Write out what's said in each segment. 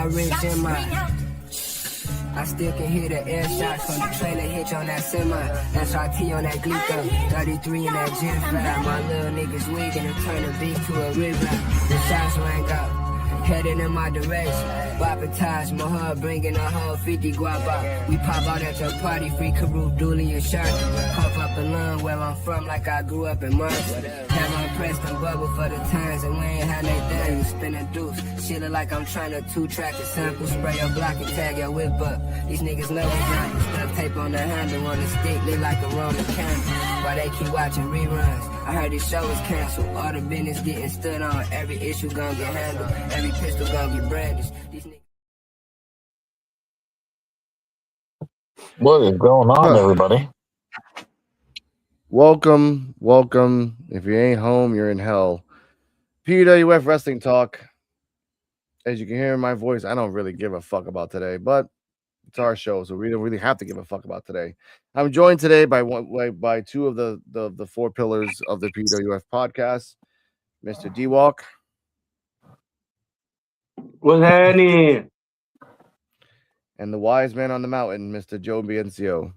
got rich in my. I still can hear the air shots from the trailer hitch on that semi. SRT on that Glico, 33 in that gym fat. My little niggas weak and turn the beat to a rebound. The shots rank up, heading in my direction. Baptized my hub, bringing a whole 50 guap out. We pop out at your party, free Karoo, Dooley, and Shark. Puff up and learn where I'm from, like I grew up in Mercy. Have on Preston bubble for the times, and we ain't had no thing. You spin a deuce, shit look like I'm trying to two-track a sample. Spray your block and tag your whip up. These niggas know it's not. Stuff tape on the handle, on the stick, look like a Roman candle. Why they keep watching reruns? I heard this show is canceled. All the business getting stood on. Every issue gonna get handled. Every pistol gonna get brandished. These niggas. What is going on, everybody? Welcome. If you ain't home, you're in hell. P.U.W.F Wrestling Talk. As you can hear in my voice, I don't really give a fuck about today, but it's our show, so we don't really have to give a fuck about today. I'm joined today by two of the four pillars of the P.U.W.F podcast, Mr. D-Walk. What's happening? And the wise man on the mountain, Mr. Joe Biencio.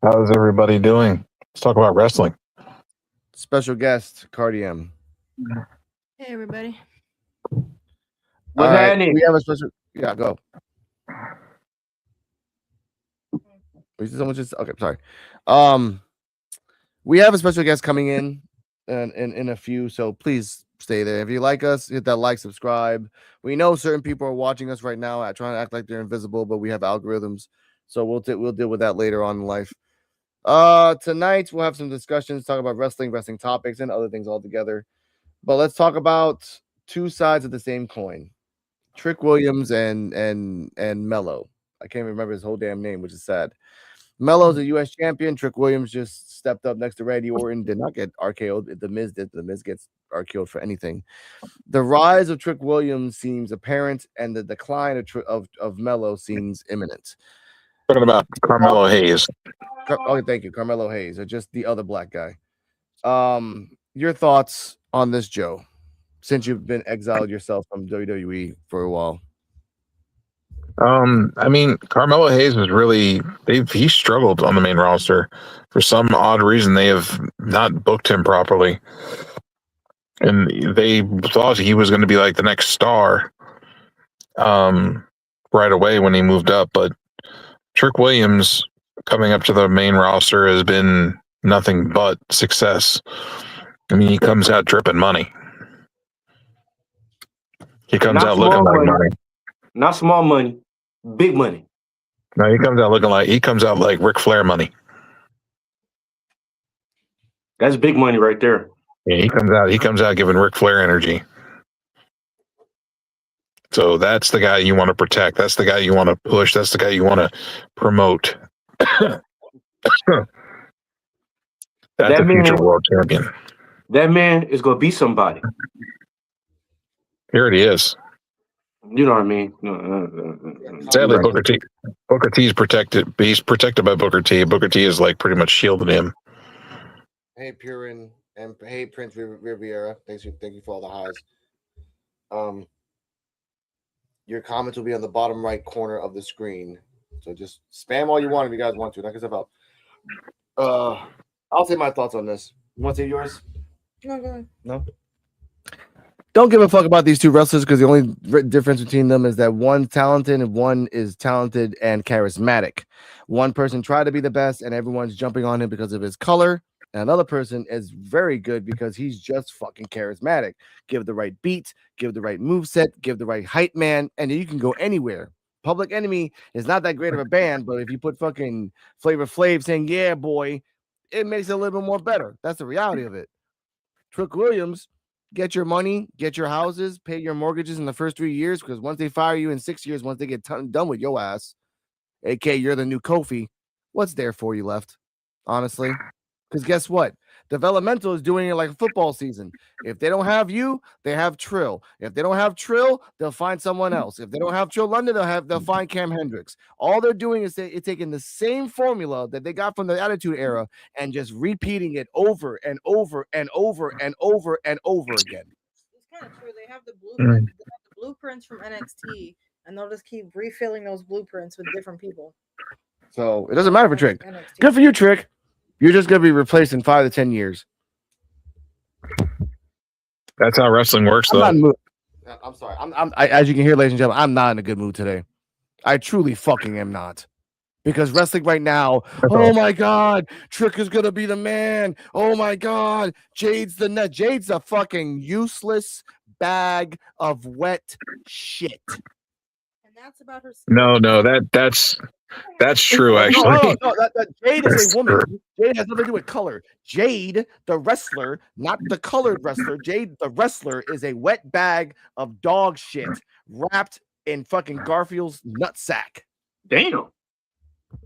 How's everybody doing? Let's talk about wrestling. Special guest, Cardi-M. Hey, everybody. What's happening? We have a special. Yeah, go. Someone just okay. Sorry. We have a special guest coming in a few, so please stay there. If you like us, hit that like, subscribe. We know certain people are watching us right now. I try to act like they're invisible, but we have algorithms, so we'll deal with that later on in life. Tonight we'll have some discussions, talk about wrestling topics, and other things altogether. But let's talk about two sides of the same coin: Trick Williams and Mello. I can't remember his whole damn name, which is sad. Mello's a U.S. champion. Trick Williams just stepped up next to Randy Orton. Did not get RKO'd. The Miz did. The Miz gets RKO'd for anything. The rise of Trick Williams seems apparent, and the decline of Mello seems imminent. Talking about Carmelo Hayes. Oh, thank you, Carmelo Hayes, or just the other black guy. Your thoughts on this, Joe? Since you've been exiled yourself from WWE for a while. I mean, Carmelo Hayes is really he struggled on the main roster. For some odd reason, they have not booked him properly. And they thought he was going to be like the next star right away when he moved up. But Trick Williams coming up to the main roster has been nothing but success. I mean, he comes out dripping money. He comes out looking like money. Not small money, big money. No, he comes out like Ric Flair money. That's big money right there. Yeah, he comes out giving Ric Flair energy. So that's the guy you want to protect. That's the guy you want to push. That's the guy you want to promote. That's a future world champion. That man is going to be somebody. Here it is. You know what I mean? Sadly, Booker T is protected. He's protected by Booker T. Booker T is like pretty much shielded him. Hey, Purin, and hey, Prince Riviera. Thank you for all the highs. Your comments will be on the bottom right corner of the screen. So just spam all you want if you guys want to. Knock yourself out. I'll say my thoughts on this. You want to say yours? No, go ahead. No? Don't give a fuck about these two wrestlers because the only difference between them is that one's talented and one is talented and charismatic. One person tried to be the best and everyone's jumping on him because of his color. And another person is very good because he's just fucking charismatic. Give the right beat, give the right moveset, give the right hype man, and you can go anywhere. Public Enemy is not that great of a band, but if you put fucking Flavor Flav saying, yeah, boy, it makes it a little bit more better. That's the reality of it. Trick Williams, get your money, get your houses, pay your mortgages in the first 3 years, because once they fire you in 6 years, once they get done with your ass, aka you're the new Kofi, what's there for you left? Honestly. Because guess what? Developmental is doing it like a football season. If they don't have you, they have Trill. If they don't have Trill, they'll find someone else. If they don't have Trill London, they'll find Cam Hendricks. All they're doing is taking the same formula that they got from the Attitude Era and just repeating it over and over and over and over and over again. It's kind of true. They have the blueprint. They have the blueprints from NXT, and they'll just keep refilling those blueprints with different people. So it doesn't matter for Trick. NXT. Good for you, Trick. You're just gonna be replaced in 5 to 10 years. That's how wrestling works, I'm though. not in the mood. I'm sorry. As you can hear, ladies and gentlemen, I'm not in a good mood today. I truly fucking am not. Because wrestling right now, oh my God, Trick is gonna be the man. Oh my God, Jade's the net. Jade's a fucking useless bag of wet shit. And that's about her. No, that's true. Actually, No, that Jade is a woman. Jade has nothing to do with color. Jade, the wrestler, not the colored wrestler. Jade, the wrestler, is a wet bag of dog shit wrapped in fucking Garfield's nutsack. Damn.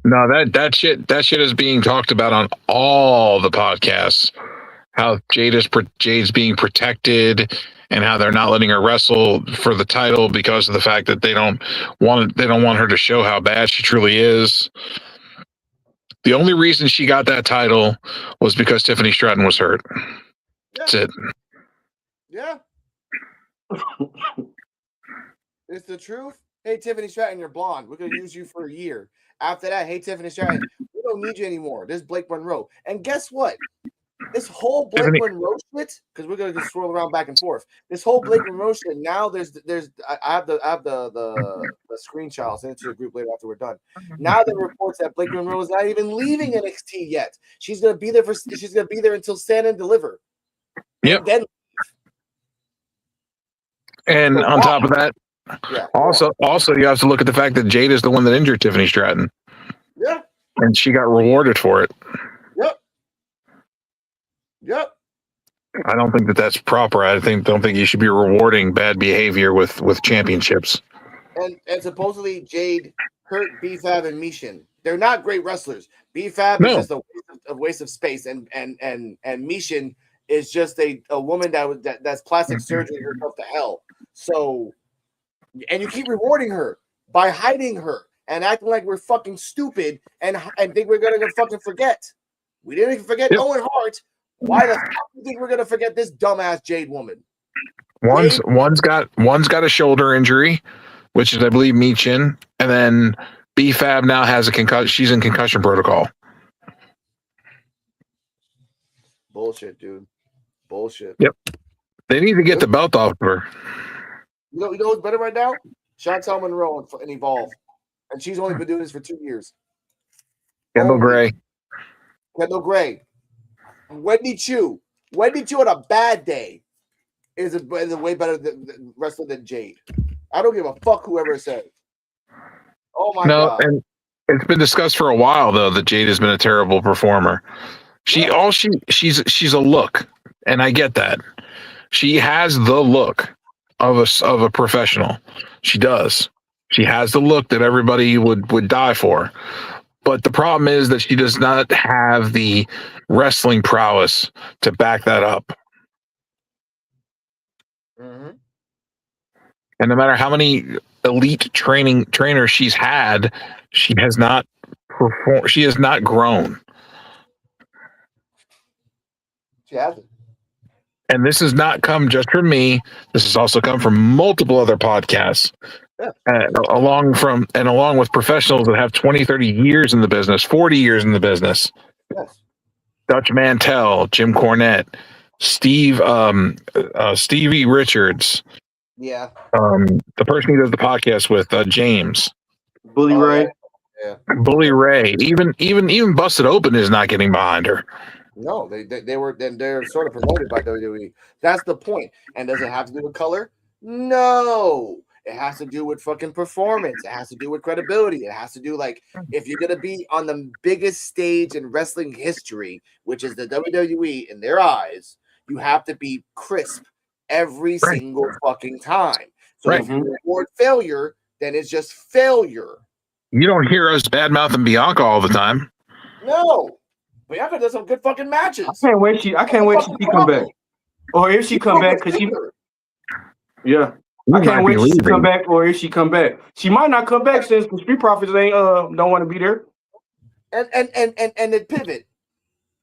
No, that shit is being talked about on all the podcasts. How Jade's being protected, and how they're not letting her wrestle for the title because of the fact that they don't want her to show how bad she truly is. The only reason she got that title was because Tiffany Stratton was hurt. Yeah. That's it. Yeah. It's the truth. Hey, Tiffany Stratton, you're blonde. We're going to use you for a year. After that, hey, Tiffany Stratton, we don't need you anymore. This is Blake Monroe. And guess what? This whole Blake Monroe shit, because we're going to just swirl around back and forth. This whole Blake Monroe shit, now I have the screenshot. I'll send it to the group later after we're done. Now there are reports that Blake Monroe is not even leaving NXT yet. She's going to be there until Stand and Deliver. Yep. And then And on top of that, yeah. also you have to look at the fact that Jade is the one that injured Tiffany Stratton. Yeah. And she got rewarded for it. Yep. I don't think that's proper. I don't think you should be rewarding bad behavior with championships. And supposedly Jade hurt B.F.A.B. and Mishin. They're not great wrestlers. B.F.A.B. is just a waste of space, and Mishin is just a woman that's plastic surgery herself to hell. So, and you keep rewarding her by hiding her and acting like we're fucking stupid and think we're gonna fucking forget. We didn't even forget Owen Hart. Why the fuck do you think we're gonna forget this dumbass Jade woman? One's got a shoulder injury, which is I believe Michin, and then B.F.A.B. now has a concussion. She's in concussion protocol. Bullshit, dude. Bullshit. Yep. They need to get the belt off of her. You know what's better right now? Chantel Monroe and Evolve, and she's only been doing this for 2 years. Kendall Gray. Wendy Chu on a bad day is a way better wrestler than Jade. I don't give a fuck whoever says. Oh my God. And it's been discussed for a while though that Jade has been a terrible performer. She's a look, and I get that. She has the look of a professional. She does. She has the look that everybody would die for. But the problem is that she does not have the wrestling prowess to back that up. Mm-hmm. And no matter how many elite trainers she's had, she has not performed. She has not grown. She hasn't. And this has not come just from me. This has also come from multiple other podcasts. Yeah. Along with professionals that have 20, 30 years in the business, 40 years in the business. Yes. Dutch Mantell, Jim Cornette, Stevie Richards. Yeah. The person he does the podcast with, James. Bully Ray. Yeah. Bully Ray. Even Busted Open is not getting behind her. No, they're sort of promoted by WWE. That's the point. And does it have to do with color? No. It has to do with fucking performance. It has to do with credibility. It has to do if you're gonna be on the biggest stage in wrestling history, which is the WWE in their eyes, you have to be crisp every single fucking time. So if you reward failure, then it's just failure. You don't hear us badmouthing Bianca all the time. No. Bianca does some good fucking matches. I can't wait till she come back. Or if she come back, because she I can't wait till she come back, or if she come back. She might not come back since the Street Profits ain't don't want to be there. And the pivot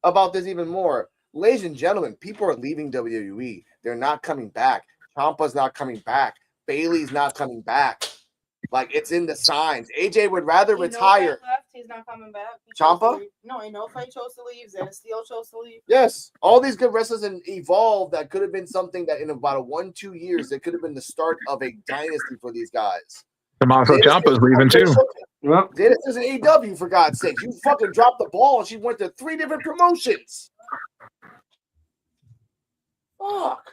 about this even more. Ladies and gentlemen, people are leaving WWE. They're not coming back. Ciampa's not coming back. Bailey's not coming back. Like, it's in the signs. AJ would rather Ain't no retire. fight left. He's not coming back. Ciampa? No, ain't no fight chose to leave. Xristo chose to leave. Yes, all these good wrestlers in Evolve that could have been something that in about 1-2 years, it could have been the start of a dynasty for these guys. Tommaso Ciampa's leaving too. Yep. Dennis is an AEW, for God's sake. You fucking dropped the ball and she went to 3 different promotions. Fuck.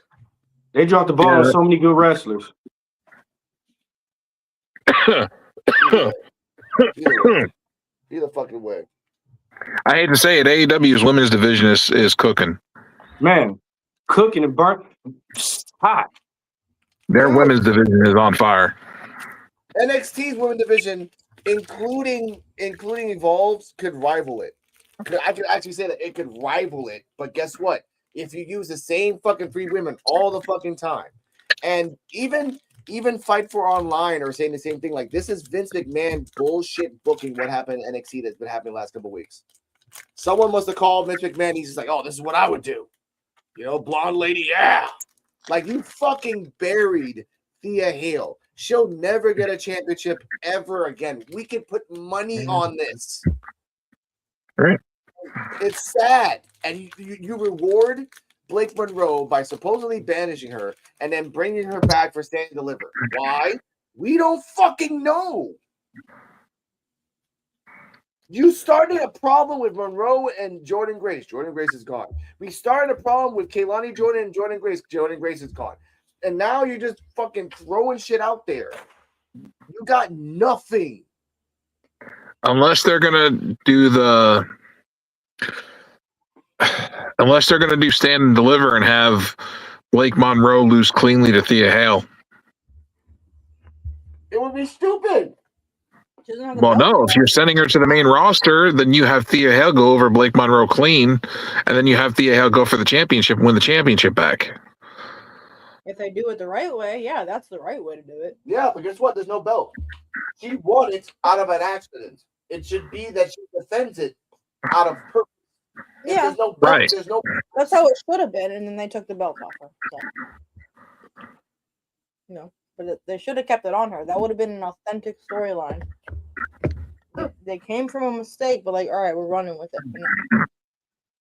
They dropped the ball on so many good wrestlers. Either fucking way. I hate to say it, AEW's women's division is cooking. Man, cooking and burnt hot. Their women's division is on fire. NXT's women's division, including Evolves, could rival it. I could actually say that it could rival it. But guess what? If you use the same fucking 3 women all the fucking time, and even Fight for Online are saying the same thing. Like, this is Vince McMahon bullshit booking what happened in NXT that's been happening the last couple of weeks. Someone must have called Vince McMahon. He's just like, oh, this is what I would do. You know, blonde lady, yeah. Like, you fucking buried Thea Hale. She'll never get a championship ever again. We can put money on this. Right. It's sad. And you reward Blake Monroe by supposedly banishing her and then bringing her back for Stand and Deliver. Why? We don't fucking know. You started a problem with Monroe and Jordan Grace. Jordan Grace is gone. We started a problem with Kaylani Jordan and Jordan Grace. Jordan Grace is gone. And now you're just fucking throwing shit out there. You got nothing. Unless they're gonna do Stand and Deliver and have Blake Monroe lose cleanly to Thea Hale. It would be stupid. Well, no, if you're sending her to the main roster, then you have Thea Hale go over Blake Monroe clean, and then you have Thea Hale go for the championship and win the championship back. If they do it the right way, yeah, that's the right way to do it. Yeah, but guess what? There's no belt. She won it out of an accident. It should be that she defends it out of purpose. If Yeah, there's no belt, Right. there's no. that's how it should have been, and then they took the belt off her. So. But they should have kept it on her. That would have been an authentic storyline. They came from a mistake, but like, all right, we're running with it.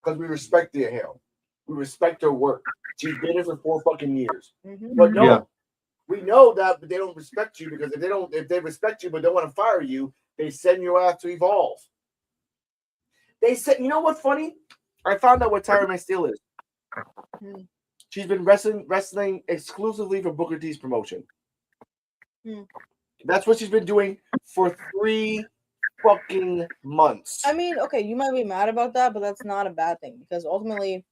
Because we respect Thea Hale. We respect her work. She's been here for 4 fucking years. Mm-hmm. But no, Yeah. we know that but they don't respect you because if they respect you but don't want to fire you, they send you out to Evolve. They said, you know what's funny? I found out what Tyra May Steele is. Hmm. She's been wrestling exclusively for Booker T's promotion. Hmm. That's what she's been doing for 3 fucking months. I mean, okay, you might be mad about that, but that's not a bad thing because ultimately,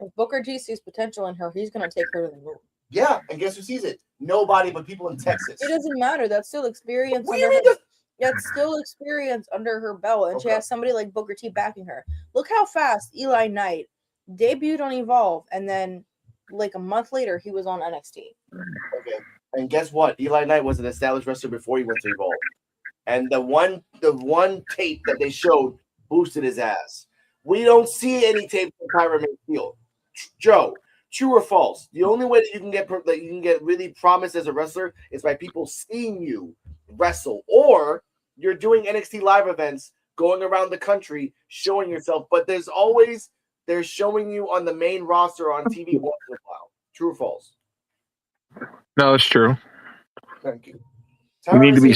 if Booker T sees potential in her, he's gonna take her to the moon. Yeah, and guess who sees it? Nobody but people in Texas. It doesn't matter. That's still experience. What do you mean? That's still experience under her belt, and she Okay. has somebody like Booker T backing her. Look how fast Eli Knight debuted on Evolve, and then like a month later, he was on NXT. Okay. And guess what? Eli Knight was an established wrestler before he went to Evolve. And the one tape that they showed boosted his ass. We don't see any tape from Tyra May Steele. Joe, true or false? The only way that you can get really promised as a wrestler is by people seeing you wrestle, or you're doing NXT live events, going around the country, showing yourself. But they're showing you on the main roster on TV once in a while. True or false? No, it's true. Thank you. You need to be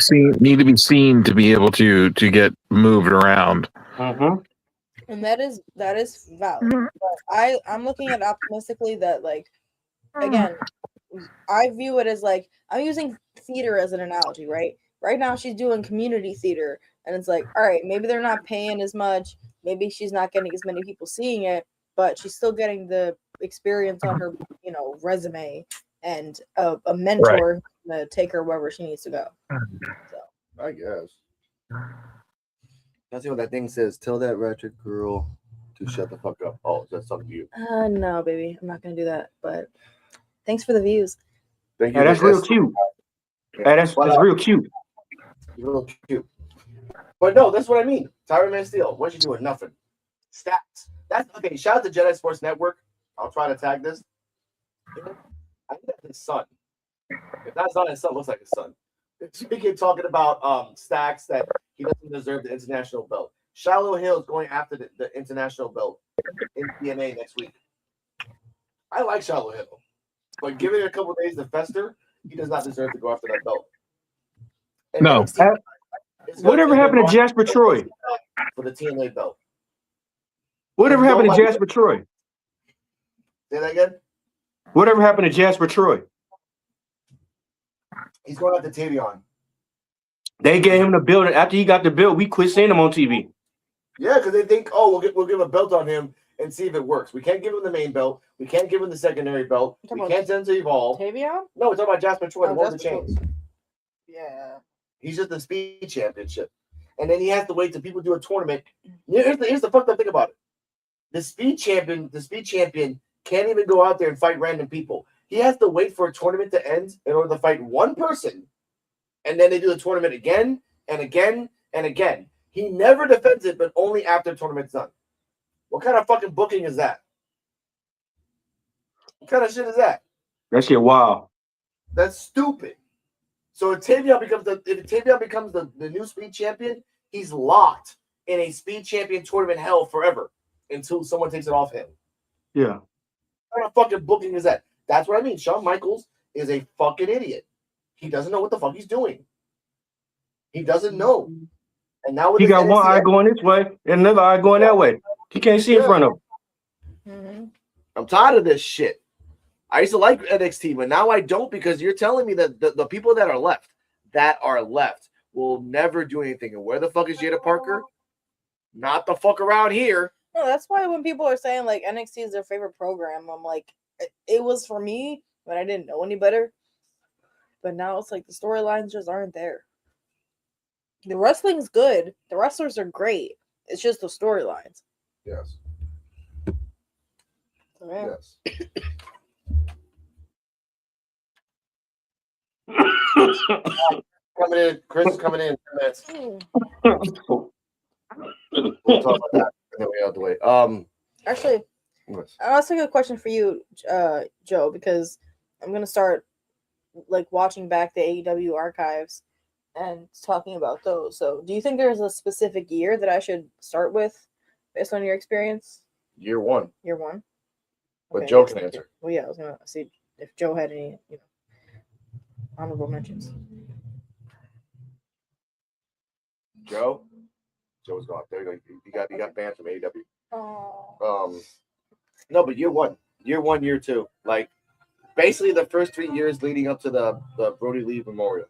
seen to be able to get moved around. Mm-hmm. And that is valid. But I'm looking at optimistically that, like, again, I view it as like I'm using theater as an analogy, right? Right now she's doing community theater, and it's like, all right, maybe they're not paying as much, maybe she's not getting as many people seeing it, but she's still getting the experience on her, resume and a mentor to take her wherever she needs to go. So I guess. That's what that thing says. Tell that ratchet girl to shut the fuck up. Oh, that's something to you. no, baby, I'm not gonna do that. But thanks for the views. Thank you. Yeah, that's real cute. Yeah, that's real cute. Real cute. But no, that's what I mean. Tyra May Steele, what's she doing? Nothing. Stats. That's okay. Shout out to Jedi Sports Network. I'll try to tag this. I think that's his son. If that's not his son, looks like his son. Speaking talking about Stacks that he doesn't deserve the international belt. Shallow Hill is going after the international belt in TNA next week. I like Shallow Hill, but give it a couple days to fester. He does not deserve to go after that belt. And No. NXT, Whatever happened to Jasper Troy? For the TNA belt. Whatever happened to Jasper Troy? Say that again? Whatever happened to Jasper Troy? He's going after Tavion. They gave him the belt. After he got the belt, we quit seeing him on TV. Yeah, because they think, oh, we'll give a belt on him and see if it works. We can't give him the main belt. We can't give him the secondary belt. We can't send him to Evolve. Tavion? No, we're talking about Jasper Troy, the one with the chains. Yeah. He's just the speed championship. And then he has to wait till people do a tournament. Here's the fucked up thing about it. The speed champion can't even go out there and fight random people. He has to wait for a tournament to end in order to fight one person. And then they do the tournament again and again and again. He never defends it, but only after the tournament's done. What kind of fucking booking is that? What kind of shit is that? That shit wild. That's stupid. So if Tavion becomes the new speed champion, he's locked in a speed champion tournament hell forever until someone takes it off him. Yeah. What kind of fucking booking is that? That's what I mean. Shawn Michaels is a fucking idiot. He doesn't know what the fuck he's doing. He doesn't know. And now he got one eye going this way and another eye going that way. He can't see in front of him. Mm-hmm. I'm tired of this shit. I used to like NXT, but now I don't because you're telling me that the people that are left will never do anything. And where the fuck is Jada Parker? Not the fuck around here. No, that's why when people are saying like NXT is their favorite program, I'm like, it was for me when I didn't know any better. But now it's like the storylines just aren't there. The wrestling's good. The wrestlers are great. It's just the storylines. Yes. So, yeah. Yes. Coming in, Chris is coming in 10 minutes. We'll talk about that and then we out the way. Actually, I'll ask a question for you, Joe, because I'm gonna start like watching back the AEW archives and talking about those. So, do you think there's a specific year that I should start with, based on your experience? Year one. Year one. But Joe can answer. Well, yeah, I was gonna see if Joe had any, honorable mentions. Joe's gone. There you go. You got banned from AEW. Oh. No, but year one, year two, like basically the first 3 years leading up to the Brody Lee Memorial.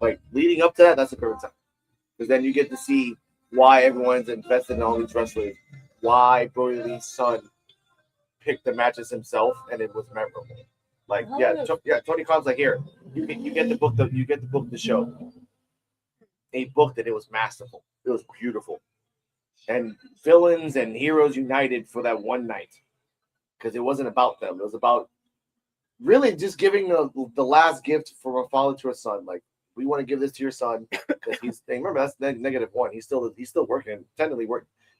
Like leading up to that, that's the perfect time. Because then you get to see why everyone's invested in all these wrestlers, why Brody Lee's son picked the matches himself, and it was memorable. Like, Tony Khan's like, here, you get to book the show. And he booked it. It was masterful. It was beautiful. And villains and heroes united for that one night. Because it wasn't about them. It was about really just giving the last gift from a father to a son. Like, we want to give this to your son because remember that's -1. He's still working, technically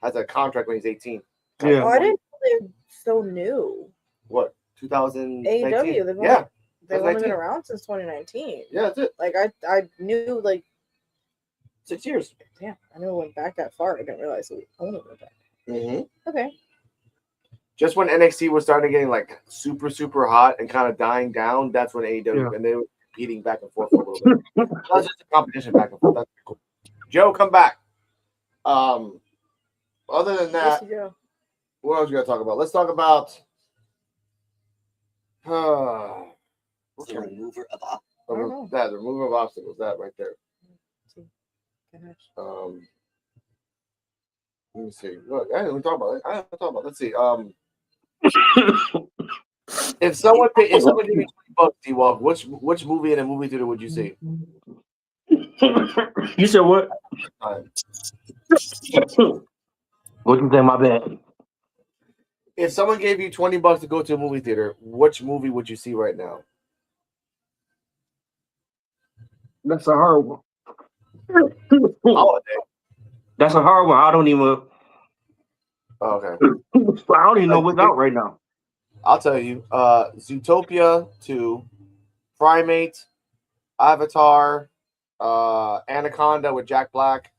has a contract when he's 18. Yeah. Oh, I didn't know they're so new. What? 2019? AEW. They've only been around since 2019. Yeah, that's it. Like I knew like 6 years. Yeah, I knew it went back that far. I didn't realize it only went back. Mm-hmm. Okay. Just when NXT was starting getting like super, super hot and kind of dying down, that's when AEW and they were competing back and forth a little bit. That was just a competition back and forth. That's cool. Joe, come back. Other than that, what else we gotta talk about? Let's talk about the remover of obstacles. The remover of obstacles. That right there. Let me see. Look, I didn't talk about it. Let's see. If someone gave you $20, D-Walk, which movie in a movie theater would you see? You said what? What you say? My bad. If someone gave you $20 to go to a movie theater, which movie would you see right now? That's a hard one. Holiday. That's a hard one. I don't even. Okay. I don't even know what's out right now. I'll tell you. Zootopia 2, Primate, Avatar, Anaconda with Jack Black.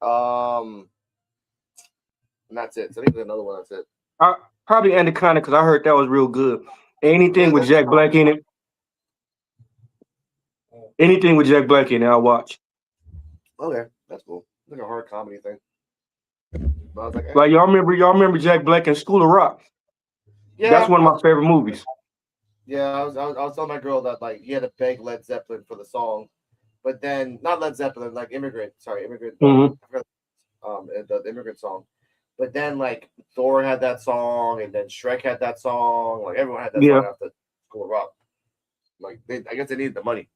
And that's it. So I think there's another one. That's it. Probably Anaconda because I heard that was real good. Anything with Jack Black in it. Anything with Jack Black in it, I'll watch. Okay, that's cool. It's like a horror comedy thing. But I was like, Like y'all remember Jack Black in School of Rock? yeah, That's one of my favorite movies. Yeah, I was telling my girl that like he had to beg Led Zeppelin for the song, but then not Led Zeppelin, like Immigrant. Mhm. The Immigrant song. But then like Thor had that song, and then Shrek had that song. Like everyone had that Yeah. song after School of Rock. Like I guess they needed the money.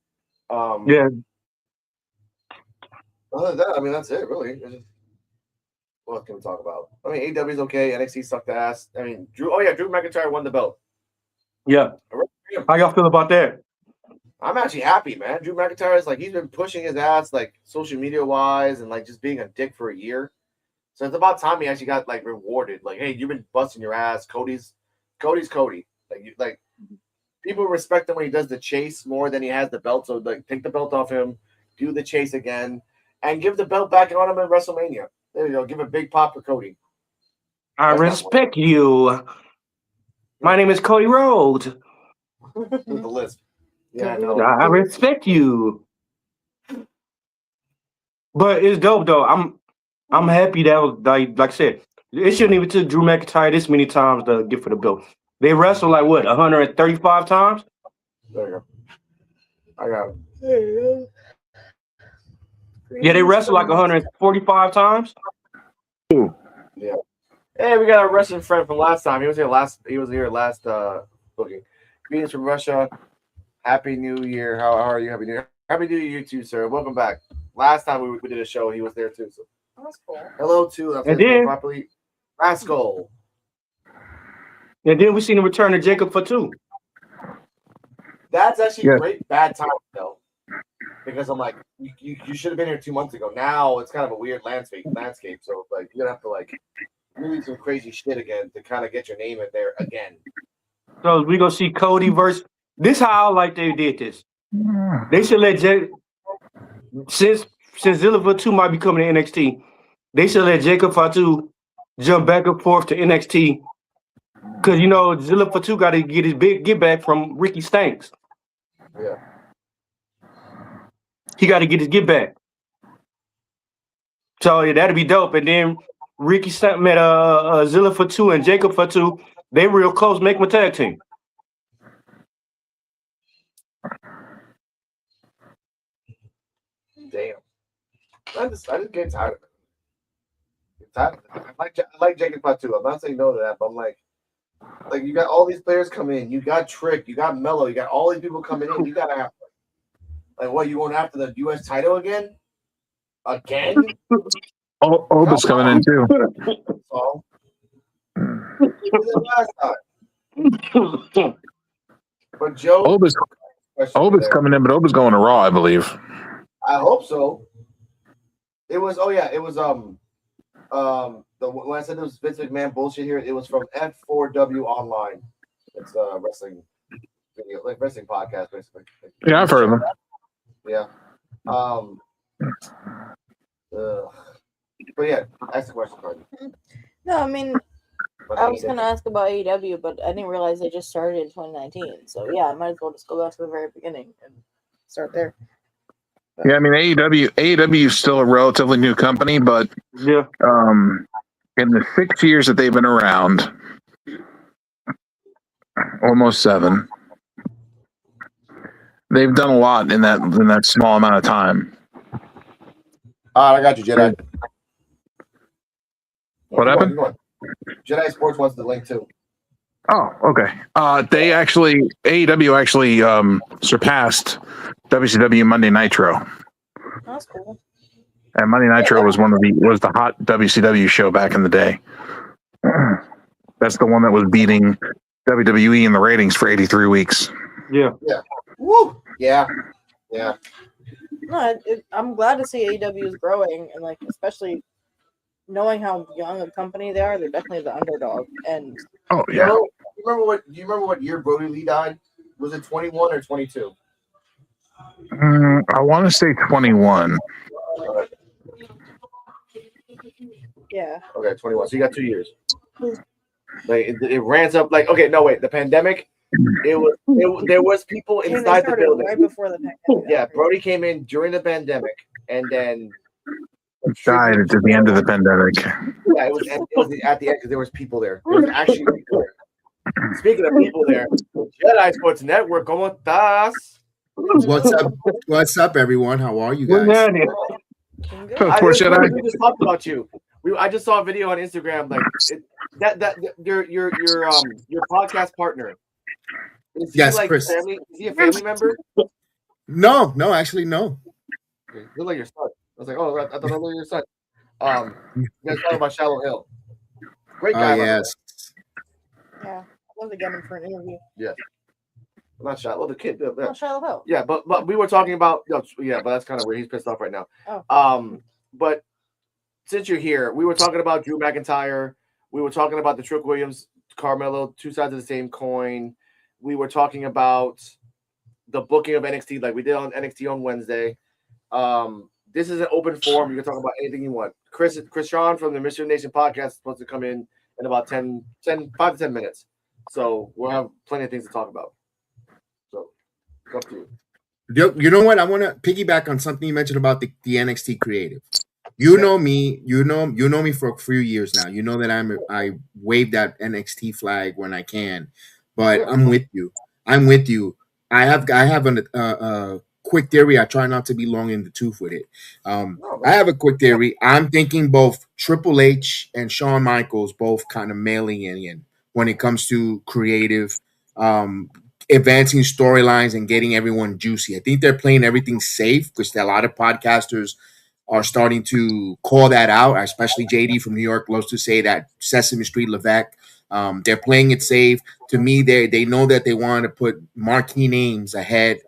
Yeah. Other than that, I mean that's it really. What can we talk about? I mean, AEW's okay. NXT sucked ass. I mean, Drew McIntyre won the belt. Yeah. How y'all feel about that? I'm actually happy, man. Drew McIntyre is like he's been pushing his ass like social media wise and like just being a dick for a year. So it's about time he actually got like rewarded. Like, hey, you've been busting your ass. Cody's Cody. Like people respect him when he does the chase more than he has the belt. So like take the belt off him, do the chase again, and give the belt back on him in WrestleMania. There you go. Give a big pop for Cody. I respect you. My name is Cody Rhodes. With the list. Yeah, I know. I respect you. But it's dope though. I'm happy that was like I said, it shouldn't even took Drew McIntyre this many times to get for the belt. They wrestled like what, 135 times? There you go. I got it. Yeah, they wrestled like 145 times. Yeah. Hey, we got a Russian friend from last time. He was here last booking. Greetings from Russia. Happy New Year. How are you? Happy New Year. Happy New Year, you too, sir. Welcome back. Last time we did a show, he was there too. So That's cool. hello to that's And his name then- properly. Rascal. And then we seen the return of Jacob Fatu. That's actually Yeah. great bad time though. Because I'm like, you should have been here 2 months ago. Now it's kind of a weird landscape. So like you're gonna have to like really some crazy shit again to kind of get your name in there again. So we gonna see Cody versus. This how I like they did this. They should let since Zilla Fatu might be coming to NXT, they should let Jacob Fatu jump back and forth to NXT. Cause you know Zilla Fatu got to get his big get back from Ricky Stanks. Yeah. He got to get his get back. So yeah, that'd be dope. And then Ricky Stanks met Zilla Fatu and Jacob Fatu. They real close. Make them a tag team. Damn. I just get tired of it. I like Jacob Fatu. I'm not saying no to that, but I'm like you got all these players come in. You got Trick. You got Mello. You got all these people coming in. You gotta have like what you going after the U.S. title again? Again? Oba's coming in too. So, last time. But Joe, Oba's coming in, but Oba's going to Raw, I believe. I hope so. It was when I said it was Vince McMahon bullshit here, it was from F4W Online. It's a wrestling video, like wrestling podcast, basically. Yeah, I've heard of them. Yeah. But yeah, ask the question, Cardi. No, I mean, I was gonna ask about AEW, but I didn't realize they just started in 2019. So yeah, I might as well just go back to the very beginning and start there. Yeah, I mean AEW is still a relatively new company, but Yeah. in the 6 years that they've been around, almost 7, they've done a lot in that small amount of time. All right, I got you, Jedi. What happened? Go on. Jedi Sports wants the link too. Oh, okay. AEW actually surpassed WCW Monday Nitro. That's cool. And Monday Nitro was the hot WCW show back in the day. That's the one that was beating WWE in the ratings for 83 weeks. Yeah. Yeah. Woo. Yeah. Yeah. No, I'm glad to see AEW is growing, and like especially knowing how young a company they are, they're definitely the underdog. And Oh yeah. Do you remember what year Brody Lee died? Was it 21 or 22? I want to say 21. Yeah. Okay, 21. So you got 2 years. Like it ramps up. Like okay, no wait, the pandemic. There was people And they inside the started building. right before the pandemic. Yeah, Brody came in during the pandemic, and then Died at the end of the pandemic. Yeah, it was at the end because there was people there. There was actually people there. Speaking of people there, Jedi Sports Network, ¿cómo estás? What's up? What's up, everyone? How are you What's guys? happening? Poor Jedi. We just talked about you. I just saw a video on Instagram like that your podcast partner. Is he Yes, like Chris. family? Is he a family member? No, actually, no. Okay. You look like your son. I was like, oh, I thought I was your son. You guys talking about Shallow Hill? Great guy. Oh yes. Yeah. I'd love to get him for an interview. Yes. Not Shallow, the kid. Oh, Shiloh Hill. Yeah, but we were talking about yeah, but that's kind of where he's pissed off right now. Oh. But since you're here, we were talking about Drew McIntyre. We were talking about the Trick Williams, Carmelo, two sides of the same coin. We were talking about the booking of NXT, like we did on NXT on Wednesday. This is an open forum. You can talk about anything you want. Chris Sean from the Mr. Nation podcast is supposed to come in about 5 to 10 minutes. So we'll have plenty of things to talk about. So it's up to you. You know what? I want to piggyback on something you mentioned about the NXT creative. You know me. You know me for a few years now. You know that I wave that NXT flag when I can, but I'm with you. I have a quick theory. I try not to be long in the tooth with it. I have a quick theory. I'm thinking both Triple H and Shawn Michaels both kind of mailing in when it comes to creative, advancing storylines and getting everyone juicy. I think they're playing everything safe because a lot of podcasters are starting to call that out, especially JD from New York loves to say that Sesame Street Levesque. They're playing it safe. To me, they know that they want to put marquee names ahead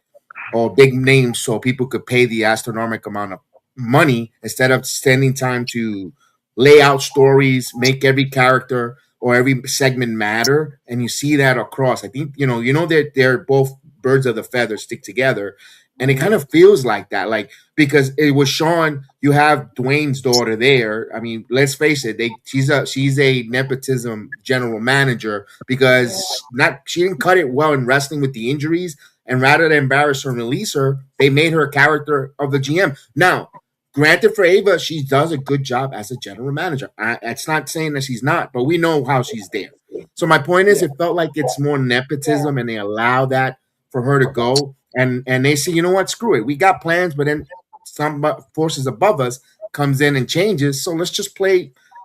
or big names so people could pay the astronomical amount of money instead of spending time to lay out stories, make every character or every segment matter. And you see that across. I think, that they're both birds of the feather stick together. And it kind of feels like that, like because it was Sean. You have Dwayne's daughter there. I mean, let's face it. She's a nepotism general manager because she didn't cut it well in wrestling with the injuries, and rather than embarrass her and release her, they made her a character of the GM. Now, granted, for Ava, she does a good job as a general manager. It's not saying that she's not, but we know how she's there. So my point is, it felt like it's more nepotism, and they allow that for her to go. And they say, you know what, screw it. We got plans, but then some forces above us comes in and changes. So let's just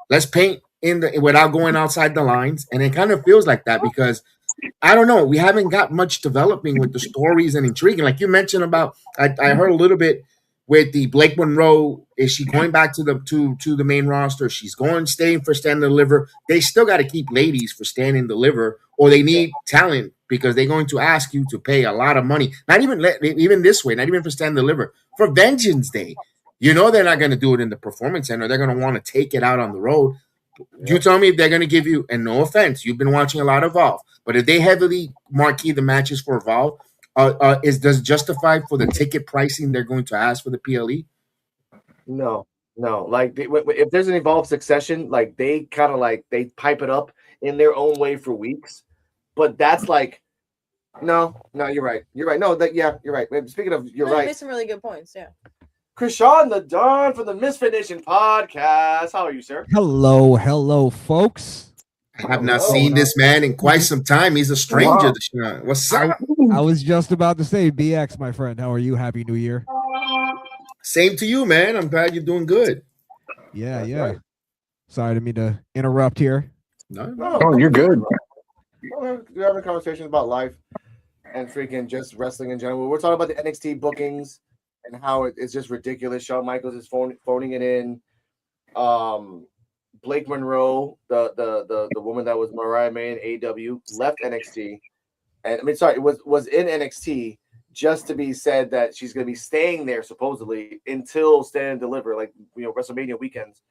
let's paint without going outside the lines. And it kind of feels like that because I don't know. We haven't got much developing with the stories and intriguing. Like you mentioned about, I heard a little bit with the Blake Monroe. Is she going back to the main roster? She's staying for Stand and Deliver. They still got to keep ladies for Stand and Deliver, or they need talent because they're going to ask you to pay a lot of money. Not even this way, not even for Stand and Deliver, for Vengeance Day. You know they're not going to do it in the Performance Center. They're going to want to take it out on the road. You tell me if they're going to give you, and no offense, you've been watching a lot of Evolve, but if they heavily marquee the matches for Evolve, does it justify for the ticket pricing they're going to ask for the PLE? No. Like if there's an Evolve Succession, like they kind of like they pipe it up in their own way for weeks, but that's like no, you're right. You're right. No, you're right. Speaking of, you're right. You made some really good points. Yeah. Krishan the Don from the Misfit Nation podcast. How are you, sir? Hello, folks. I have not seen this man in quite some time. He's a stranger. Wow. What's up? I was just about to say, BX, my friend. How are you? Happy New Year. Same to you, man. I'm glad you're doing good. Yeah. Right. Sorry to me to interrupt here. No. Oh, you're good. We're having a conversation about life and freaking just wrestling in general. We're talking about the NXT bookings and how it's just ridiculous. Shawn Michaels is phoning it in. Blake Monroe, the woman that was Mariah May in AEW, left NXT, and was in NXT just to be said that she's going to be staying there supposedly until Stand and Deliver, like WrestleMania weekends,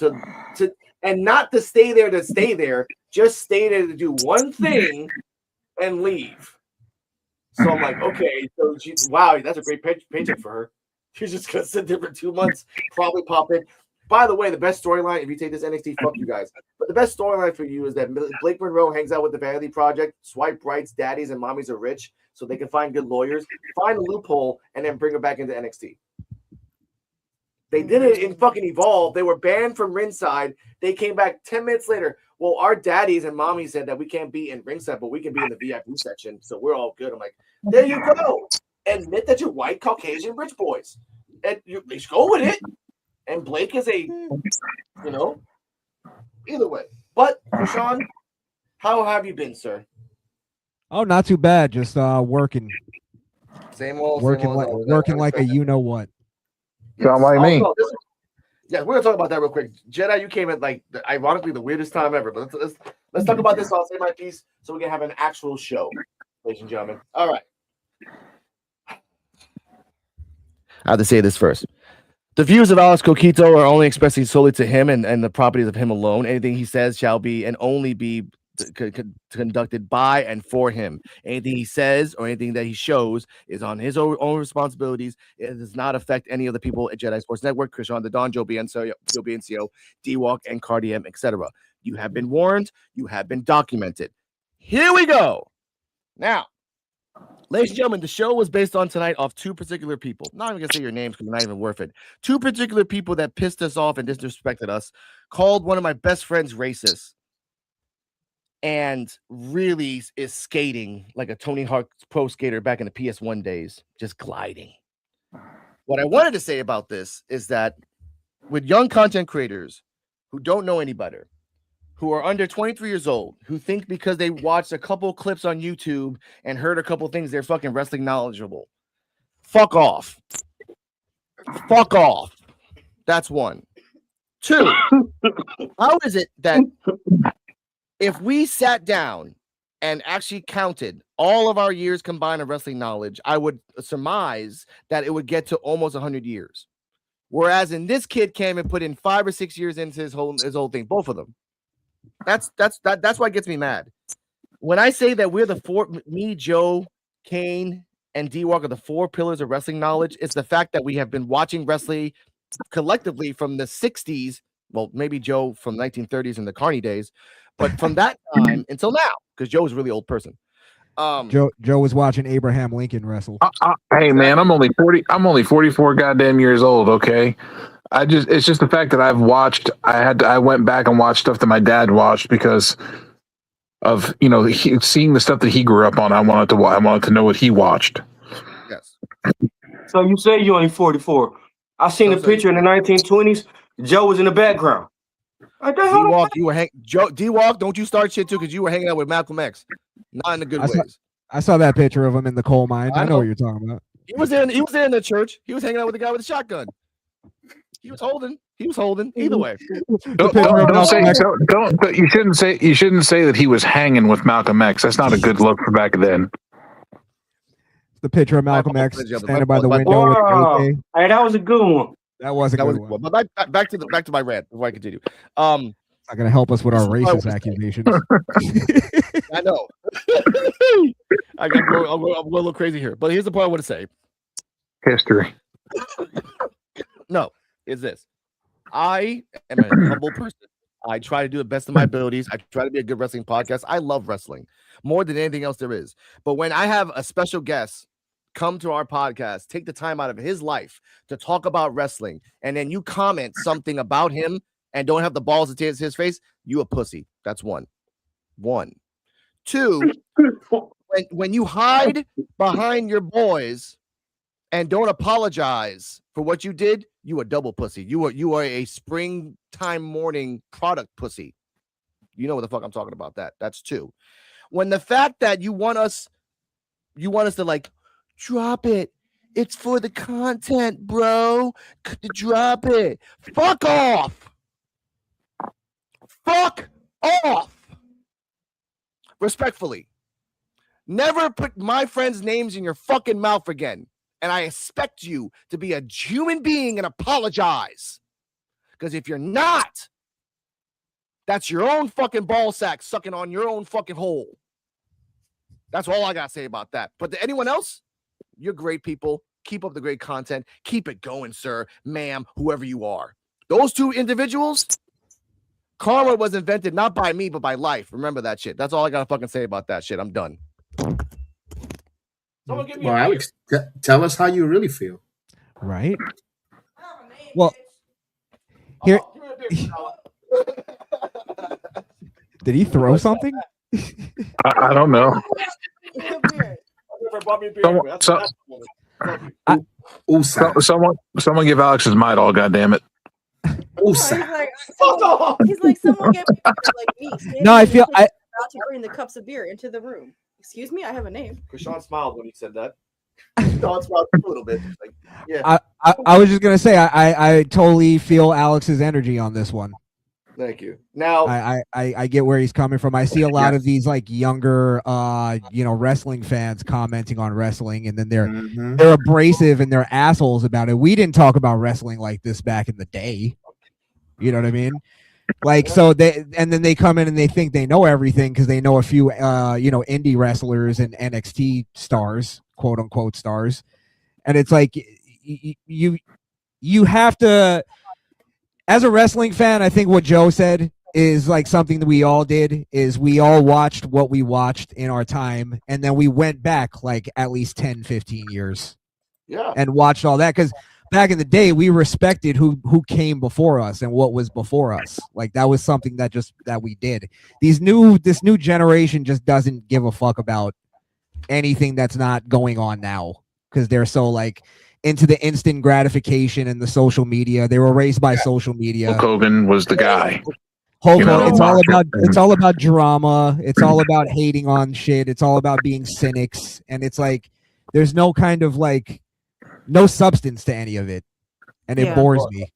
and not to stay there, just stay there to do one thing and leave. So I'm like, okay, so wow, that's a great paycheck for her. She's just gonna sit there for 2 months, probably pop in. By the way, the best storyline, if you take this NXT, fuck you guys. But the best storyline for you is that Blake Monroe hangs out with the Vanity Project, swipe rights, daddies and mommies are rich, so they can find good lawyers, find a loophole, and then bring her back into NXT. They did it in fucking Evolve. They were banned from ringside. They came back 10 minutes later. Well, our daddies and mommies said that we can't be in ringside, but we can be in the VIP section, so we're all good. I'm like, there you go. Admit that you're white, Caucasian, rich boys. And you go with it. And Blake is either way. But, Sean, how have you been, sir? Oh, not too bad. Just working. Same old. Working like a you-know-what. Sound like me. Yeah, we're gonna talk about that real quick. Jedi, you came at ironically the weirdest time ever. But let's talk about this. I'll say my piece so we can have an actual show, ladies and gentlemen. All right. I have to say this first. The views of Alex Coquito are only expressing solely to him and the properties of him alone. Anything he says shall be and only be conducted by and for him. Anything he says or anything that he shows is on his own responsibilities. It does not affect any of the people at Jedi Sports Network, Christian the Don, Joe BNCO, D-Walk, and Cardium, etc. You have been warned. You have been documented. Here we go. Now, ladies and gentlemen, the show was based on tonight off two particular people. Not even going to say your names because they're not even worth it. Two particular people that pissed us off and disrespected us, called one of my best friends racist, and really is skating like a Tony Hawk pro skater back in the PS1 days, just gliding. What I wanted to say about this is that with young content creators who don't know any better, who are under 23 years old, who think because they watched a couple clips on YouTube and heard a couple things, they're fucking wrestling knowledgeable. Fuck off. Fuck off. That's one. Two, how is it that if we sat down and actually counted all of our years combined of wrestling knowledge, I would surmise that it would get to almost 100 years. Whereas in this kid came and put in 5 or 6 years into his whole thing, both of them. That's what gets me mad. When I say that we're the four, me, Joe, Kane, and D-Walk are the 4 pillars of wrestling knowledge, it's the fact that we have been watching wrestling collectively from the 60s. Well, maybe Joe from 1930s and the Carney days, but from that time until now, because Joe's a really old person. Joe was watching Abraham Lincoln wrestle. Hey man, I'm only 40. I'm only 44 goddamn years old. Okay, it's just the fact that I've watched. I went back and watched stuff that my dad watched because of seeing the stuff that he grew up on. I wanted to know what he watched. Yes. So you say you're only 44. I seen a picture in the 1920s. Joe was in the background. D-Walk, you were D-Walk, don't you start shit too, because you were hanging out with Malcolm X. Not in the good ways. I saw that picture of him in the coal mine. I know what you're talking about. He was there in the church. He was hanging out with the guy with the shotgun. He was holding. Either way. You shouldn't say that he was hanging with Malcolm X. That's not a good look for back then. The picture of Malcolm X standing by the window. Wow. Hey, that was a good one. That was a good one. But back to my rant before I continue. Not going to help us with our racist accusations. I know. I'm a little crazy here, but here's the point I want to say. History. No, it's this. I am a humble person. I try to do the best of my abilities. I try to be a good wrestling podcast. I love wrestling more than anything else there is. But when I have a special guest come to our podcast, take the time out of his life to talk about wrestling, and then you comment something about him and don't have the balls to his face, you a pussy. That's one. Two, when you hide behind your boys and don't apologize for what you did, you a double pussy. You are a springtime morning product pussy. You know what the fuck I'm talking about. That's two. When the fact that you want us to like drop it. It's for the content, bro. Drop it. Fuck off. Fuck off. Respectfully. Never put my friends' names in your fucking mouth again. And I expect you to be a human being and apologize. Because if you're not, that's your own fucking ball sack sucking on your own fucking hole. That's all I gotta say about that. But to anyone else, you're great people. Keep up the great content. Keep it going, sir, ma'am, whoever you are. Those two individuals, karma was invented not by me, but by life. Remember that shit. That's all I gotta fucking say about that shit. I'm done. Well, Alex, tell us how you really feel. Right. Well, here. Did he throw something? I don't know. Someone give Alex his mic. All goddamn it. He's like, someone get me like me. No, I feel about to bring the cups of beer into the room. Excuse me, I have a name. Krishan smiled when he said that. Krishan smiled a little bit. Like, yeah. I was just gonna say I totally feel Alex's energy on this one. Thank you. Now I get where he's coming from. I see a lot of these like younger wrestling fans commenting on wrestling, and then they're abrasive and they're assholes about it. We didn't talk about wrestling like this back in the day. You know what I mean? Like, so then they come in and they think they know everything because they know a few indie wrestlers and NXT stars, quote unquote stars. And it's like you have to, as a wrestling fan, I think what Joe said is like something that we all did, is we all watched what we watched in our time, and then we went back like at least 10, 15 years. Yeah. And watched all that, because back in the day, we respected who came before us and what was before us. Like, that was something that we did. This new generation just doesn't give a fuck about anything that's not going on now, because they're so like into the instant gratification and the social media. They were raised by social media. Hulk Hogan was the guy. Hulk Hogan, it's all about drama. It's all about hating on shit. It's all about being cynics, and it's like there's no kind of like no substance to any of it, and it bores me.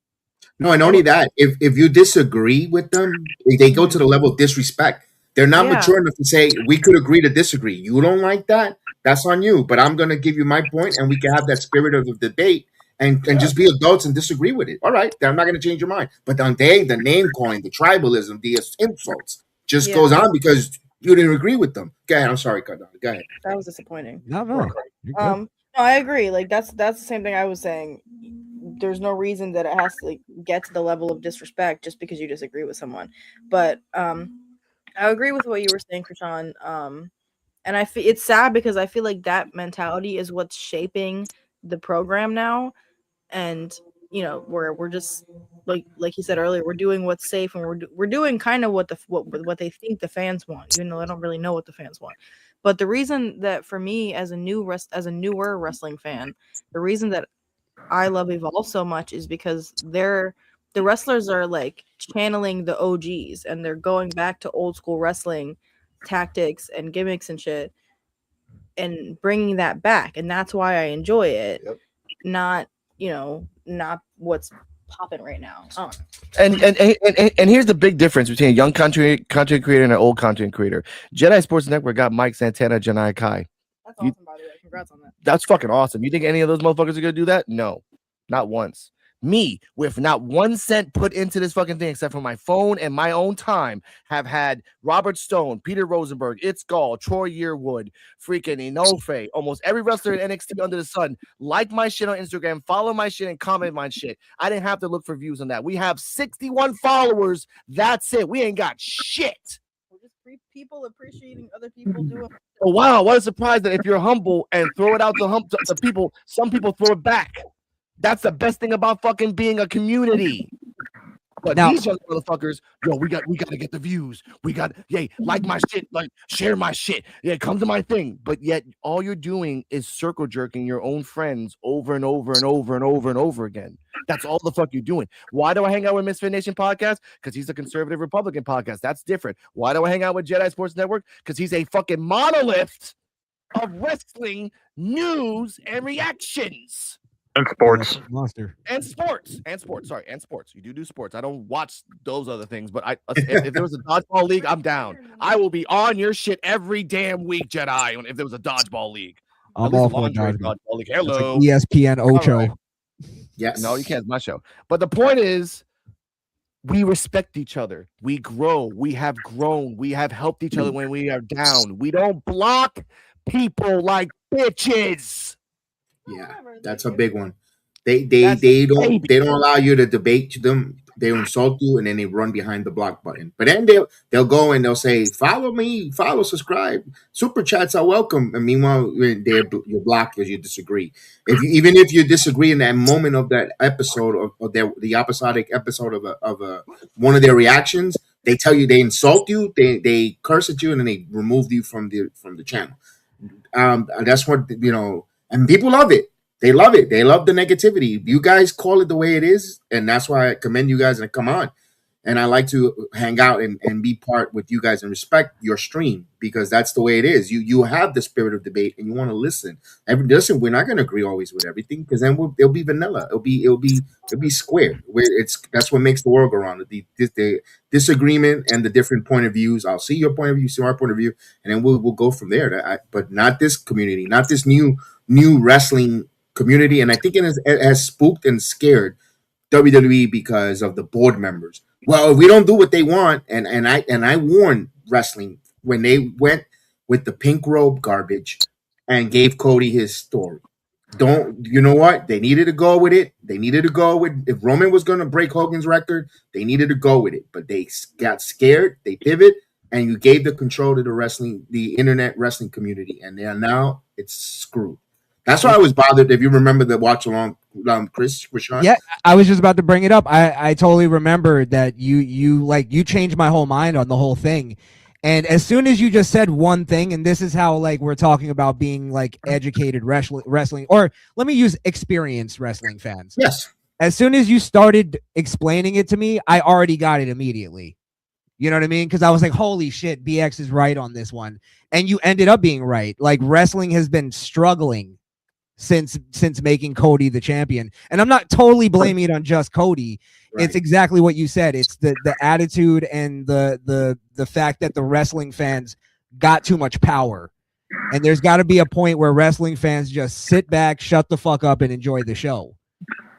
No, and only that, if you disagree with them, they go to the level of disrespect. They're not mature enough to say, we could agree to disagree. You don't like that? That's on you. But I'm going to give you my point, and we can have that spirit of the debate and just be adults and disagree with it. All right, I'm not going to change your mind. But the name calling, the tribalism, the insults just goes on because you didn't agree with them. Go ahead. I'm sorry, Go ahead. That was disappointing. No. No, I agree. Like that's the same thing I was saying. There's no reason that it has to like, get to the level of disrespect just because you disagree with someone. But I agree with what you were saying, Krishan. And I feel it's sad because I feel like that mentality is what's shaping the program now. And we're just like you said earlier, we're doing what's safe, and we're doing kind of what they think the fans want, even though I don't really know what the fans want. But the reason that for me as a newer wrestling fan, the reason that I love Evolve so much is because the wrestlers are like channeling the OGs, and they're going back to old school wrestling tactics and gimmicks and shit, and bringing that back, and that's why I enjoy it. Not what's popping right now. And here's the big difference between a young content creator and an old content creator. Jedi Sports Network got Mike Santana, Janai Kai. That's awesome, by the way. Congrats on that. That's fucking awesome. You think any of those motherfuckers are gonna do that? No, not once. Me, with not 1 cent put into this fucking thing except for my phone and my own time, have had Robert Stone, Peter Rosenberg, It's Gall, Troy Yearwood, freaking Inoue, almost every wrestler in NXT under the sun, like my shit on Instagram, follow my shit, and comment my shit. I didn't have to look for views on that. We have 61 followers. That's it. We ain't got shit. We're just people appreciating other people doing. Oh, wow. What a surprise that if you're humble and throw it out to people, some people throw it back. That's the best thing about fucking being a community. But now, these young motherfuckers, we got to get the views. We got, like my shit, like share my shit. Yeah, come to my thing. But yet all you're doing is circle jerking your own friends over and over and over and over and over again. That's all the fuck you're doing. Why do I hang out with Misfit Nation podcast? Because he's a conservative Republican podcast. That's different. Why do I hang out with Jedi Sports Network? Because he's a fucking monolith of wrestling news and reactions. And sports. Monster. And sports. Sorry, and sports. You do sports. I don't watch those other things, but if there was a dodgeball league, I'm down. I will be on your shit every damn week, Jedi, if there was a dodgeball league. I'm all for dodgeball league. Hello. Like ESPN Ocho. Right. Yes. No, you can't. It's my show. But the point is, we respect each other. We grow. We have grown. We have helped each other when we are down. We don't block people like bitches. Yeah, that's a big one. They don't allow you to debate them. They insult you and then they run behind the block button. But then they'll go and they'll say, "Follow me, follow, subscribe, super chats are welcome." And meanwhile, you're blocked because you disagree. Even if you disagree in that moment of that episode of the episodic episode of one of their reactions, they tell you, they insult you, they curse at you, and then they remove you from the channel. That's what, and people love it. They love it. They love the negativity. You guys call it the way it is, and that's why I commend you guys and come on. And I like to hang out and be part with you guys and respect your stream, because that's the way it is. You have the spirit of debate and you want to listen. Listen, we're not going to agree always with everything, because then it'll be vanilla. It'll be square. That's what makes the world go round. The disagreement and the different point of views. I'll see your point of view, see our point of view, and then we'll go from there. But not this community, not this new wrestling community. And I think it has spooked and scared WWE because of the board members. Well, if we don't do what they want, and I warned wrestling when they went with the pink robe garbage and gave Cody his story. You know what? They needed to go with it. They needed to go with, if Roman was going to break Hogan's record, they needed to go with it. But they got scared. They pivot, and you gave the control to the internet wrestling community, and now it's screwed. That's why I was bothered. If you remember the watch along, Chris, Rashawn. Yeah, I was just about to bring it up. I totally remember that you changed my whole mind on the whole thing. And as soon as you just said one thing, and this is how we're talking about being educated wrestling, or let me use experienced wrestling fans. Yes. As soon as you started explaining it to me, I already got it immediately. You know what I mean? Because I was like, holy shit, BX is right on this one. And you ended up being right. Wrestling has been struggling since making Cody the champion. And I'm not totally blaming it on just Cody. Right. It's exactly what you said. It's the attitude and the fact that the wrestling fans got too much power. And there's got to be a point where wrestling fans just sit back, shut the fuck up, and enjoy the show.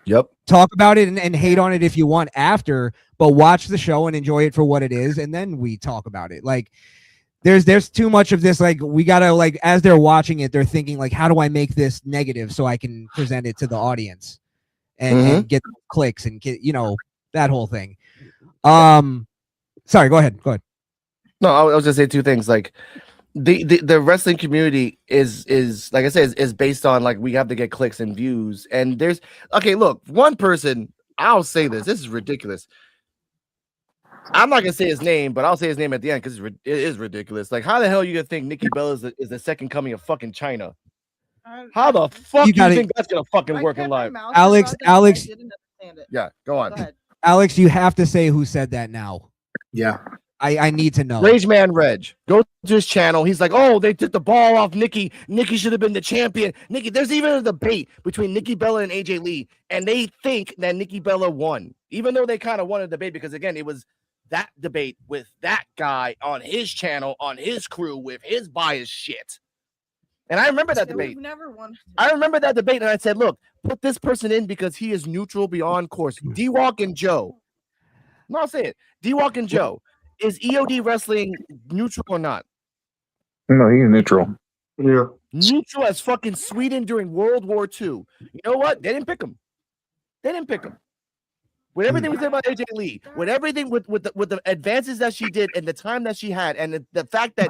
Yep. Talk about it and hate on it if you want after, but watch the show and enjoy it for what it is, and then we talk about it. There's too much of this. We gotta as they're watching it, they're thinking how do I make this negative so I can present it to the audience and get clicks and get that whole thing. Sorry, go ahead. No, I was gonna say two things. The wrestling community is like I said, is based on we have to get clicks and views. And there's look, one person, I'll say this is ridiculous. I'm not gonna say his name, but I'll say his name at the end because it is ridiculous. How the hell you gonna think Nikki Bella is the second coming of fucking China? How the fuck do you think that's gonna fucking work in life? Alex, yeah, go on. Alex, you have to say who said that now. Yeah. I need to know. Rage Man Reg. Go to his channel. He's like, oh, they took the ball off Nikki. Nikki should have been the champion. Nikki, there's even a debate between Nikki Bella and AJ Lee, and they think that Nikki Bella won, even though they kind of won a debate because, again, it was that debate with that guy on his channel, on his crew, with his biased shit. And I remember that debate. I remember that debate, and I said, look, put this person in because he is neutral beyond course. D-Walk and Joe. No, I'll say it. D-Walk and Joe. Is EOD wrestling neutral or not? No, he's neutral. Yeah. Neutral as fucking Sweden during World War II. You know what? They didn't pick him. With everything we said about AJ Lee, with everything with the advances that she did and the time that she had, and the fact that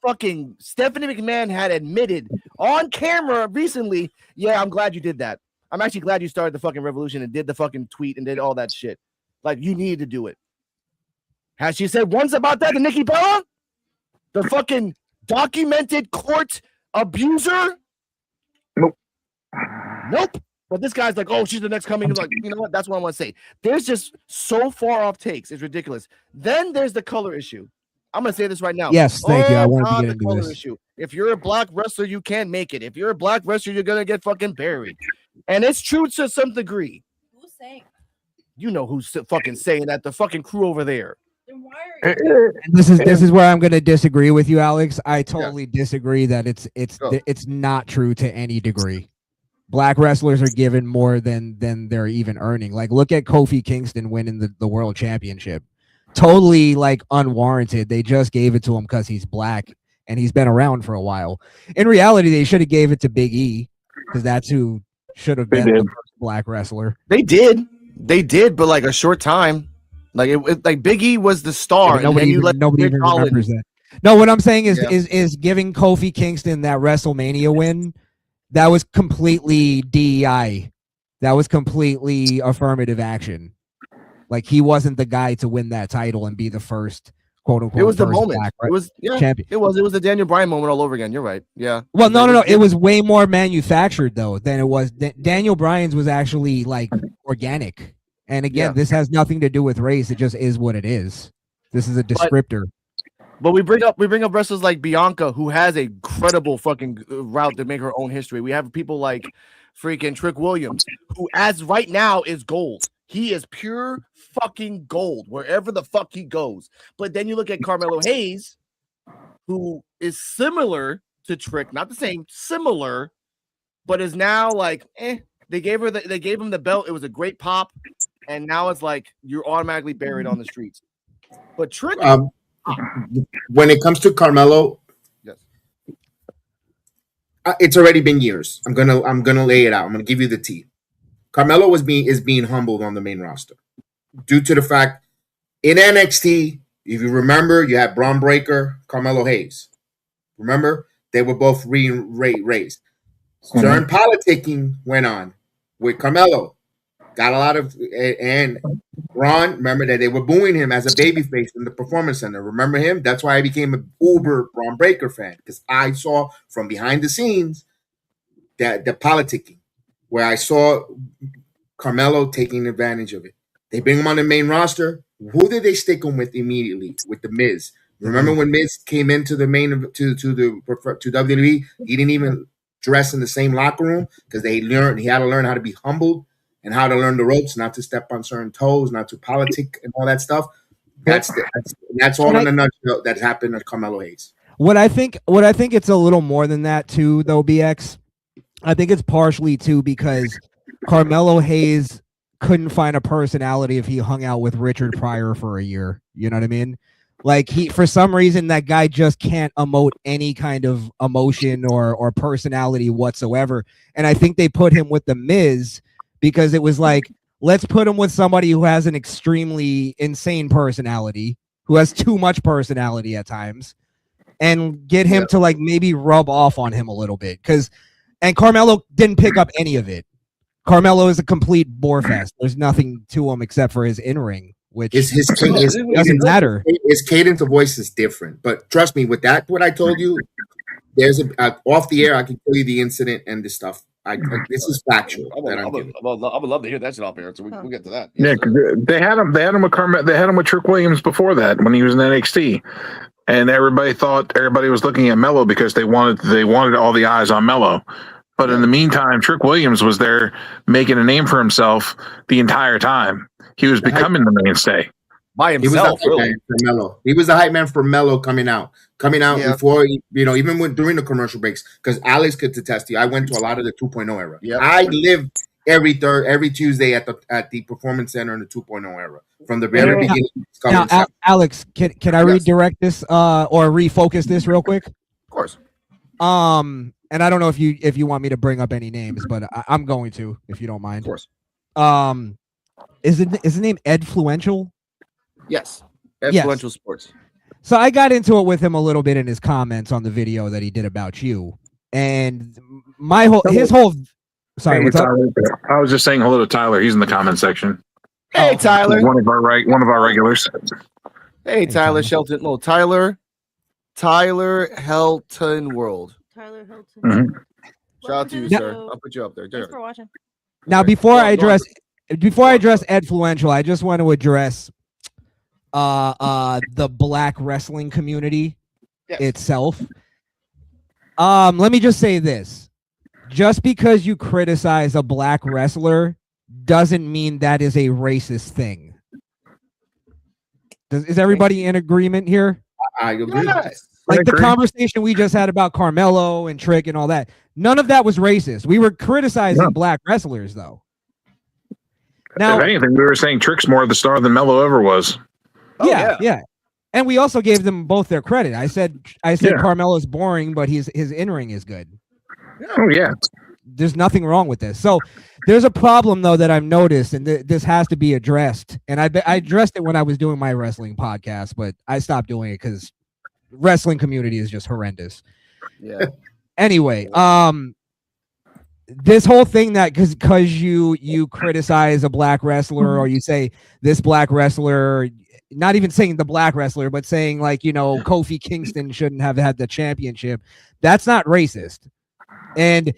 fucking Stephanie McMahon had admitted on camera recently, yeah, I'm glad you did that. I'm actually glad you started the fucking revolution and did the fucking tweet and did all that shit. You needed to do it. Has she said once about that to Nikki Bella? The fucking documented court abuser? Nope. But this guy's like, oh, she's the next coming. Like, you know what? That's what I want to say. There's just so far off takes. It's ridiculous. Then there's the color issue. I'm going to say this right now. Yes, thank you. I wanted to get into color this. Issue. If you're a black wrestler, you can't make it. If you're a black wrestler, you're going to get fucking buried. And it's true to some degree. Who's saying? You know who's fucking saying that. The fucking crew over there. Then why are you? And this is where I'm going to disagree with you, Alex. I totally disagree that it's not true to any degree. Black wrestlers are given more than they're even earning. Like, look at Kofi Kingston winning the world championship. Totally like unwarranted. They just gave it to him because he's black and he's been around for a while. In reality, they should have gave it to Big E because that's who should have been the first black wrestler. They did, but like a short time. Like like Big E was the star. Yeah, nobody even remembers that. No, what I'm saying is giving Kofi Kingston that WrestleMania win. That was completely DEI. That was completely affirmative action. Like, he wasn't the guy to win that title and be the first, quote unquote. It was the moment. Black, It was champion. It was the Daniel Bryan moment all over again. You're right. Yeah. Well, no. It was way more manufactured though than it was. Daniel Bryan's was actually like organic. And again, this has nothing to do with race. It just is what it is. This is a descriptor. But we bring up wrestlers like Bianca, who has a credible fucking route to make her own history. We have people like freaking Trick Williams, who as right now is gold. He is pure fucking gold wherever the fuck he goes. But then you look at Carmelo Hayes, who is similar to Trick, not the same, similar, but is now like, They gave him the belt. It was a great pop, and now it's like you're automatically buried on the streets. But Trick. When it comes to Carmelo, yes, it's already been years. I'm gonna lay it out. I'm gonna give you the tea. Carmelo is being humbled on the main roster due to the fact in NXT, if you remember, you had Braun Breaker, Carmelo Hayes. Remember, they were both raised. Certain politicking went on with Carmelo. Got a lot of, and Braun, remember that they were booing him as a babyface in the Performance Center. Remember him? That's why I became an uber Braun Breaker fan, because I saw from behind the scenes that the politicking, where I saw Carmelo taking advantage of it. They bring him on the main roster. Who did they stick him with immediately? With the Miz. Remember when Miz came into the to WWE? He didn't even dress in the same locker room because he had to learn how to be humbled and how to learn the ropes, not to step on certain toes, not to politic and all that stuff. That's all in a nutshell that happened at Carmelo Hayes. What I think it's a little more than that too, though, BX. I think it's partially too because Carmelo Hayes couldn't find a personality if he hung out with Richard Pryor for a year. You know what I mean? Like, for some reason, that guy just can't emote any kind of emotion or personality whatsoever. And I think they put him with the Miz because it was like, let's put him with somebody who has an extremely insane personality, who has too much personality at times, and get him to like maybe rub off on him a little bit. And Carmelo didn't pick up any of it. Carmelo is a complete bore fest. There's nothing to him except for his in-ring, which doesn't matter. His cadence of voice is different. But trust me, with that, what I told you, there's off the air, I can tell you the incident and the stuff. This is factual. I would love to hear that shit off air, so we'll get to that. Yeah, they had him with Trick Williams before that when he was in NXT, and everybody was looking at Melo because they wanted all the eyes on Melo. But in the meantime, Trick Williams was there making a name for himself the entire time. He was becoming the mainstay by himself. He was the hype man for Melo coming out before, even during the commercial breaks. Because Alex could attest to you, I went to a lot of the 2.0 era. Yep. I lived every Tuesday at the Performance Center in the 2.0 era from the very beginning. Now, Alex, can I redirect this or refocus this real quick? Of course. And I don't know if you want me to bring up any names, but I'm going to, if you don't mind. Of course. Is the name Edfluential? Yes. Edfluential Sports. So I got into it with him a little bit in his comments on the video that he did about you. And sorry, what's up? I was just saying hello to Tyler. He's in the comment section. Hey, Tyler. One of our regulars. Hey, Tyler Shelton. No, Tyler Helton World. Tyler Hilton. Mm-hmm. Shout out to you, sir. I'll put you up there. Thanks for watching. Now, before I address Edfluential, I just want to address the black wrestling community itself. Let me just say this. Just because you criticize a black wrestler doesn't mean that is a racist thing. Is everybody in agreement here? I agree. Like the conversation we just had about Carmelo and Trick and all that. None of that was racist. We were criticizing black wrestlers, though. Now, if anything, we were saying Trick's more of the star than Melo ever was. Yeah. And we also gave them both their credit. I said Carmelo's boring, but his in-ring is good. Oh, yeah. There's nothing wrong with this. So there's a problem, though, that I've noticed, and this has to be addressed. And I addressed it when I was doing my wrestling podcast, but I stopped doing it because wrestling community is just horrendous. Yeah. Anyway, this whole thing that because you criticize a black wrestler or you say this black wrestler, not even saying the black wrestler, but saying like, you know, Kofi Kingston shouldn't have had the championship. That's not racist. And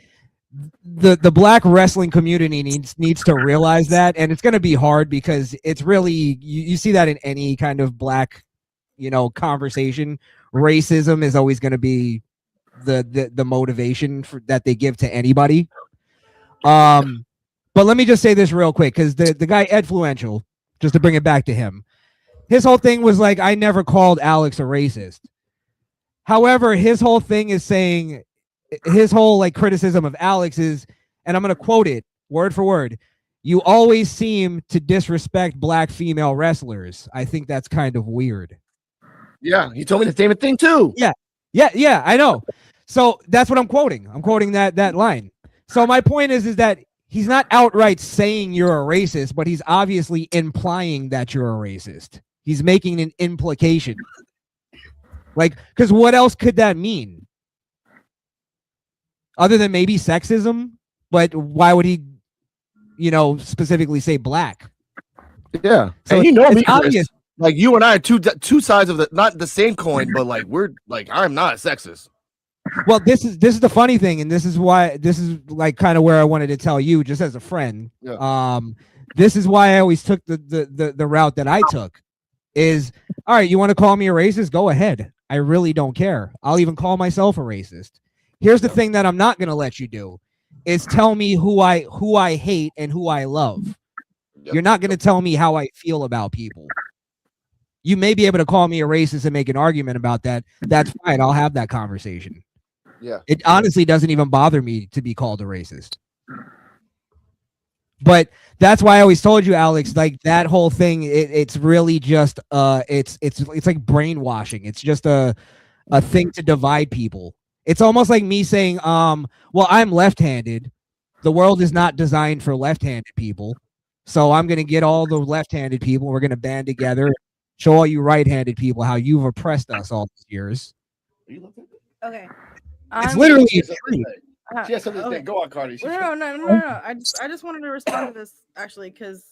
the black wrestling community needs to realize that. And it's going to be hard because it's really, you see that in any kind of black, you know, conversation. Racism is always going to be the motivation that they give to anybody. But let me just say this real quick, because the guy Edfluential, just to bring it back to him, his whole thing was like, I never called Alex a racist. However, his whole thing is saying, his whole like criticism of Alex is, and I'm going to quote it word for word, you always seem to disrespect black female wrestlers. I think that's kind of weird. Yeah, he told me the same thing too. Yeah, I know. So that's what I'm quoting. I'm quoting that line. So my point is that he's not outright saying you're a racist, but he's obviously implying that you're a racist. He's making an implication. Like, because what else could that mean? Other than maybe sexism? But why would he, you know, specifically say black? Yeah. So and you know me, Chris, obvious. like you and I are two sides of the, not the same coin, but like we're like, I'm not a sexist. Well, this is the funny thing, and this is why this is like kind of where I wanted to tell you, just as a friend. Yeah. This is why I always took the route that I took. Is all right. You want to call me a racist? Go ahead. I really don't care. I'll even call myself a racist. Here's the thing that I'm not going to let you do is tell me who I hate and who I love. You're not going to tell me how I feel about people. You may be able to call me a racist and make an argument about that. That's fine. I'll have that conversation. Yeah. It honestly doesn't even bother me to be called a racist. But that's why I always told you, Alex, like that whole thing, it's really just it's like brainwashing. It's just a thing to divide people. It's almost like me saying, well, I'm left-handed. The world is not designed for left-handed people. So I'm going to get all the left-handed people. We're going to band together, show all you right-handed people how you've oppressed us all these years. Okay. It's literally She has something to say. Go on, Cardi. No. I just wanted to respond to this actually because,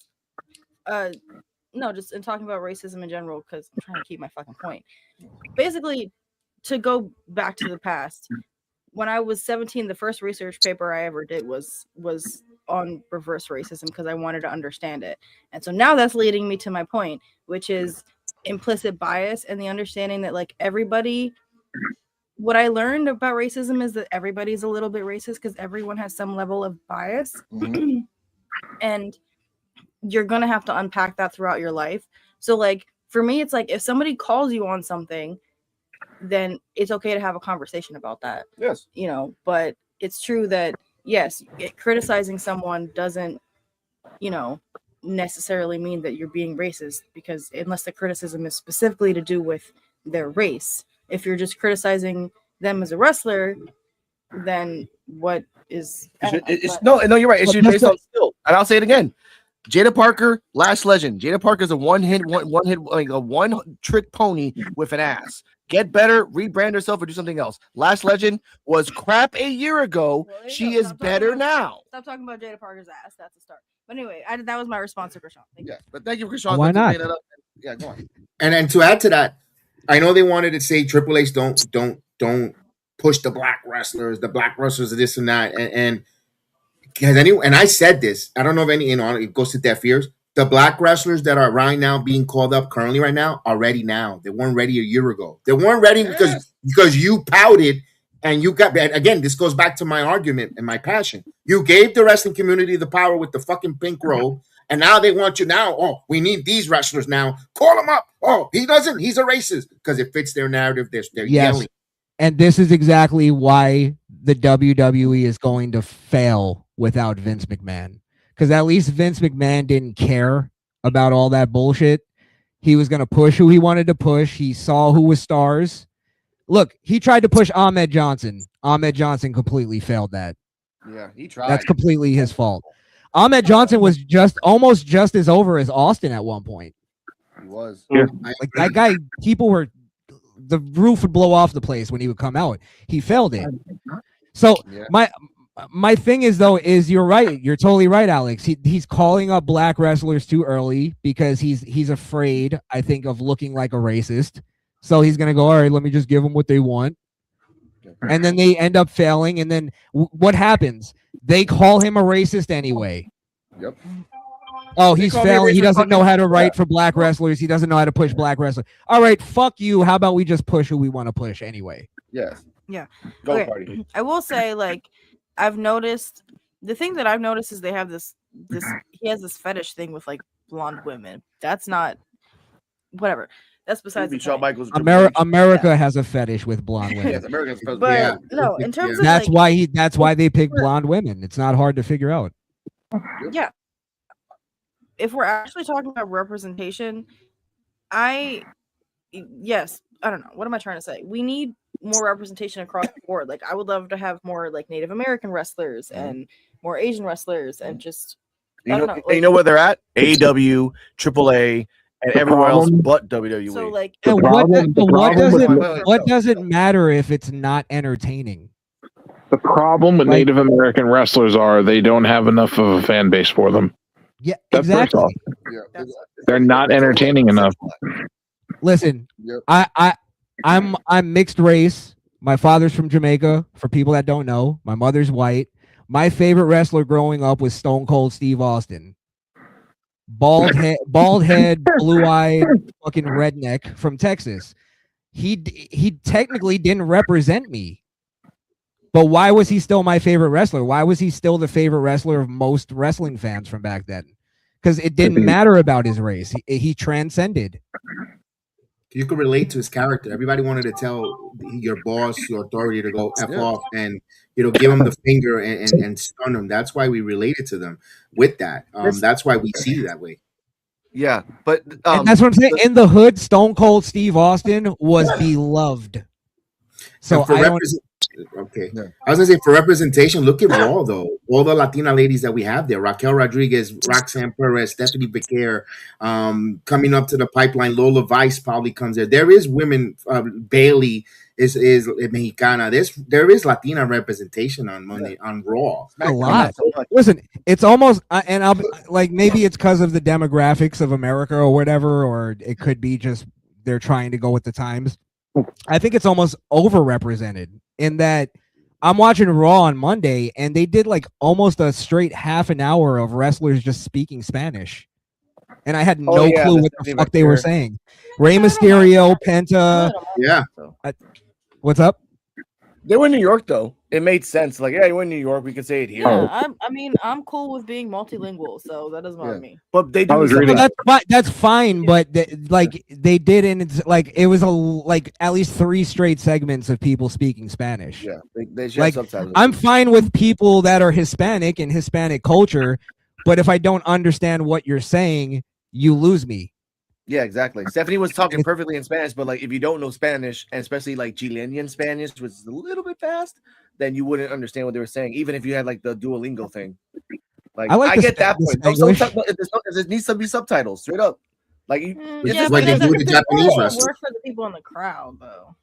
no, just in talking about racism in general because I'm trying to keep my fucking point. Basically, to go back to the past, when I was 17, the first research paper I ever did was on reverse racism because I wanted to understand it. And so now that's leading me to my point, which is implicit bias and the understanding that like everybody, what I learned about racism is that everybody's a little bit racist because everyone has some level of bias. Mm-hmm. And you're going to have to unpack that throughout your life. So like, for me, it's like, if somebody calls you on something, then it's okay to have a conversation about that. Yes. You know, but it's true that, yes, criticizing someone doesn't, you know, necessarily mean that you're being racist because unless the criticism is specifically to do with their race. If you're just criticizing them as a wrestler, then what is... No, you're right. It should be based on skill. And I'll say it again. Jada Parker, Last Legend. Jada Parker's a one hit, like a one trick pony with an ass. Get better, rebrand herself, or do something else. Last Legend was crap a year ago. Well, she is better now. Stop talking about Jada Parker's ass. That's a start. But anyway, that was my response to Krishan. Yeah, but thank you, Krishan. Why not? Yeah, go on. And to add to that, I know they wanted to say Triple H don't push the black wrestlers are this and that, and has anyone? And I said this. I don't know if any, it goes to deaf ears. The black wrestlers that are right now being called up currently right now are ready now. They weren't ready a year ago. They weren't ready because you pouted and you got, again, this goes back to my argument and my passion. You gave the wrestling community the power with the fucking pink robe And now they want you now. Oh, we need these wrestlers now. Call them up. Oh, he doesn't. He's a racist because it fits their narrative. They're yelling. And this is exactly why the WWE is going to fail without Vince McMahon. Because at least Vince McMahon didn't care about all that bullshit. He was going to push who he wanted to push. He saw who was stars. Look, he tried to push Ahmed Johnson. Ahmed Johnson completely failed that. Yeah, he tried. That's completely his fault. Ahmed Johnson was almost just as over as Austin at one point. He was. Yeah. Like that guy, the roof would blow off the place when he would come out. He failed it. So my thing is though, is you're right. You're totally right, Alex. He's calling up black wrestlers too early because he's afraid, I think, of looking like a racist. So he's gonna go, all right, let me just give them what they want. And then they end up failing. And then what happens? They call him a racist anyway. Yep. Oh, he's failing. He doesn't know how to write for black wrestlers. He doesn't know how to push black wrestlers. All right, fuck you. How about we just push who we want to push anyway? Yes. Yeah. Go party. I will say, like, I've noticed the thing that I've noticed is they have this he has this fetish thing with like blonde women. That's not whatever. That's besides the Shawn point. Michaels. America has a fetish with blonde women. Yes, America's But no, in terms of That's like, why they pick blonde women. It's not hard to figure out. yeah. If we're actually talking about representation, I don't know. What am I trying to say? We need more representation across the board. Like, I would love to have more like Native American wrestlers and more Asian wrestlers and just You know, like, you know where they're at? AEW, AAA, and everywhere else but WWE. So like, what does it matter if it's not entertaining? The problem with Native American wrestlers are they don't have enough of a fan base for them. Yeah, That's exactly. first off. They're not entertaining enough. Listen, I'm mixed race. My father's from Jamaica. For people that don't know, my mother's white. My favorite wrestler growing up was Stone Cold Steve Austin. Bald head, blue-eyed, fucking redneck from Texas. He technically didn't represent me. But why was he still my favorite wrestler? Why was he still the favorite wrestler of most wrestling fans from back then? Because it didn't matter about his race. He transcended. You could relate to his character. Everybody wanted to tell your boss, your authority to go F off and, give him the finger and stun him. That's why we related to them with that. That's why we see that way. Yeah, but and that's what I'm saying. In the hood, Stone Cold Steve Austin was beloved. So Okay. Yeah. I was gonna say, for representation, look at Raw though. All the Latina ladies that we have there: Raquel Rodriguez, Roxanne Perez, Stephanie Becerra, coming up to the pipeline. Lola Vice probably comes there. There is women. Bailey is Mexicana. There is Latina representation on Monday on Raw. A lot. Listen, it's almost, and I'll like maybe it's because of the demographics of America or whatever, or it could be just they're trying to go with the times. I think it's almost overrepresented in that I'm watching Raw on Monday and they did like almost a straight half an hour of wrestlers just speaking Spanish. And I had no clue what the fuck they were saying. Rey Mysterio, Penta. Yeah. What's up? They were in New York though. It made sense. Like, yeah, you were in New York. We could say it here. Yeah, I mean, I'm cool with being multilingual, so that doesn't bother me. But they do. That's fine. But they did, and it's like it was at least 3 straight segments of people speaking Spanish. Yeah, they like subtitles. I'm fine with people that are Hispanic and Hispanic culture, but if I don't understand what you're saying, you lose me. Yeah, exactly. Stephanie was talking perfectly in Spanish, but like if you don't know Spanish, and especially like Chilean Spanish, which is a little bit fast, then you wouldn't understand what they were saying, even if you had like the Duolingo thing. Like I get that point. It needs to be subtitles, straight up. Like yeah, like they do with the Japanese wrestlers. Work for the people in the crowd, though.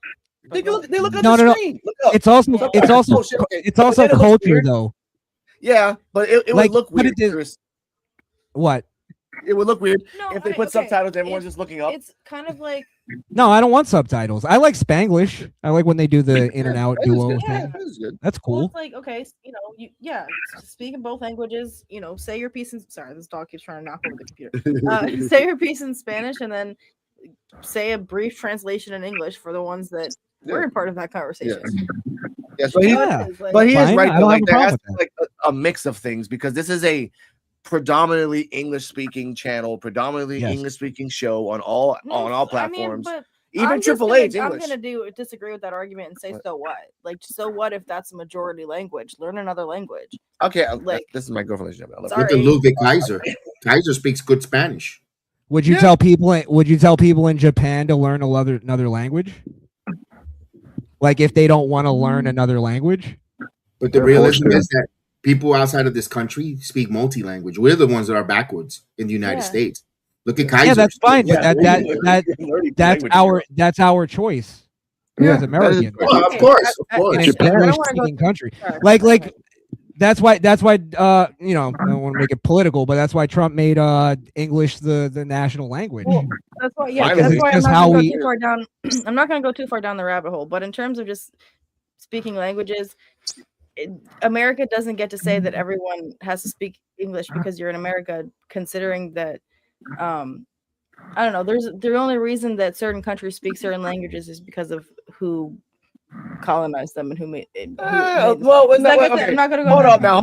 They look at the screen. Look up. It's also culture, though. Yeah, but it would look weird. What? It would look weird if they put subtitles. Everyone's just looking up. It's kind of like no, I don't want subtitles. I like Spanglish. I like when they do the in and out duo thing. That's cool. Well, it's like okay, speak in both languages. Say your piece in. Sorry, this dog keeps trying to knock over the computer. Say your piece in Spanish and then say a brief translation in English for the ones that weren't part of that conversation. Yes, but he is right. Though. Like there has to be like a mix of things because this is a predominantly English speaking channel, predominantly English speaking show on all platforms. I mean, even Triple H I'm English. gonna disagree with that argument and say, so what? Like, so what if that's a majority language? Learn another language. Okay, like this is my girlfriend. Look at Ludwig Kaiser. Kaiser speaks good Spanish. Would you tell people? Would you tell people in Japan to learn another language? Like if they don't want to learn another language? But the realism is that people outside of this country speak multi-language. We're the ones that are backwards in the United States. Look at Kaiser. Yeah, that's fine. But that's our choice. Yeah, as Americans. Of course. Japan speaking country. Like that's why you know, I don't want to make it political, but that's why Trump made English the national language. Well, that's why, that's why I'm not going to go too far down the rabbit hole. But in terms of just speaking languages, America doesn't get to say that everyone has to speak English because you're in America. Considering that, I don't know. There's the only reason that certain countries speak certain languages is because of who colonized them and who made it. I'm not gonna go. Hold up now.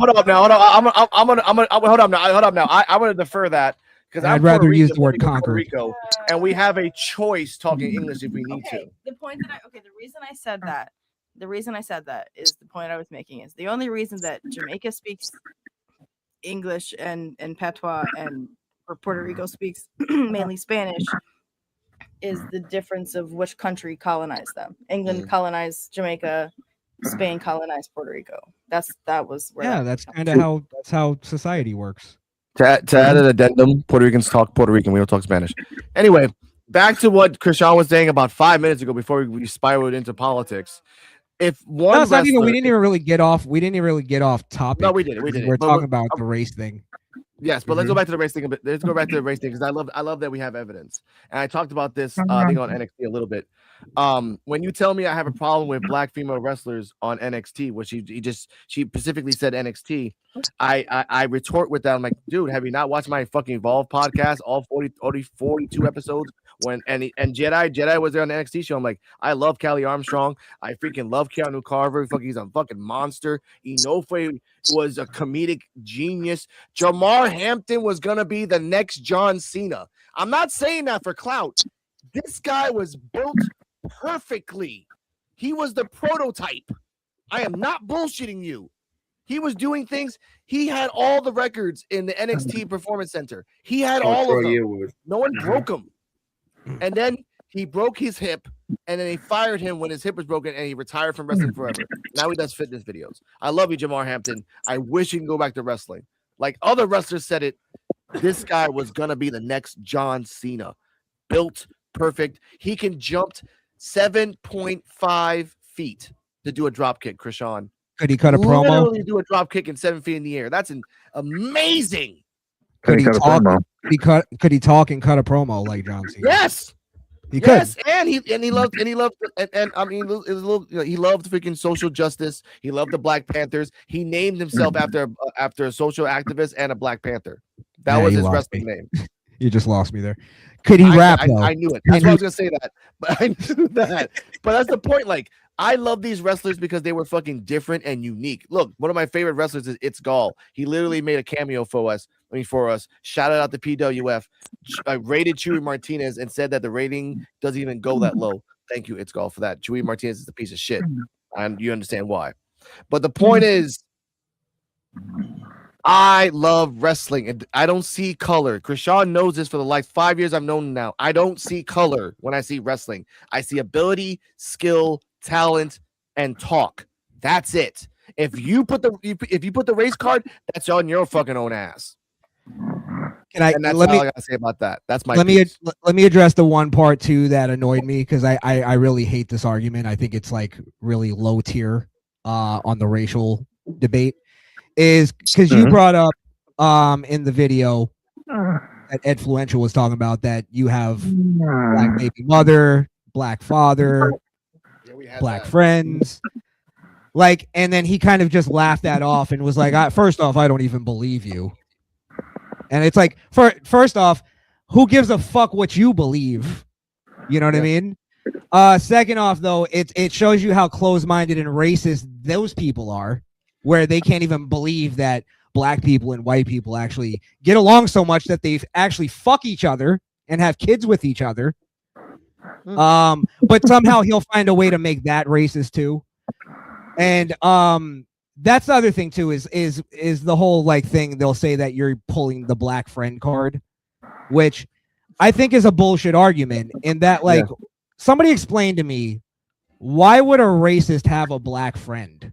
I'm gonna defer that because I'd rather use the word conquer. Rico, and we have a choice talking English if we need to. The reason I said that is the point I was making is the only reason that Jamaica speaks English and patois and Puerto Rico speaks mainly Spanish is the difference of which country colonized them. England colonized Jamaica, Spain colonized Puerto Rico. That's kind of how society works. To add an addendum, Puerto Ricans talk Puerto Rican. We don't talk Spanish. Anyway, back to what Krishan was saying about 5 minutes ago before we spiraled into politics. If one we didn't even really get off topic. No, we did it. We're talking about the race thing. Yes, but let's go back to the race thing a bit. Let's go back to the race thing because I love that we have evidence. And I talked about this I think on NXT a little bit. When you tell me I have a problem with black female wrestlers on NXT, which she specifically said NXT, I retort with that. I'm like, dude, have you not watched my fucking Evolve podcast, all 42 episodes? And Jedi was there on the NXT show. I'm like, I love Callie Armstrong. I freaking love Keanu Carver. He's a fucking monster. Inoue was a comedic genius. Jamar Hampton was gonna be the next John Cena. I'm not saying that for clout. This guy was built perfectly. He was the prototype. I am not bullshitting you. He was doing things. He had all the records in the NXT Performance Center. He had all of them. No one broke them. And then he broke his hip, and then they fired him when his hip was broken, and he retired from wrestling forever. Now he does fitness videos. I love you, Jamar Hampton. I wish he can go back to wrestling. Like other wrestlers said it, this guy was going to be the next John Cena. Built perfect. He can jump 7.5 feet to do a drop kick, Krishan. Could he cut a promo? Literally do a drop kick in 7 feet in the air. That's amazing. Could he talk? Could he talk and cut a promo like John Cena? Yes, he could. And he loved I mean, it was a little, he loved freaking social justice. He loved the Black Panthers. He named himself after a social activist and a Black Panther. That was his wrestling name. You just lost me there. Could he rap though? I knew it. That's why I was gonna say that, but I knew that. But that's the point. Like, I love these wrestlers because they were fucking different and unique. Look, one of my favorite wrestlers is It's Gall. He literally made a cameo for us. Shout out to P.W.F. Rated Chewy Martinez and said that the rating doesn't even go that low. Thank you, It's Gall, for that. Chewy Martinez is a piece of shit, and you understand why. But the point is, I love wrestling, and I don't see color. Krishan knows this for the last 5 years I've known him now. I don't see color when I see wrestling. I see ability, skill, talent, and talk. That's it. If you put the race card, that's on your fucking own ass. And that's all I gotta say about that. That's my let me address the one part too that annoyed me because I really hate this argument. I think it's like really low tier on the racial debate. Is because you brought up in the video that Edfluential was talking about that you have black baby mother, black father, black friends, like, and then he kind of just laughed that off and was like, first off, I don't even believe you. And it's like, first off, who gives a fuck what you believe? You know what I mean? Second off, though, it shows you how close-minded and racist those people are, where they can't even believe that black people and white people actually get along so much that they actually fuck each other and have kids with each other. But somehow he'll find a way to make that racist too. And that's the other thing too, is the whole like thing. They'll say that you're pulling the black friend card, which I think is a bullshit argument. In that, like, somebody explained to me, why would a racist have a black friend?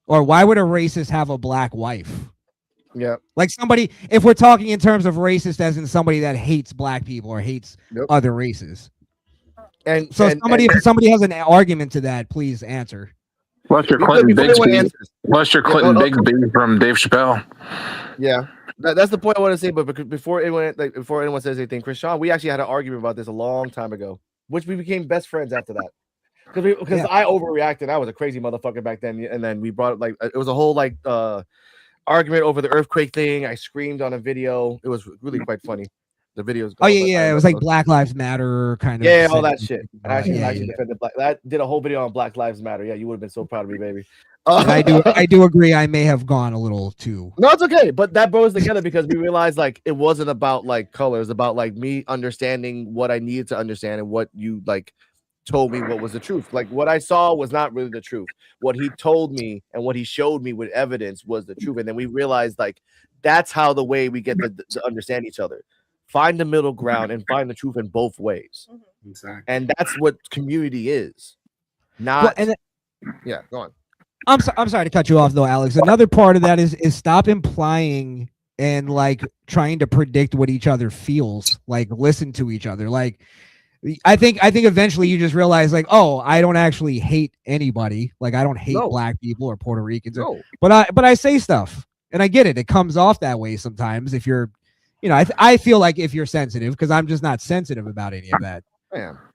Or why would a racist have a black wife? Yeah. Like somebody, if we're talking in terms of racist as in somebody that hates black people or hates other races. And so if somebody has an argument to that, please answer. Lester Clinton Bigsby. Lester Clinton Bigsby from Dave Chappelle. Yeah. That's the point I want to say, but before anyone says anything, Krishan, we actually had an argument about this a long time ago, which we became best friends after that. Because I overreacted. I was a crazy motherfucker back then, and then we brought like it was a whole like argument over the earthquake thing. I screamed on a video. It was really quite funny. The videos. It was like Black Lives Matter kind of. Yeah, all that shit. I actually defended Black. I did a whole video on Black Lives Matter. Yeah, you would have been so proud of me, baby. And I do agree. I may have gone a little too. No, it's okay. But that brought us together because we realized like it wasn't about like color. It was about like me understanding what I needed to understand and what you like told me what was the truth. Like what I saw was not really the truth. What he told me and what he showed me with evidence was the truth. And then we realized like that's how the way we get to understand each other. Find the middle ground and find the truth in both ways. Exactly. And that's what community is. Not go on. I'm sorry to cut you off though, Alex. Another part of that is stop implying and like trying to predict what each other feels. Like listen to each other. Like I think eventually you just realize like, oh, I don't actually hate anybody. Like I don't hate black people or Puerto Ricans. But I say stuff and I get it. It comes off that way sometimes if you're, you know, I feel like if you're sensitive, because I'm just not sensitive about any of that.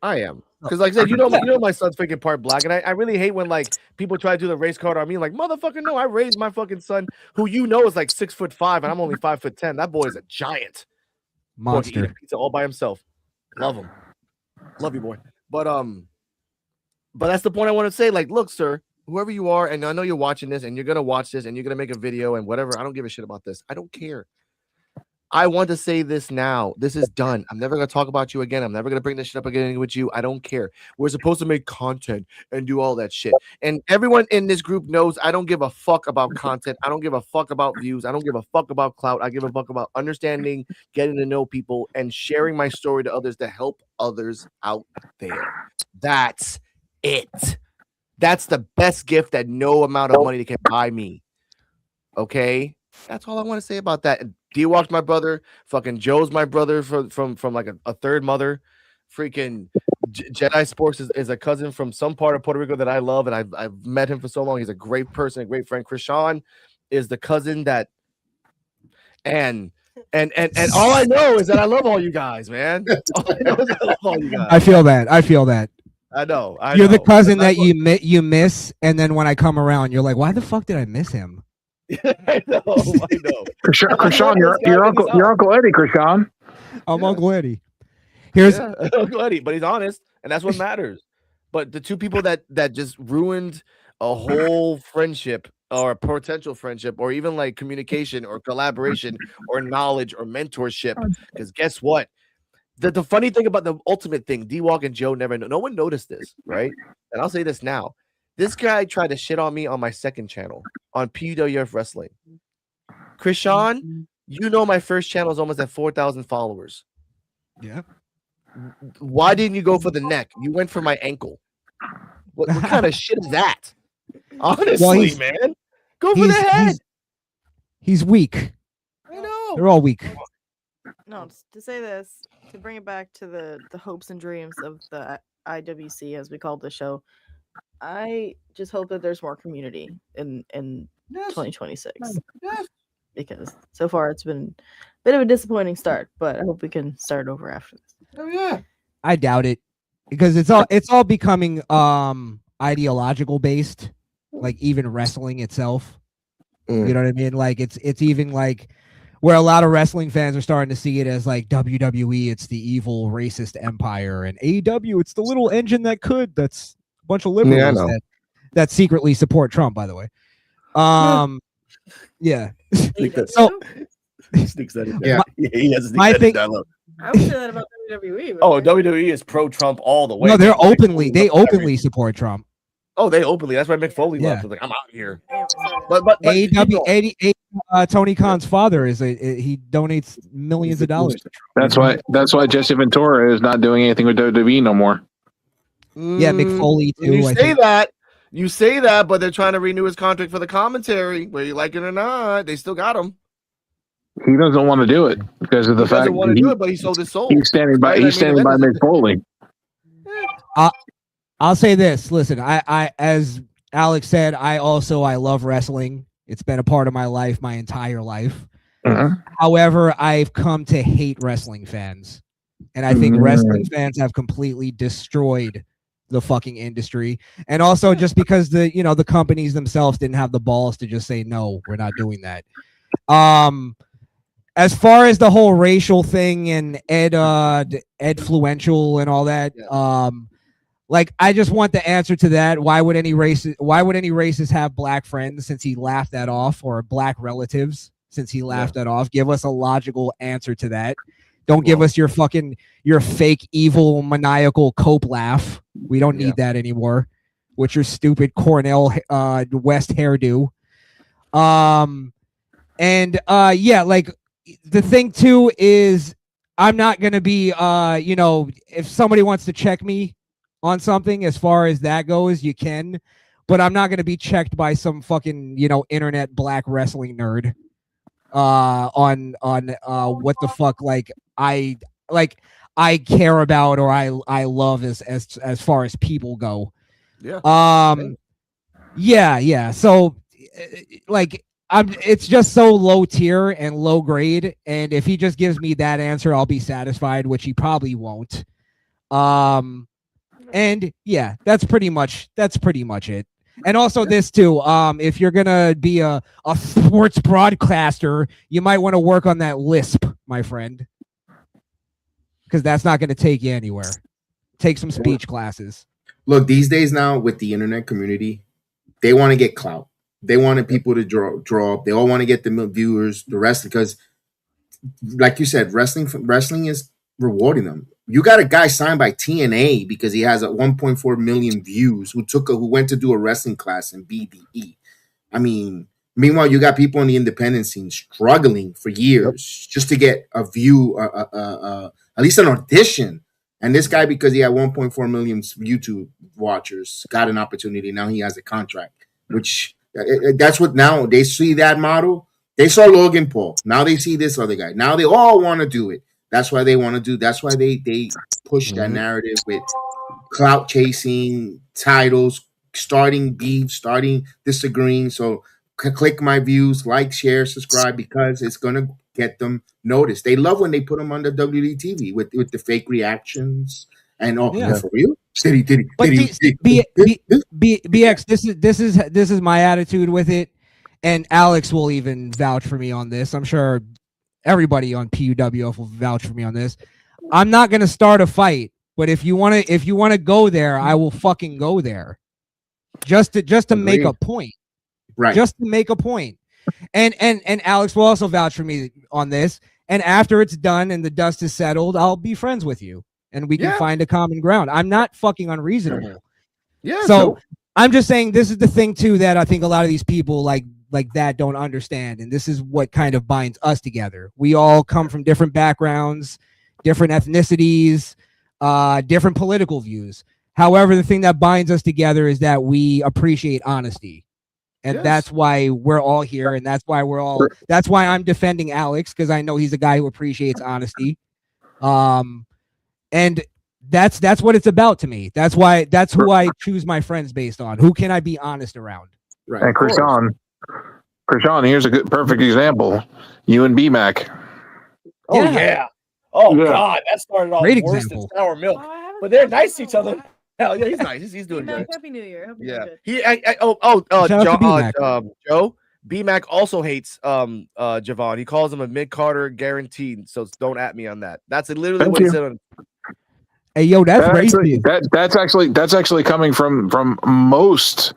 I am. Because like I said, you know my son's freaking part black. And I really hate when like people try to do the race card on me. Like, motherfucker, no, I raised my fucking son, who you know is like 6'5" and I'm only 5'10". That boy is a giant. Monster. Boy, eat a pizza all by himself. Love him. Love you, boy. But that's the point I want to say. Like, look, sir, whoever you are, and I know you're watching this and you're gonna watch this and you're gonna make a video and whatever. I don't give a shit about this. I don't care. I want to say this now. This is done. I'm never going to talk about you again. I'm never going to bring this shit up again with you. I don't care. We're supposed to make content and do all that shit. And everyone in this group knows I don't give a fuck about content. I don't give a fuck about views. I don't give a fuck about clout. I give a fuck about understanding, getting to know people, and sharing my story to others to help others out there. That's it. That's the best gift that no amount of money can buy me. Okay? That's all I want to say about that. D-Walk's my brother. Fucking Joe's my brother from like a third mother. Freaking Jedi Sports is a cousin from some part of Puerto Rico that I love, and I've met him for so long. He's a great person, a great friend. Krishan is the cousin that, and all I know is that I love all you guys, man. All I know is I love all you guys. I feel that. I know. You're the cousin that you miss, and then when I come around, you're like, why the fuck did I miss him? I know. Krishan, your Uncle Eddie, Krishan. I'm Uncle Eddie. Here's Uncle Eddie, but he's honest, and that's what matters. But the two people that just ruined a whole friendship or a potential friendship or even like communication or collaboration or knowledge or mentorship, because guess what? The funny thing about the ultimate thing, D-Walk and Joe no one noticed this, right? And I'll say this now. This guy tried to shit on me on my second channel on P.U.W.F Wrestling. Krishan, you know my first channel is almost at 4,000 followers. Yeah. Why didn't you go for the neck? You went for my ankle. What kind of shit is that? Honestly, man. Go for the head. He's weak. I know. They're all weak. No, to say this, to bring it back to the hopes and dreams of the IWC, as we call the show, I just hope that there's more community in 2026. Yes. Because so far it's been a bit of a disappointing start, but I hope we can start over after this. Oh yeah. I doubt it, because it's all becoming ideological based, like even wrestling itself. You know what I mean? Like it's even like where a lot of wrestling fans are starting to see it as like WWE, it's the evil racist empire, and AEW, it's the little engine that could. That's a bunch of liberals that secretly support Trump, by the way. Yeah. Sneak that. So Sneaks that in Yeah. there. He has to sneak My that thing- in dialogue. I would say that about WWE. Oh, WWE is pro Trump all the way. no, they're man. Mick openly Foley loves openly support Trump. Oh, they openly. That's why Mick Foley Yeah. left. Like, I'm out here. Damn, sorry. But keep going. Tony Khan's father is he donates millions of dollars to Trump. That's why Jesse Ventura is not doing anything with WWE no more. Yeah, Mick Foley too. You I say think. that. You say that, but they're trying to renew his contract for the commentary. Whether you like it or not, they still got him. He doesn't want to do it because of the He fact doesn't want to do it, but he sold his soul. he's standing by Mick Foley. I'll say this. Listen, I as Alex said, I love wrestling. It's been a part of my life my entire life. However, I've come to hate wrestling fans. And I think wrestling fans have completely destroyed the fucking industry. And also just because the companies themselves didn't have the balls to just say, no, we're not doing that. As far as the whole racial thing and Edfluential and all that, like I just want the answer to that. Why would any racist have black friends since he laughed that off, or black relatives since he laughed that off? Give us a logical answer to that. Don't give us your fake evil maniacal cope laugh. We don't need that anymore. With your stupid Cornell West hairdo. Like the thing too is I'm not gonna be if somebody wants to check me on something as far as that goes, you can, but I'm not gonna be checked by some fucking internet black wrestling nerd on what the fuck I care about or I love as far as people go. Yeah. So like it's just so low tier and low grade, and if he just gives me that answer, I'll be satisfied, which he probably won't. And yeah, that's pretty much it. And also this too, if you're gonna be a sports broadcaster, you might want to work on that lisp, my friend, because that's not gonna take you anywhere. Take some speech classes. Look, these days now with the internet community, they want to get clout. They wanted people to draw up. They all want to get the viewers, the rest, because, like you said, wrestling is rewarding them. You got a guy signed by TNA because he has 1.4 million views who went to do a wrestling class in BDE. I mean, meanwhile, you got people in the independent scene struggling for years just to get a view, at least an audition. And this guy, because he had 1.4 million YouTube watchers, got an opportunity. Now he has a contract, which that's what now they see that model. They saw Logan Paul. Now they see this other guy. Now they all want to do it. That's why they want to do. That's why they push that narrative with clout chasing, titles, starting beef, starting disagreeing. So click my views, like, share, subscribe, because it's gonna get them noticed. They love when they put them on the WDTV with the fake reactions and all. For real? BX, this is my attitude with it, and Alex will even vouch for me on this. I'm sure everybody on P.U.W.F will vouch for me on this. I'm not gonna start a fight, but if you wanna go there, I will fucking go there. Just to make a point. Right. Just to make a point. And Alex will also vouch for me on this. And after it's done and the dust is settled, I'll be friends with you and we can find a common ground. I'm not fucking unreasonable. So I'm just saying this is the thing too that I think a lot of these people like that don't understand. And this is what kind of binds us together. We all come from different backgrounds, different ethnicities, different political views. However, the thing that binds us together is that we appreciate honesty. And that's why we're all here. And that's why that's why I'm defending Alex, because I know he's a guy who appreciates honesty. And that's what it's about to me. That's who I choose my friends based on. Who can I be honest around? Right. And Krishan, here's a perfect example. You and B-Mac. Oh yeah. Oh God, that started off worse than sour milk. But they're nice to each other. Hell yeah, he's nice. He's doing good. Happy New Year. Joe. B-Mac also hates Javon. He calls him a mid-Carter guaranteed. So don't at me on that. That's literally what he said on. Hey yo, that's racist. That's actually coming from most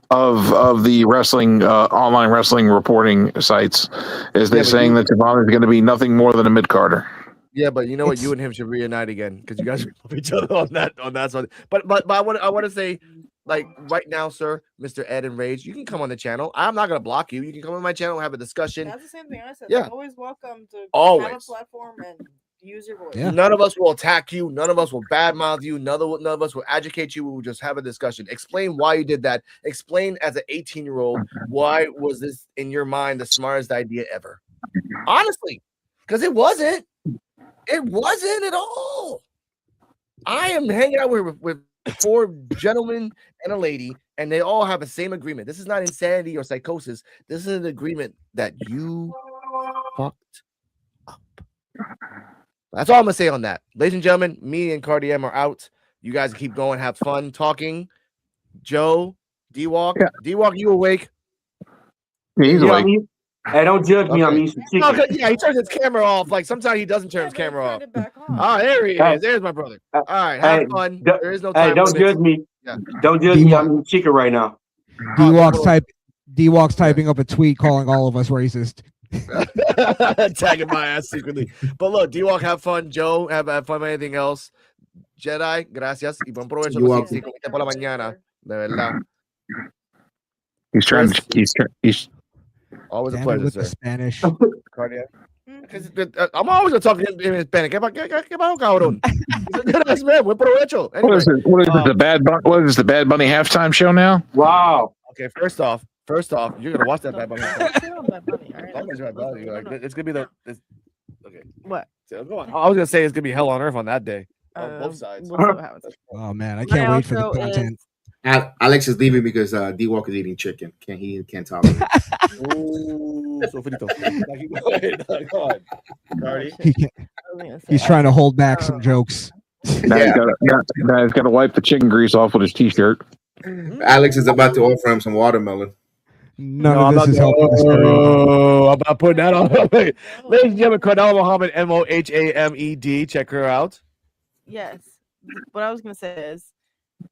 of the wrestling online wrestling reporting sites is they're saying that Javon is going to be nothing more than a mid carder. Yeah, but you know what? You and him should reunite again because you guys love each other on that side. But I want to say, like right now, sir, Mr. Ed and Rage, you can come on the channel. I'm not gonna block you. You can come on my channel and have a discussion. That's the same thing I said. Yeah. Like, always welcome to Always. have a platform and use your voice. Yeah. None of us will attack you. None of us will badmouth you. None of us will educate you. We will just have a discussion. Explain why you did that. Explain as an 18-year-old why was this in your mind the smartest idea ever? Honestly, because it wasn't. It wasn't at all. I am hanging out with 4 gentlemen and a lady, and they all have the same agreement. This is not insanity or psychosis. This is an agreement that you fucked up. That's all I'm gonna say on that. Ladies and gentlemen, me and Cardi M are out. You guys keep going, have fun talking. Joe, D-Walk. Yeah. D-Walk, you awake? He's awake. Hey, don't judge me. I'm Okay. eating some chicken. Yeah, he turns his camera off. Like sometimes he doesn't turn his camera off. Ah, there he is. There's my brother. All right, have fun. There is no time. Hey, don't judge me. Yeah. Don't judge me. I'm eating chicken right now. D-Walk's typing up a tweet calling all of us racist. Tagging my ass secretly. But look, D-Walk, have fun. Joe, have fun with anything else. Jedi, gracias. Y buen provecho. Por la mañana. De verdad. He's trying to. He's always a Damn pleasure, with sir. the Spanish. Cardiac. I'm always gonna talk to him in Spanish. ¿Qué pasó, cabrón? He's a good ass man. Buen provecho. Anyway, what is it? The Bad Bunny? What is the Bad Bunny halftime show now? Wow. Okay, first off, you're gonna watch that Bad Bunny. It's gonna be the. Okay. What? So, go on. I was gonna say it's gonna be hell on earth on that day on both sides. We'll see what happens. Oh man, I can't wait for the content. Alex is leaving because D-Walk is eating chicken. Can't talk. Ooh, so finito. Go ahead. He's trying to hold back some jokes. Now he's got to wipe the chicken grease off with his t-shirt. Alex is about to offer him some watermelon. None of this is helping the story. Oh, I'm about putting that on. Ladies and gentlemen, Cardell Muhammad, Mohamed. Check her out. Yes. What I was gonna say is,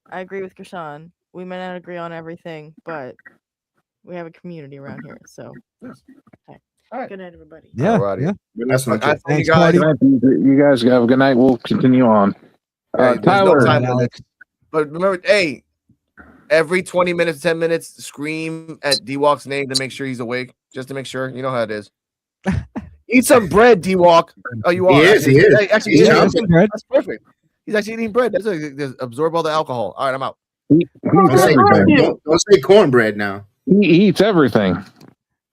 I agree with Krishan. We may not agree on everything, but we have a community around here. So, okay. All right. Good night, everybody. Yeah. That's not true. Thanks, guys. You guys have a good night. We'll continue on. Tyler, no time limit. But remember, hey, every 20 minutes, 10 minutes, scream at D-Walk's name to make sure he's awake. Just to make sure. You know how it is. Eat some bread, D-Walk. Oh, you are. He is. Hey, actually, He's that's eating bread. perfect. He's actually eating bread. That's just absorb all the alcohol. All right, I'm out. Don't say cornbread now. He eats everything.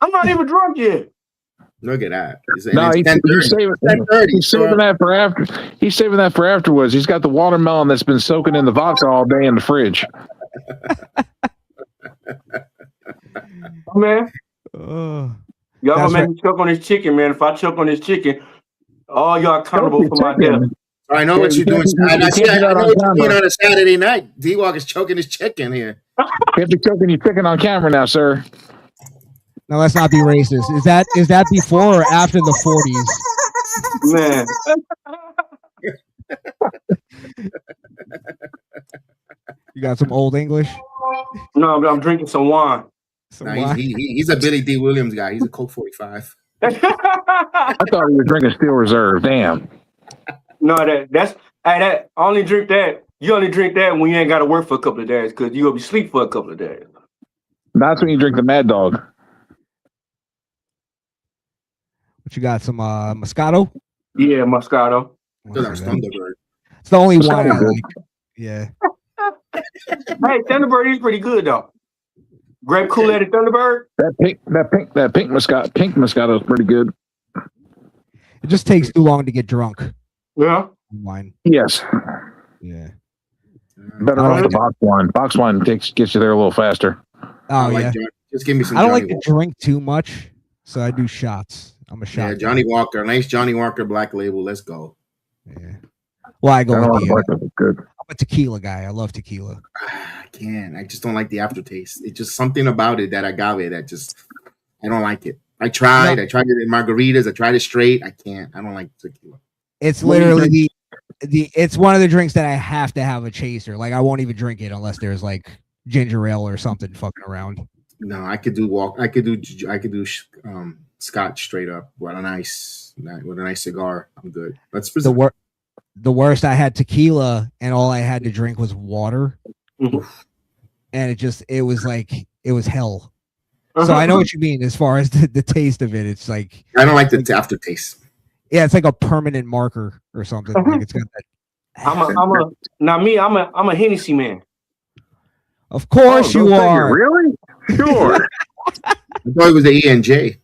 I'm not even drunk yet. Look at that. No, he's saving that for after. He's saving that for afterwards. He's got the watermelon that's been soaking in the vodka all day in the fridge. Man, Oh. y'all That's gonna make me choke on this chicken, man. If I choke on this chicken, all y'all accountable for my death. I know what you're doing. I know what you're doing on a Saturday night. D-Walk is choking his chicken here. You have to be choking your chicken on camera now, sir. Now let's not be racist. Is that before or after the 40s? Man, You got some old English? no, I'm drinking some wine. Nah, he's a Billy D. Williams guy. He's a Coke 45. I thought he was drinking Steel Reserve. Damn. No, I only drink that. You only drink that when you ain't got to work for a couple of days because you gonna be asleep for a couple of days. That's when you drink the Mad Dog. What you got? Some Moscato? Yeah, Moscato. That's Thunderbird. It's the only wine I like. Yeah. Hey, Thunderbird is pretty good though. Grape Kool-Aid and Thunderbird. That pink Moscato is pretty good. It just takes too long to get drunk. Yeah. Wine. Yes. Yeah. Better off the box wine. Box wine gets you there a little faster. Oh yeah. Just give me some. I don't Johnny like to Walker. drink too much, so I do shots. I'm a shot. Yeah, Johnny Walker. Nice Johnny Walker Black Label. Let's go. Yeah. Well, I go with the good. I'm a tequila guy. I love tequila. I can't. I just don't like the aftertaste. It's just something about it, that agave, that just I don't like it. I tried. No. I tried it in margaritas. I tried it straight. I can't. I don't like tequila. It's literally it's one of the drinks that I have to have a chaser. Like I won't even drink it unless there's like ginger ale or something fucking around. No, I could do scotch straight up with a nice cigar. I'm good. Let's the worst. I had tequila, and all I had to drink was water, and it was hell. So I know what you mean as far as the taste of it. It's like I don't like the aftertaste. Yeah, it's like a permanent marker or something. Like it's got that. I'm a Hennessy man. Of course you are. Really? Sure. I thought it was the E&J.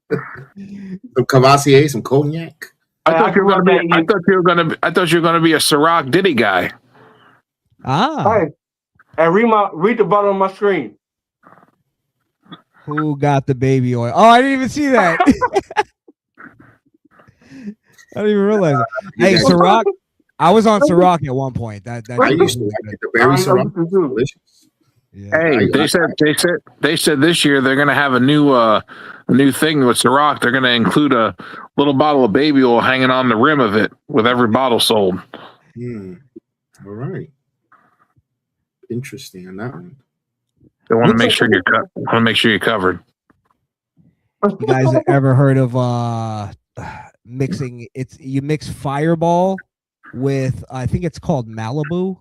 Some Cavassier, some cognac. I thought you were gonna be a Ciroc Diddy guy. Hey, read the bottom of my screen. Who got the baby oil? Oh, I didn't even see that. I didn't even realize it. Hey, Ciroc. I was on Ciroc at one point. That I used to like the berry Ciroc. Delicious. Yeah. Hey, they said this year they're gonna have a new thing with Ciroc. They're gonna include a little bottle of baby oil hanging on the rim of it with every bottle sold. All right. Interesting on that one. They want to make sure you're covered. You guys ever heard of mixing? You mix Fireball with I think it's called Malibu.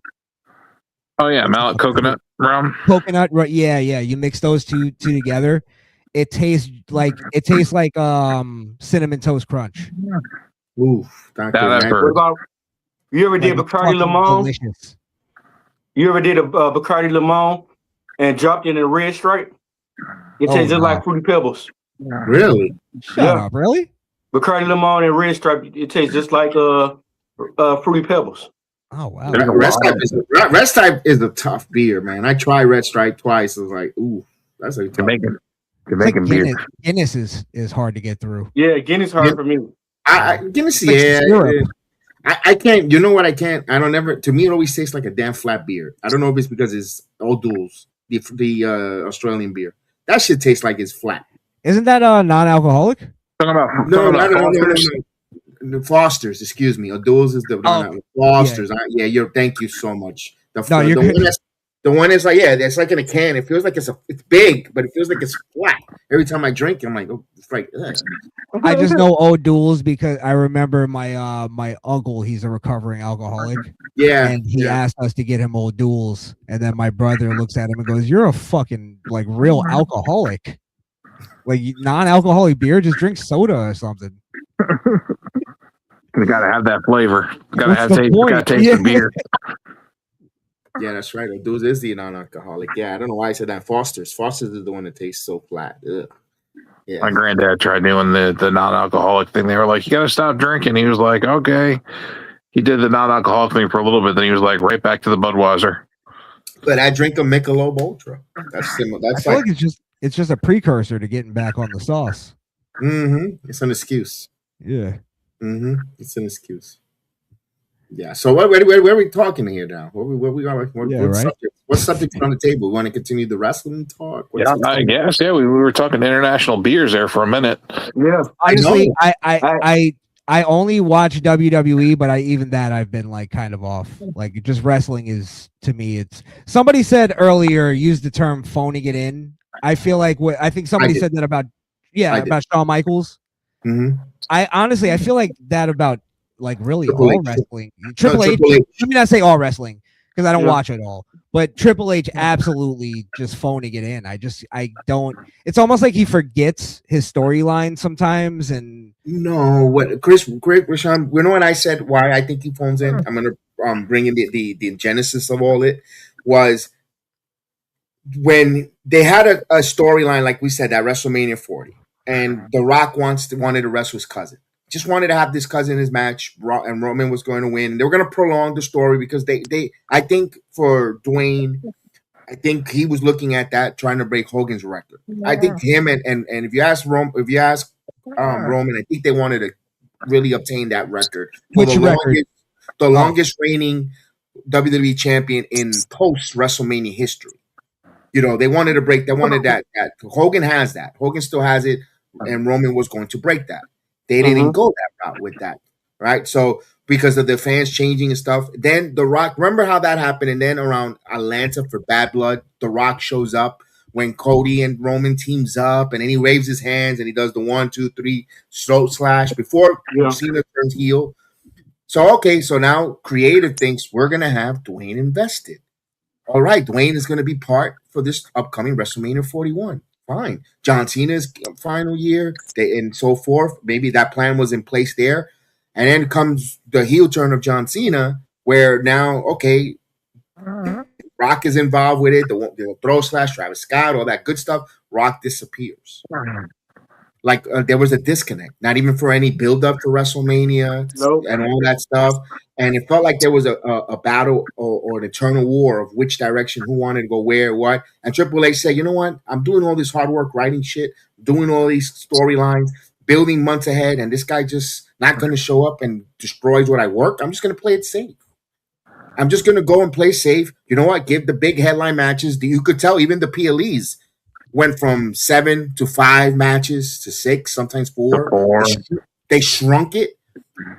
Oh yeah, coconut rum. Coconut, right? Yeah. You mix those two together. It tastes like cinnamon toast crunch. Oof, what about you ever did Bacardi Limon? Delicious. You ever did a Bacardi Limon and dropped it in a red stripe? It tastes just like Fruity Pebbles. Really? Shut up, really? Bacardi Limon and red stripe, it tastes just like Fruity Pebbles. Oh wow! Red Stripe is a tough beer, man. I tried Red Stripe twice. I was like, ooh, that's a tough beer. Making beer. Guinness is hard to get through. Yeah, Guinness hard for me. Guinness, yeah. I can't. You know what? I can't. I don't ever. To me, it always tastes like a damn flat beer. I don't know if it's because it's O'Doul's, the Australian beer. That shit tastes like it's flat. Isn't that non-alcoholic? No. Foster's, excuse me. O'Doul's is the Foster's. Yeah. Thank you so much. The one is like, it's like in a can. It feels like it's big, but it feels like it's flat. Every time I drink it, I'm like, oh, it's like. Ugh. I just know O'Doul's because I remember my uncle. He's a recovering alcoholic. Yeah, and he asked us to get him O'Doul's, and then my brother looks at him and goes, "You're a fucking like real alcoholic. Like non-alcoholic beer, just drink soda or something." You gotta have that flavor. Gotta taste the beer. Yeah, that's right. O'Doul's is the non-alcoholic. Yeah, I don't know why I said that. Foster's is the one that tastes so flat. Ugh. Yeah. My granddad tried doing the non-alcoholic thing. They were like, "You gotta stop drinking." He was like, "Okay." He did the non-alcoholic thing for a little bit. Then he was like, right back to the Budweiser. But I drink a Michelob Ultra. That's similar. That's I feel like it's just a precursor to getting back on the sauce. It's an excuse. Yeah. It's an excuse. Yeah. So where are we talking here now? What subject's on the table? We want to continue the wrestling talk? I guess. Yeah, we were talking international beers there for a minute. Yeah. Honestly, I only watch WWE, but I've been like kind of off. Like just wrestling is to me. It's somebody said earlier, use the term phoning it in. I feel like I think somebody said that about Shawn Michaels. I feel like that about like really all wrestling. Triple H. Let me not say all wrestling because I don't watch it all. But Triple H absolutely just phoning it in. I don't. It's almost like he forgets his storyline sometimes. And no, what Rashawn, you know what I said? Why I think he phones in. I'm gonna bring in the genesis of all it was when they had a storyline like we said at WrestleMania 40, and The Rock wanted to wrestle his cousin. Just wanted to have this cousin in his match, and Roman was going to win. They were going to prolong the story because I think for Dwayne, I think he was looking at that, trying to break Hogan's record. Yeah. I think him and if you ask Roman, I think they wanted to really obtain that record. Which record? The longest reigning WWE champion in post WrestleMania history. You know, they wanted to break. They wanted that. Hogan has that. Hogan still has it, and Roman was going to break that. They didn't go that route with that. right? So because of the fans changing and stuff, then The Rock, remember how that happened? And then around Atlanta for Bad Blood, The Rock shows up when Cody and Roman teams up, and then he waves his hands and he does the 1, 2, 3 throat slash before Cena turns heel. So okay, so now creative thinks we're gonna have Dwayne invested. All right, Dwayne is gonna be part for this upcoming WrestleMania 41. Fine. John Cena's final year, and so forth. Maybe that plan was in place there. And then comes the heel turn of John Cena, where now, okay, Rock is involved with it, the throw slash, Travis Scott, all that good stuff. Rock disappears. Like there was a disconnect, not even for any build up for WrestleMania and all that stuff. And it felt like there was a battle or an eternal war of which direction, who wanted to go where, what. And Triple H said, you know what? I'm doing all this hard work, writing shit, doing all these storylines, building months ahead, and this guy just not going to show up and destroys what I worked. I'm just going to play it safe. I'm just going to go and play safe. You know what? Give the big headline matches. You could tell even the PLEs went from 7 to 5 matches to 6, sometimes 4. They shrunk it.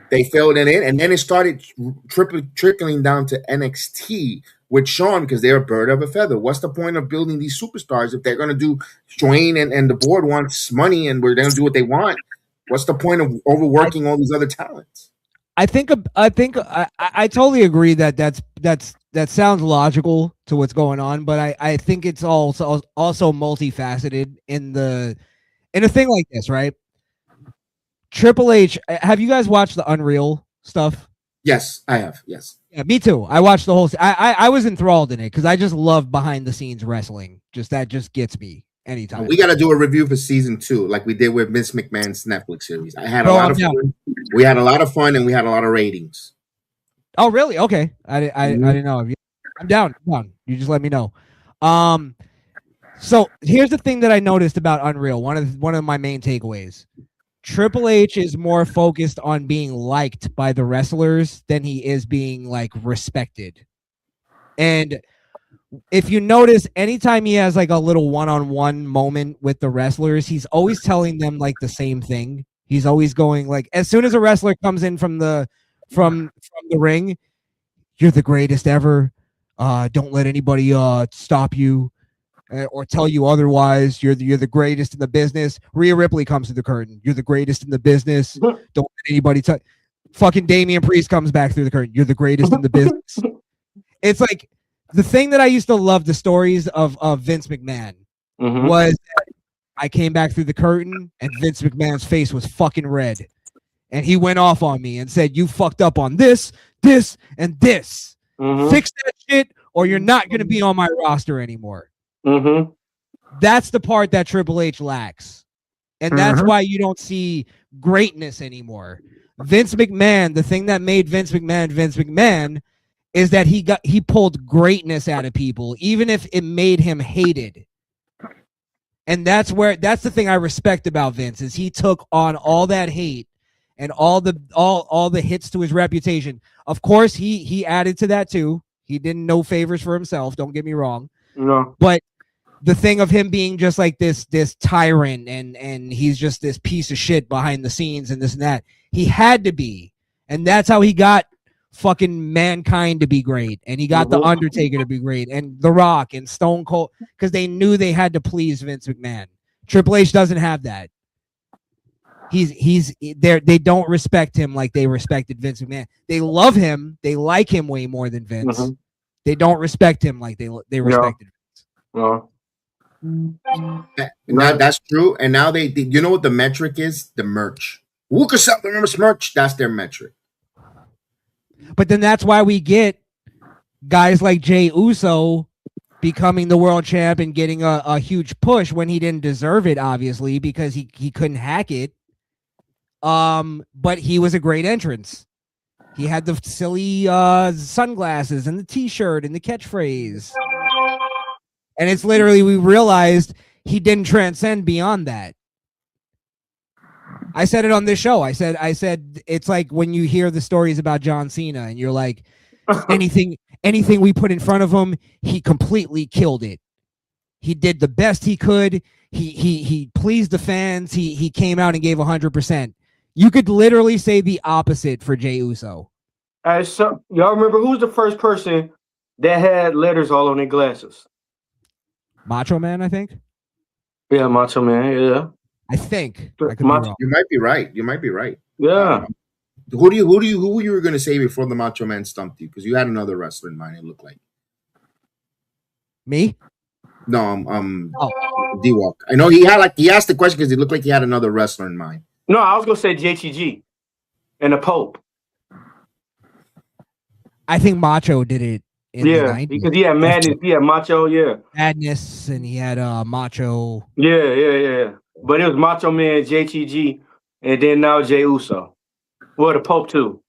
They filled it in, and then it started trickling down to NXT with Sean because they're a bird of a feather. What's the point of building these superstars if they're going to do Dwayne and the board wants money and we're going to do what they want? What's the point of overworking all these other talents? I totally agree that sounds logical to what's going on, but I think it's also multifaceted in a thing like this, right? Triple H, have you guys watched the Unreal stuff? Yes, I have. Yes. Yeah, me too. I watched the whole. I was enthralled in it because I just love behind the scenes wrestling. That just gets me anytime. We got to do a review for season 2, like we did with Vince McMahon's Netflix series. I had a lot of fun. We had a lot of fun, and we had a lot of ratings. Oh, really? Okay. I didn't know. I'm down. You just let me know. So here's the thing that I noticed about Unreal. One of my main takeaways. Triple H is more focused on being liked by the wrestlers than he is being like respected. And if you notice, anytime he has like a little one-on-one moment with the wrestlers, he's always telling them like the same thing. He's always going like, as soon as a wrestler comes in from the ring, you're the greatest ever. Don't let anybody stop you or tell you otherwise. You're the greatest in the business. Rhea Ripley comes to the curtain. You're the greatest in the business. Don't let anybody touch. Fucking Damian Priest comes back through the curtain. You're the greatest in the business. It's like the thing that I used to love the stories of Vince McMahon was that I came back through the curtain and Vince McMahon's face was fucking red. And he went off on me and said, you fucked up on this, and this. Fix that shit or you're not going to be on my roster anymore. That's the part that Triple H lacks. And that's why you don't see greatness anymore. Vince McMahon, the thing that made Vince McMahon is that he pulled greatness out of people, even if it made him hated. And that's the thing I respect about Vince is he took on all that hate and all the hits to his reputation. Of course, he added to that too. He didn't no favors for himself. Don't get me wrong. No. But the thing of him being just like this tyrant and he's just this piece of shit behind the scenes and this and that, he had to be. And that's how he got fucking Mankind to be great. And he got The Undertaker to be great. And The Rock and Stone Cold, because they knew they had to please Vince McMahon. Triple H doesn't have that. He's there. They don't respect him like they respected Vince McMahon. They love him. They like him way more than Vince. They don't respect him like they respected Vince. No. That's true. And now they you know what the metric is? The merch. Who can sell the merch? That's their metric. But then that's why we get guys like Jey Uso becoming the world champ and getting a huge push when he didn't deserve it, obviously, because he couldn't hack it. But he was a great entrance. He had the silly sunglasses and the t-shirt and the catchphrase. And it's literally, we realized he didn't transcend beyond that. I said it on this show. I said it's like when you hear the stories about John Cena and you're like, anything we put in front of him, he completely killed it. He did the best he could. He pleased the fans. He came out and gave 100%. You could literally say the opposite for Jey Uso. So y'all remember who's the first person that had letters all on their glasses? Macho Man, I think. Yeah, Macho Man. Yeah, I think. I could be Macho- wrong. You might be right. You might be right. yeah. Who you were gonna say before the Macho Man stumped you? Because you had another wrestler in mind. It looked like Me? no, D-Walk. I know he asked the question because it looked like he had another wrestler in mind. No, I was gonna say JTG and the Pope. I think Macho did it in the 90s. Because he had Madness, he had Macho, Madness, and he had Macho. Yeah. But it was Macho Man, JTG, and then now Jey Uso. Well, the Pope too.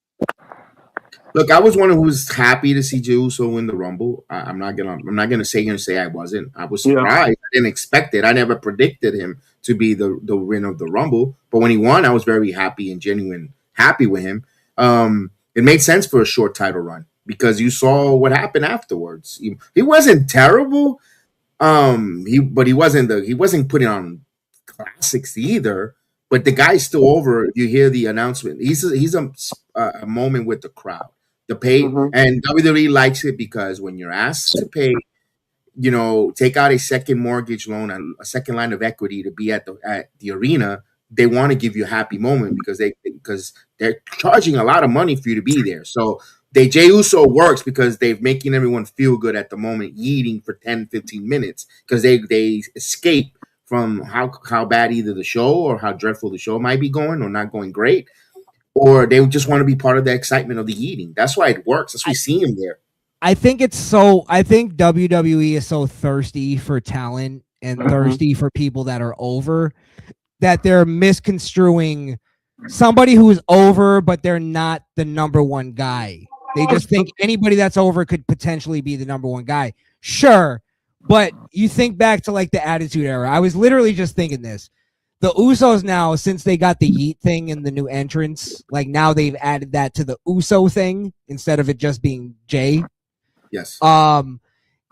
Look, I was one who was happy to see Jey Uso win the Rumble. I'm not gonna say I wasn't. I was surprised. I didn't expect it. I never predicted him to be the winner of the Rumble. But when he won, I was very happy and genuine happy with him. It made sense for a short title run because you saw what happened afterwards. He wasn't terrible. He wasn't putting on classics either. But the guy's still over. You hear the announcement. He's a moment with the crowd. The pay and WWE likes it because when you're asked to pay, take out a second mortgage loan, a second line of equity to be at the arena, they want to give you a happy moment because they're charging a lot of money for you to be there. So Jey Uso works because they're making everyone feel good at the moment, eating for 10, 15 minutes because they escape from how bad either the show or how dreadful the show might be going or not going great, or they just want to be part of the excitement of the eating. That's why it works. That's why we see him there. I think WWE is so thirsty for talent and thirsty for people that are over that they're misconstruing somebody who's over, but they're not the number one guy. They just think anybody that's over could potentially be the number one guy. Sure. But you think back to like the Attitude Era. I was literally just thinking this. The Usos now, since they got the Yeet thing and the new entrance, like now they've added that to the Uso thing instead of it just being Jay. Yes.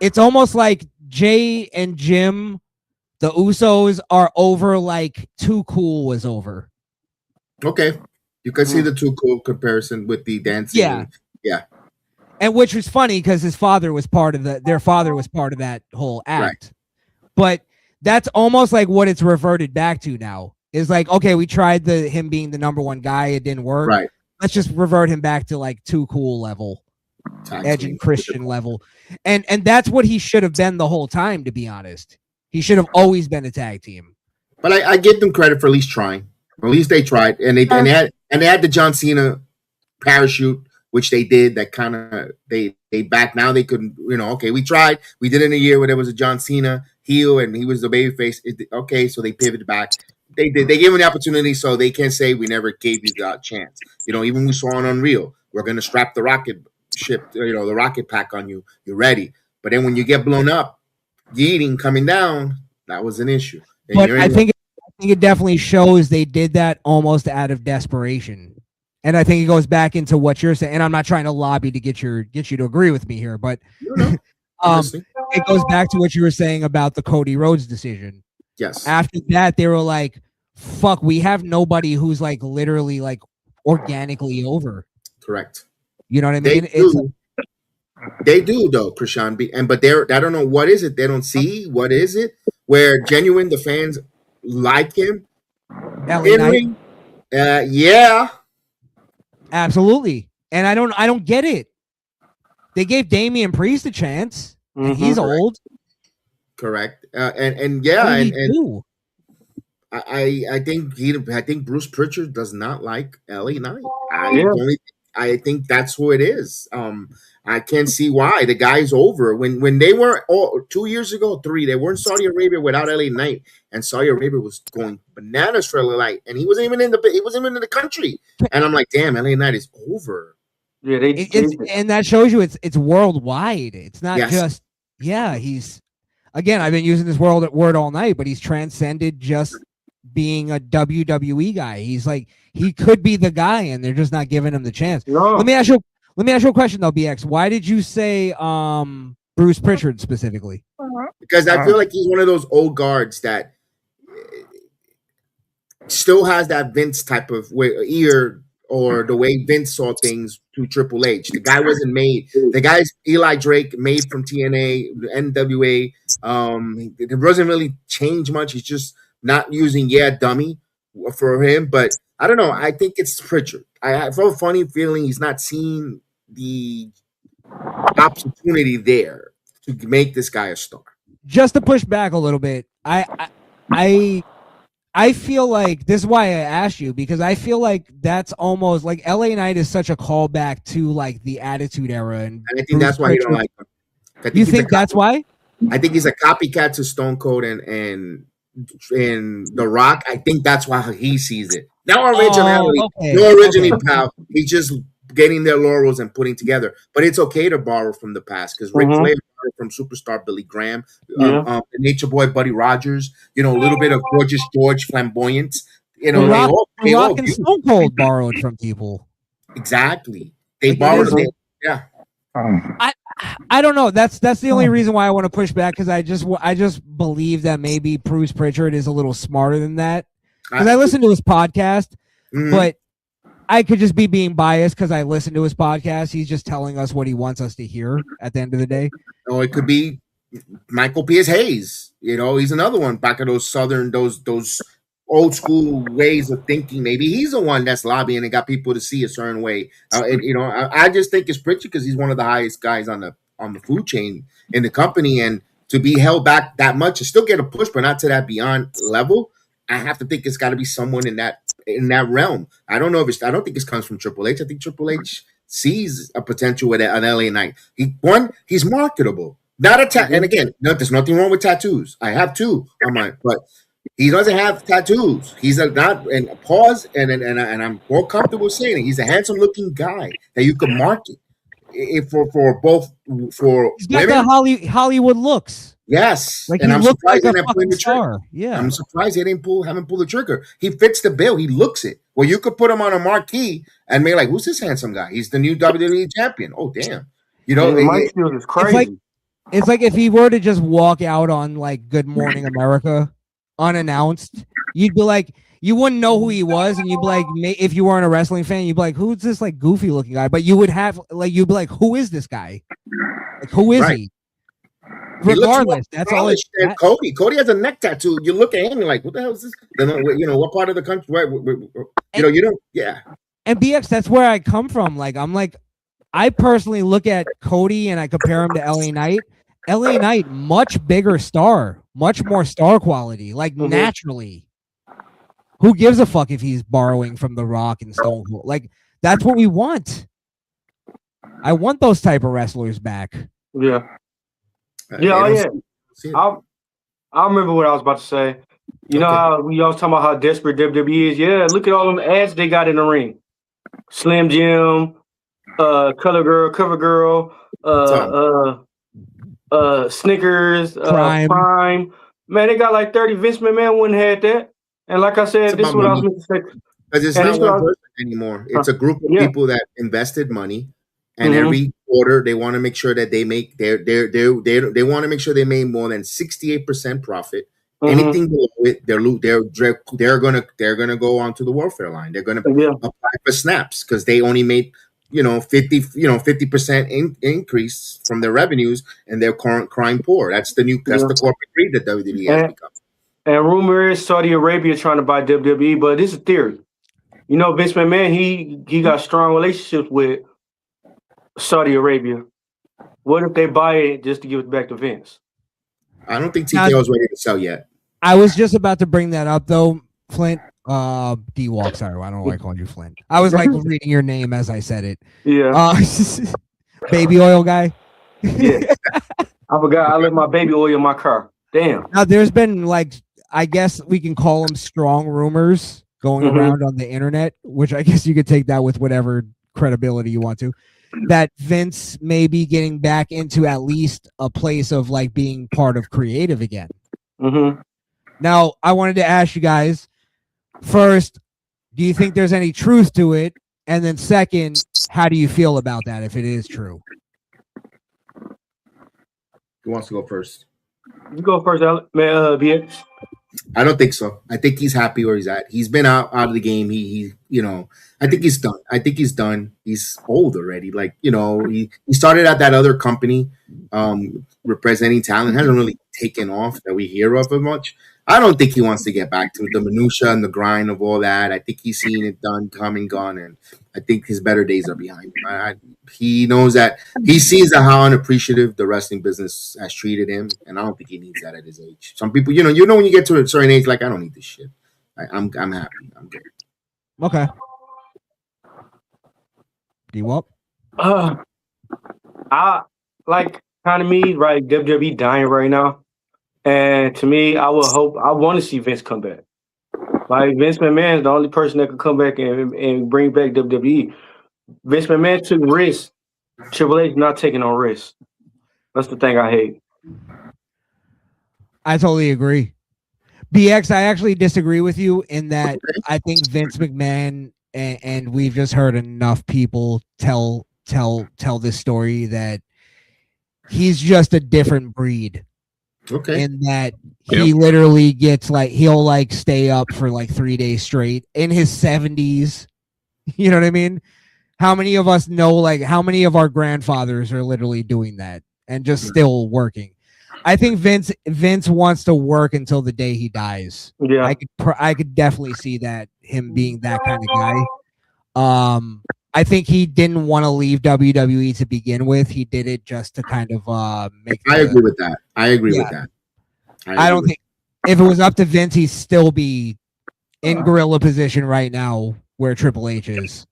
It's almost like Jay and Jim, the Usos are over like Too Cool was over. Okay. You can see the Too Cool comparison with the dancing. Yeah. And which was funny because their father was part of that whole act. Right. But that's almost like what it's reverted back to now. Is like, okay, we tried him being the number one guy, it didn't work. Right. Let's just revert him back to like Too Cool level, Edge and Christian level. And that's what he should have been the whole time, to be honest. He should have always been a tag team. But I give them credit for at least trying. At least they tried. And they had the John Cena parachute, which they did. That kind of they back now. They couldn't, okay, we tried. We did it in a year where there was a John Cena heel and he was the babyface. Okay, so they pivoted back. They did. They gave him the opportunity, so they can't say we never gave you that chance. Even we saw on Unreal, we're gonna strap the rocket ship, the rocket pack on you. You're ready. But then when you get blown up, yeeting coming down, that was an issue. And but I think it definitely shows they did that almost out of desperation. And I think it goes back into what you're saying. And I'm not trying to lobby to get you to agree with me here, but it goes back to what you were saying about the Cody Rhodes decision. Yes. After that, they were like, fuck, we have nobody who's like literally like organically over. Correct. You know what I mean? They do though, Krishan. But I don't know what is it. They don't see what is it where genuine the fans like him. Yeah. Absolutely. And I don't get it. They gave Damian Priest a chance, and he's old. Correct. I think Bruce Pritchard does not like LA Knight. I think that's who it is. I can't see why the guy's over when they were 2 years ago, 3. They were in Saudi Arabia without LA Knight, and Saudi Arabia was going bananas for LA Knight, and he wasn't even in the country. And I'm like, damn, LA Knight is over. Yeah, and that shows you it's worldwide. It's not just he's again. I've been using this word all night, but he's transcended just being a WWE guy. He's like he could be the guy, and they're just not giving him the chance. No. Let me ask you a question though, BX. Why did you say Bruce Pritchard specifically? Because I feel like he's one of those old guards that still has that Vince type of ear, or the way Vince saw things to Triple H. The guy wasn't made. The guy's Eli Drake, made from TNA, NWA. It wasn't really changed much. He's just not using dummy for him. But I don't know. I think it's Pritchard. I have a funny feeling he's not seeing the opportunity there to make this guy a star. Just to push back a little bit, I feel like this is why I asked you, because I feel like that's almost like LA Knight is such a callback to like the Attitude Era, and I think that's why he don't like him. You think that's why? I think he's a copycat to Stone Cold and The Rock. I think that's why he sees it. No originality, pal. He's just getting their laurels and putting together. But it's okay to borrow from the past, because Ric Flair borrowed from superstar Billy Graham, the Nature Boy Buddy Rogers. A little bit of Gorgeous George flamboyance. The Rock and Stone Cold borrowed from people. Exactly, they borrowed it. Yeah. I don't know. That's the only reason why I want to push back, because I just believe that maybe Bruce Pritchard is a little smarter than that. Because I listened to his podcast, but I could just be being biased because I listened to his podcast. He's just telling us what he wants us to hear at the end of the day. Oh, it could be Michael P.S. Hayes. He's another one back of those southern, those old school ways of thinking. Maybe he's the one that's lobbying and got people to see a certain way. I just think it's Pritchard because he's one of the highest guys on the food chain in the company, and to be held back that much to still get a push, but not to that beyond level. I have to think it's got to be someone in that realm. I don't think it comes from Triple H. I think Triple H sees a potential with an LA Knight. He's marketable. And again, there's nothing wrong with tattoos. I have two on mine, but he doesn't have tattoos. He's not. And pause. And I'm more comfortable saying it. He's a handsome looking guy that you can market for both for He's got women. The Hollywood looks. Yes, like and he I'm looks surprised like he a didn't pull fucking the trigger. star. Yeah, I'm surprised he haven't pulled the trigger. He fits the bill. He looks it. Well, you could put him on a marquee and be like, "Who's this handsome guy? He's the new WWE champion." Oh, damn! Mike Shield is crazy. It's like if he were to just walk out on like Good Morning America unannounced, you'd be like, you wouldn't know who he was, and you'd be like, if you weren't a wrestling fan, you'd be like, who's this like goofy looking guy? But you would have you'd be like, who is this guy? Like, who is he? Regardless, that's all. Cody has a neck tattoo. You look at him, you're like, what the hell is this? What part of the country? You don't. Yeah. And BX, that's where I come from. Like, I personally look at Cody and I compare him to LA Knight. LA Knight, much bigger star, much more star quality, like naturally. Who gives a fuck if he's borrowing from The Rock and Stone Cold? Like, that's what we want. I want those type of wrestlers back. Yeah. I remember what I was about to say. You know how we always talking about how desperate WWE is? Yeah, look at all them ads they got in the ring. Slim Jim, Color Girl, Cover Girl, Snickers, Prime. Man, they got like 30. Vince McMahon wouldn't have had that. And like I said, this is what I was going to say. Because it's not one person anymore. It's a group of people that invested money, and every quarter they want to make sure that they make they want to make sure they made more than 68% profit. Anything below it, they're gonna go onto the welfare line. They're gonna apply for snaps because they only made 50% increase from their revenues, and they're crying poor. That's the corporate greed that WWE has become. And rumor is Saudi Arabia trying to buy WWE, but this is theory. Vince McMahon, he got strong relationships with Saudi Arabia. What if they buy it just to give it back to Vince? I don't think TKO is ready to sell yet. I was just about to bring that up though, Flint. D-Walk, sorry, I don't know why I called you Flint. I was like reading your name as I said it. Yeah. Baby oil guy. Yeah. I forgot I left my baby oil in my car. Damn. Now there's been I guess we can call them strong rumors going around on the internet, which I guess you could take that with whatever credibility you want to, that Vince may be getting back into at least a place of being part of creative again. Now, I wanted to ask you guys, first, do you think there's any truth to it? And then second, how do you feel about that if it is true? Who wants to go first? You go first, BX. I don't think so. I think he's happy where he's at. He's been out of the game. He I think he's done. I think he's done. He's old already. Like, he started at that other company, representing talent. Hasn't really taken off that we hear of it much. I don't think he wants to get back to the minutia and the grind of all that. I think he's seen it done, come and gone, and I think his better days are behind him. He knows that he sees how unappreciative the wrestling business has treated him, and I don't think he needs that at his age. Some people, when you get to a certain age, like, I don't need this shit. I'm happy. I'm good. Okay. D-Wop? I like kind of me, right? WWE dying right now. And to me, I want to see Vince come back. Like, Vince McMahon is the only person that could come back and bring back WWE. Vince McMahon took risks. Triple H not taking on risks. That's the thing I hate. I totally agree. BX, I actually disagree with you in that I think Vince McMahon, and we've just heard enough people tell this story, that he's just a different breed. Okay. In that he literally gets he'll stay up for 3 days straight in his 70s. You know what I mean? How many of us know, how many of our grandfathers are literally doing that and just still working? I think Vince wants to work until the day he dies. Yeah. I could definitely see that, him being that kind of guy. I think he didn't want to leave WWE to begin with. He did it just to kind of make. I agree with that. I agree with that. I don't think if it was up to Vince, he'd still be in gorilla position right now where Triple H is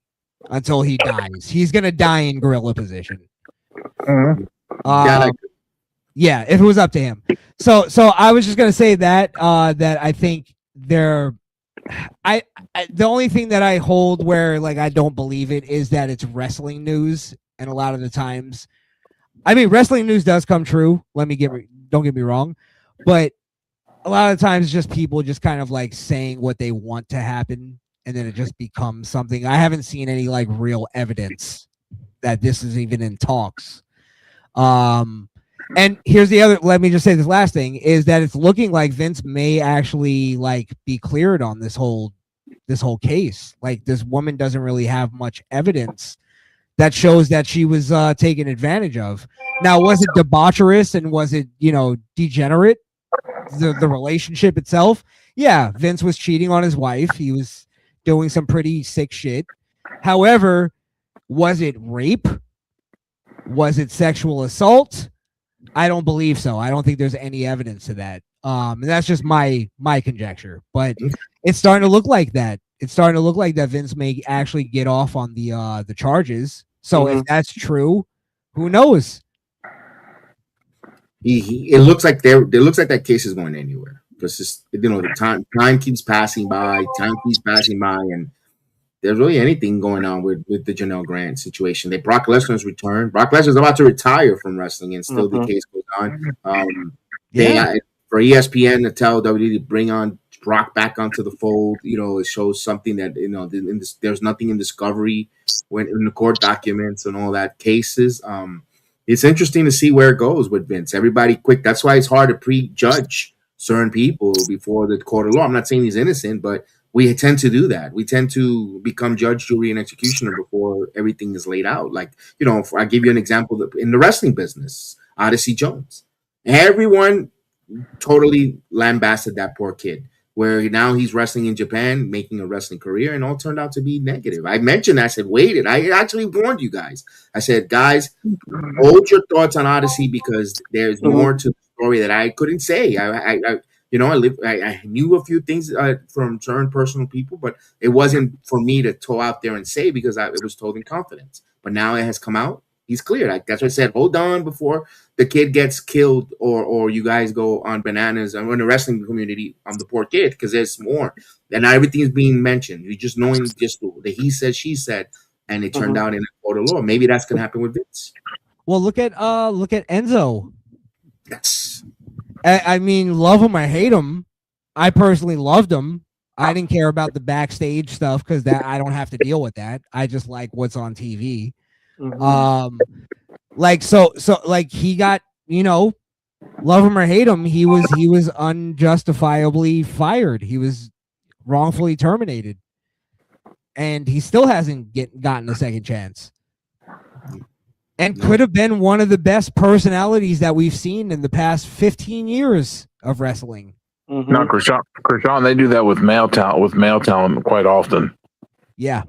until he dies. He's gonna die in gorilla position. Yeah, if it was up to him. So I was just gonna say that I think the only thing that I hold where I don't believe it is that it's wrestling news, and a lot of the times, I mean, wrestling news does come true. Don't get me wrong, but a lot of times just people just kind of saying what they want to happen, and then it just becomes something. I haven't seen any real evidence that this is even in talks. And here's the other, let me just say this last thing, is that it's looking like Vince may actually be cleared on this whole case. This woman doesn't really have much evidence that shows that she was taken advantage of. Now, was it debaucherous and was it, degenerate? The relationship itself? Yeah, Vince was cheating on his wife. He was doing some pretty sick shit. However, was it rape? Was it sexual assault? I don't believe so. I don't think there's any evidence to that. And that's just my conjecture. But it's starting to look like that. It's starting to look like that Vince may actually get off on the charges. So if that's true, who knows? It looks like that case is going anywhere, because the time keeps passing by, and there's really anything going on with the Janelle Grant situation. Brock Lesnar's return. Brock Lesnar's about to retire from wrestling, and still the case goes on. For ESPN to tell WWE to bring on Brock back onto the fold, it shows something that there's nothing in discovery when in the court documents and all that cases. It's interesting to see where it goes with Vince. Everybody quick. That's why it's hard to prejudge certain people before the court of law. I'm not saying he's innocent, but we tend to do that. We tend to become judge, jury, and executioner before everything is laid out. I give you an example in the wrestling business, Odyssey Jones. Everyone totally lambasted that poor kid, where now he's wrestling in Japan, making a wrestling career, and all turned out to be negative. I mentioned, I said, wait, I actually warned you guys. I said, guys, hold your thoughts on Odyssey, because there's more to the story that I couldn't say. I knew a few things from certain personal people, but it wasn't for me to toe out there and say, because it was told in confidence. But now it has come out. He's cleared. That's what I said. Hold on before the kid gets killed, or you guys go on bananas. I'm in the wrestling community. I'm the poor kid, because there's more. And not everything is being mentioned. You're just knowing just the he said, she said, and it turned out in a court of law. Maybe that's gonna happen with Vince. Well, look at Enzo. Yes. I mean, love him, I hate him. I personally loved him. I didn't care about the backstage stuff, because that I don't have to deal with that. I just like what's on TV. He got, love him or hate him, he was unjustifiably fired. He was wrongfully terminated, and he still hasn't gotten a second chance. And could have been one of the best personalities that we've seen in the past 15 years of wrestling. Mm-hmm. No, Krishan, they do that with male talent quite often. Yeah,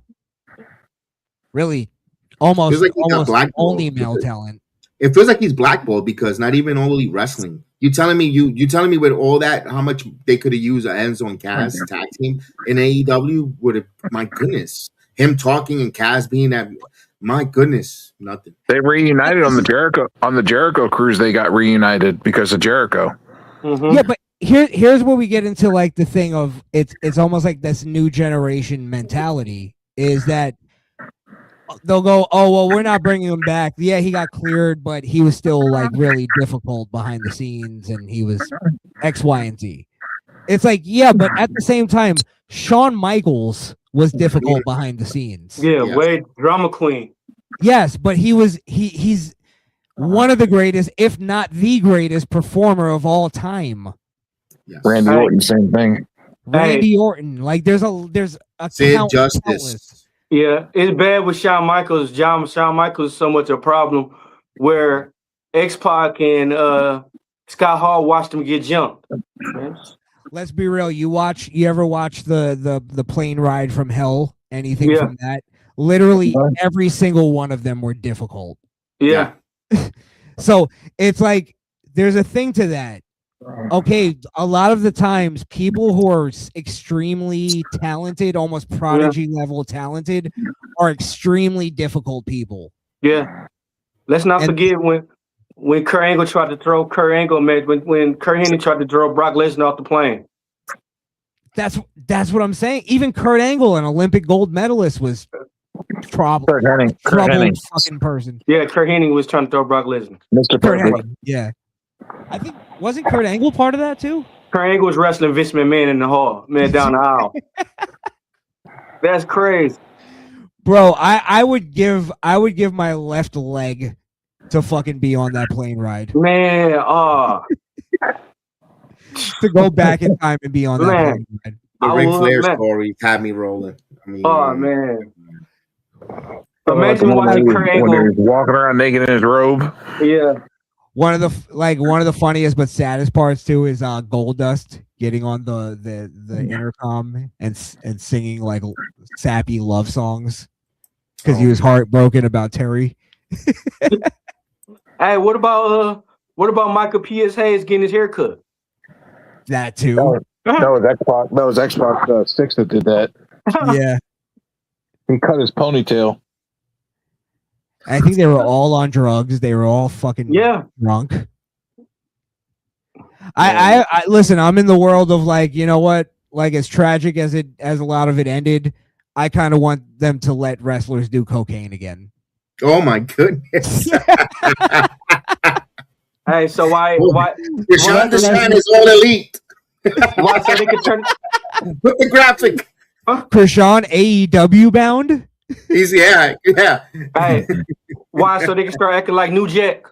really, almost only male talent. It feels like he's blackballed because not even only wrestling. You telling me with all that how much they could have used Enzo and Kaz tag team in AEW would have, my goodness, him talking and Kaz being that, my goodness, nothing. They reunited on the Jericho cruise. They got reunited because of Jericho. Mm-hmm. Yeah, but here's where we get into like the thing of it's almost like this new generation mentality is that they'll go, oh well, we're not bringing him back. Yeah, he got cleared, but he was still like really difficult behind the scenes, and he was X, Y, and Z. It's like, yeah, but at the same time, Shawn Michaels was difficult behind the scenes. Yeah, way drama queen. Yes, but he's one of the greatest, if not the greatest, performer of all time. Yes. Randy Orton, same thing. Randy Orton, like there's a Sid Justice. Yeah, it's bad with Shawn Michaels. Shawn Michaels is so much a problem where X-Pac and Scott Hall watched him get jumped. Let's be real. You ever watch the plane ride from hell? Anything from that? Literally every single one of them were difficult. Yeah. So it's like there's a thing to that. Okay, a lot of the times people who are extremely talented, almost prodigy level talented, are extremely difficult people. Yeah. Let's not forget when Kurt Angle tried to throw when Kurt Hennig tried to throw Brock Lesnar off the plane. That's what I'm saying. Even Kurt Angle, an Olympic gold medalist, was troubled fucking person. Yeah, Kurt Hennig was trying to throw Brock Lesnar. Mr. Perfect. Yeah. I think wasn't Kurt Angle part of that too? Kurt Angle was wrestling Vince McMahon in the hall, down the aisle. That's crazy. Bro, I would give my left leg to fucking be on that plane ride. Man, to go back in time and be on that plane ride. The Ric Flair story had me rolling. I mean, man. Imagine watching Kurt Angle when he was walking around naked in his robe. Yeah. One of the funniest but saddest parts too is Goldust getting on the intercom and singing like sappy love songs because he was heartbroken about Terry. Hey, what about Michael P.S. Hayes getting his hair cut? That too. That was Xbox 6 that did that. Yeah. He cut his ponytail. I think they were all on drugs. They were all fucking drunk. I listen, I'm in the world of like, you know what? Like as tragic as a lot of it ended, I kind of want them to let wrestlers do cocaine again. Oh my goodness. Hey, so why Krishan Deshaun is all elite. Why so they could turn put the graphic. Krishan AEW bound? Yeah. Hey, why so they can start acting like New Jack?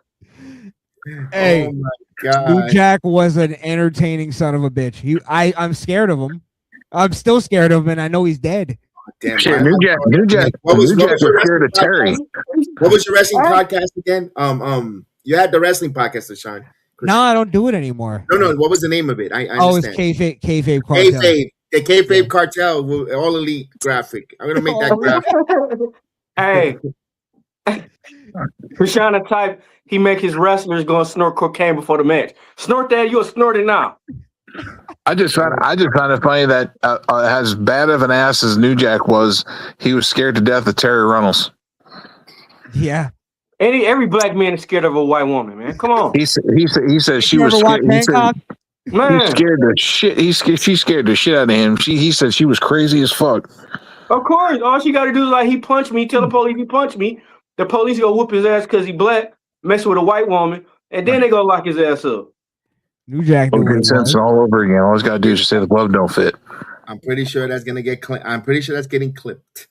Hey, oh my God. New Jack was an entertaining son of a bitch. I'm scared of him. I'm still scared of him, and I know he's dead. Damn, shit, New Jack was scared of Terry. What was your wrestling podcast again? You had the wrestling podcast, Sean. No, I don't do it anymore. No. What was the name of it? I understand. It's Kayfabe Cartel. The Kayfabe Cartel, all elite graphic. I'm gonna make that graphic. Hey, Krishan type. He make his wrestlers go and snort cocaine before the match. Snort that, you'll snort it now. I just found it funny that as bad of an ass as New Jack was, he was scared to death of Terry Runnels. Yeah. Every black man is scared of a white woman, man. Come on. He said she was scared. He scared the shit. She scared the shit out of him. He said she was crazy as fuck. Of course, all she got to do is like he punched me. Tell the police he punched me. The police go whoop his ass because he black, mess with a white woman, and then they go lock his ass up. New Jack good sense all over again. All he's got to do is just say the glove don't fit. I'm pretty sure that's gonna get. I'm pretty sure that's getting clipped.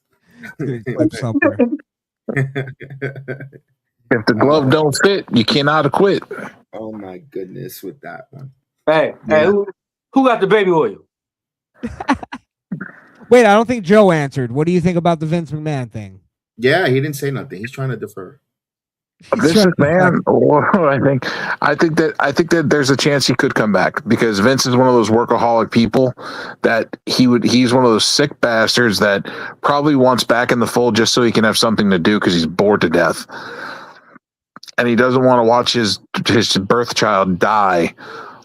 If the glove don't fit, you cannot acquit. Oh my goodness, with that one. Hey, Yeah. who got the baby oil? Wait, I don't think Joe answered. What do you think about the Vince McMahon thing? Yeah, he didn't say nothing. He's trying to defer. Vince McMahon, I think that there's a chance he could come back because Vince is one of those workaholic people that he's one of those sick bastards that probably wants back in the fold just so he can have something to do because he's bored to death. And he doesn't want to watch his birth child die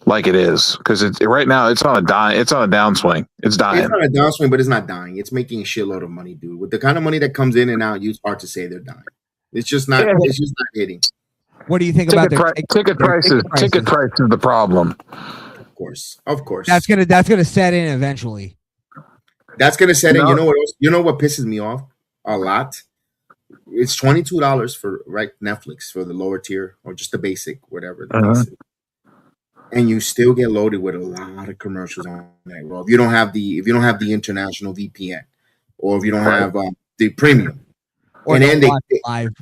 like it is because right now it's on a downswing. It's dying. It's on a downswing, but it's not dying. It's making a shitload of money, dude. With the kind of money that comes in and out, it's hard to say they're dying. It's just not. It's just not hitting. What do you think about ticket prices? Ticket price is the problem. Of course. That's gonna set in eventually. That's gonna set in. You know what else? You know what pisses me off a lot? It's $22 for Netflix for the lower tier or just the basic, whatever. The basic. And you still get loaded with a lot of commercials on that. Well, if you don't have the international VPN, or if you don't have the premium, or and then they live.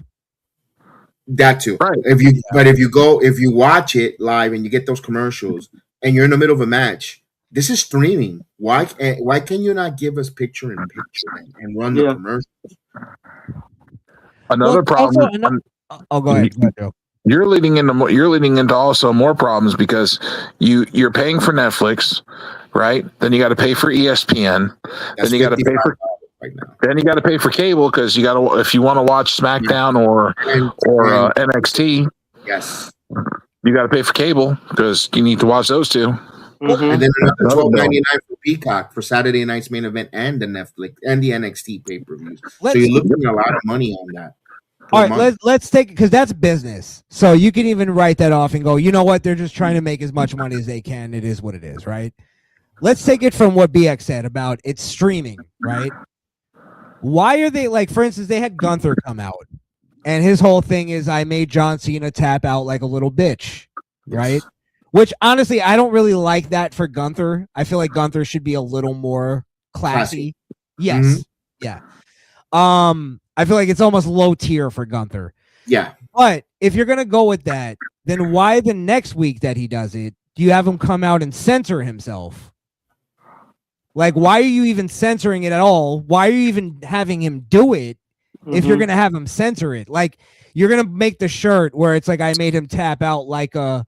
That too. Right. If you watch it live and you get those commercials and you're in the middle of a match, this is streaming. Why can you not give us picture in picture and run the commercials? Another problem. Go ahead, Joe. You're leading into also more problems because you're paying for Netflix, right? Then you got to pay for ESPN. Then you got to pay for Then you got to pay for cable because you got to if you want to watch SmackDown or NXT. Yes, you got to pay for cable because you need to watch those two. Mm-hmm. And then another $12.99 for Peacock for Saturday night's main event and the Netflix and the NXT pay per views. So you're looking at a lot of money on that. All right, let's take it because that's business. So you can even write that off and go, you know what? They're just trying to make as much money as they can. It is what it is, right? Let's take it from what BX said about it's streaming, right? Why are they like, for instance, they had Gunther come out and his whole thing is I made John Cena tap out like a little bitch, right? Which honestly, I don't really like that for Gunther. I feel like Gunther should be a little more classy. Yes. Mm-hmm. Yeah. I feel like it's almost low tier for Gunther. Yeah. But if you're going to go with that, then why the next week that he does it, do you have him come out and censor himself? Like, why are you even censoring it at all? Why are you even having him do it if you're going to have him censor it? Like, you're going to make the shirt where it's like, I made him tap out like a ...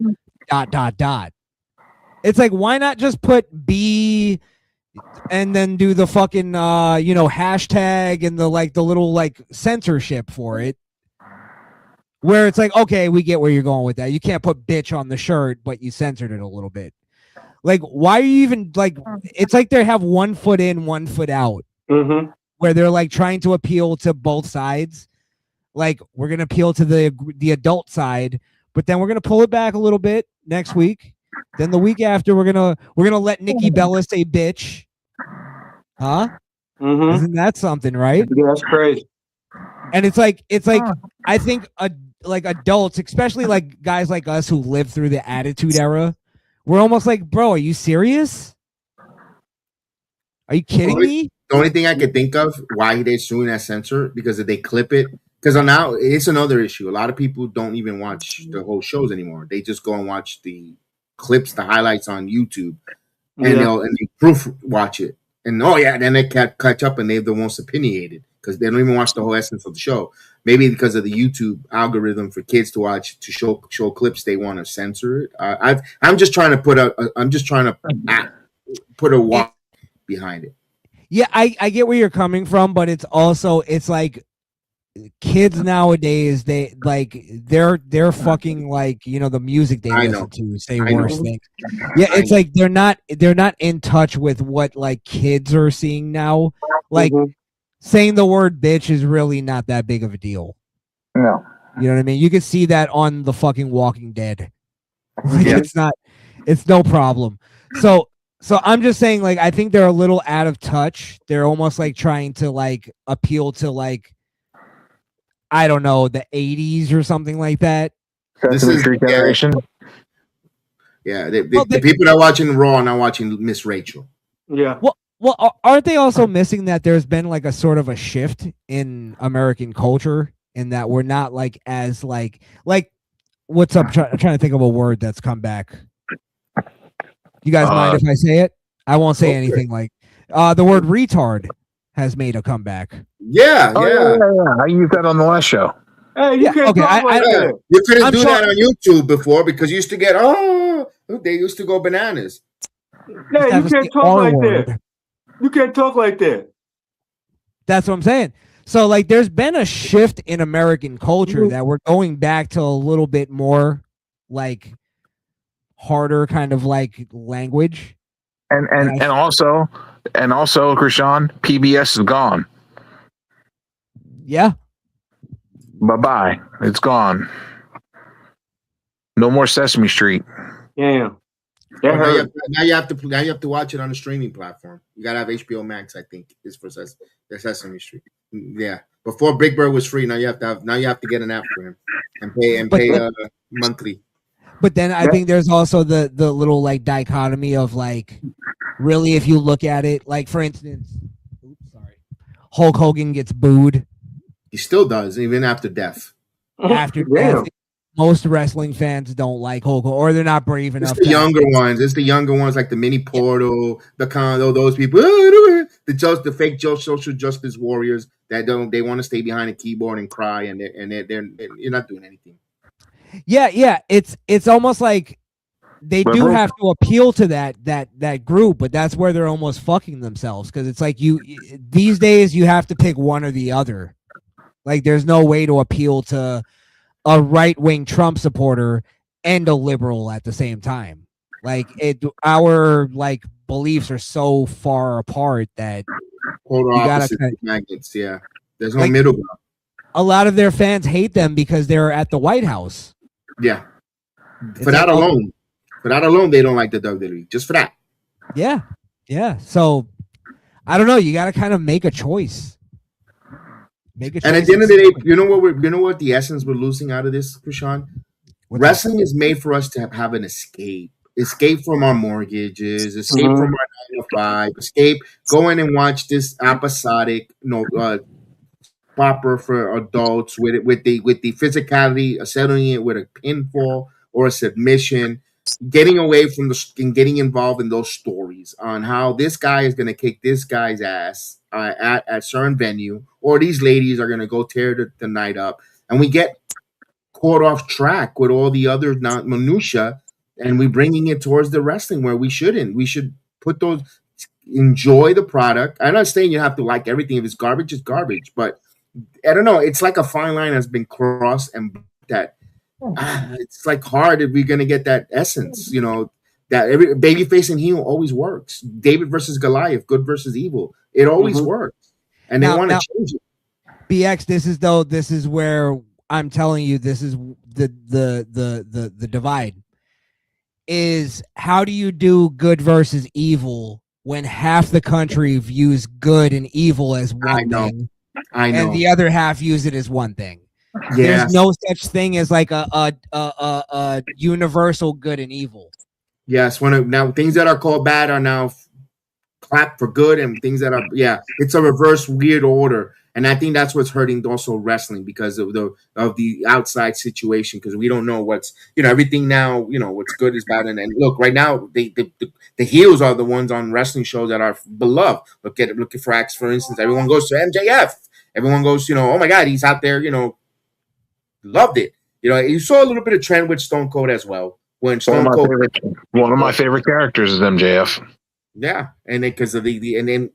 It's like, why not just put B and then do the fucking, hashtag and the little censorship for it? Where it's like, okay, we get where you're going with that. You can't put bitch on the shirt, but you censored it a little bit. Like, why are you even it's like they have 1 foot in, 1 foot out, where they're like trying to appeal to both sides. Like, we're going to appeal to the adult side, but then we're going to pull it back a little bit next week. Then the week after, we're going to let Nikki Bella say bitch. Huh? Isn't that something, right? Yeah, that's crazy. And it's like I think adults, especially like guys like us who lived through the Attitude Era, we're almost like, bro, are you serious? Are you kidding me? The only thing I could think of why they're suing that censor, because if they clip it, because now it's another issue. A lot of people don't even watch the whole shows anymore. They just go and watch the clips, the highlights on YouTube, and they proof watch it. And then they catch up and they're the most opinionated because they don't even watch the whole essence of the show. Maybe because of the YouTube algorithm for kids to watch to show clips, they want to censor it. I'm just trying to put a why behind it. Yeah, I get where you're coming from, but it's like kids nowadays, they're fucking the music they listen to say worse things. Yeah, it's like they're not in touch with what kids are seeing now. Like saying the word bitch is really not that big of a deal. No. You know what I mean? You can see that on the fucking Walking Dead. It's no problem. So I'm just saying, I think they're a little out of touch. They're almost trying to appeal to I don't know, the 80s or something like that. This is generation. Yeah, the people that are watching Raw are not watching Miss Rachel. Yeah. Well, aren't they also missing that there's been a sort of a shift in American culture in that we're not as what's up? I'm trying to think of a word that's come back. You guys mind if I say it? I won't say anything like the word retard has made a comeback. Yeah. I used that on the last show. Hey, you can't talk like that. You couldn't do that on YouTube before because you used to get they used to go bananas. Yeah, you can't talk like that. You can't talk like that. That's what I'm saying. So like there's been a shift in American culture that we're going back to a little bit more like harder kind of like language. And also Krishan, PBS is gone. Yeah. Bye-bye. It's gone. No more Sesame Street. Yeah. Now you have to watch it on a streaming platform. You gotta have HBO Max, I think, is for Sesame Street. Yeah. Before Big Bird was free, now you have to get an app for him and pay monthly. But then I think there's also the little like dichotomy of like really if you look at it, like for instance, Hulk Hogan gets booed. He still does, even after death. After death. Most wrestling fans don't like Hulk Hogan, or they're not brave enough. It's the younger ones. It's the younger ones like the Mini Portal, the Condo, those people. The fake social justice warriors that they want to stay behind a keyboard and cry, and you're not doing anything. Yeah. It's almost like they do have to appeal to that group, but that's where they're almost fucking themselves because it's like these days you have to pick one or the other. Like there's no way to appeal to a right-wing Trump supporter and a liberal at the same time. Like our like beliefs are so far apart that polar opposite magnets. Yeah, there's no middle ground. A lot of their fans hate them because they're at the White House. Yeah, for that alone, they don't like the WWE. Just for that. Yeah. So I don't know. You got to kind of make a choice. And at the end of the day, you know what the essence we're losing out of this, Krishan? Wrestling is made for us to have an escape from our mortgages, escape from our 9 to 5, escape, go in and watch this episodic, proper for adults with the physicality, settling it with a pinfall or a submission, getting away from and getting involved in those stories on how this guy is going to kick this guy's ass at a certain venue, or these ladies are going to go tear the night up, and we get caught off track with all the other minutia, and we're bringing it towards the wrestling where we shouldn't. We should enjoy the product. I'm not saying you have to like everything. If it's garbage, it's garbage. But I don't know. It's like a fine line has been crossed, and that it's like hard if we're going to get that essence, that every babyface and heel always works. David versus Goliath, good versus evil. It always works. And they want to change it. BX, this is where I'm telling you, this is the divide. Is how do you do good versus evil when half the country views good and evil as one thing? I know. And the other half use it as one thing. Yes. There's no such thing as like a universal good and evil. Yes, now things that are called bad are now clapped for good, and things that are it's a reverse weird order, and I think that's what's hurting also wrestling because of the outside situation, because we don't know what's everything now what's good is bad, and look right now the heels are the ones on wrestling shows that are beloved. Look at for instance, everyone goes to MJF, everyone goes oh my god, he's out there, loved it. You saw a little bit of trend with Stone Cold as well. When Stone Cold, one of my favorite characters is MJF. Yeah, and then because of and then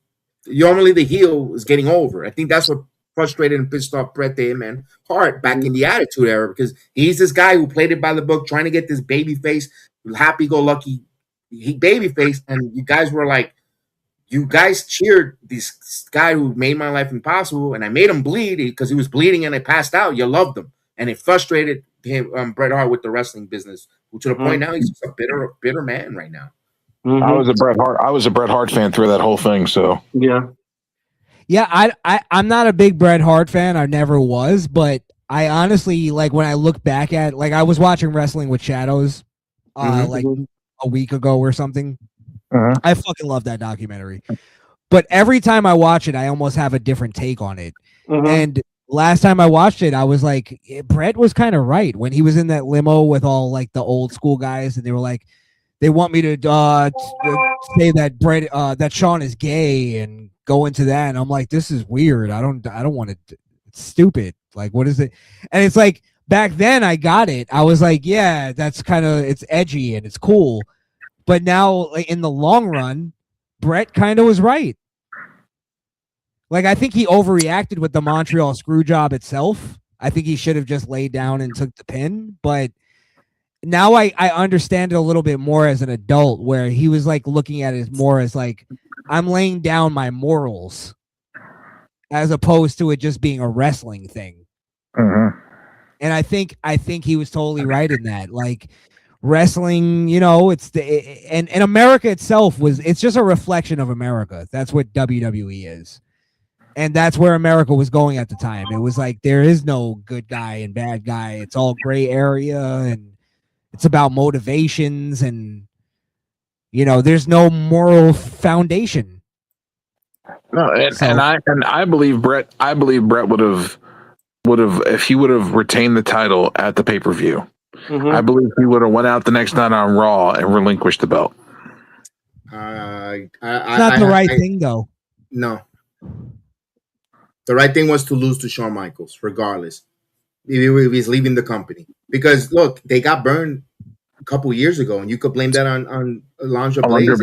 normally the heel is getting over. I think that's what frustrated and pissed off Bret and Hart back in the Attitude Era, because he's this guy who played it by the book, trying to get this babyface, happy-go-lucky babyface, and you guys were like, you guys cheered this guy who made my life impossible, and I made him bleed because he was bleeding and I passed out. You loved him, and it frustrated him, Bret Hart, with the wrestling business, to the point now he's just a bitter man right now. I was a Bret Hart fan through that whole thing. So I'm not a big Bret Hart fan. I never was, but I honestly, like, when I look back at, like, I was watching Wrestling with Shadows like a week ago or something. I fucking love that documentary. But every time I watch it, I almost have a different take on it. And last time I watched it, I was like, Brett was kind of right when he was in that limo with all like the old school guys, and they were like, they want me to say that Brett, that Sean is gay and go into that, and I'm like, this is weird. I don't want to. It's stupid. Like, what is it? And it's like back then I got it. I was like, yeah, that's kind of, it's edgy and it's cool. But now, like, in the long run, Brett kind of was right. Like, I think he overreacted with the Montreal screw job itself. I think he should have just laid down and took the pin. But now I understand it a little bit more as an adult, where he was like looking at it more as like, I'm laying down my morals, as opposed to it just being a wrestling thing. Mm-hmm. And I think he was totally right in that. Like, wrestling, you know, it's and America itself it's just a reflection of America. That's what WWE is. And that's where America was going at the time. It was like, there is no good guy and bad guy. It's all gray area, and it's about motivations, and, you know, there's no moral foundation. No, and I believe Brett. I believe Brett would have if he would have retained the title at the pay-per-view. Mm-hmm. I believe he would have went out the next night on Raw and relinquished the belt. It's not the right thing, though. No. The right thing was to lose to Shawn Michaels, regardless. If he's leaving the company. Because, look, they got burned a couple years ago, and you could blame that on Alundra Blaze.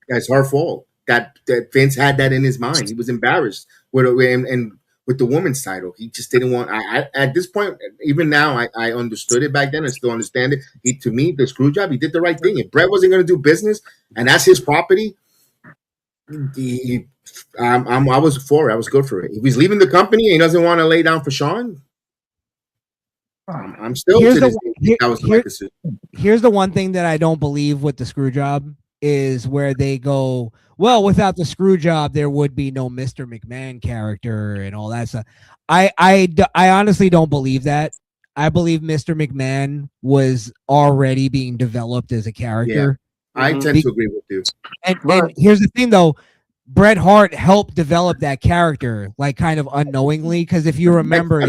That's her fault. That Vince had that in his mind. He was embarrassed with the women's title. He just didn't want. At this point, even now, I understood it back then. I still understand it. To me, the screw job, he did the right thing. If Brett wasn't going to do business, and that's his property, I was for it. I was good for it. If he's leaving the company and he doesn't want to lay down for Sean, I'm still. Here's the one thing that I don't believe with the screw job is where they go, well, without the screw job, there would be no Mr. McMahon character and all that stuff. I honestly don't believe that. I believe Mr. McMahon was already being developed as a character. Yeah, I tend to agree with you. And here's the thing, though. Bret Hart helped develop that character, like, kind of unknowingly, because if you remember,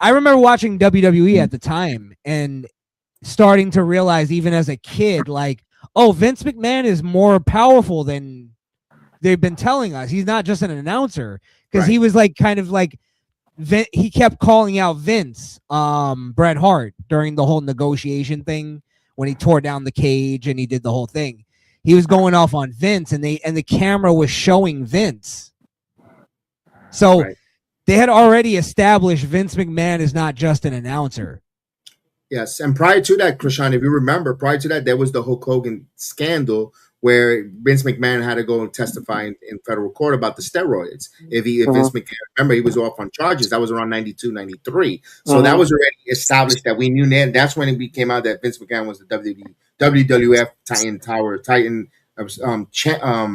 I remember watching WWE at the time and starting to realize, even as a kid, like, oh, Vince McMahon is more powerful than they've been telling us. He's not just an announcer, because he was like, kind of like, he kept calling out Vince, Bret Hart, during the whole negotiation thing when he tore down the cage and he did the whole thing. He was going off on Vince, and the camera was showing Vince. So they had already established Vince McMahon is not just an announcer. Yes, and prior to that, Krishan, if you remember, prior to that, there was the Hulk Hogan scandal where Vince McMahon had to go and testify in federal court about the steroids. If Vince McMahon, remember, he was off on charges. That was around 92, 93. So that was already established that we knew that. That's when it came out that Vince McMahon was the WWF Titan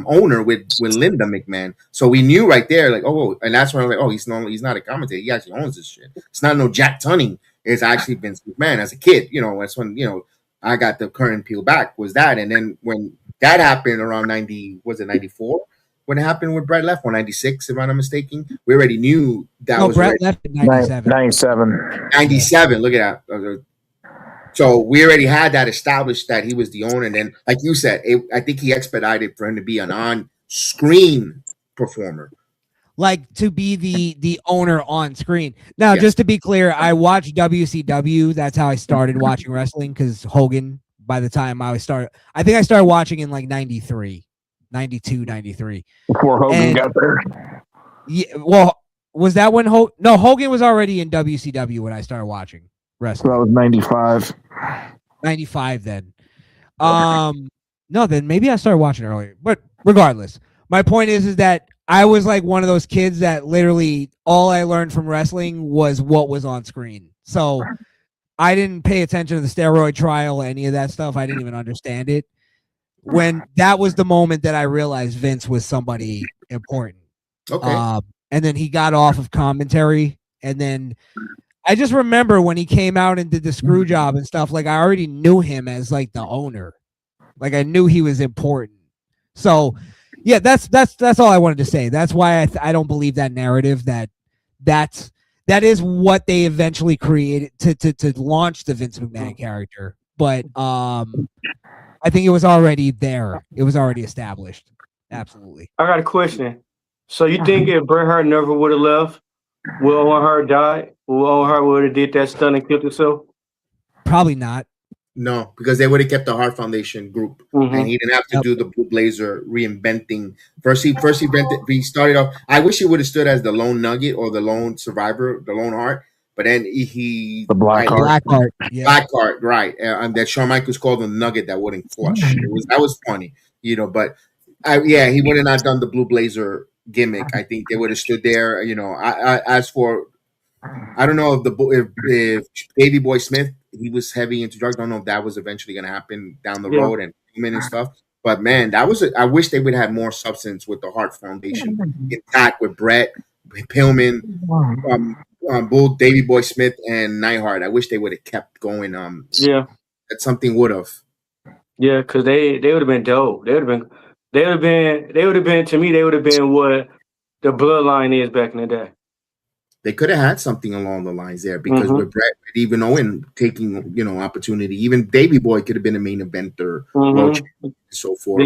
owner with Linda McMahon. So we knew right there, like, and that's when I was like, he's not a commentator. He actually owns this shit. It's not no Jack Tunney. It's actually Vince McMahon. As a kid, that's when, I got the current peel back was that. And then when that happened around 94? When it happened with Brett left, or 96, if I'm not mistaken, we already knew that was Brett left in 97. 97. Look at that. So we already had that established that he was the owner. And then, like you said, I think he expedited for him to be an on-screen performer. Like, to be the owner on screen. Now, just to be clear, I watched WCW. That's how I started watching wrestling, because Hogan, by the time I think I started watching in like 92, 93. Before Hogan got there. Yeah, well, was that when Hogan was already in WCW when I started watching wrestling. So that was 95. 95 then. No, then maybe I started watching earlier. But regardless, my point is that I was like one of those kids that literally all I learned from wrestling was what was on screen. So I didn't pay attention to the steroid trial, any of that stuff. I didn't even understand it. When that was the moment that I realized Vince was somebody important. Okay. And then he got off of commentary. And then I just remember when he came out and did the screw job and stuff, like, I already knew him as like the owner. Like, I knew he was important. So yeah, that's all I wanted to say. That's why I don't believe that narrative that that is what they eventually created to launch the Vince McMahon character. But I think it was already there. It was already established. Absolutely. I got a question. So you think if Bret Hart never would have left, will Owen Hart die? Will Owen Hart would have did that stunt and killed himself? Probably not. No, because they would have kept the Hart Foundation group, and he didn't have to do the Blue Blazer reinventing. First he invented. He started off. I wish he would have stood as the lone Nugget or the lone Survivor, the lone Heart. But then he the Black Heart, Black Heart, right? And that Shawn Michaels called the Nugget that wouldn't flush. That was funny, But he would have not done the Blue Blazer gimmick. I think they would have stood there. As for, I don't know if Davey Boy Smith, he was heavy into drugs. I don't know if that was eventually going to happen down the road and stuff. But man, I wish they would have more substance with the Hart Foundation intact with Brett, Pillman, Bull, Davey Boy Smith, and Neidhart. I wish they would have kept going. That something would have. Yeah, because they would have been dope. They would have been. To me, they would have been what the Bloodline is back in the day. They could have had something along the lines there because with Brett, even Owen taking opportunity, even Davey Boy could have been a main eventer, and so forth.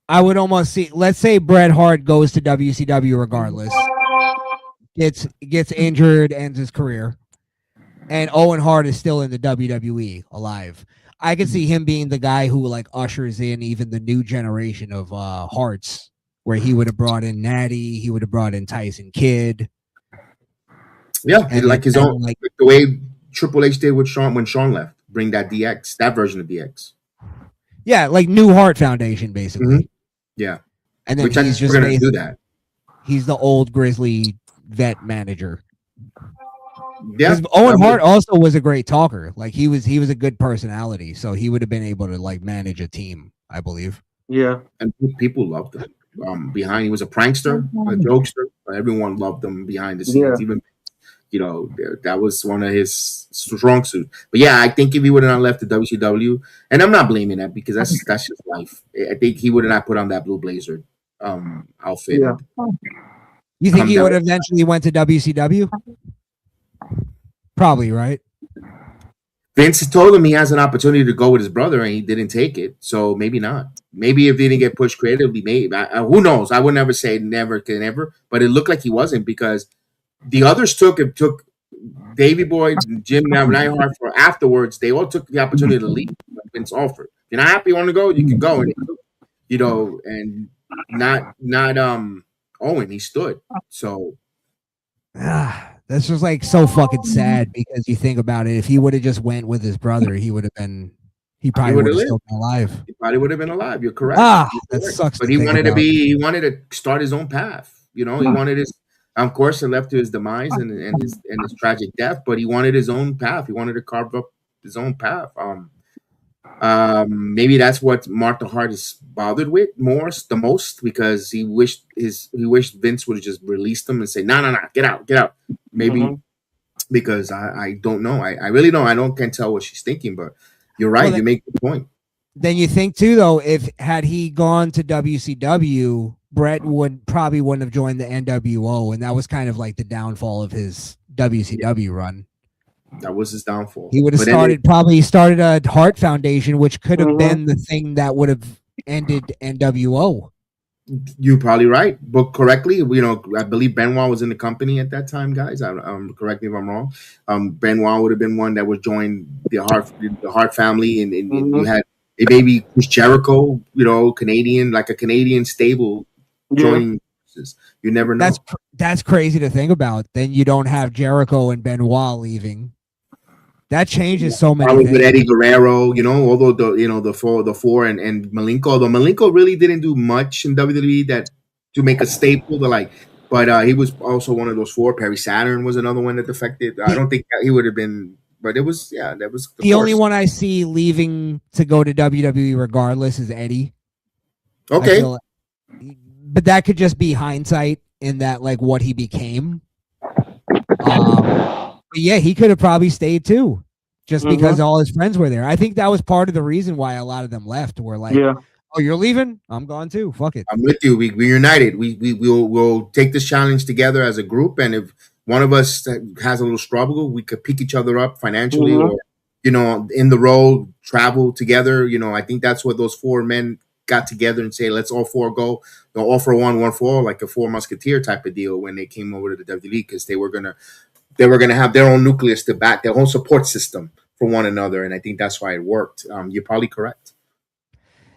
I would almost see. Let's say Bret Hart goes to WCW regardless, gets injured, ends his career, and Owen Hart is still in the WWE alive. I could see him being the guy who like ushers in even the new generation of Harts, where he would have brought in Natty, he would have brought in Tyson Kidd. Yeah, like his own, like the way Triple H did with Shawn when Shawn left, bring that DX, that version of DX. Yeah, like new Hart Foundation, basically. Yeah, and then he's just gonna do that. He's the old Grizzly vet manager. Yeah, Owen Hart also was a great talker. Like he was a good personality, so he would have been able to like manage a team, I believe. Yeah, and people loved him. Behind, he was a prankster, a jokester. Everyone loved him behind the scenes. Even that was one of his strong suits. But yeah, I think if he would have not left the WCW, and I'm not blaming that because that's just life. I think he would have not put on that Blue Blazer outfit. Yeah. You think he would have eventually went to WCW? Probably, right? Vince told him he has an opportunity to go with his brother, and he didn't take it. So maybe not. Maybe if he didn't get pushed creatively, maybe. Who knows? I would never say never can ever, but it looked like he wasn't because the others took Davey Boy, Jim Neidhart for afterwards. They all took the opportunity to leave. Vince offered. If you're not happy, you want to go, you can go. And and not Owen. He stood. So. That's just like so fucking sad because you think about it. If he would have just went with his brother, he would have been. He probably would have still been alive. He probably would have been alive. You're correct. That sucks. But he wanted to be. He wanted to start his own path. He wanted his. Of course, it left to his demise and his tragic death. But he wanted his own path. He wanted to carve up his own path. Maybe that's what Martha Hart is bothered with the most because he wished Vince would have just released him and say, no, get out. Maybe because I don't know. I really don't. I can't tell what she's thinking, but you're right. You make the point. Then you think too, though, had he gone to WCW, Brett probably wouldn't have joined the NWO, and that was kind of like the downfall of his WCW run. That was his downfall. He would have started a Hart Foundation, which could have been the thing that would have ended NWO. You're probably right, but correctly, I believe Benoit was in the company at that time, guys. Correct me if I'm wrong. Benoit would have been one that would join the Hart family, and you had maybe Chris Jericho, Canadian, like a Canadian stable joining. You never know. That's crazy to think about. Then you don't have Jericho and Benoit leaving. That changes so many things. With Eddie Guerrero, although the four and Malenko, although Malenko really didn't do much in WWE to make a staple but he was also one of those four. Perry Saturn was another one that defected. I don't think he would have been, but it was that was the only one I see leaving to go to WWE regardless is Eddie. Okay, but that could just be hindsight in that what he became. But yeah, he could have probably stayed too, just because all his friends were there. I think that was part of the reason why a lot of them left. Were like, Oh, you're leaving? I'm gone too. Fuck it. I'm with you. We're united. We'll take this challenge together as a group, and if one of us has a little struggle, we could pick each other up financially, Mhm. or in the road, travel together. I think that's what those four men got together and say, let's all four go. They'll all for one for all, like a four musketeer type of deal when they came over to the WWE, because they were gonna have their own nucleus to back their own support system for one another, and I think that's why it worked. You're probably correct.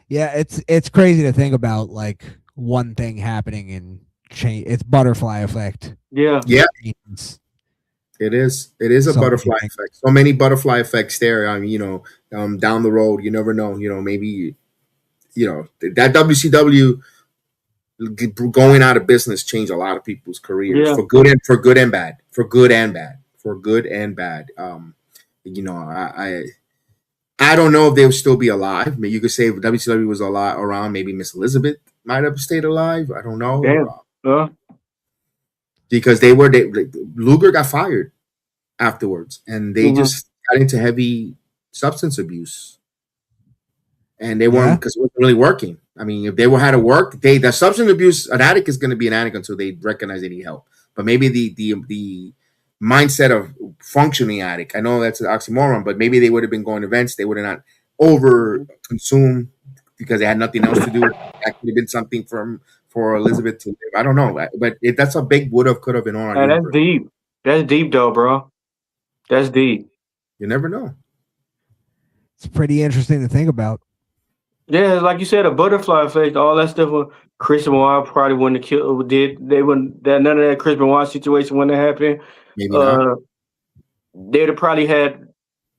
Yeah, it's crazy to think about, like, one thing happening and change. It's butterfly effect. Yeah. It is a butterfly effect. So many butterfly effects there. Down the road, you never know. Maybe that WCW going out of business changed a lot of people's careers, Yeah. for good and bad. I don't know if they would still be alive. Maybe you could say if WCW was around, maybe Miss Elizabeth might have stayed alive. I don't know. Damn. Because Luger got fired afterwards, and they just got into heavy substance abuse, and they weren't, because it wasn't really working. I mean, if they had to work, the substance abuse, an addict is going to be an addict until they recognize they need help. But maybe the mindset of functioning addict, I know that's an oxymoron, but maybe they would have been going to events. They would have not over consumed because they had nothing else to do. That could have been something for Elizabeth to live. I don't know, but that's a big would have, could have been on. Hey, that's deep. That's deep, though, bro. That's deep. You never know. It's pretty interesting to think about. Yeah, like you said, a butterfly effect, all that stuff. Chris Benoit probably wouldn't have killed. They wouldn't. None of that Chris Benoit situation wouldn't have happened. Maybe not. They'd have probably helped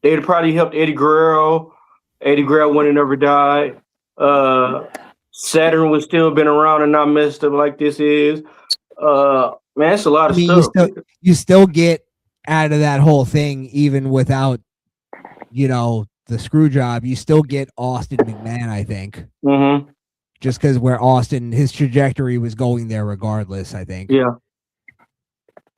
Eddie Guerrero. Eddie Guerrero wouldn't have never died. Saturn would still been around and not messed up like this is. Man, it's a lot of stuff. You still get out of that whole thing, even without, the screw job. You still get Austin McMahon, I think. Mm-hmm. Just because where Austin, his trajectory was going there regardless, I think. Yeah.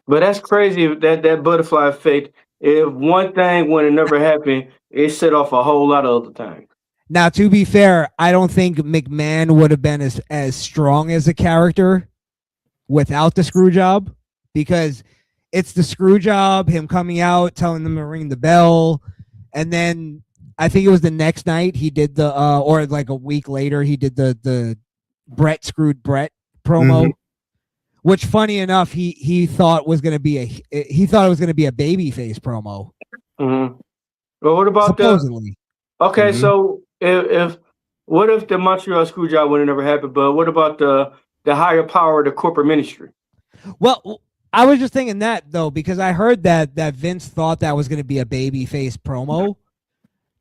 But that's crazy, that butterfly effect. If one thing would have never happened, it set off a whole lot of other things. Now, to be fair, I don't think McMahon would have been as strong as a character without the screw job, because it's the screw job, him coming out, telling them to ring the bell, and then I think it was the next night he did or like a week later, he did the Brett screwed Brett promo, which, funny enough, he thought was going to be a babyface promo. Mm-hmm. But what about supposedly? So if what if the Montreal screw job would have never happened? But what about the higher power of the corporate ministry? Well, I was just thinking that, though, because I heard that Vince thought that was going to be a babyface promo.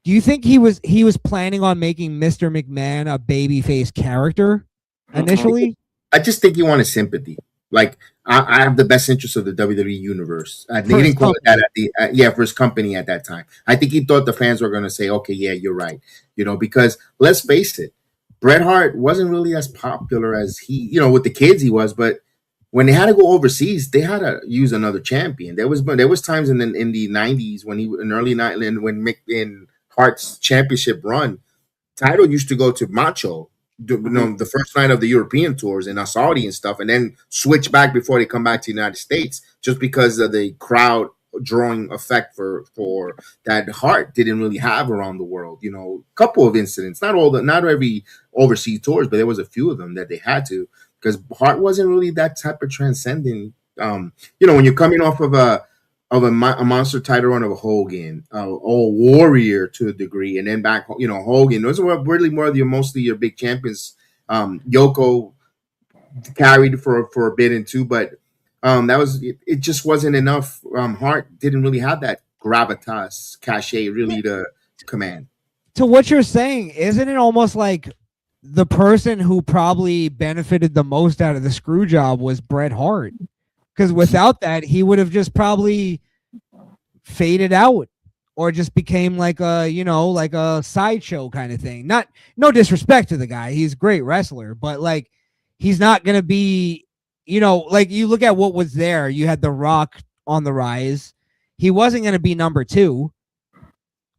Do you think he was planning on making Mr. McMahon a babyface character initially? I just think he wanted sympathy. Like, I have the best interest of the WWE universe. They didn't call it that for his company at that time. I think he thought the fans were going to say, okay, yeah, you're right. Because let's face it, Bret Hart wasn't really as popular as he, with the kids he was, but when they had to go overseas, they had to use another champion. There was times in the 90s when Hart's championship run, title used to go to Macho, the first night of the European tours in Saudi and stuff, and then switch back before they come back to the United States, just because of the crowd drawing effect for that Hart didn't really have around the world. A couple of incidents, not every overseas tours, but there was a few of them that they had to, because Hart wasn't really that type of transcending. When you're coming off of a monster title run of a Hogan, or Warrior to a degree, and then back, Hogan. Those were really mostly your big champions. Yoko carried for a bit and two, but it just wasn't enough. Hart didn't really have that gravitas, cachet, really to command. To what you're saying, isn't it almost like the person who probably benefited the most out of the screw job was Bret Hart? Because without that, he would have just probably faded out, or just became like a sideshow kind of thing. No disrespect to the guy, he's a great wrestler, but like, he's not gonna be, like, you look at what was there. You had The Rock on the rise. He wasn't gonna be number 2.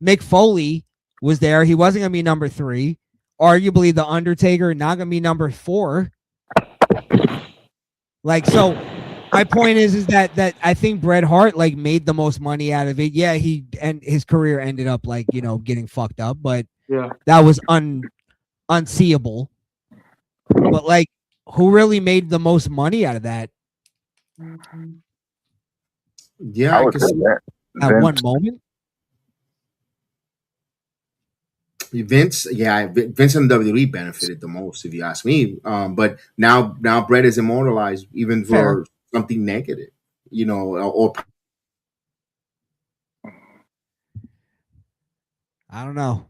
Mick Foley was there. He wasn't gonna be number 3. arguably the Undertaker not gonna be number 4. Like, so my point is that I think Bret Hart like made the most money out of it. Yeah, his career ended up like, you know, getting fucked up, but that was unseeable. But like, who really made the most money out of that? Yeah, I guess at one moment. Vince and WWE benefited the most, if you ask me. But now Bret is immortalized even for something negative, you know, or I don't know.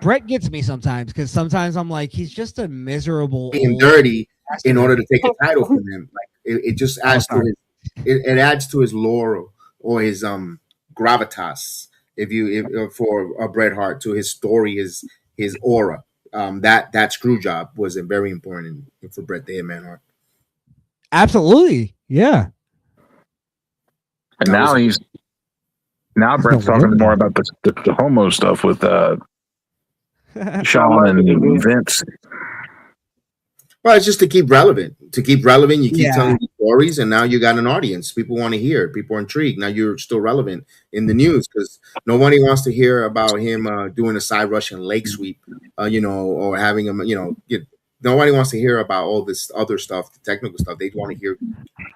Bret gets me sometimes because sometimes I'm like, he's just a miserable being dirty in order to take a title from him. Like it just adds to his it adds to his lore or his gravitas. If for a Bret Hart, to his story, his aura. That screw job was very important for Bret the Hitman Hart. Absolutely, yeah. And now Bret's talking more about the homo stuff with Shawn and Vince. Well, it's just to keep relevant. You keep telling these stories, and now you got an audience. People want to hear. People are intrigued. Now you're still relevant in the news because nobody wants to hear about him doing a side Russian leg sweep, you know, or having him, you know. Nobody wants to hear about all this other stuff, the technical stuff. They want to hear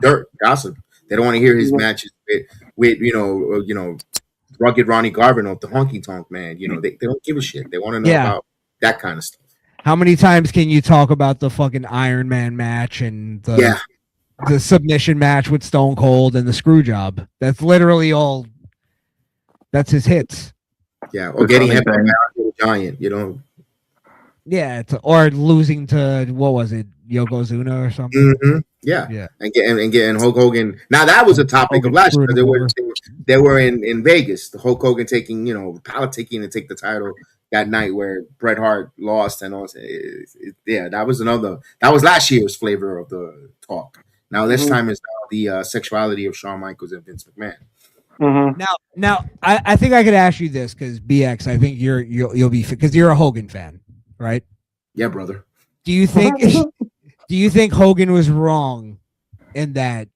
dirt, gossip. They don't want to hear his matches with you know, rugged Ronnie Garvin of the Honky Tonk Man. You know, they don't give a shit. They want to know about that kind of stuff. How many times can you talk about the fucking Iron Man match and the submission match with Stone Cold and the screw job? That's literally all. That's his hits. Yeah, or getting hit by a giant, you know. Yeah, or losing to what was it, Yokozuna or something? Mm-hmm. Yeah, and getting Hulk Hogan. Now that was a topic of last year. They were in Vegas. The Hulk Hogan taking, you know, politicking to take the title that night where Bret Hart lost and all. That was last year's flavor of the talk. Now this time is the sexuality of Shawn Michaels and Vince McMahon. Mm-hmm. Now, I think I could ask you this because BX, I think you'll be because you're a Hogan fan, right? Yeah, brother. Do you think Hogan was wrong in that,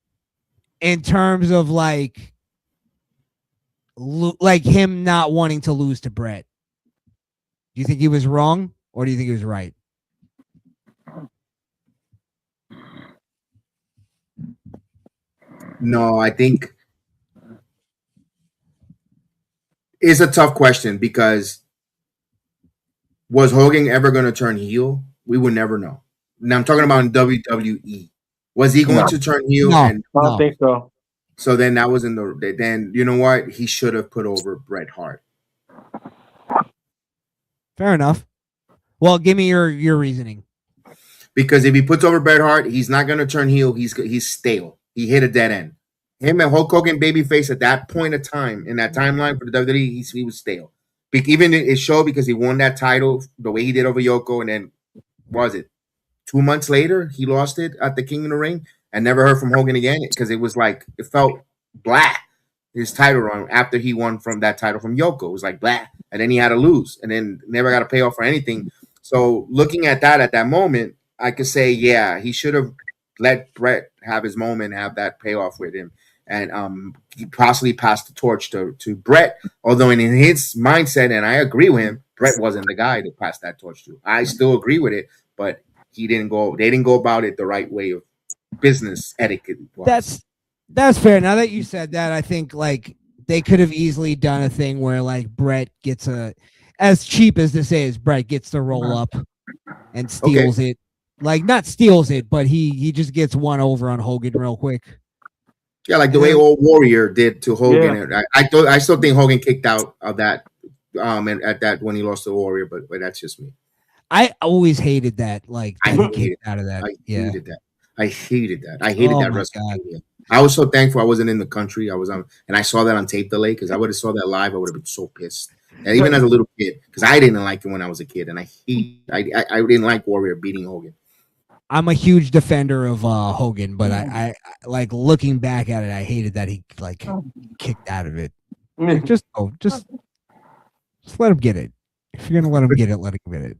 in terms of like him not wanting to lose to Bret? Do you think he was wrong, or do you think he was right? No, I think it's a tough question because was Hogan ever going to turn heel? We would never know. Now I'm talking about in WWE. Was he going to turn heel? No, I don't think so. So then that was then you know what? He should have put over Bret Hart. Fair enough. Well, give me your reasoning. Because if he puts over Bret Hart, he's not going to turn heel. He's stale. He hit a dead end. Him and Hulk Hogan babyface at that point of time, in that timeline for the WWE, he was stale. Even it showed because he won that title the way he did over Yoko, and then what was it 2 months later he lost it at the King of the Ring and never heard from Hogan again because it was like it felt blah. His title run after he won from that title from Yoko, it was like blah, and then he had to lose, and then never got a payoff for anything. So looking at that moment, I could say, yeah, he should have let Bret have his moment, have that payoff with him, and he possibly passed the torch to Bret. Although in his mindset, and I agree with him, Bret wasn't the guy to pass that torch to. I still agree with it, but they didn't go about it the right way of business etiquette. That's fair. Now that you said that, I think like they could have easily done a thing where like Bret gets as cheap as this is, Bret gets to roll up and steals it. Like not steals it, but he just gets one over on Hogan real quick. Yeah, like the way old Warrior did to Hogan. Yeah. I still think Hogan kicked out of that at that when he lost to Warrior, but that's just me. I always hated that. Like I hated out of that. I hated that. I hated that WrestleMania. I was so thankful I wasn't in the country. I was on, and I saw that on tape delay because I would have saw that live. I would have been so pissed. And even as a little kid, because I didn't like it when I was a kid, and I didn't like Warrior beating Hogan. I'm a huge defender of Hogan, but I like looking back at it, I hated that he like kicked out of it. Like, just let him get it. If you're gonna let him get it, let him get it.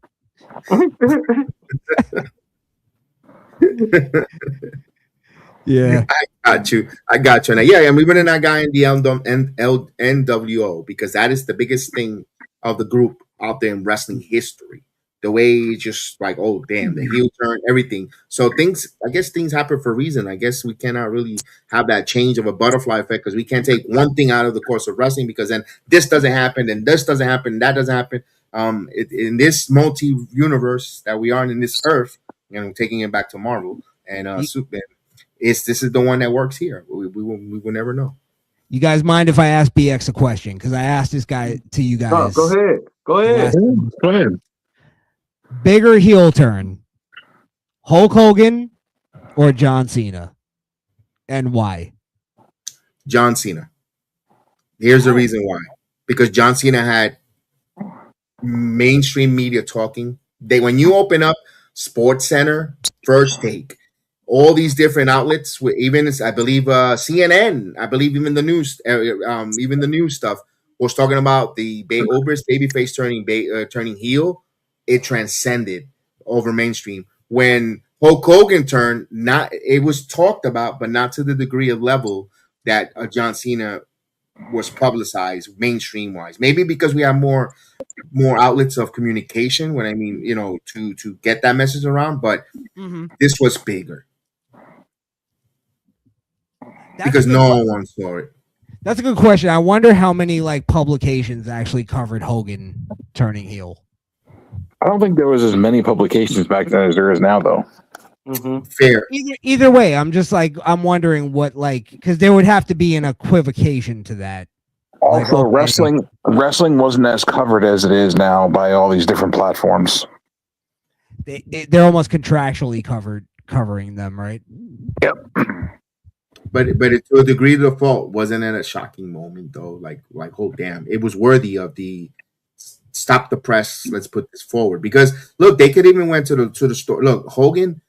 Yeah. I got you. Now, yeah, and we bring in that guy in the NWO because that is the biggest thing of the group out there in wrestling history. The way it's just like, oh damn, the heel turn, everything. So I guess things happen for a reason. I guess we cannot really have that change of a butterfly effect because we can't take one thing out of the course of wrestling because then this doesn't happen, and this doesn't happen, and that doesn't happen. In this multi universe that we are in this earth, taking it back to Marvel and Superman. This is the one that works here. We will never know. You guys mind if I ask BX a question? Because I asked this guy to you guys. Go ahead. Go ahead. Bigger heel turn, Hulk Hogan or John Cena, and why? John Cena. Here's the reason why. Because John Cena had mainstream media talking. When you open up Sports Center, First Take, all these different outlets, even I believe CNN, I believe even the news, even the news stuff was talking about the Ober's babyface turning heel. It transcended over mainstream. When Hulk Hogan turned, it was talked about, but not to the degree of level that John Cena was publicized mainstream wise. Maybe because we have more outlets of communication. When I mean, to get that message around, but this was bigger. Because no one saw it. That's a good question. I wonder how many publications actually covered Hogan turning heel. I don't think there was as many publications back then as there is now, though. Mm-hmm. Fair. Either way, I'm just I'm wondering what because there would have to be an equivocation to that. Also, wrestling wasn't as covered as it is now by all these different platforms. They're almost contractually covering them, right? Yep. But to a degree, the fault wasn't it a shocking moment though. Like oh damn, it was worthy of the stop the press. Let's put this forward because look, they could even went to the store. Look, Hogan.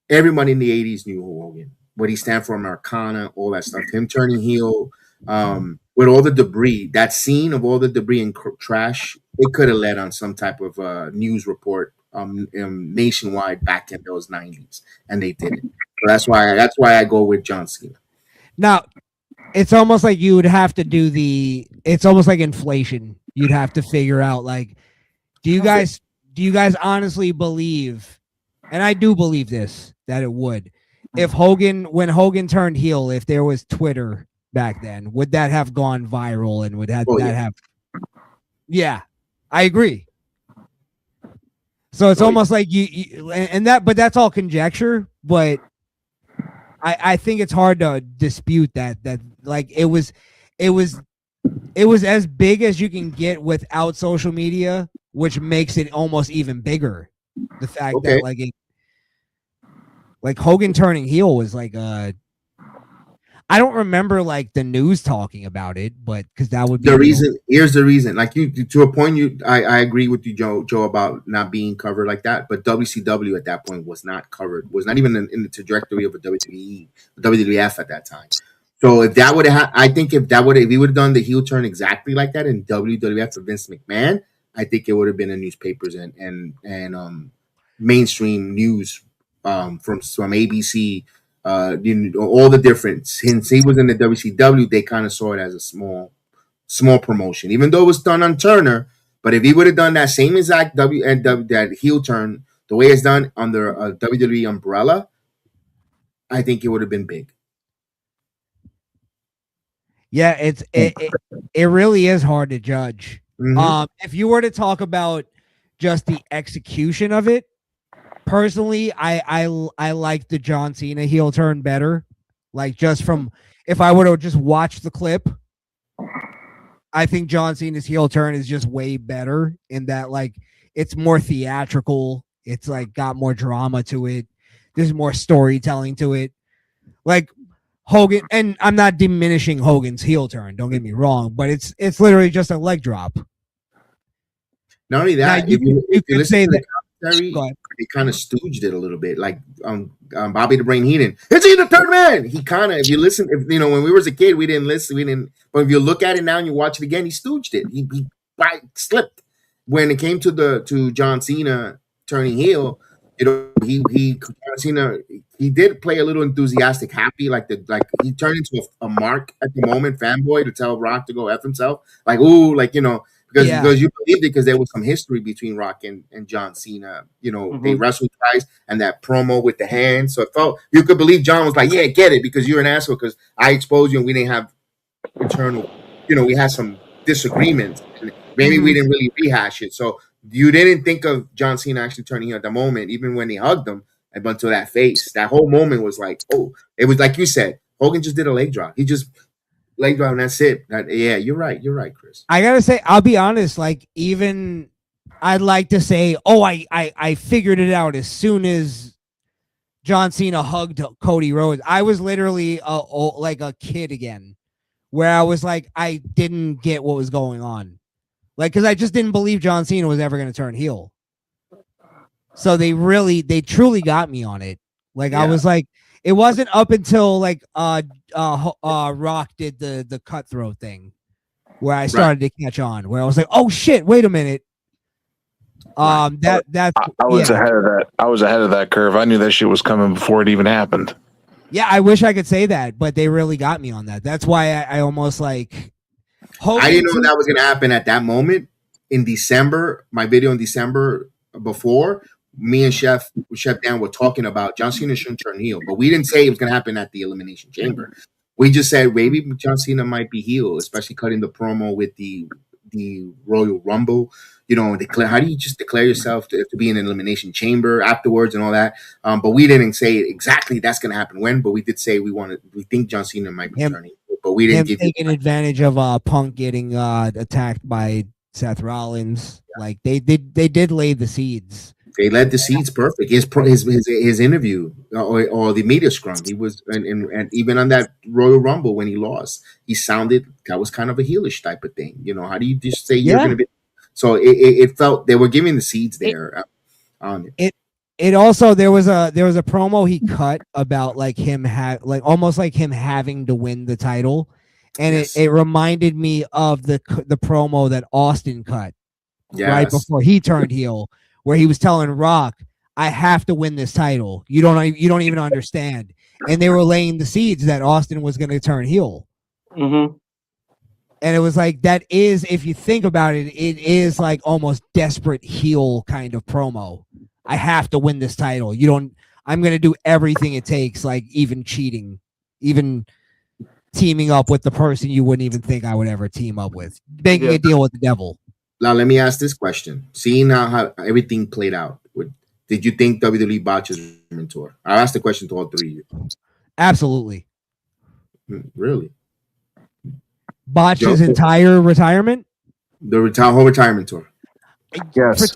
Everybody in the '80s knew Hogan. What he stand for, Americana, all that stuff. Him turning heel, with all the debris. That scene of all the debris and trash, it could have led on some type of news report nationwide back in those '90s, and they didn't. So that's why I go with John Cena. Now, it's almost like you would have to do it's almost like inflation. You'd have to figure out do you guys honestly believe, and I do believe this, that it would, if when Hogan turned heel, if there was Twitter back then, would that have gone viral and would that have? Yeah, I agree. So it's almost like but that's all conjecture, but I think it's hard to dispute that it was as big as you can get without social media, which makes it almost even bigger. The fact that Hogan turning heel was I don't remember the news talking about it, but because that would be the reason. Here's the reason. You to a point, I agree with you, Joe, about not being covered like that. But WCW at that point was not covered. Was not even in the trajectory of a WWF at that time. So if that would have, I think if he would have done the heel turn exactly like that in WWF for Vince McMahon, I think it would have been in newspapers and mainstream news from ABC. All the difference. Since he was in the WCW, they kind of saw it as a small promotion, even though it was done on Turner. But if he would have done that same exact that heel turn the way it's done under a WWE umbrella, I think it would have been big. Yeah, it really is hard to judge. Mm-hmm. If you were to talk about just the execution of it, personally, I like the John Cena heel turn better. Just from if I were to just watch the clip, I think John Cena's heel turn is just way better in that it's more theatrical. It's got more drama to it. There's more storytelling to it. Hogan, and I'm not diminishing Hogan's heel turn, don't get me wrong, but it's literally just a leg drop. Not only that, now, you could say that they kind of stooged it a little bit, Bobby the Brain Heenan. Is he the third man? He kind of, if you listen, when we were a kid, we didn't listen, but if you look at it now and you watch it again, he stooged it. He slipped when it came to John Cena turning heel, you know, John Cena, he did play a little enthusiastic, happy, like he turned into a Mark at the moment fanboy to tell Rock to go F himself, like ooh, like you know, because you believed it because there was some history between Rock and John Cena. You know, they wrestled twice, and that promo with the hand, so it felt you could believe John was like, yeah, get it because you're an asshole because I exposed you and we didn't have internal, you know, we had some disagreements and maybe we didn't really rehash it. So you didn't think of John Cena actually turning heel at the moment, even when he hugged him, until that face. That whole moment was like, oh, it was like you said, Hogan just did a leg drop. He just leg drop and that's it. Yeah, you're right. You're right, Chris. I gotta say, I'll be honest, like even I'd like to say, oh, I figured it out as soon as John Cena hugged Cody Rhodes. I was literally like a kid again, where I was like, I didn't get what was going on. Like, because I just didn't believe John Cena was ever going to turn heel. So they truly got me on it. Like, I was like, it wasn't up until like Rock did the cutthroat thing where I started to catch on, where I was like, oh shit, wait a minute. I was ahead of that. I was ahead of that curve. I knew that shit was coming before it even happened. Yeah, I wish I could say that, but they really got me on that. That's why I almost like. I didn't know that was going to happen at that moment in December. My video in December before, me and Chef Dan were talking about John Cena shouldn't turn heel, but we didn't say it was going to happen at the Elimination Chamber. We just said maybe John Cena might be heel, especially cutting the promo with the Royal Rumble. You know, how do you just declare yourself to be in an Elimination Chamber afterwards and all that? But we didn't say exactly that's going to happen when. But we did say we think John Cena might be turning. But we didn't give taking advantage of Punk getting attacked by Seth Rollins. Yeah. Like they did lay the seeds. They led the seeds perfect. His interview or the media scrum, he was and even on that Royal Rumble when he lost, he sounded that was kind of a heelish type of thing. You know, how do you just say you're going to be? So it felt they were giving the seeds there on it. It also there was a promo he cut about like him almost like him having to win the title, and it reminded me of the promo that Austin cut right before he turned heel, where he was telling Rock, "I have to win this title. You don't even understand." And they were laying the seeds that Austin was going to turn heel. Mm-hmm. And it was like that is, if you think about it, it is like almost desperate heel kind of promo. I have to win this title. I'm going to do everything it takes, like even cheating, even teaming up with the person you wouldn't even think I would ever team up with, making a deal with the devil. Now, let me ask this question. Seeing how everything played out, did you think WWE botched his retirement tour? I asked the question to all three of you. Absolutely. Really? Botched his entire retirement? The whole retirement tour. Yes.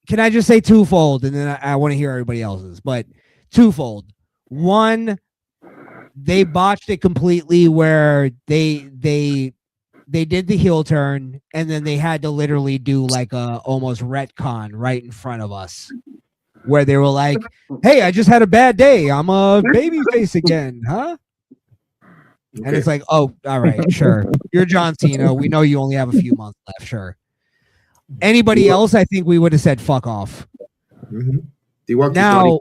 Can I just say twofold, and then I want to hear everybody else's, but twofold. One, they botched it completely where they did the heel turn, and then they had to literally do like a almost retcon right in front of us, where they were like, "Hey, I just had a bad day. I'm a babyface again, huh?" Okay. And it's like, "Oh, all right, sure. You're John Cena. We know you only have a few months left. Sure." Anybody else, I think we would have said fuck off. Mm-hmm. Now,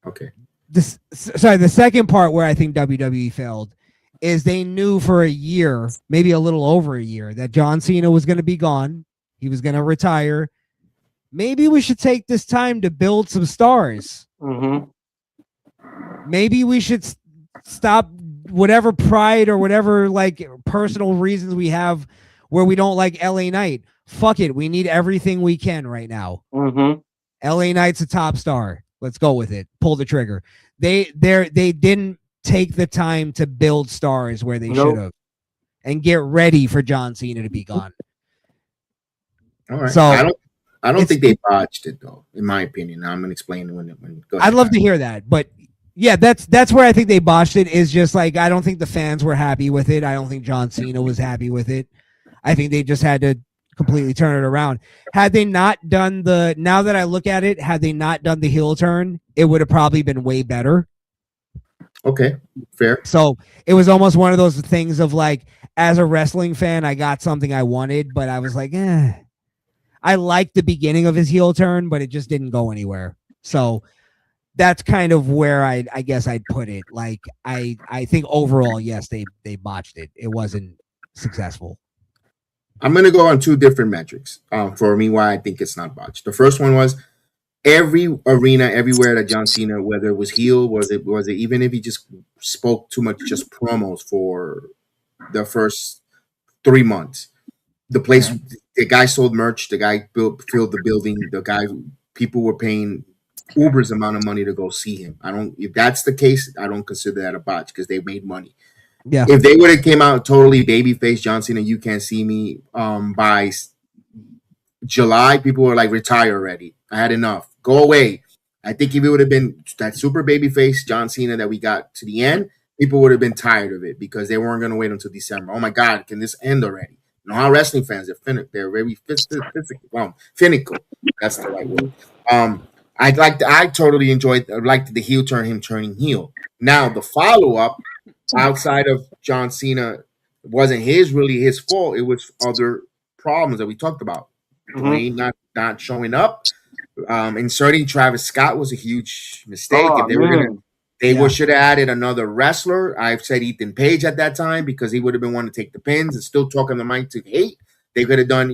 okay. The second part where I think WWE failed is they knew for a year, maybe a little over a year, that John Cena was going to be gone. He was going to retire. Maybe we should take this time to build some stars. Mm-hmm. Maybe we should stop whatever pride or whatever like personal reasons we have where we don't like LA Knight. Fuck it. We need everything we can right now. Mm-hmm. LA Knight's a top star. Let's go with it. Pull the trigger. They didn't take the time to build stars where they should have and get ready for John Cena to be gone. All right. So I don't think they botched it though, in my opinion. I'm gonna explain when I'd love to hear that, but yeah, that's where I think they botched it. Is just like I don't think the fans were happy with it. I don't think John Cena was happy with it. I think they just had to completely turn it around. Had they not done now that I look at it, had they not done the heel turn, it would have probably been way better. Okay, fair. So it was almost one of those things of like, as a wrestling fan, I got something I wanted, but I was like, I liked the beginning of his heel turn, but it just didn't go anywhere. So that's kind of where I guess I'd put it. Like I think overall, yes, they botched it. It wasn't successful. I'm going to go on two different metrics for me why I think it's not botched. The first one was every arena, everywhere that John Cena, whether it was heel, was it even if he just spoke too much, just promos for the first 3 months. The place, the guy sold merch, the guy filled the building, people were paying Uber's amount of money to go see him. If that's the case, I don't consider that a botch because they made money. Yeah. If they would have came out totally babyface John Cena, you can't see me by July, people were like, retire already. I had enough. Go away. I think if it would have been that super babyface John Cena that we got to the end, people would have been tired of it because they weren't going to wait until December. Oh my God, can this end already? You know how wrestling fans they're very finical. That's the right word. I totally enjoyed. I liked the heel turn, him turning heel. Now the follow up outside of John Cena wasn't really his fault. It was other problems that we talked about. Dwayne not showing up. Inserting Travis Scott was a huge mistake. If they were gonna, they should have added another wrestler. I've said Ethan Page at that time because he would have been one to take the pins and still talking the mic to hate. They could have done,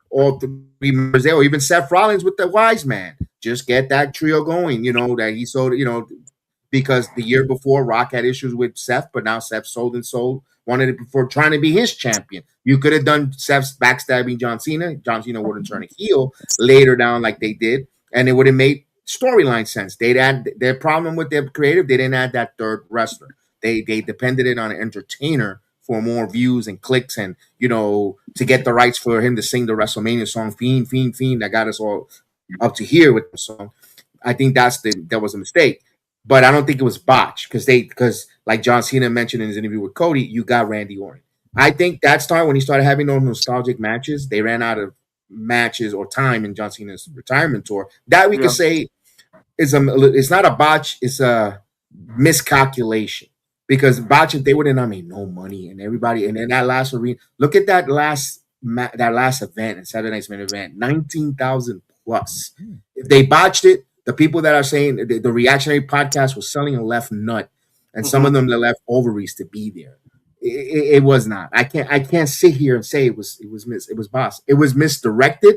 all three members there, or even Seth Rollins with the Wise Man. Just get that trio going. That he sold. Because the year before Rock had issues with Seth, but now Seth wanted it before trying to be his champion. You could have done Seth's backstabbing John Cena. John Cena wouldn't turn a heel later down like they did, and it would have made storyline sense. They'd add their problem with their creative. They didn't add that third wrestler. They depended it on an entertainer for more views and clicks, and to get the rights for him to sing the WrestleMania song "Fiend, Fiend, Fiend" that got us all up to here with the song. I think that was a mistake. But I don't think it was botched because like John Cena mentioned in his interview with Cody, you got Randy Orton. I think that started when he started having those nostalgic matches. They ran out of matches or time in John Cena's retirement tour. That we could say it's not a botch, it's a miscalculation. Because botch, if they would have not made no money and everybody, and then that last arena, look at that last event and Saturday Night's Main Event, 19,000 plus. If they botched it, the people that are saying the reactionary podcast was selling a left nut, and some of them that left ovaries to be there. It was not. I can't sit here and say it was boss. It was misdirected,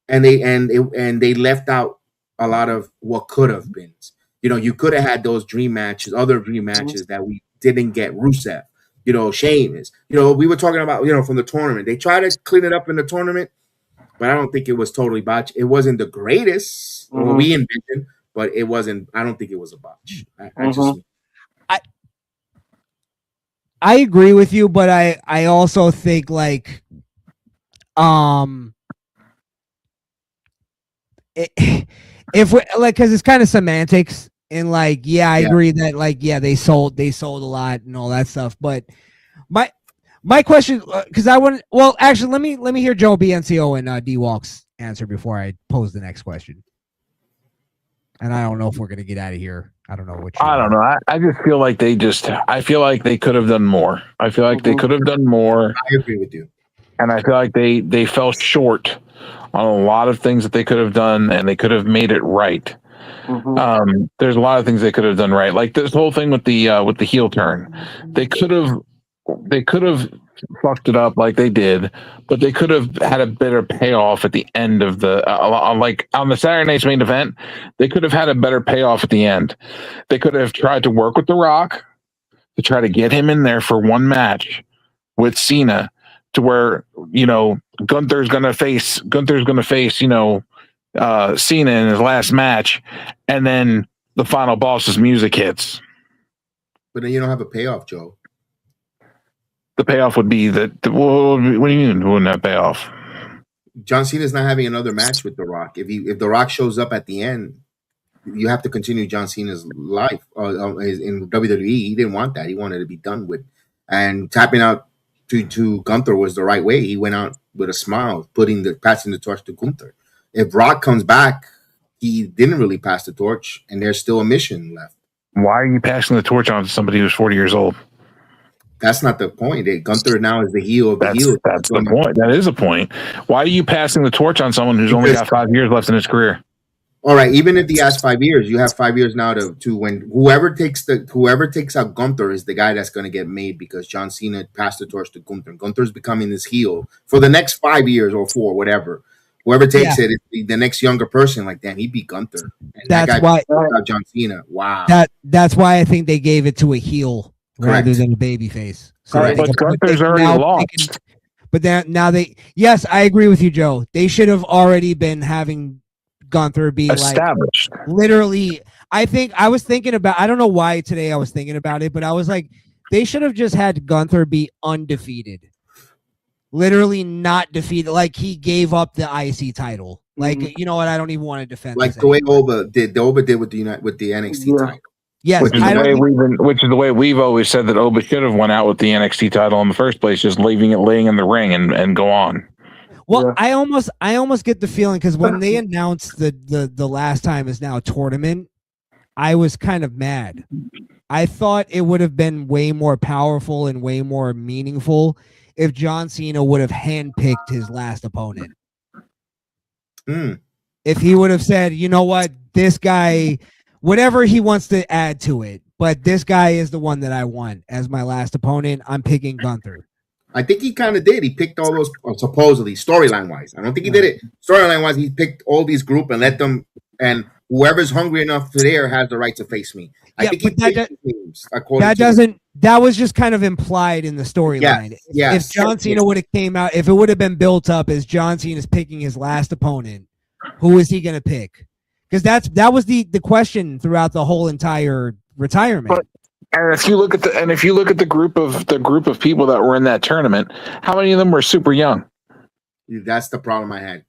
and they left out a lot of what could have been. You could have had those other dream matches that we didn't get. Rusev, Sheamus. We were talking about from the tournament. They tried to clean it up in the tournament. But I don't think it was totally botched. It wasn't the greatest we envisioned, but it wasn't. I don't think it was a botch. I agree with you, but I also think like if we like because it's kind of semantics and like I agree that like they sold a lot and all that stuff, but my question, because I want, well, actually, let me hear Joe BNCO and D-Walk's answer before I pose the next question. And I don't know if we're gonna get out of here. I don't know what. I don't know. I just feel like I feel like they could have done more. I feel like they could have done more. I agree with you. And I feel like they fell short on a lot of things that they could have done, and they could have made it right. There's a lot of things they could have done right, like this whole thing with the heel turn. They could have fucked it up like they did, but they could have had a better payoff at the end of the like on the Saturday Night's Main Event. They could have had a better payoff at the end. They could have tried to work with The Rock to try to get him in there for one match with Cena, to where Gunther's gonna face Cena in his last match, and then the final boss's music hits. But then you don't have a payoff, Joe. The payoff would be that. What do you mean? Wouldn't have payoff? John Cena's not having another match with The Rock. If The Rock shows up at the end, you have to continue John Cena's life in WWE. He didn't want that. He wanted to be done with. And tapping out to Gunther was the right way. He went out with a smile, passing the torch to Gunther. If Rock comes back, he didn't really pass the torch, and there's still a mission left. Why are you passing the torch on to somebody who's 40 years old? That's not the point. Gunther now is the heel of the heel. That's the point. That is a point. Why are you passing the torch on someone who's only got 5 years left in his career? All right, even if he has 5 years, you have 5 years now to when whoever takes out Gunther is the guy that's going to get made because John Cena passed the torch to Gunther. Gunther's becoming this heel for the next 5 years or 4, whatever. Whoever takes it is the next younger person. Like, damn, he beat Gunther. And that's why John Cena. Wow. That's why I think they gave it to a heel rather than a babyface. So but Gunther's already lost. But now yes, I agree with you, Joe. They should have already been having Gunther be established. Like literally. I think I was thinking about. I don't know why today I was thinking about it, but I was like, they should have just had Gunther be undefeated, literally not defeated. Like he gave up the IC title. Like you know what? I don't even want to defend. Like the way Oba did with the NXT title. Yes, which is the way we've always said that Oba should have went out with the NXT title in the first place, just leaving it laying in the ring and go on. Well, I almost get the feeling because when they announced the last time is now a tournament, I was kind of mad. I thought it would have been way more powerful and way more meaningful if John Cena would have handpicked his last opponent. If he would have said, you know what, this guy, whatever he wants to add to it, but this guy is the one that I want as my last opponent. I'm picking Gunther. I think he kind of did. He picked all those supposedly storyline wise. I don't think he did it storyline wise. He picked all these group and let them, and whoever's hungry enough to there has the right to face me. I think that was just kind of implied in the storyline. If John Cena would have came out, if it would have been built up as John Cena's picking his last opponent, who is he going to pick? Because that was the question throughout the whole entire retirement. And if you look at the group of people that were in that tournament, how many of them were super young? That's the problem I had,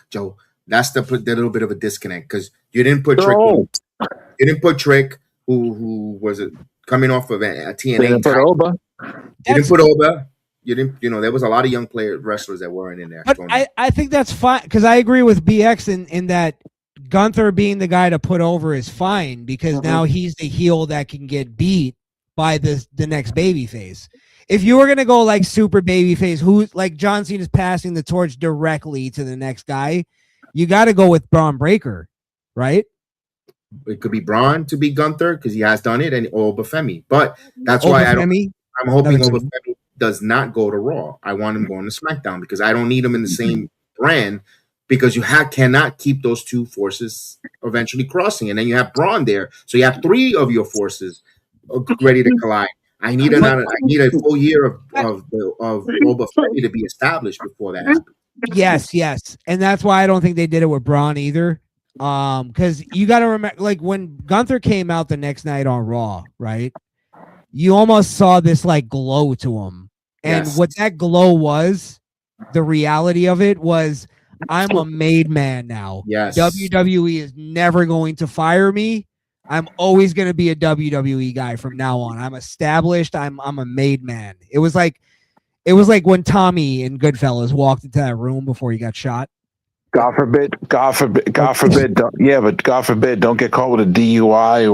Joe. That's the little bit of a disconnect because you didn't put Trick. You didn't put Trick, who was coming off of a TNA. You didn't put Oba. You didn't. There was a lot of young wrestlers that weren't in there. But I think that's fine because I agree with BX in that Gunther being the guy to put over is fine because now he's the heel that can get beat by the next babyface. If you were gonna go like super babyface, who like John Cena's passing the torch directly to the next guy, you got to go with Braun Breaker, right? It could be Braun to be Gunther because he has done it, and Oba Femi. But that's why I'm hoping Oba Femi does not go to Raw. I want him going to SmackDown because I don't need him in the same brand. Because you cannot keep those two forces eventually crossing, and then you have Braun there, so you have 3 of your forces ready to collide. I need a full year of Oba Femi to be established before that happens. Yes, and that's why I don't think they did it with Braun either. Because you got to remember, like when Gunther came out the next night on Raw, right? You almost saw this like glow to him, and what that glow was, the reality of it was. I'm a made man now. Yes. WWE is never going to fire me. I'm always going to be a WWE guy from now on. I'm established. I'm a made man. It was like when Tommy in Goodfellas walked into that room before he got shot. God forbid. Don't get caught with a DUI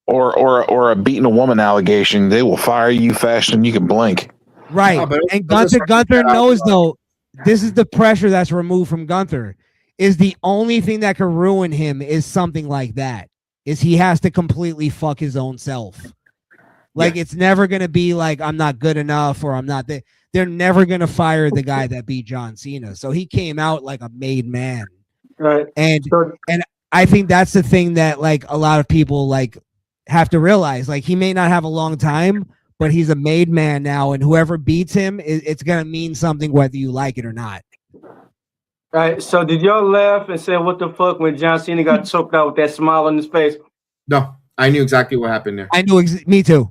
or a beating a woman allegation. They will fire you faster than you can blink. Right. And Gunther knows though. This is the pressure that's removed from Gunther. Is the only thing that can ruin him is something like that. Is he has to completely fuck his own self. Like it's never gonna be like I'm not good enough or I'm not there. They're never gonna fire the guy that beat John Cena. So he came out like a made man. Right. And I think that's the thing that like a lot of people like have to realize. Like he may not have a long time. But he's a made man now, and whoever beats him, it's going to mean something whether you like it or not. All right, so did y'all laugh and say, what the fuck, when John Cena got choked out with that smile on his face? No, I knew exactly what happened there. I knew, me too.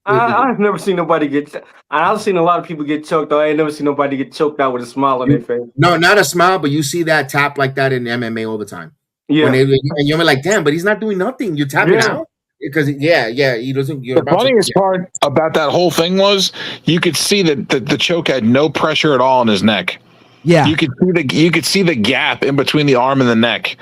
I've never seen nobody get, I've seen a lot of people get choked out. I ain't never seen nobody get choked out with a smile on their face. No, not a smile, but you see that tap like that in MMA all the time. Yeah. And you're like, damn, but he's not doing nothing. You tap it out. Because he doesn't. The funniest part about that whole thing was you could see that the choke had no pressure at all in his neck. Yeah, you could see the gap in between the arm and the neck.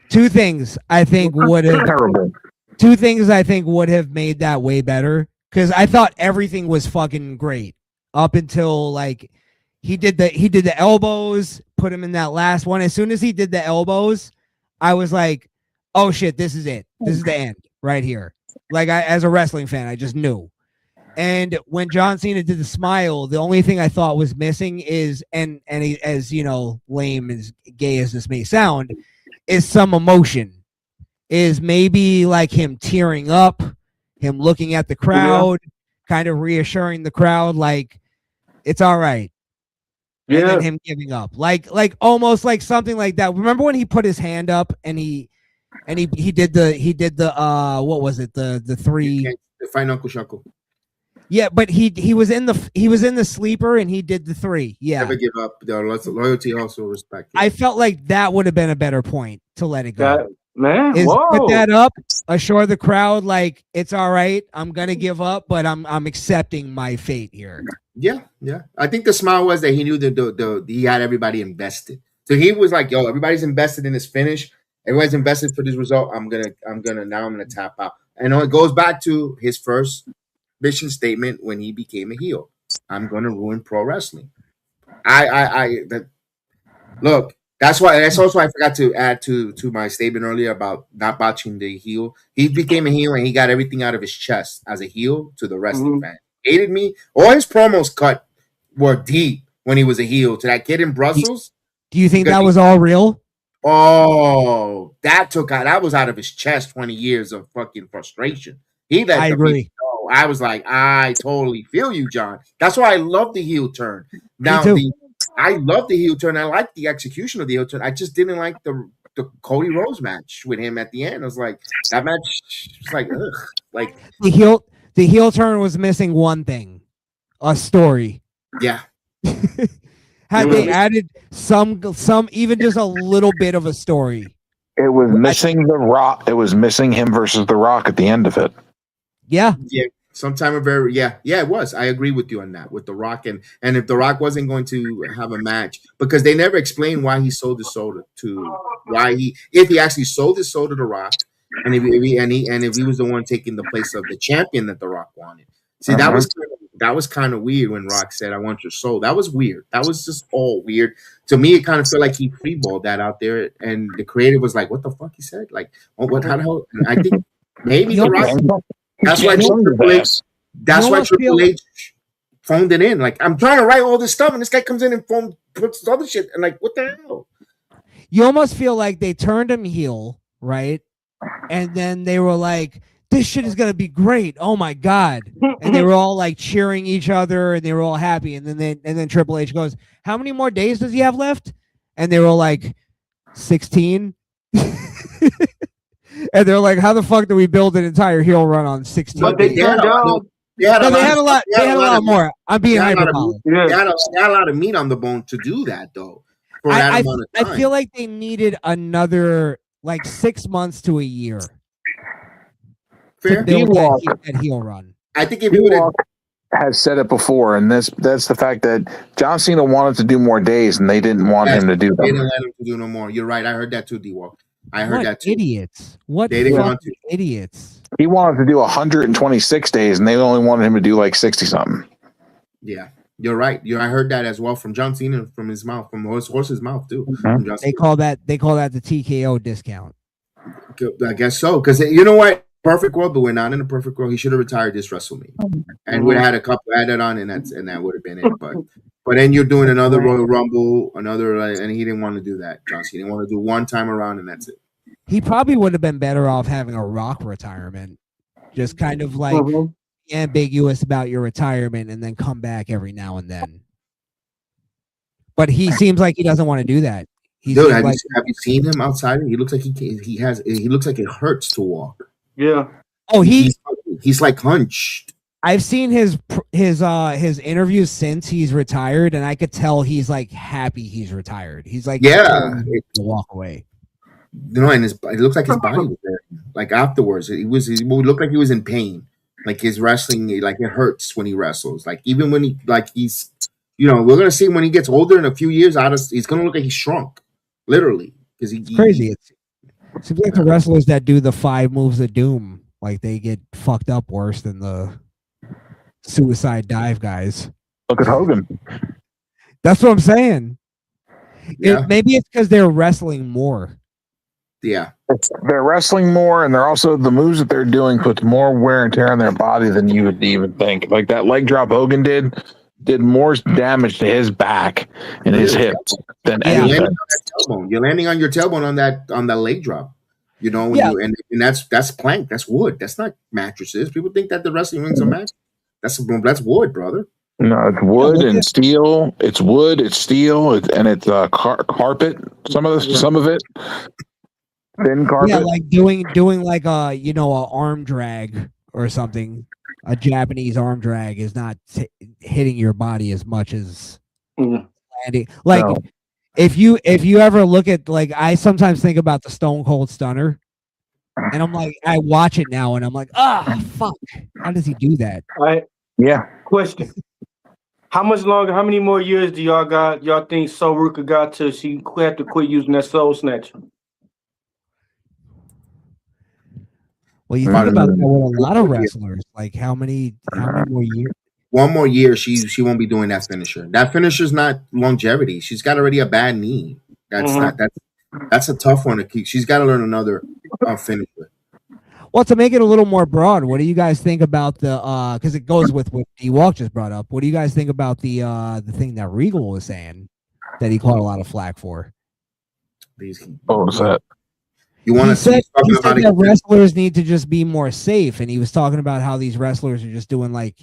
2 things I think would have terrible. Two things I think would have made that way better, because I thought everything was fucking great up until like he did the elbows, put him in that last one. As soon as he did the elbows, I was like, oh shit, this is it. This is the end right here. Like as a wrestling fan, I just knew. And when John Cena did the smile, the only thing I thought was missing is, and he, as you know, lame as gay as this may sound, is some emotion. Is maybe like him tearing up, him looking at the crowd, kind of reassuring the crowd, like it's all right. And then him giving up, like almost like something like that. Remember when he put his hand up and he did the what was it, the three, the final Uncle Shuckle. Yeah, but he was in the sleeper and he did the three. Yeah, never give up. There are lots of loyalty, also respect. I felt like that would have been a better point to let it go. Man, put that up, assure the crowd like it's all right. I'm gonna give up, but I'm accepting my fate here. Yeah. I think the smile was that he knew that he had everybody invested. So he was like, "Yo, everybody's invested in this finish. Everybody's invested for this result. I'm gonna tap out." And it goes back to his first mission statement when he became a heel. I'm gonna ruin pro wrestling. Look. That's also I forgot to add to my statement earlier about not botching the heel. He became a heel and he got everything out of his chest as a heel to the wrestling fan. Hated me. All his promos cut were deep when he was a heel to that kid in Brussels. Do you think that was all real? Oh, that was out of his chest. 20 years of fucking frustration. I agree. I was like, I totally feel you, John. That's why I love the heel turn. Now I love the heel turn. I like the execution of the heel turn. I just didn't like the Cody Rhodes match with him at the end. I was like, that match was like, ugh. Like the heel turn was missing one thing, a story. Yeah. Had they added some even just a little bit of a story. It was missing The Rock. It was missing him versus The Rock at the end of it. Yeah. Sometime it was. I agree with you on that with The Rock, and if The Rock wasn't going to have a match, because they never explained why he sold his soul if he actually sold his soul to The Rock, and if he was the one taking the place of the champion that The Rock wanted. See, that was kind of weird when Rock said, "I want your soul." That was weird. That was just all weird to me. It kind of felt like he freeballed that out there, and the creative was like, "What the fuck?" He said, "Like, what? How the hell?" And I think maybe The Rock. That's why Triple H phoned it in. Like, I'm trying to write all this stuff, and this guy comes in and puts other shit. And like, what the hell? You almost feel like they turned him heel, right? And then they were like, "This shit is gonna be great! Oh my god!" And they were all like cheering each other, and they were all happy. And then Triple H goes, "How many more days does he have left?" And they were like, 16. And they're like, "How the fuck do we build an entire heel run on 16?" But they had a lot more. I'm being hyperbolic. They had a lot of meat on the bone to do that, though. For that amount of time. I feel like they needed another like 6 months to a year. Fair. That heel run. I think if you would have has said it before, and that's the fact that John Cena wanted to do more days, and they didn't want him to do them. They didn't let him to do no more. You're right. I heard that too, D-Walk. I heard that too. Idiots. What they didn't want to. Idiots. He wanted to do 126 days, and they only wanted him to do like 60 something. Yeah, you're right. I heard that as well from John Cena, from his mouth, from horse's mouth too. Mm-hmm. They call that the TKO discount. I guess so, because you know what? Perfect world, but we're not in a perfect world. He should have retired this WrestleMania, and we had a couple added on, and that would have been it. But then you're doing another Royal Rumble, and he didn't want to do that. John Cena didn't want to do one time around, and that's it. He probably would have been better off having a Rock retirement, just kind of like ambiguous about your retirement, and then come back every now and then. But he seems like he doesn't want to do that. Dude, have you seen him outside? He looks like he looks like it hurts to walk. Yeah. Oh, he's like hunched. I've seen his interviews since he's retired, and I could tell he's like happy he's retired. He's like, to walk away. You know, and it looks like his body was there. Like afterwards, he looked like he was in pain. Like his wrestling, like it hurts when he wrestles. Like even when he's, we're gonna see when he gets older in a few years. He's gonna look like he's shrunk, literally, because it's crazy. It seems like the wrestlers that do the 5 moves of doom Like they get fucked up worse than the suicide dive guys. Look at Hogan. That's what I'm saying. Yeah. Maybe it's because they're wrestling more. Yeah. They're wrestling more, and they're also the moves that they're doing puts more wear and tear on their body than you would even think. Like that leg drop Hogan did more damage to his back and his hips than anything. You're landing on your tailbone on that leg drop. You know, when you and that's plank, that's wood. That's not mattresses. People think that the wrestling rings are mattresses. That's wood, brother. No, it's wood and steel. It's wood, it's steel, and it's carpet. Some of it, thin carpet. Yeah, like doing like a a arm drag or something. A Japanese arm drag is not hitting your body as much as landing. Like if you ever look at, like, I sometimes think about the Stone Cold Stunner, and I'm like, I watch it now and I'm like, fuck, how does he do that? Yeah. Question. How much longer, how many more years do y'all think So Ruka got till she have to quit using that soul snatcher? Well, you think about that with a lot of wrestlers. Like how many more years? One more year, she won't be doing that finisher. That finisher's not longevity. She's got already a bad knee. That's a tough one to keep. She's got to learn another finisher. Well, to make it a little more broad, what do you guys think about the because it goes with what D-Walk just brought up. What do you guys think about the thing that Regal was saying that he caught a lot of flack for? What was that? You want to say that wrestlers need to just be more safe, and he was talking about how these wrestlers are just doing like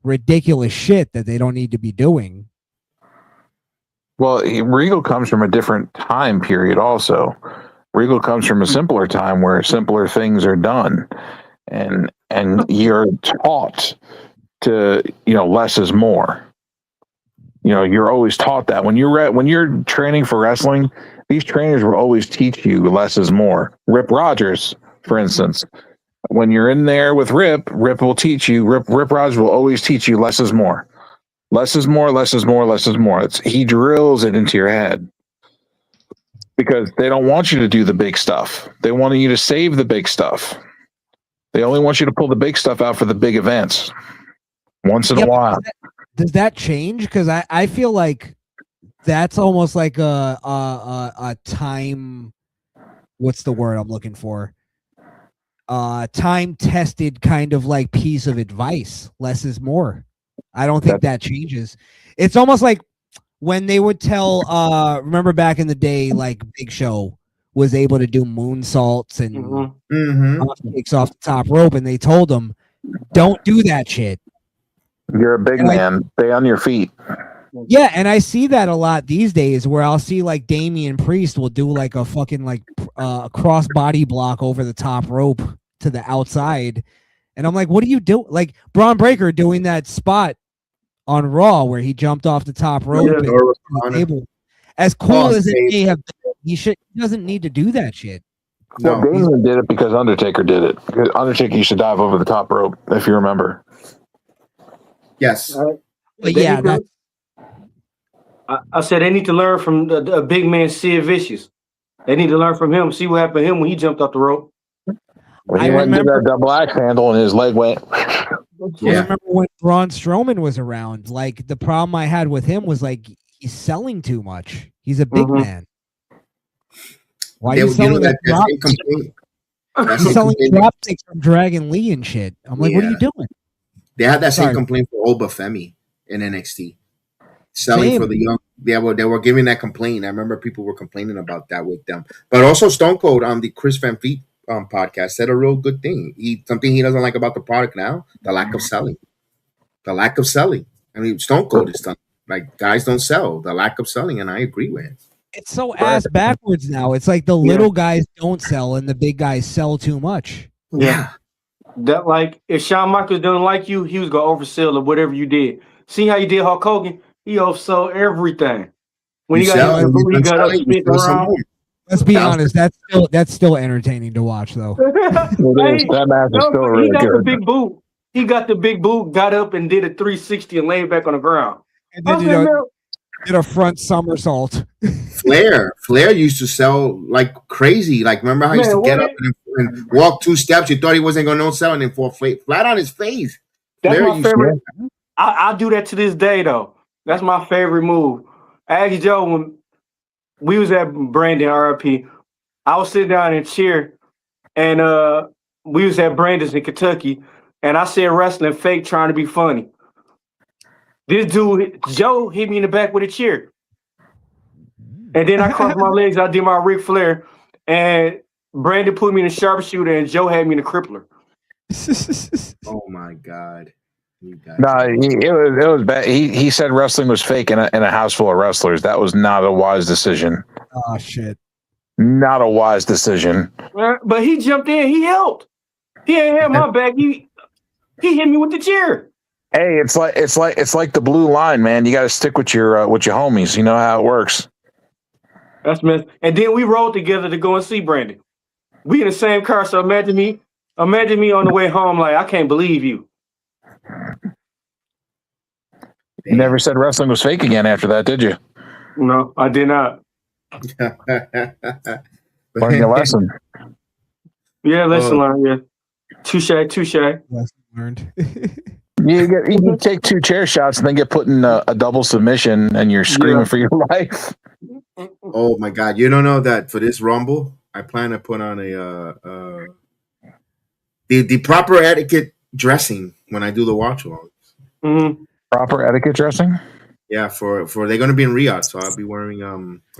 ridiculous shit that they don't need to be doing. Well, Regal comes from a different time period also. Regal comes from a simpler time where simpler things are done, and you're taught to, less is more. You're always taught that when you're training for wrestling, these trainers will always teach you less is more. Rip Rogers, for instance, when you're in there with Rip will teach you. Rip Rogers will always teach you less is more. Less is more, less is more, less is more. He drills it into your head. Because they don't want you to do the big stuff. They want you to save the big stuff. They only want you to pull the big stuff out for the big events once in a while. Does that change? Because I feel like that's almost like a time. What's the word I'm looking for? Time tested kind of like piece of advice. Less is more. I don't think that changes. It's almost like when they would tell, remember back in the day, like Big Show was able to do moonsaults and kicks off the top rope, and they told him, "Don't do that shit. You're a big man. Stay on your feet." Yeah, and I see that a lot these days, where I'll see like Damian Priest will do like a fucking cross body block over the top rope to the outside, and I'm like, "What do you do?" Like Braun Breaker doing that spot on Raw where he jumped off the top rope as cool as it may have been, he doesn't need to do that shit. Well, Damon did it because Undertaker did it. Because Undertaker used to dive over the top rope, if you remember. Yes. But yeah, I said they need to learn from the big man Sid Vicious. They need to learn from him. See what happened to him when he jumped off the rope. Well, he went and did that double axe handle and his leg went. I remember when Braun Strowman was around, like the problem I had with him was like he's selling too much. He's a big man. Why are you selling drop kicks from Dragon Lee and shit? I'm like, what are you doing? They had that same complaint for Oba Femi in NXT. Selling for the young. They were giving that complaint. I remember people were complaining about that with them. But also Stone Cold on the Chris Van Vliet podcast said a real good thing. Something he doesn't like about the product now, the lack of selling. The lack of selling. I mean, Stone Cold is done. Like, guys don't sell. The lack of selling, and I agree with it. It's so ass backwards now. It's like the little guys don't sell and the big guys sell too much. Yeah. That, like, if Shawn Michaels doesn't like you, he was gonna oversell or whatever you did. See how you did Hulk Hogan? He oversold everything. When he got up spitting around. Let's be honest, that's still entertaining to watch, though. That match is still really good. The big boot. He got the big boot, got up and did a 360 and laid back on the ground. And then, Did a front somersault. Flair used to sell like crazy. Like, remember how he used to get up and walk 2 steps? You thought he wasn't going to sell, and then fall flat on his face. That's Flair my used favorite. I do that to this day, though. That's my favorite move. I asked Joe when we was at Brandon RP. I was sitting down and cheer, and we was at Brandon's in Kentucky, and I said wrestling fake, trying to be funny. This dude, Joe, hit me in the back with a chair. And then I crossed my legs. I did my Ric Flair. And Brandon put me in the sharpshooter, and Joe had me in the crippler. Oh, my God. No, it was bad. He said wrestling was fake in a house full of wrestlers. That was not a wise decision. Oh, shit. Not a wise decision. But he jumped in. He helped. He ain't had my back. He hit me with the chair. Hey, it's like the blue line, man. You got to stick with your homies. You know how it works. That's mess. And then we rode together to go and see Brandon. We in the same car, so imagine me on the way home. Like, I can't believe you. You never said wrestling was fake again after that, did you? No, I did not. Learn your lesson. Yeah, lesson learned. Yeah, touche. Lesson learned. You take 2 chair shots and then get put in a double submission, and you're screaming for your life. Oh my God! You don't know that for this Rumble, I plan to put on the proper etiquette dressing when I do the watch alongs. Mm-hmm. Proper etiquette dressing. Yeah, for they're gonna be in Riyadh, so I'll be wearing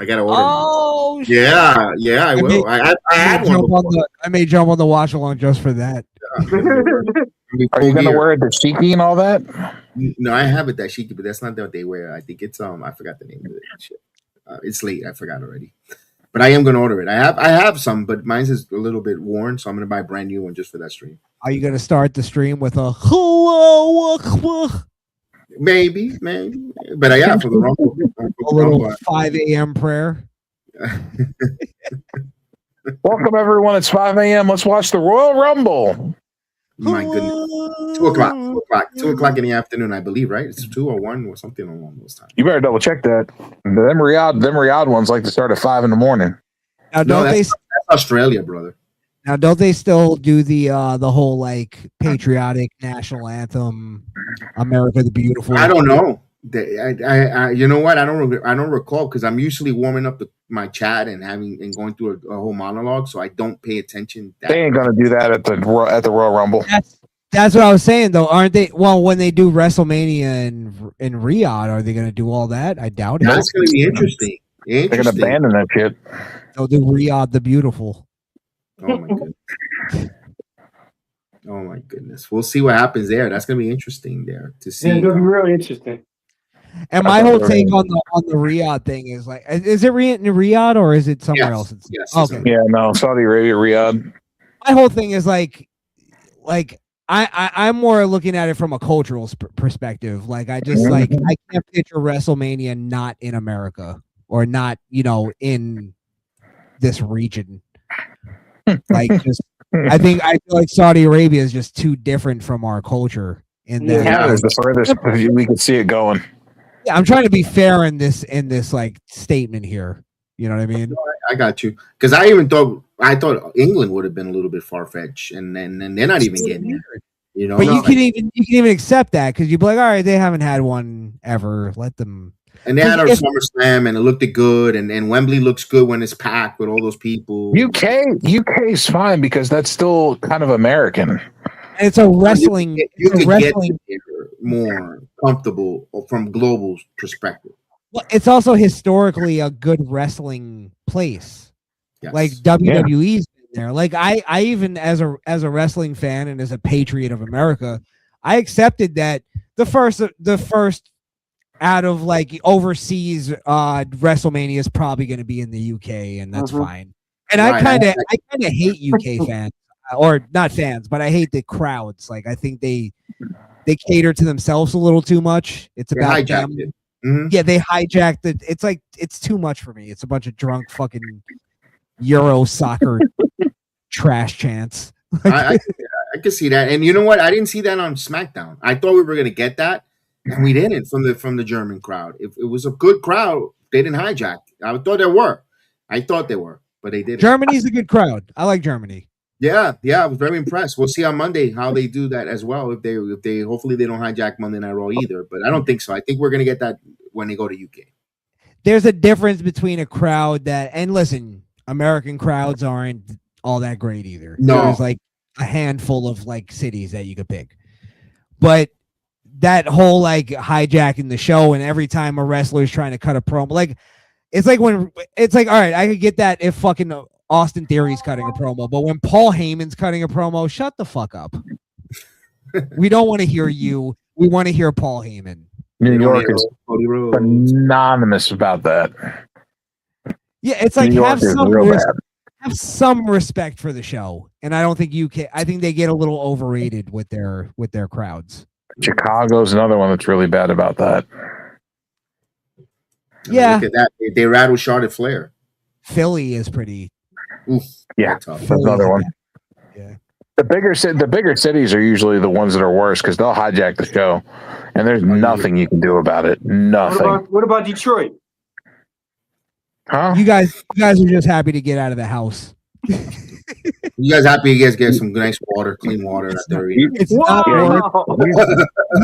I gotta order. Oh, yeah, I will. I had one. I may jump on the watch along just for that. Are you gonna wear a dashiki and all that? No, I have a dashiki, but that's not what they wear. I think it's I forgot the name of it. Shit. It's late. I forgot already. But I am gonna order it. I have some, but mine's is a little bit worn, so I'm gonna buy a brand new one just for that stream. Are you gonna start the stream with a hello? Maybe. But yeah, for the Rumble. A little 5 a.m. prayer. Welcome everyone. It's 5 a.m. Let's watch the Royal Rumble. My goodness. 2 o'clock. 2 o'clock in the afternoon, I believe, right? It's 2 or 1 or something along those times. You better double check that. Them Riyadh ones like to start at 5 in the morning. Now, that's Australia, brother. Now, don't they still do the whole like patriotic national anthem, "America the Beautiful"? I don't know. I you know what? I don't recall because I'm usually warming up my chat and going through a whole monologue, so I don't pay attention. They ain't gonna do that at the Royal Rumble. That's what I was saying, though, aren't they? Well, when they do WrestleMania in Riyadh, are they gonna do all that? I doubt it. That's gonna be interesting. They're gonna abandon that shit. They'll do Riyadh the Beautiful. Oh my goodness. Oh my goodness. We'll see what happens there. That's gonna be interesting there to see. Yeah, it's gonna be really interesting. And my whole take on the Riyadh thing is like, is it in Riyadh or is it somewhere else? Yes. Okay. Yeah, no, Saudi Arabia, Riyadh. My whole thing is like I'm more looking at it from a cultural perspective. Like I just I can't picture WrestleMania not in America or not, in this region. Like I feel like Saudi Arabia is just too different from our culture. In that, Canada's the furthest we could see it going. Yeah, I'm trying to be fair in this like statement here. You know what I mean? I got you. Because I thought England would have been a little bit far fetched, and they're not even getting it. But you can even accept that because you'd be like, all right, they haven't had one ever. Let them. And they had our SummerSlam, and it looked good, and Wembley looks good when it's packed with all those people. UK's fine because that's still kind of American. And it's a wrestling. You could get more comfortable from global perspective. Well, it's also historically a good wrestling place. Yes. Like WWE's been there. Like I even as a wrestling fan and as a patriot of America, I accepted that the first out of like overseas WrestleMania is probably going to be in the UK, and that's fine. And I kind of hate UK fans, or not fans, but I hate the crowds. Like I think they cater to themselves a little too much. It's about them. Yeah, they hijacked it. It's like it's too much for me. It's a bunch of drunk fucking Euro soccer trash chants. I can see that, and you know what? I didn't see that on SmackDown. I thought we were going to get that. and we didn't from the German crowd. If it was a good crowd, they didn't hijack. I thought they were, but they didn't. Germany's a good crowd. I like Germany. Yeah, I was very impressed. We'll see on Monday how they do that as well. If they hopefully they don't hijack Monday Night Raw either, but I don't think so. I think we're gonna get that when they go to UK. There's a difference between a crowd that, and listen, American crowds aren't all that great either. No. There's like a handful of like cities that you could pick, but that whole like hijacking the show, and every time a wrestler's trying to cut a promo, like it's like when it's like, all right, I could get that if fucking Austin Theory's cutting a promo, but when Paul Heyman's cutting a promo, shut the fuck up. We don't want to hear you. We want to hear Paul Heyman. New York is anonymous about that. Yeah, it's like have some bad. respect for the show, and I don't think UK. I think they get a little overrated with their crowds. Chicago's another one that's really bad about that. Yeah, look at that. They rattle Charlotte Flair. Philly is pretty. Oof, yeah, that's another one. Yeah, the bigger cities are usually the ones that are worse because they'll hijack the show, and there's nothing you can do about it. Nothing. What about Detroit? Huh? You guys are just happy to get out of the house. You guys happy you guys get some nice water, clean water at their arena? It's not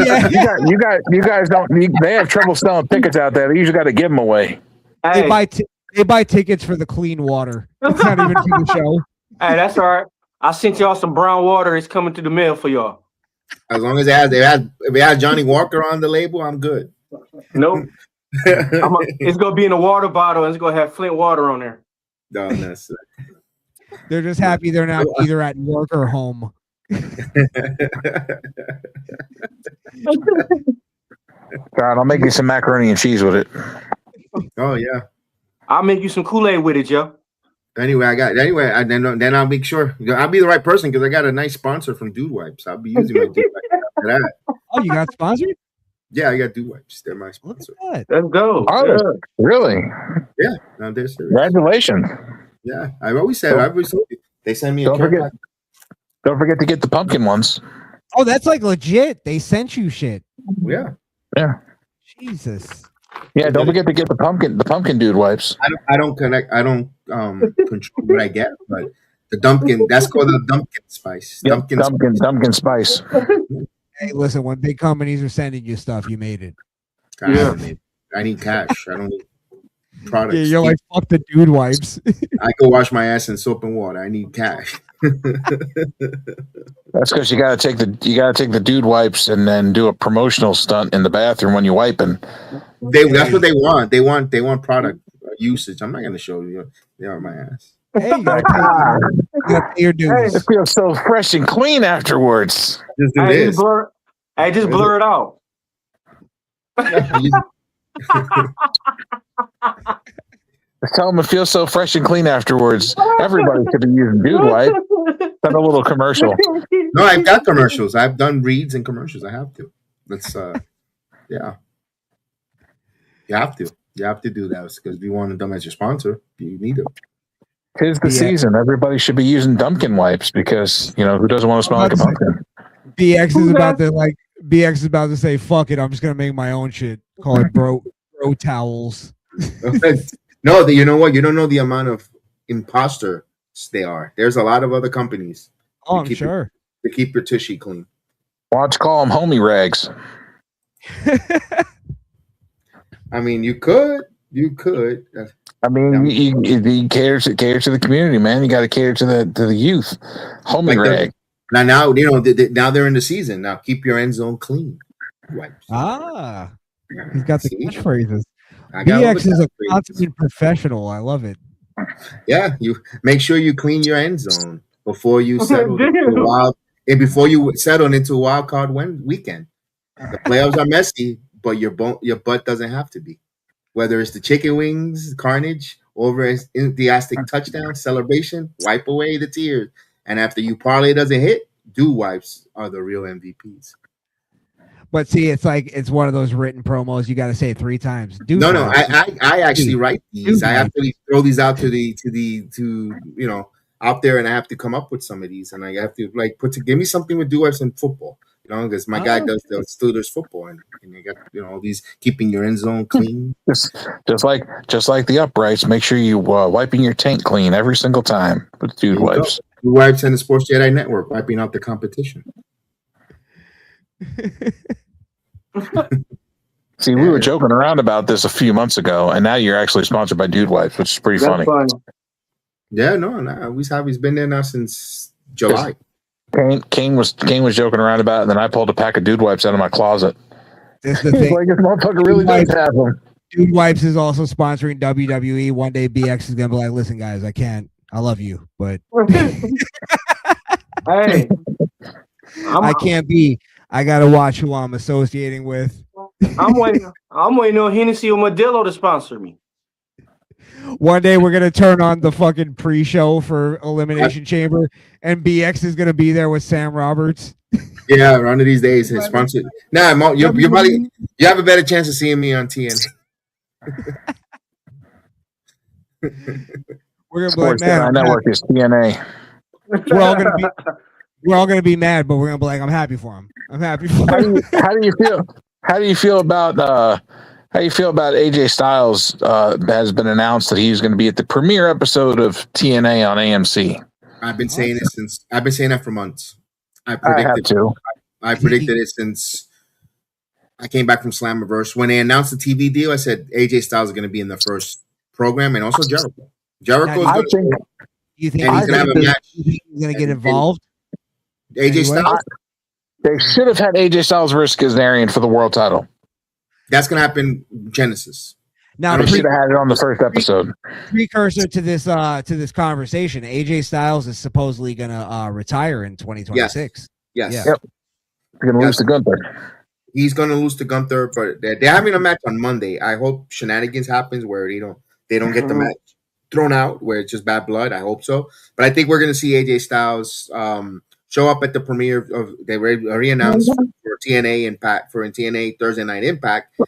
yeah. You guys don't. They have trouble selling tickets out there. They usually got to give them away. Hey. They buy tickets for the clean water. It's not even for the show. Hey, that's all right. I sent y'all some brown water. It's coming to the mail for y'all. As long as if it has Johnny Walker on the label, I'm good. Nope. It's gonna be in a water bottle, and it's gonna have Flint water on there. No, that's They're just happy they're not either at work or home. God, I'll make you some macaroni and cheese with it. Oh yeah. I'll make you some Kool-Aid with it, Joe. Then I'll make sure I'll be the right person because I got a nice sponsor from Dude Wipes. I'll be using my Dude Wipes for that. Oh, you got sponsored? Yeah, I got Dude Wipes. They're my sponsor. Let's go. Oh, yeah. Really? Yeah, no, they're serious. Congratulations. Yeah, I've always said they send me Don't forget to get the pumpkin ones. Oh, that's like legit. They sent you shit. Yeah. Jesus. Yeah, don't forget to get the pumpkin dude wipes. I don't control what I get, but the dumpkin, that's called the dumpkin spice. Yep, dumpkin spice. Hey, listen, when big companies are sending you stuff, you made it. I need cash. I don't need products. Yeah, you're like, fuck the Dude Wipes. I go wash my ass in soap and water. I need cash. That's because you gotta take the dude wipes and then do a promotional stunt in the bathroom when you're wiping. That's what they want. They want product usage. I'm not gonna show you. They are my ass. Hey, you gotta pay your dues. It feels so fresh and clean afterwards. Just do this. Just blur it out. Tell them it feels so fresh and clean afterwards. Everybody could be using dude wipe. Done a little commercial. No, I've got commercials. I've done reads and commercials. I have to. That's yeah. You have to. You have to do that because we want them as your sponsor. You need it. Tis the season. Everybody should be using Dumpkin wipes because who doesn't want to smell like a pumpkin? BX is about to say, "Fuck it, I'm just gonna make my own shit. Call it bro towels." No, you know what? You don't know the amount of imposters they are. There's a lot of other companies. Oh, I'm sure. To keep your tushy clean. Why don't you call them homie rags? I mean, you could. I mean, you cater to the community, man. You got to cater to the youth. Homie rag. Now now they're in the season. Now keep your end zone clean. Wipes. He's got the catchphrases. BX is a consummate professional. I love it. Yeah, you make sure you clean your end zone before you settle into a wild card weekend. The playoffs are messy, but your butt doesn't have to be. Whether it's the chicken wings, carnage, over an enthusiastic touchdown celebration, wipe away the tears. And after you parlay doesn't hit, Dude Wipes are the real MVPs. But see, it's like it's one of those written promos. You got to say it 3 times. No, I actually write these. I have to throw these out to out there, and I have to come up with some of these, and I have to give me something with Dude Wipes in football. You know, because my guy does the Steelers football, and you got all these keeping your end zone clean. Just like the uprights, make sure you wiping your tank clean every single time with Dude Wipes. Dude Wipes and the Sports Jedi Network wiping out the competition. See, we were joking around about this a few months ago, and now you're actually sponsored by Dude Wipes, which is pretty funny. Yeah, no, he's been there now since July. King was joking around about it, and then I pulled a pack of Dude Wipes out of my closet. That's the thing. Like, this motherfucker really does have them. Dude Wipes is also sponsoring WWE. One day BX is gonna be like, listen, guys, I can't. I love you, but hey, I can't be. I gotta watch who I'm associating with. I'm waiting on Hennessy or Modelo to sponsor me. One day we're gonna turn on the fucking pre-show for Elimination Chamber, and BX is gonna be there with Sam Roberts. Yeah, one of these days, his sponsor. Nah, you probably have a better chance of seeing me on TNA. We're gonna be like, man, network is TNA. We're all gonna be mad, but we're gonna be like, I'm happy for him. I'm happy for him. How do you feel? How do you feel about AJ Styles? Has been announced that he's going to be at the premiere episode of TNA on AMC. I've been saying that for months. I predicted it since I came back from Slammiverse. When they announced the TV deal, I said AJ Styles is going to be in the first program, and also Jericho. You think he's going to have a match? He's going to get involved? AJ Styles? They should have had AJ Styles versus Kazarian for the world title. That's going to happen Genesis. Now they should have had it on the first episode. Precursor to this conversation, AJ Styles is supposedly going to retire in 2026. Yes. Yep. He's going to lose to Gunther. He's going to lose to Gunther, but they're having a match on Monday. I hope shenanigans happens where they don't get the match thrown out, where it's just bad blood. I hope so. But I think we're going to see AJ Styles show up at the premiere of they re-announced for TNA Impact for TNA Thursday Night Impact.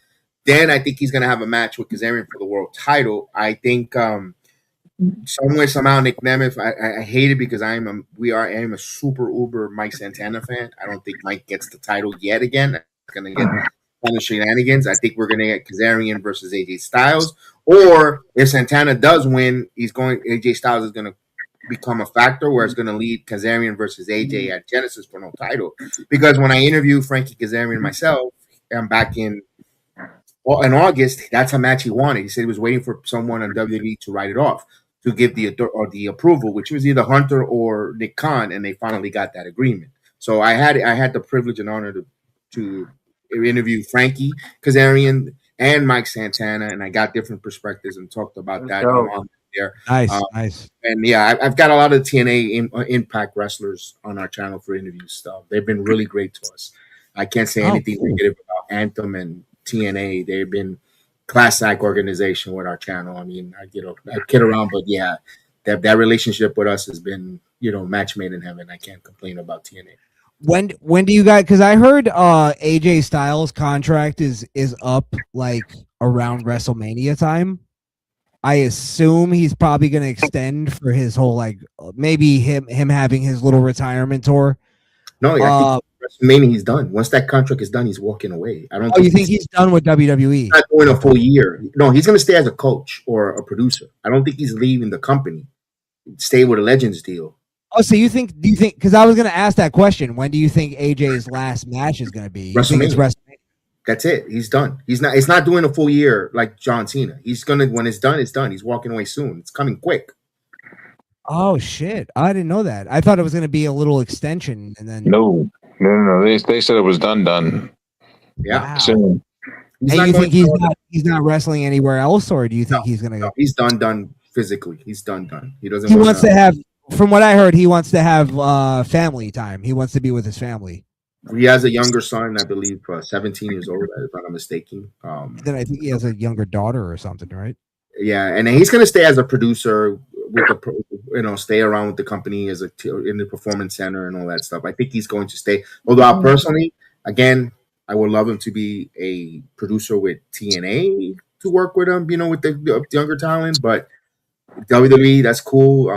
Then I think he's going to have a match with Kazarian for the world title. I think somewhere somehow Nick Nemeth. I hate it because I am a super uber Mike Santana fan. I don't think Mike gets the title yet again. It's going to get kind of shenanigans. I think we're going to get Kazarian versus AJ Styles, or if Santana does win, AJ Styles is going to become a factor where it's going to lead Kazarian versus AJ at Genesis for no title. Because when I interviewed Frankie Kazarian myself, I'm back in August, that's a match he wanted. He said he was waiting for someone on WWE to write it off, to give the approval, which was either Hunter or Nick Khan, and they finally got that agreement. So I had the privilege and honor to interview Frankie Kazarian and Mike Santana, and I got different perspectives and talked about that. There. Nice. And yeah, I've got a lot of TNA Impact wrestlers on our channel for interview stuff. They've been really great to us. I can't say anything negative about Anthem and TNA. They've been class act organization with our channel. I mean, I kid around, but yeah, that relationship with us has been, match made in heaven. I can't complain about TNA. When do you guys? Because I heard AJ Styles' contract is up like around WrestleMania time. I assume he's probably going to extend for his whole maybe him having his little retirement tour. No, I think WrestleMania he's done. Once that contract is done, he's walking away. I don't. Oh, you think he's done with WWE? He's not doing a full year. No, he's going to stay as a coach or a producer. I don't think he's leaving the company. Stay with a Legends deal. Oh, so do you think? Because I was going to ask that question. When do you think AJ's last match is going to be? WrestleMania. That's it. He's done. He's not. It's not doing a full year like John Cena. He's gonna. When it's done, it's done. He's walking away soon. It's coming quick. Oh shit! I didn't know that. I thought it was going to be a little extension, and then no. They said it was done. Yeah. Wow. Soon. And you think he's not wrestling anywhere else, or do you think he's going to? No, he's done physically. He's done. He doesn't. He wants to have. From what I heard, he wants to have family time. He wants to be with his family. He has a younger son, I believe, 17 years old, if I'm not mistaken. Then I think he has a younger daughter or something, right? Yeah, and he's going to stay as a producer with the, stay around with the company in the performance center and all that stuff. I think he's going to stay. Although personally, again, I would love him to be a producer with TNA to work with him, with the younger talent. But WWE, that's cool.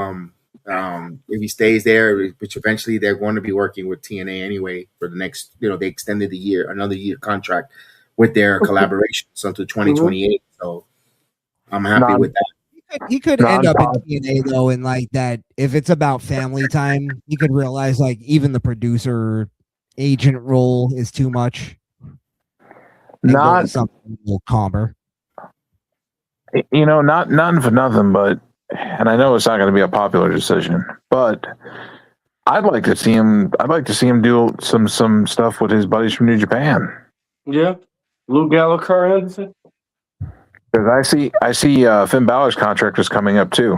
If he stays there, which eventually they're going to be working with TNA anyway for the next, they extended another year contract with their collaboration until 2028. So I'm happy with that. He could end up in TNA though, and like that. If it's about family time, you could realize like even the producer agent role is too much. Not something a little calmer. Not for nothing, but, and I know it's not going to be a popular decision, but I'd like to see him. I'd like to see him do some stuff with his buddies from New Japan. Yeah, Lou Gallagher, Anderson. Because I see Finn Balor's contract is coming up too.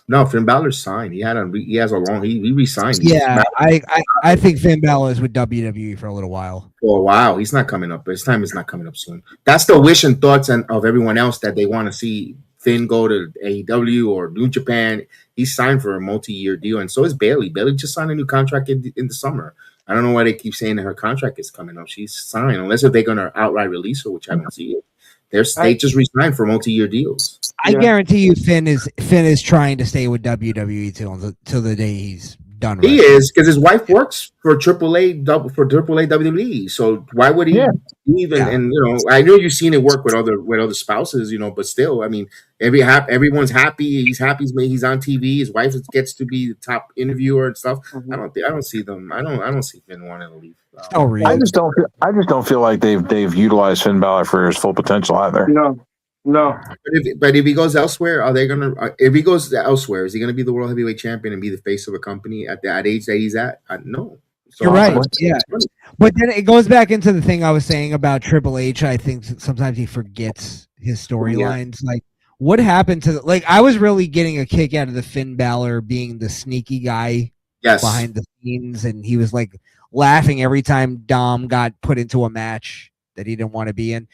No, Finn Balor's signed. He re-signed. Yeah, I think Finn Balor is with WWE for a little while. For a while, he's not coming up. His time is not coming up soon. That's the wish and thoughts of everyone else that they want to see Finn go to AEW or New Japan. He's signed for a multi-year deal, and so is Bayley. Bayley just signed a new contract in the summer. I don't know why they keep saying that her contract is coming up. She's signed, unless if they're going to outright release her, which I don't see it. They just resigned for multi-year deals. I guarantee you, Finn is trying to stay with WWE till the day he's done. He is, because his wife works for AAA WWE. So why would he even? Yeah. And I know you've seen it work with other spouses, but still, I mean, everyone's happy. He's happy. He's on TV. His wife gets to be the top interviewer and stuff. Mm-hmm. I don't see them. I don't see Finn wanting to leave. I just don't feel like they've utilized Finn Balor for his full potential either. No. But if he goes elsewhere, are they gonna? If he goes elsewhere, is he gonna be the world heavyweight champion and be the face of a company at that age that he's at? No. So you're right. Yeah. But then it goes back into the thing I was saying about Triple H. I think sometimes he forgets his storylines. Yeah. Like, what happened to I was really getting a kick out of the Finn Balor being the sneaky guy behind the scenes, and he was like laughing every time Dom got put into a match that he didn't want to be in.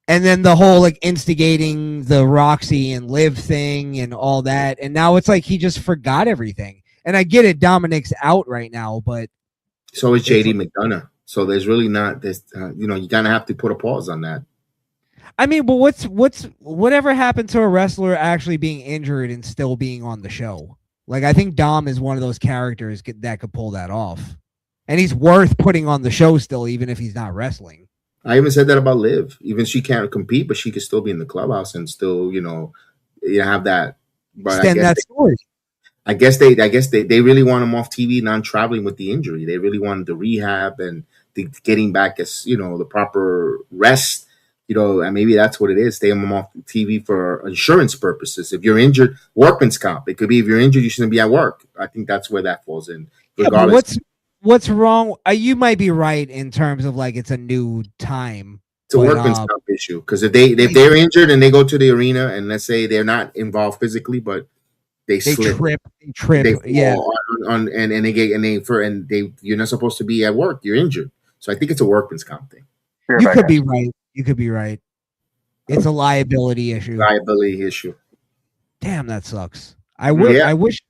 And then the whole instigating the Roxy and Liv thing and all that. And now it's like he just forgot everything. And I get it, Dominic's out right now, but so is JD McDonough. So there's really not this you're gonna have to put a pause on that. I mean, but whatever happened to a wrestler actually being injured and still being on the show? I think Dom is one of those characters that could pull that off. And he's worth putting on the show still, even if he's not wrestling. I even said that about Liv. Even she can't compete, but she could still be in the clubhouse and still, have that. But extend that story. I guess they really want him off TV, non-traveling with the injury. They really wanted the rehab and the getting back as the proper rest. And maybe that's what it is. Stay him off TV for insurance purposes. If you're injured, workman's comp. It could be if you're injured, you shouldn't be at work. I think that's where that falls in. Regardless. What's wrong? You might be right in terms of it's a new time. It's a workman's comp issue because if they're injured and they go to the arena and let's say they're not involved physically, but they slip, trip, they fall you're not supposed to be at work. You're injured, so I think it's a workman's comp thing. You could be right. You could be right. It's a liability issue. Damn, that sucks. I wish.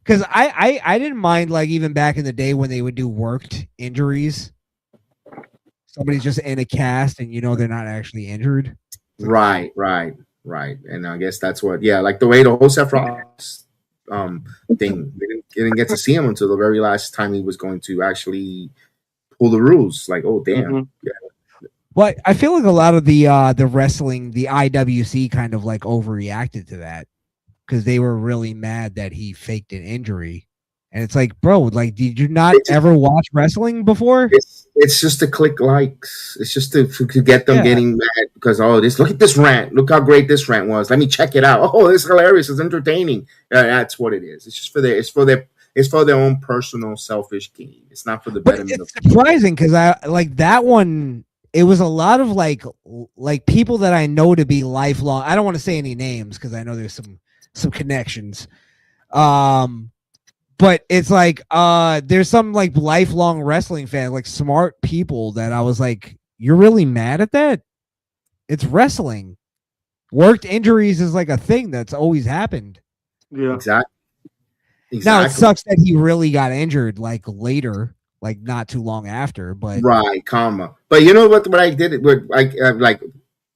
Because I didn't mind even back in the day when they would do worked injuries. Somebody's just in a cast and they're not actually injured. Right. And I guess that's what the way the whole Seth Rollins thing. We didn't get to see him until the very last time he was going to actually pull the rules. Oh damn. Mm-hmm. Yeah. But I feel like a lot of the wrestling, the IWC kind of overreacted to that. Because they were really mad that he faked an injury. And it's bro, did you not ever watch wrestling before? It's just to click likes. It's just to get them getting mad because, look at this rant. Look how great this rant was. Let me check it out. Oh, it's hilarious. It's entertaining. That's what it is. It's just for their own personal selfish gain. It's not for the betterment. It's surprising because I that one. It was a lot of people that I know to be lifelong. I don't want to say any names because I know there's some connections. But it's there's some lifelong wrestling fans, smart people that I was you're really mad at that? It's wrestling. Worked injuries is a thing that's always happened. Yeah. Exactly. Now it sucks that he really got injured later, not too long after, but right, karma. But you know what I did?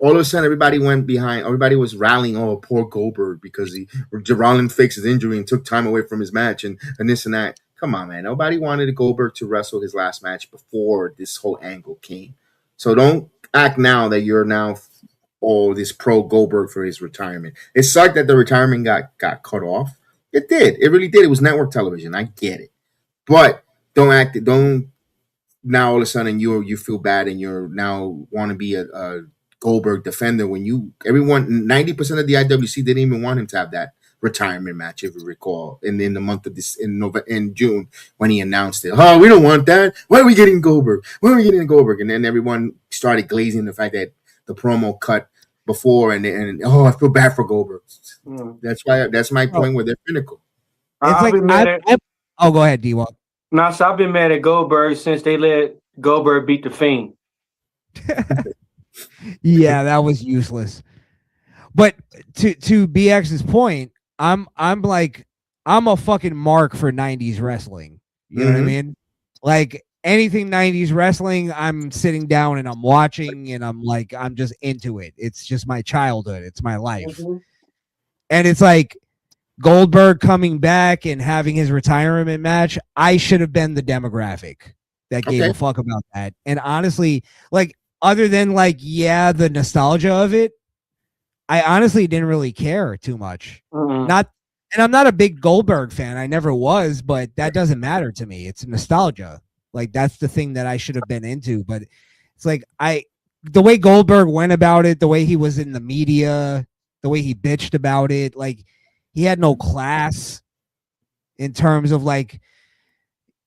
all of a sudden everybody went behind. Everybody was rallying. Oh, poor Goldberg because Rollins fixed his injury and took time away from his match and this and that. Come on, man. Nobody wanted Goldberg to wrestle his last match before this whole angle came. So don't act now that you're now this pro Goldberg for his retirement. It sucked that the retirement got cut off. It did. It really did. It was network television. I get it. But don't now all of a sudden you feel bad and you're now want to be a Goldberg defender when 90% of the IWC didn't even want him to have that retirement match, if you recall, in the month of this in June when he announced it. Oh, we don't want that. Why are we getting Goldberg? And then everyone started glazing the fact that the promo cut before and I feel bad for Goldberg. That's my point with their pinnacle. Oh, go ahead, D-Walk. No, so I've been mad at Goldberg since they let Goldberg beat the Fiend. Yeah, that was useless. But to BX's point, I'm a fucking mark for 90s wrestling. You know what I mean? Like anything 90s wrestling, I'm sitting down and I'm watching and I'm just into it. It's just my childhood. It's my life. And it's like Goldberg coming back and having his retirement match. I should have been the demographic that gave a fuck about that. And honestly, like other than the nostalgia of it, I honestly didn't really care too much. And I'm not a big Goldberg fan. I never was, but that doesn't matter to me. It's nostalgia. Like that's the thing that I should have been into. But it's like the way Goldberg went about it, the way he was in the media, the way he bitched about it, like he had no class in terms of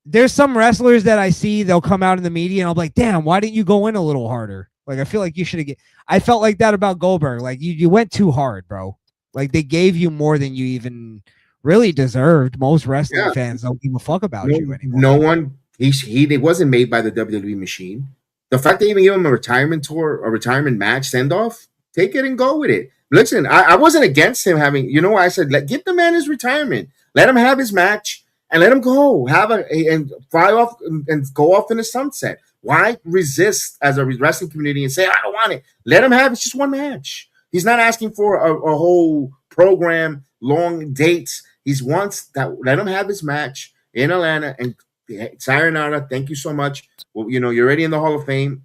there's some wrestlers that I see, they'll come out in the media and I'll be like, damn, why didn't you go in a little harder? Like, I feel like you should have I felt like that about Goldberg. Like you went too hard, bro. Like they gave you more than you even really deserved. Most wrestling fans don't give a fuck about you anymore. No one, he wasn't made by the WWE machine. The fact they even gave him a retirement tour, a retirement match send off, take it and go with it. Listen, I wasn't against him having, I said, give the man his retirement. Let him have his match and let him go. And fly off and go off in the sunset. Why resist as a wrestling community and say, I don't want it? Let him have it's just one match. He's not asking for a whole program, long dates. He's wants that. Let him have his match in Atlanta and sayonara. Thank you so much. Well, you're already in the Hall of Fame.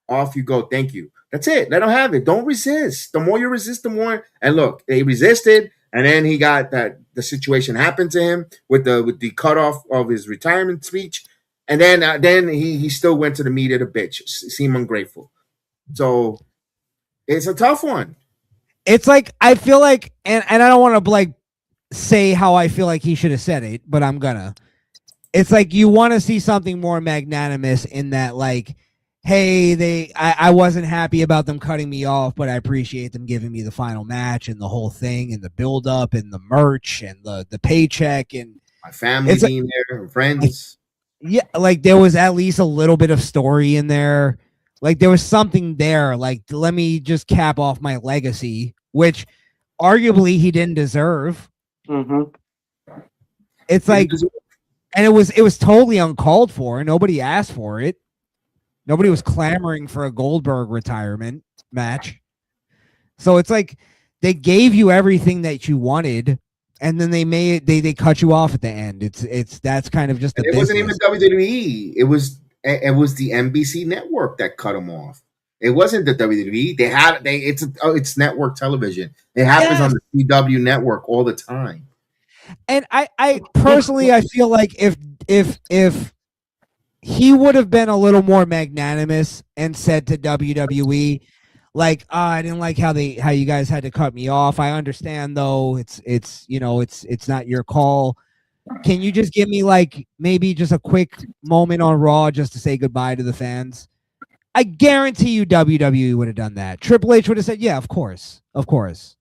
Off you go. Thank you. That's it. Let him have it. Don't resist. The more you resist, the more. And look, they resisted, and then he got that the situation happened to him with the cutoff of his retirement speech, and then he still went to the media to bitch, seem ungrateful. So it's a tough one. It's like I feel like, and I don't want to say how I feel like he should have said it, but I'm gonna. It's like you want to see something more magnanimous in that, hey, I wasn't happy about them cutting me off, but I appreciate them giving me the final match and the whole thing and the build up and the merch and the paycheck and my family being there and friends. Yeah, there was at least a little bit of story in there. There was something there. Let me just cap off my legacy, which arguably he didn't deserve. It's and it was totally uncalled for. Nobody asked for it. Nobody was clamoring for a Goldberg retirement match. So it's like they gave you everything that you wanted, and then they cut you off at the end. That's kind of just it wasn't even WWE. It was the NBC network that cut them off. It wasn't the WWE. It's network television. It happens on the P.W.W. network all the time. And I personally I feel like if he would have been a little more magnanimous and said to WWE, I didn't like how you guys had to cut me off. I understand though. It's not your call. Can you just give me maybe just a quick moment on Raw just to say goodbye to the fans? I guarantee you WWE would have done that. Triple H would have said, yeah, of course. Of course.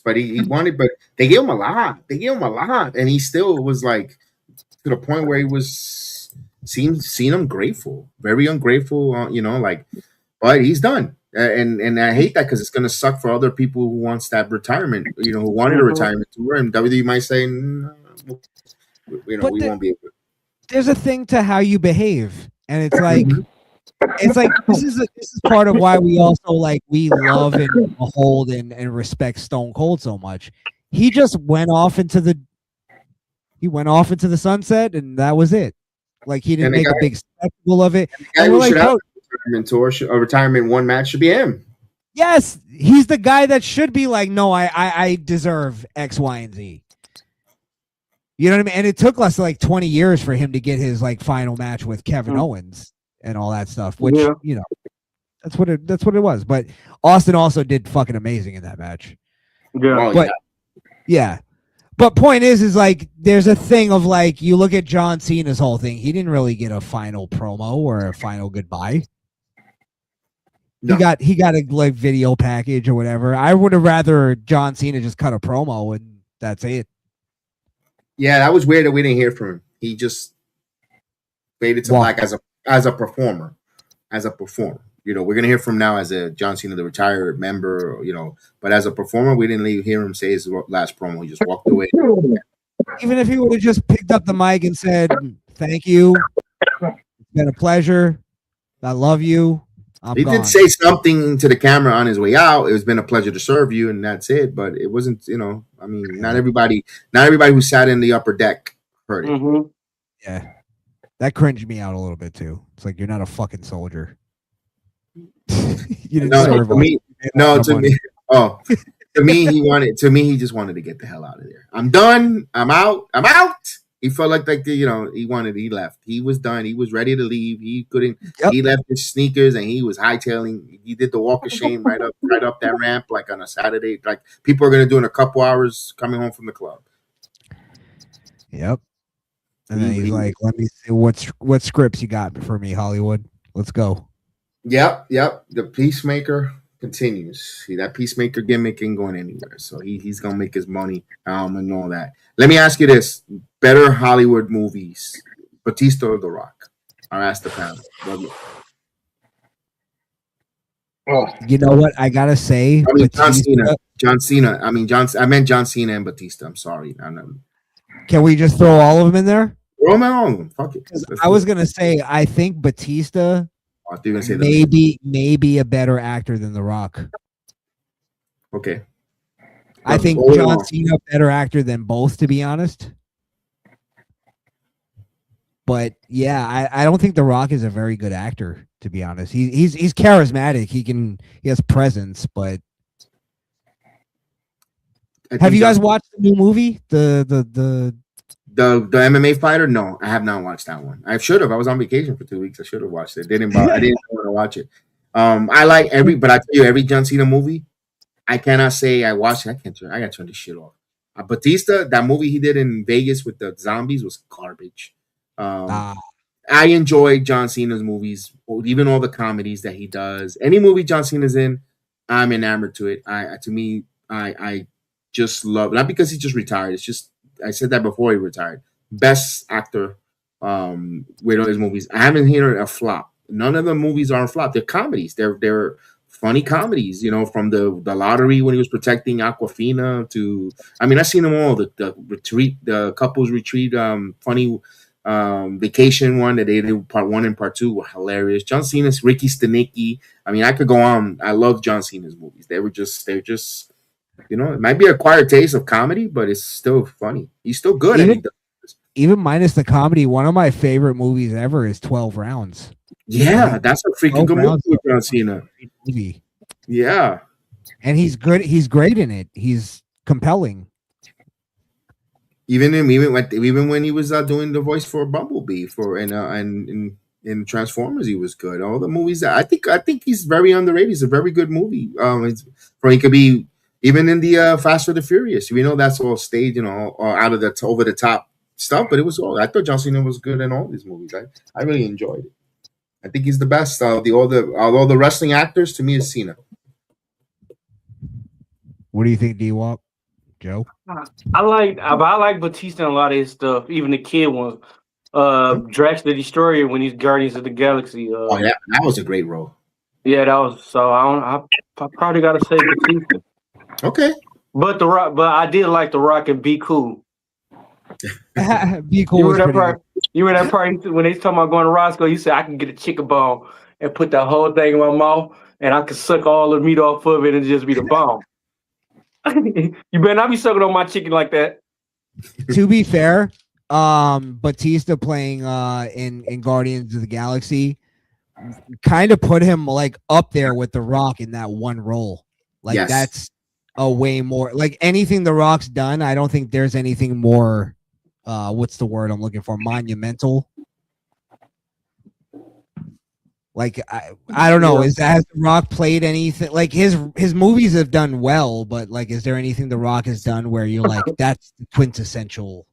But he wanted, but they gave him a lot. And he still was to the point where he was seen ungrateful, very ungrateful, but he's done. And I hate that because it's going to suck for other people who wants that retirement, who wanted a retirement tour. And WWE might say, no, we won't be able to. There's a thing to how you behave. And it's it's like this is part of why we also like we love and behold and respect Stone Cold so much. He just went off into the sunset, and that was it. Like he didn't make a big spectacle of it. The guy And we're who should like, have oh, a retirement tour, a retirement one match should be him. yes, he's the guy that should be like, no, I deserve X, Y, and Z. You know what I mean? And it took us like 20 years for him to get his like final match with Kevin Owens and all that stuff, which you know, that's what it was. But Austin also did fucking amazing in that match. Yeah. But yeah. But point is like there's a thing of like you look at John Cena's whole thing. He didn't really get a final promo or a final goodbye. No. He got a like video package or whatever. I would have rather John Cena just cut a promo and that's it. Yeah, that was weird that we didn't hear from him. He just faded to black as a performer. You know, we're gonna hear from him now as a John Cena, the retired member. You know, but as a performer, we didn't hear him say his last promo. He just walked away. Even if he would have just picked up the mic and said, "Thank you, it's been a pleasure. I love you." He did say something to the camera on his way out. It's been a pleasure to serve you, and that's it. But it wasn't, you know. I mean, not everybody who sat in the upper deck heard it. Mm-hmm. Yeah, that cringed me out a little bit too. It's like you're not a fucking soldier. You didn't serve to me. No, to me. Oh, to me, he just wanted to get the hell out of there. I'm done. I'm out. He felt like he left. He was done. He was ready to leave. He couldn't. Yep. He left his sneakers and he was hightailing. He did the walk of shame right up that ramp like on a Saturday. Like people are gonna do in a couple hours coming home from the club. Yep. And then he's like, "Let me see what scripts you got for me, Hollywood. Let's go." Yep. The Peacemaker continues. See, that Peacemaker gimmick ain't going anywhere. So he's gonna make his money and all that. Let me ask you this: better Hollywood movies, Batista or The Rock? I'll ask the panel. You know what? I gotta say, I mean, John Cena. I meant John Cena and Batista. I'm sorry. Can we just throw all of them in there? Throw them on. Fuck it. I was gonna say, I think Batista maybe a better actor than The Rock. Okay. I think John Cena better actor than both, to be honest. But yeah, I don't think The Rock is a very good actor, to be honest. He's charismatic. He has presence, but have you guys watched the new movie? The MMA fighter? No, I have not watched that one. I should have. I was on vacation for 2 weeks. I should have watched it. I didn't want to watch it. I like but I tell you, every John Cena movie, I cannot say I watched it. I gotta turn this shit off. Batista, that movie he did in Vegas with the zombies was garbage. I enjoy John Cena's movies, even all the comedies that he does. Any movie John Cena's in, I'm enamored to it. I just love, not because he just retired. It's just, I said that before he retired. Best actor with all his movies. I haven't heard a flop. None of the movies are a flop. They're comedies. They're funny comedies, you know, from the lottery when he was protecting Aquafina to, I mean, I've seen them all. The retreat, the couples retreat, funny vacation one that they did part 1 and part 2 were hilarious. John Cena's Ricky Stenicki. I mean, I could go on. I love John Cena's movies. They're just, you know, it might be an acquired taste of comedy, but it's still funny. He's still good. Even minus the comedy, one of my favorite movies ever is 12 Rounds. Yeah, that's a freaking good movie with John Cena. Yeah. And he's good. He's great in it. He's compelling. Even when he was doing the voice for Bumblebee and in Transformers, he was good. All the movies that I think he's very underrated. He's a very good movie. He could be even in the Fast and the Furious. We know that's all staged, you know, out of the over the top stuff, but it was all. I thought John Cena was good in all these movies. I really enjoyed it. I think he's the best. All the wrestling actors, to me, is Cena. What do you think, D-Wop? Joe? I like Batista and a lot of his stuff, even the kid ones. Drax the Destroyer when he's Guardians of the Galaxy. Oh yeah, that was a great role. Yeah, that was. So I probably gotta say Batista. Okay. But I did like The Rock and Be Cool. Be Cool. You were that part when they talking about going to Roscoe. You said I can get a chicken bone. and put the whole thing in my mouth, and I could suck all the meat off of it and just be the bomb. You better not be sucking on my chicken like that. To be fair, Batista playing in Guardians of the Galaxy kind of put him like up there with The Rock in that one role. Like Yes. that's a way more like anything The Rock's done. I don't think there's anything more what's the word I'm looking for? Monumental. Like I don't know. Has The Rock played anything? Like his movies have done well, but like, is there anything The Rock has done where you're like, that's the quintessential?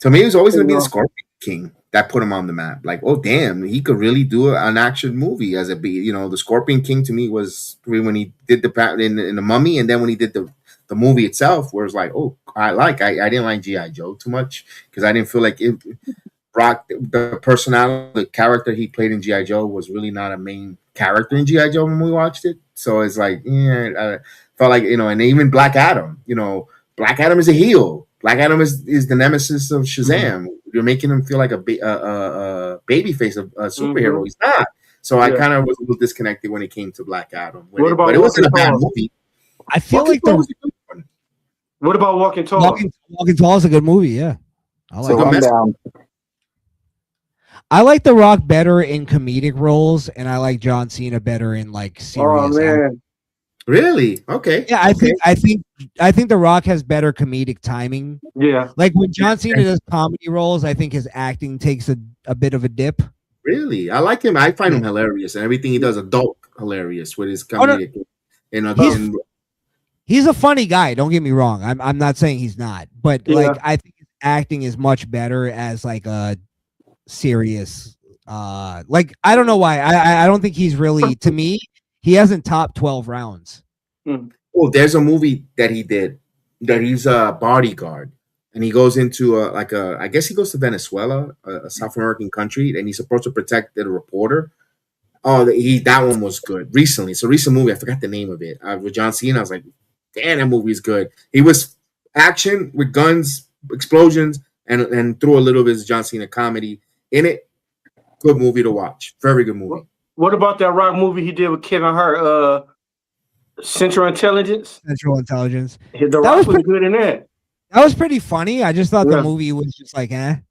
To me, it was always going to be the Scorpion King that put him on the map. Like, oh damn, he could really do an action movie as a be. You know, the Scorpion King to me was when he did in the Mummy, and then when he did the movie itself, where it's like, oh, I didn't like G.I. Joe too much because I didn't feel like it. Rock, the personality, the character he played in G.I. Joe was really not a main character in G.I. Joe when we watched it. So it's like, yeah, I felt like, you know, and even Black Adam, you know, Black Adam is a heel. Black Adam is the nemesis of Shazam. You're making him feel like a baby face of a superhero. He's not. So I kind of was a little disconnected when it came to Black Adam. But it wasn't a bad movie. I feel Walking like Tall was a good one. What about Walking Tall? Walking Tall is a good movie. Yeah, I like. So I'm down. I like The Rock better in comedic roles, and I like John Cena better in like serious. Oh man, really? Okay. Yeah, I think The Rock has better comedic timing. Yeah, like when John Cena does comedy roles, I think his acting takes a bit of a dip. Really, I like him. I find him hilarious, and everything he does, adult hilarious with his comedic. He's a funny guy. Don't get me wrong. I'm not saying he's not, but like I think his acting is much better as like a serious like I don't know why I don't think he's really, to me he hasn't topped 12 rounds. Oh, there's a movie that he did that he's a bodyguard and he goes into I guess he goes to Venezuela, a South American country, and he's supposed to protect the reporter. Oh, that one was good recently. It's a recent movie. I forgot the name of it with John Cena. I was like, damn, that movie's good. He was action with guns, explosions, and threw a little of his John Cena comedy in it. Good movie to watch. Very good movie. What about that Rock movie he did with Kevin Hart? Central Intelligence. The Rock was good in that. That was pretty funny. I just thought the movie was just like, Storyline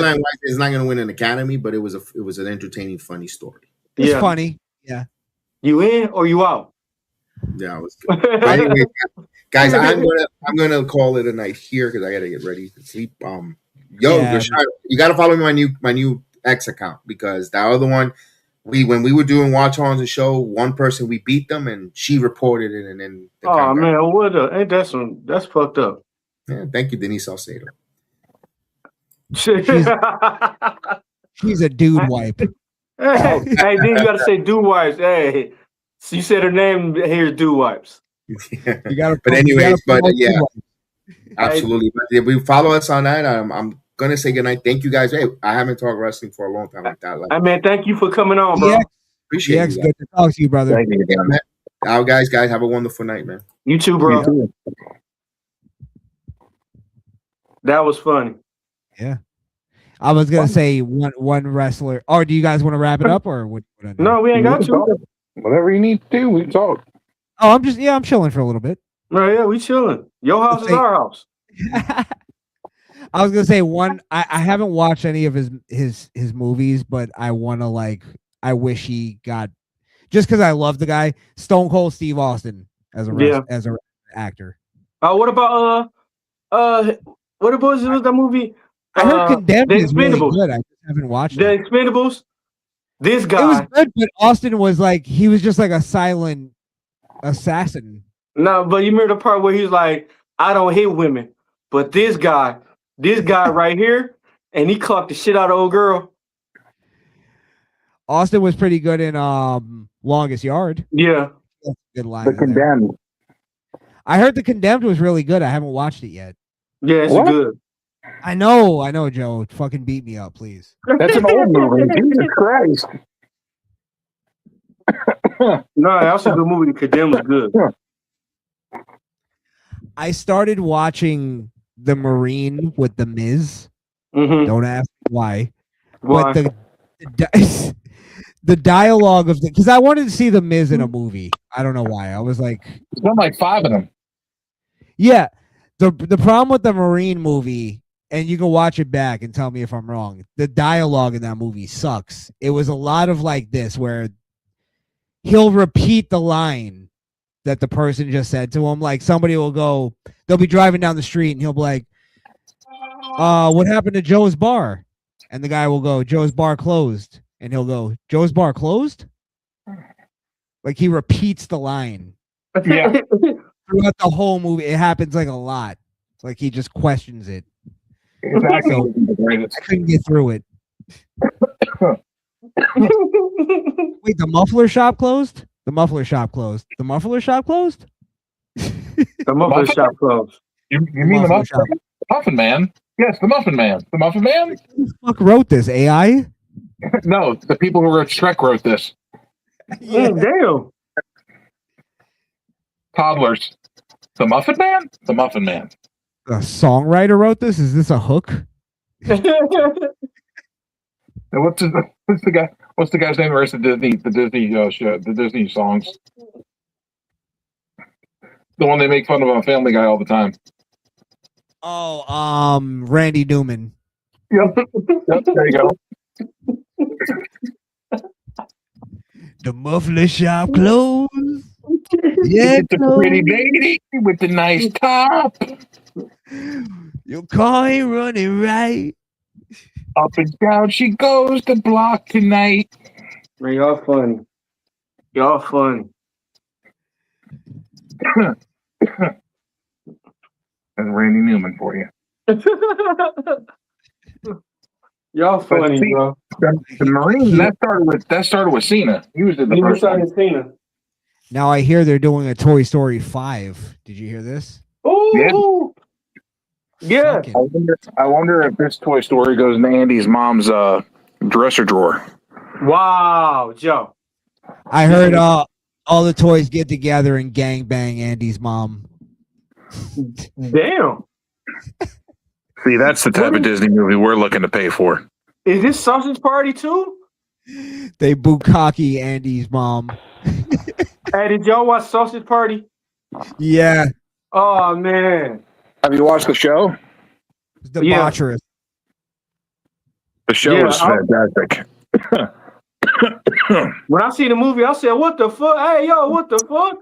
wise, it's not going to win an Academy, but it was an entertaining, funny story. It's funny. Yeah. You in or you out? Yeah, it was good. Anyway, guys, I'm gonna call it a night here because I got to get ready to sleep. You got to follow me my new X account because that other one, when we were doing watch ons and show, one person we beat them and she reported it, and then man, ain't that's fucked up. Yeah, thank you, Denise Salcedo. She's a dude wipe. Hey, then you gotta say dude wipes. Hey, so you said her name. Here's dude wipes. Yeah. Absolutely. But if we follow us on that, I'm gonna say goodnight. Thank you guys. Hey, I haven't talked wrestling for a long time like that. I mean, thank you for coming on, bro. Appreciate it. Good to talk to you, brother. Thank you, man. Now, guys, have a wonderful night, man. You too, bro. You too. That was funny. Yeah. I was gonna say one wrestler. Or do you guys want to wrap it up, or what? No, we ain't got to. Whatever you need to do, we can talk. Oh, I'm chilling for a little bit. Right, yeah, we chilling. Your house is our house. I was gonna say I haven't watched any of his movies, but I want to I wish he got, just because I love the guy, Stone Cold Steve Austin as a actor. What about that movie? I heard Condemned is really Expendables. good. I just haven't watched The it. Expendables. This guy. It was good, but Austin was he was just like a silent assassin. No, but you remember the part where he's like, I don't hit women, but this guy right here, and he clocked the shit out of old girl. Austin was pretty good in Longest Yard. Yeah. That's a good line. The Condemned. I heard The Condemned was really good. I haven't watched it yet. Yeah, it's good. I know, Joe. Fucking beat me up, please. That's an old movie. Jesus Christ. No, that's a good movie. The Condemned was good. I started watching The Marine with The Miz. Mm-hmm. Don't ask why. Why? But the dialogue of the, because I wanted to see the Miz in a movie. I don't know why. I was like, There's been like 5 of them. yeah. The problem with the Marine movie, and you can watch it back and tell me if I'm wrong. The dialogue in that movie sucks. It was a lot of like this where he'll repeat the line that the person just said to him. Like somebody will go, they'll be driving down the street and he'll be like, what happened to Joe's bar? And the guy will go, Joe's bar closed. And he'll go, Joe's bar closed? Like he repeats the line. Yeah. Throughout the whole movie, it happens like a lot. Like he just questions it. Exactly. So, I couldn't get through it. Wait, the muffler shop closed? The muffler shop closed. The muffler shop closed? The muffler shop closed. You mean the Muffin Man? Yes, the Muffin Man. The Muffin Man? Who the fuck wrote this? AI? No, the people who wrote Shrek wrote this. Yeah. Damn. Toddlers. The Muffin Man? The Muffin Man. A songwriter wrote this? Is this a hook? And what's the guy's name? Who writes the Disney show, the Disney songs? The one they make fun of on Family Guy all the time. Oh, Randy Newman. Yep, there you go. The muffler shop closed. Yeah, it's a pretty lady with the nice top. Your car ain't running right. Up and down she goes the block tonight. Man, y'all funny. Y'all funny. And Randy Newman for you. Y'all funny, bro. The Marine that started with Cena. He was in the first one. Cena. Now I hear they're doing a Toy Story 5. Did you hear this? Oh, yeah. I wonder if this Toy Story goes in Andy's mom's dresser drawer. Wow, Joe. I heard all the toys get together and gangbang Andy's mom. Damn. See, that's the type of Disney movie we're looking to pay for. Is this Sausage Party too? They bukkake Andy's mom. Hey, did y'all watch Sausage Party? Yeah. Oh man. Have you watched the show? Debaucherous. The show is fantastic. When I see the movie, I said, "What the fuck? Hey, yo, what the fuck?"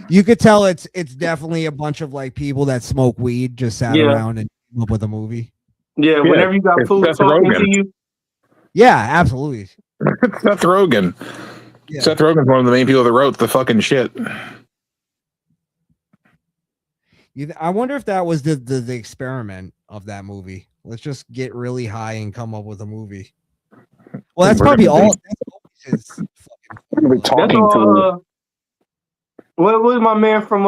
You could tell it's definitely a bunch of like people that smoke weed just sat around and came up with a movie. Yeah, whenever you got food talking to you. Yeah, absolutely. Seth Rogen. Yeah. Seth Rogen's one of the main people that wrote the fucking shit. I wonder if that was the experiment of that movie. Let's just get really high and come up with a movie. Well, that's probably all. That's fucking talking to. What was my man from?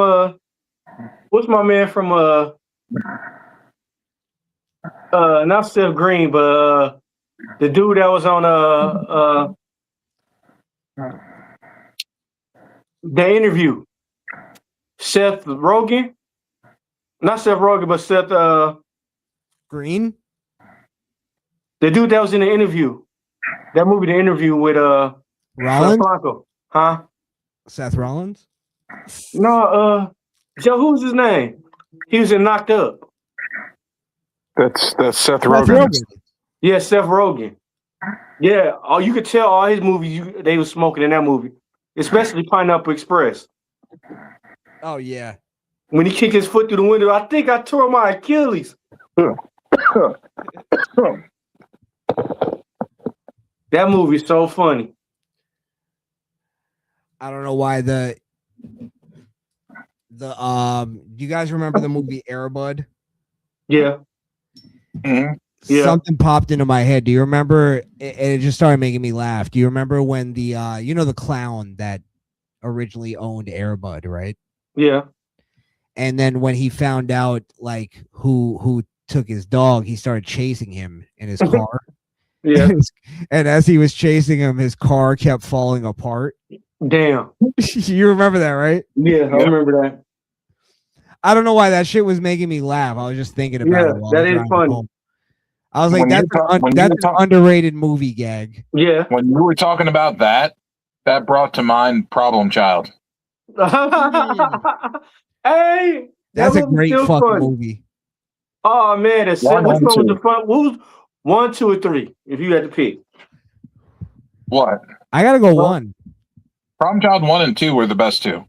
What's my man from? Not Seth Green, but the dude that was on the Interview. Seth Rogen. Not Seth Rogen, but Seth Green. The dude that was in The Interview. That movie, The Interview, with Rollins? Huh? Seth Rollins? No, Joe, who's his name? He was in Knocked Up. That's Seth Rogen. Yeah, Seth Rogen. Yeah, you could tell all his movies they were smoking in that movie, especially Pineapple Express. Oh yeah. When he kicked his foot through the window, I think I tore my Achilles. That movie is so funny. I don't know why do you guys remember the movie Air Bud? Yeah. Mm-hmm. Yeah. Something popped into my head. Do you remember? It just started making me laugh. Do you remember when the the clown that originally owned Air Bud, right? Yeah. And then when he found out like who took his dog, he started chasing him in his car. Yeah. And as he was chasing him, his car kept falling apart. Damn. You remember that, right? Yeah, I remember that. I don't know why that shit was making me laugh. I was just thinking about it. That is funny. Home. I was like, When that's an underrated movie gag. Yeah. When you were talking about that brought to mind Problem Child. Hey, That's a movie great still fucking funny. movie. Oh man, which one was the fun? Who's 1, 2, or 3? If you had to pick. What? I gotta go 1. Problem Child 1 and 2 were the best 2.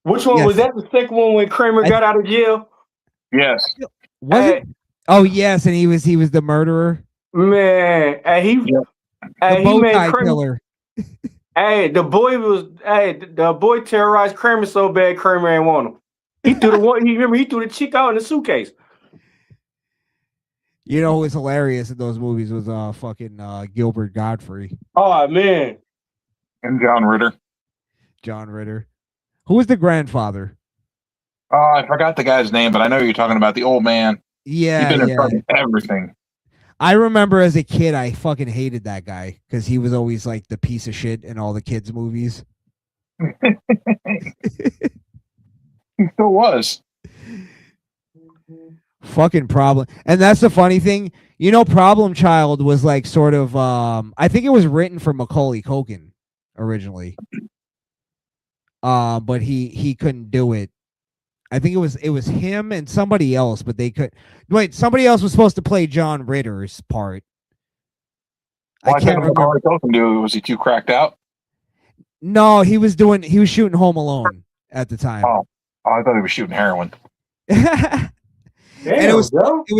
Which one was that? The second one when Kramer got out of jail? Yes. Was it? Oh yes, and he was the murderer. Man, and he made Kramer killer. the boy terrorized Kramer so bad Kramer ain't want him. He threw he threw the chick out in the suitcase. You know who was hilarious in those movies was fucking Gilbert Godfrey. Oh man. And John Ritter. John Ritter. Who was the grandfather? Oh, I forgot the guy's name, but I know you're talking about the old man. Yeah, He's been in front of everything. I remember as a kid, I fucking hated that guy because he was always like the piece of shit in all the kids' movies. He still was. Fucking problem. And that's the funny thing. You know, Problem Child was like sort of I think it was written for Macaulay Culkin originally. But he couldn't do it. I think it was him and somebody else, but they could wait, somebody else was supposed to play John Ritter's part. Why can't Macaulay Culkin do it? Was he too cracked out? No, he was shooting Home Alone at the time. Oh, I thought he was shooting heroin. And it was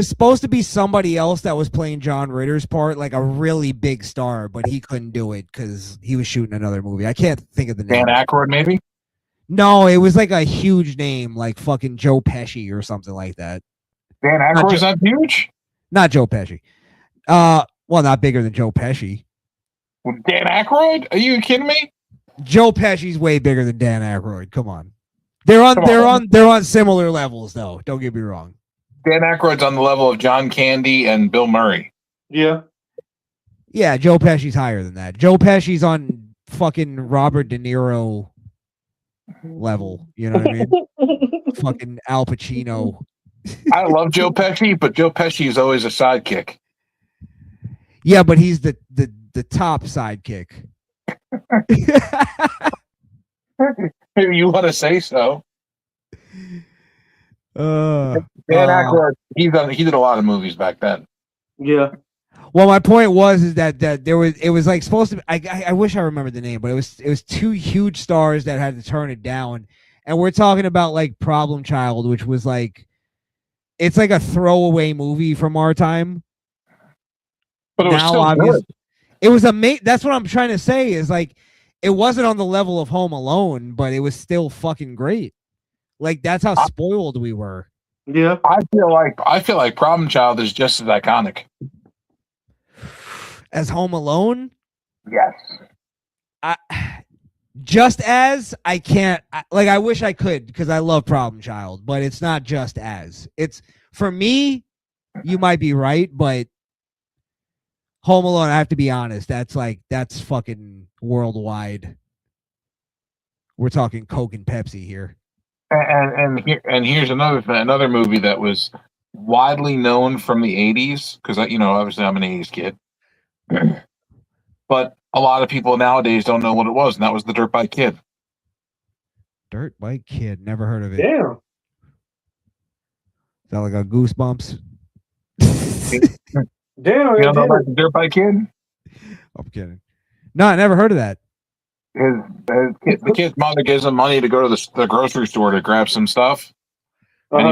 supposed to be somebody else that was playing John Ritter's part, like a really big star, but he couldn't do it because he was shooting another movie. I can't think of the name. Dan Aykroyd, maybe? No, it was like a huge name, like fucking Joe Pesci or something like that. Dan Aykroyd's not huge? Not Joe Pesci. Well, not bigger than Joe Pesci. Well, Dan Aykroyd? Are you kidding me? Joe Pesci's way bigger than Dan Aykroyd. Come on. They're on similar levels though. Don't get me wrong. Dan Aykroyd's on the level of John Candy and Bill Murray. Yeah. Yeah, Joe Pesci's higher than that. Joe Pesci's on fucking Robert De Niro level. You know what I mean? Fucking Al Pacino. I love Joe Pesci, but Joe Pesci is always a sidekick. Yeah, but he's the top sidekick. You want to say so? Dan Aykroyd, he did a lot of movies back then. Yeah. Well, my point was that it was like supposed to be, I wish I remembered the name, but it was two huge stars that had to turn it down. And we're talking about like Problem Child, which was like, it's like a throwaway movie from our time. But it was still good. It was that's what I'm trying to say is like, it wasn't on the level of Home Alone, but it was still fucking great. Like that's how spoiled we were. Yeah. I feel like Problem Child is just as iconic as Home Alone. Yes. I wish I could because I love Problem Child, but it's not just as. It's for me, you might be right, but Home Alone, I have to be honest, that's fucking worldwide. We're talking Coke and Pepsi here. And here's another movie that was widely known from the 80s because obviously I'm an 80s kid. But a lot of people nowadays don't know what it was, and that was the Dirt Bike Kid. Dirt Bike Kid, never heard of it. Damn. Is that like a Goosebumps? Damn. You don't know about the Dirt Bike Kid? I'm kidding. No, I never heard of that. The kid's mother gives him money to go to the grocery store to grab some stuff, and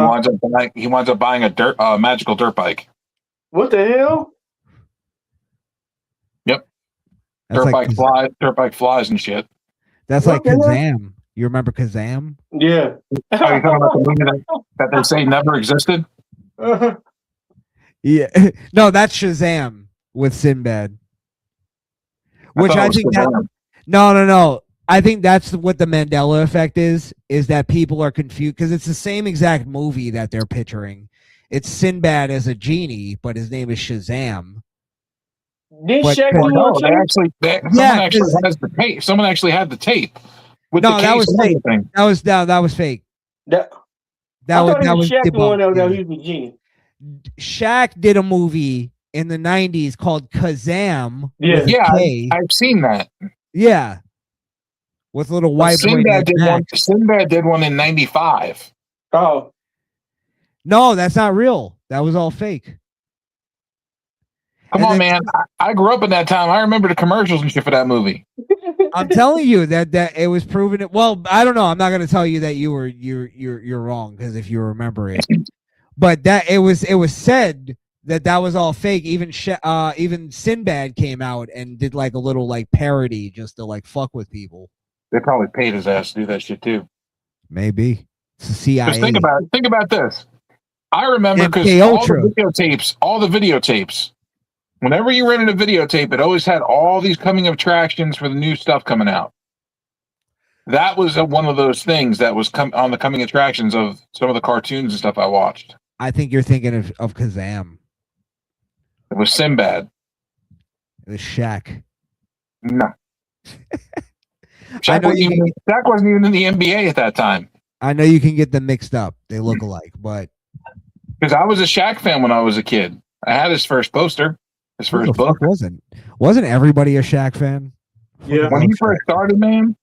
he winds up buying a magical dirt bike. What the hell? Yep, dirt bike flies and shit. That's like Kazam. You remember Kazam? Yeah. Are you talking about the movie that they say never existed? Yeah. No, that's Shazam with Sinbad. Which I think that no. I think that's what the Mandela effect is that people are confused because it's the same exact movie that they're picturing. It's Sinbad as a genie, but his name is Shazam. Someone actually has the tape. Someone actually had the tape. That was fake. That was fake. That was Shaq the one that he was the genie. Shaq did a movie in the 90s called Kazam. Yeah. With a Yeah, K. I've seen that. Yeah. With a little white boy Sinbad named did one. Max. Sinbad did one in '95. Oh, No, that's not real. That was all fake. Come And on, then- man. I grew up in that time. I remember the commercials and shit for that movie. I'm telling you that it was proven. Well, I don't know. I'm not going to tell you that you're wrong, because if you remember it, but that it was said that was all fake. Even Sinbad came out and did like a little like parody just to like fuck with people. They probably paid his ass to do that shit too. Maybe it's the CIA. Just think about this. I remember because MK all Ultra. the videotapes. Whenever you rented a videotape, it always had all these coming attractions for the new stuff coming out. That was one of those things that was on the coming attractions of some of the cartoons and stuff I watched. I think you're thinking of Kazam. It was Sinbad. It was Shaq. No. I know Shaq wasn't even in the NBA at that time. I know you can get them mixed up. They look alike, but because I was a Shaq fan when I was a kid. I had his first poster, his who first the book. fuck wasn't everybody a Shaq fan? Yeah. When he first started, man.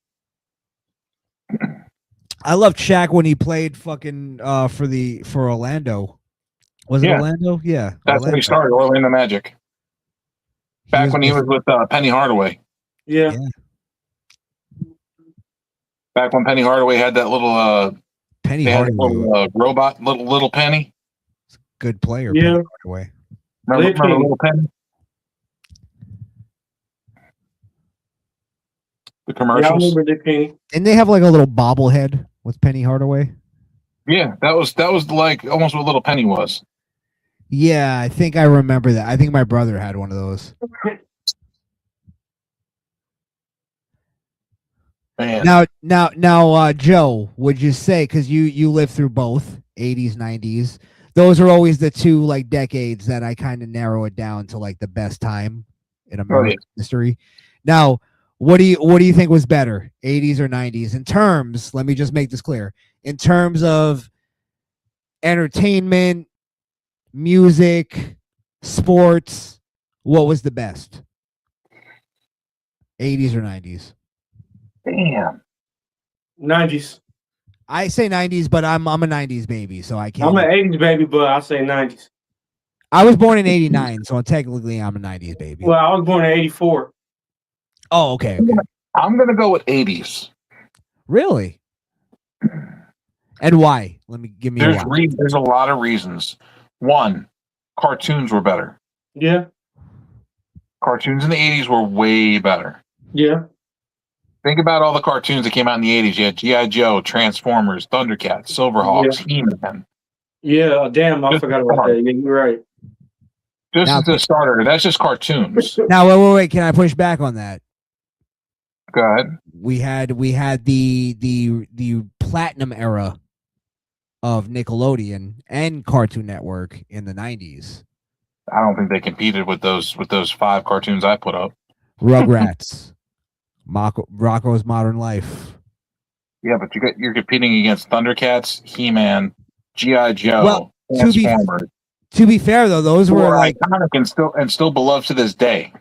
I loved Shaq when he played fucking for Orlando. Was it Yeah. Orlando? Yeah. That's when he started, Orlando Magic. Back when he was with Penny Hardaway. Yeah. Back when Penny Hardaway had that little Penny they had a Hardaway. little robot, little Penny. Good player. Yeah. Penny Hardaway. Remember little Penny? The Yeah, I commercials. remember Dick Penny. Didn't they have like a little bobblehead with Penny Hardaway? Yeah, that was like almost what little Penny was. Yeah, I think I remember that. I think my brother had one of those. Man. Now, Joe, would you say, because you lived through both 80s, 90s, those are always the two like decades that I kind of narrow it down to like the best time in American history. Now, what do you think was better, 80s or 90s? In terms, let me just make this clear. In terms of entertainment, music, sports, what was the best? 80s or 90s? Damn. 90s. I say 90s, but I'm a 90s baby, so I can't. I'm an 80s baby, but I say 90s. I was born in 89, so technically I'm a 90s baby. Well, I was born in 84. Oh, okay. I'm gonna go with 80s. Really? And why? Give me why. There's a lot of reasons. One, cartoons were better. Yeah. Cartoons in the 80s were way better. Yeah. Think about all the cartoons that came out in the 80s. You had G.I. Joe, Transformers, Thundercats, Silverhawks, He-Man. Yeah, damn, I forgot about that. Yeah, you're right. Just as a starter, that's just cartoons. Now, wait. Can I push back on that? Go ahead. We had the platinum era of Nickelodeon and Cartoon Network in the 90s. I don't think they competed with those 5 cartoons I put up. Rugrats, Rocko's Modern Life. Yeah, but you're competing against Thundercats, He-Man, G.I. Joe, Well, Transformers. To be fair, though, those were like iconic and still beloved to this day.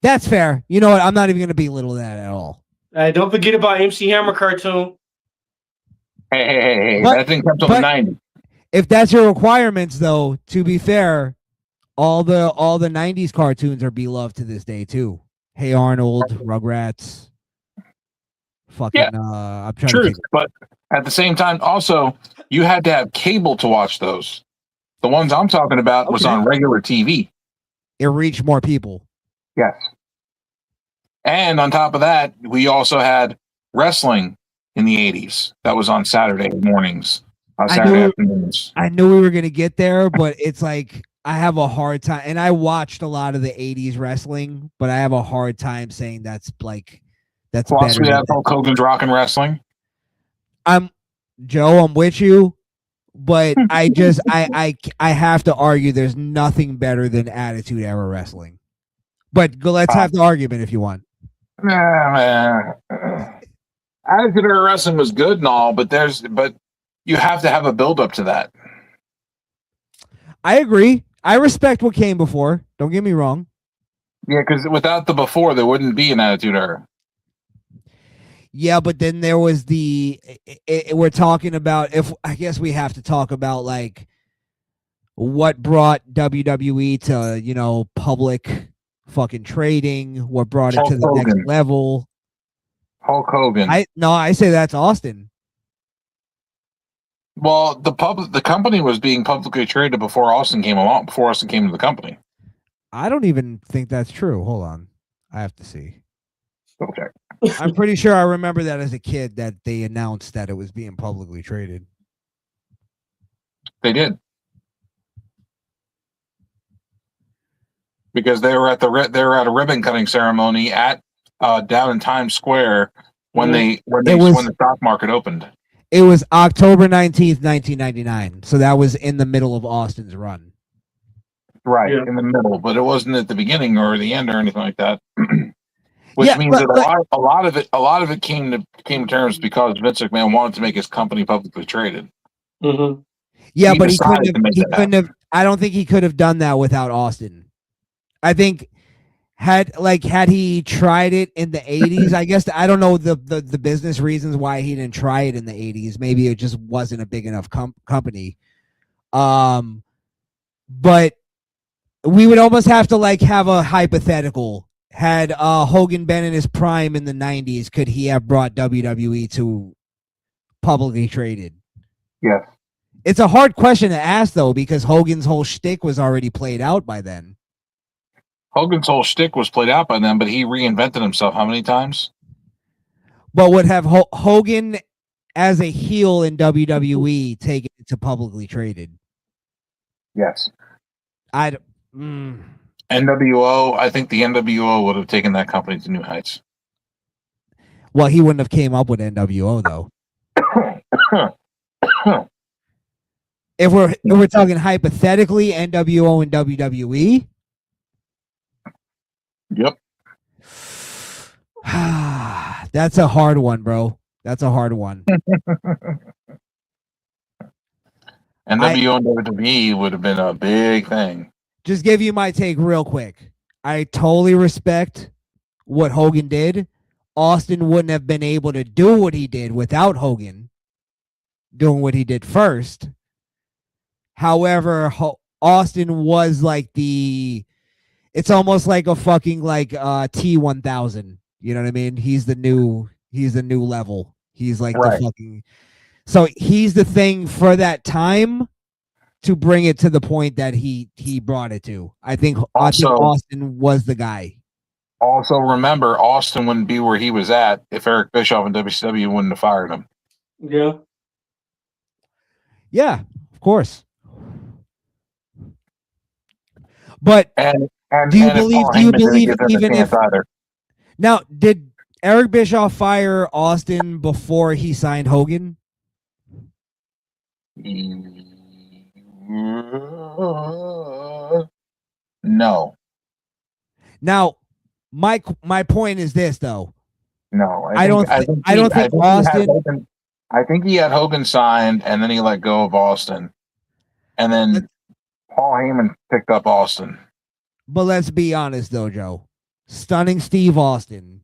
That's fair. You know what? I'm not even going to belittle that at all. Hey, don't forget about MC Hammer cartoon. Hey! That didn't come till the 90s. If that's your requirements, though, to be fair, all the 90s cartoons are beloved to this day too. Hey Arnold, Rugrats. Fucking I'm trying to think. But at the same time, also, you had to have cable to watch those. The ones I'm talking about was on regular TV. It reached more people. Yes. And on top of that, we also had wrestling in the 80s. That was on Saturday mornings, Saturday afternoons. I knew we were going to get there, but it's like I have a hard time. And I watched a lot of the 80s wrestling, but I have a hard time saying that's Plus, better. we had Hulk Hogan's Rockin' Wrestling. Joe, I'm with you, but I just I have to argue there's nothing better than Attitude Era Wrestling. But let's have the argument if you want. Attitude Era Wrestling was good and all, but you have to have a build up to that. I agree. I respect what came before. Don't get me wrong. Yeah, because without the before, there wouldn't be an Attitude Era. Yeah, but then there was we're talking about, if I guess we have to talk about like what brought WWE to, public fucking trading, what brought it Hulk to the next Hogan. level. Hulk Hogan. I say that's Austin. Well, the company was being publicly traded before Austin came along. Before Austin came to the company. I don't even think that's true. Hold on, I have to see. Okay. I'm pretty sure I remember that as a kid that they announced that it was being publicly traded. They did. Because they were at a ribbon cutting ceremony at down in Times Square when the stock market opened. It was October 19th, 1999. So that was in the middle of Austin's run. Right, in the middle, but it wasn't at the beginning or the end or anything like that. Which means that a lot of it came to terms because Vince McMahon wanted to make his company publicly traded. Mm-hmm. Yeah, but he couldn't have. I don't think he could have done that without Austin. I think had he tried it in the 80s, I guess I don't know the business reasons why he didn't try it in the 80s. Maybe it just wasn't a big enough company. But we would almost have to have a hypothetical. Had Hogan been in his prime in the 90s, could he have brought WWE to publicly traded? Yes. It's a hard question to ask, though, because Hogan's whole shtick was already played out by then. Hogan's whole shtick was played out by then, but he reinvented himself how many times? But would have Hogan as a heel in WWE taken it to publicly traded? Yes. NWO, I think the NWO would have taken that company to new heights. Well, he wouldn't have came up with NWO, though. If we're talking hypothetically, NWO and WWE. Yep. That's a hard one, bro. That's a hard one. NWO and WWE would have been a big thing. Just give you my take real quick. I totally respect what Hogan did. Austin wouldn't have been able to do what he did without Hogan doing what he did first. However, Austin was like it's almost like a fucking T1000. You know what I mean? He's the new level. He's like the fucking, so he's the thing for that time to bring it to the point that he brought it to. I think Austin was the guy. Also, remember, Austin wouldn't be where he was at if Eric Bischoff and WCW wouldn't have fired him. Yeah. Yeah, of course. But do you believe even if now, did Eric Bischoff fire Austin before he signed Hogan? No. Now, my point is this, though. No, I don't think Austin. I think he had Hogan signed, and then he let go of Austin, and then Paul Heyman picked up Austin. But let's be honest, though, Joe. Stunning Steve Austin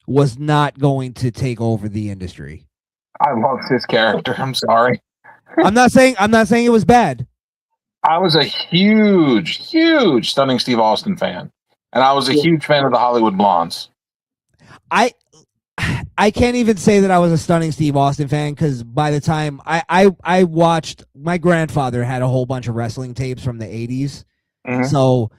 was not going to take over the industry. I loved his character. I'm sorry. I'm not saying it was bad. I was a huge Stunning Steve Austin fan, and I was a huge fan of the Hollywood Blondes. I can't even say that I was a Stunning Steve Austin fan because by the time I watched, my grandfather had a whole bunch of wrestling tapes from the 80s. Mm-hmm. So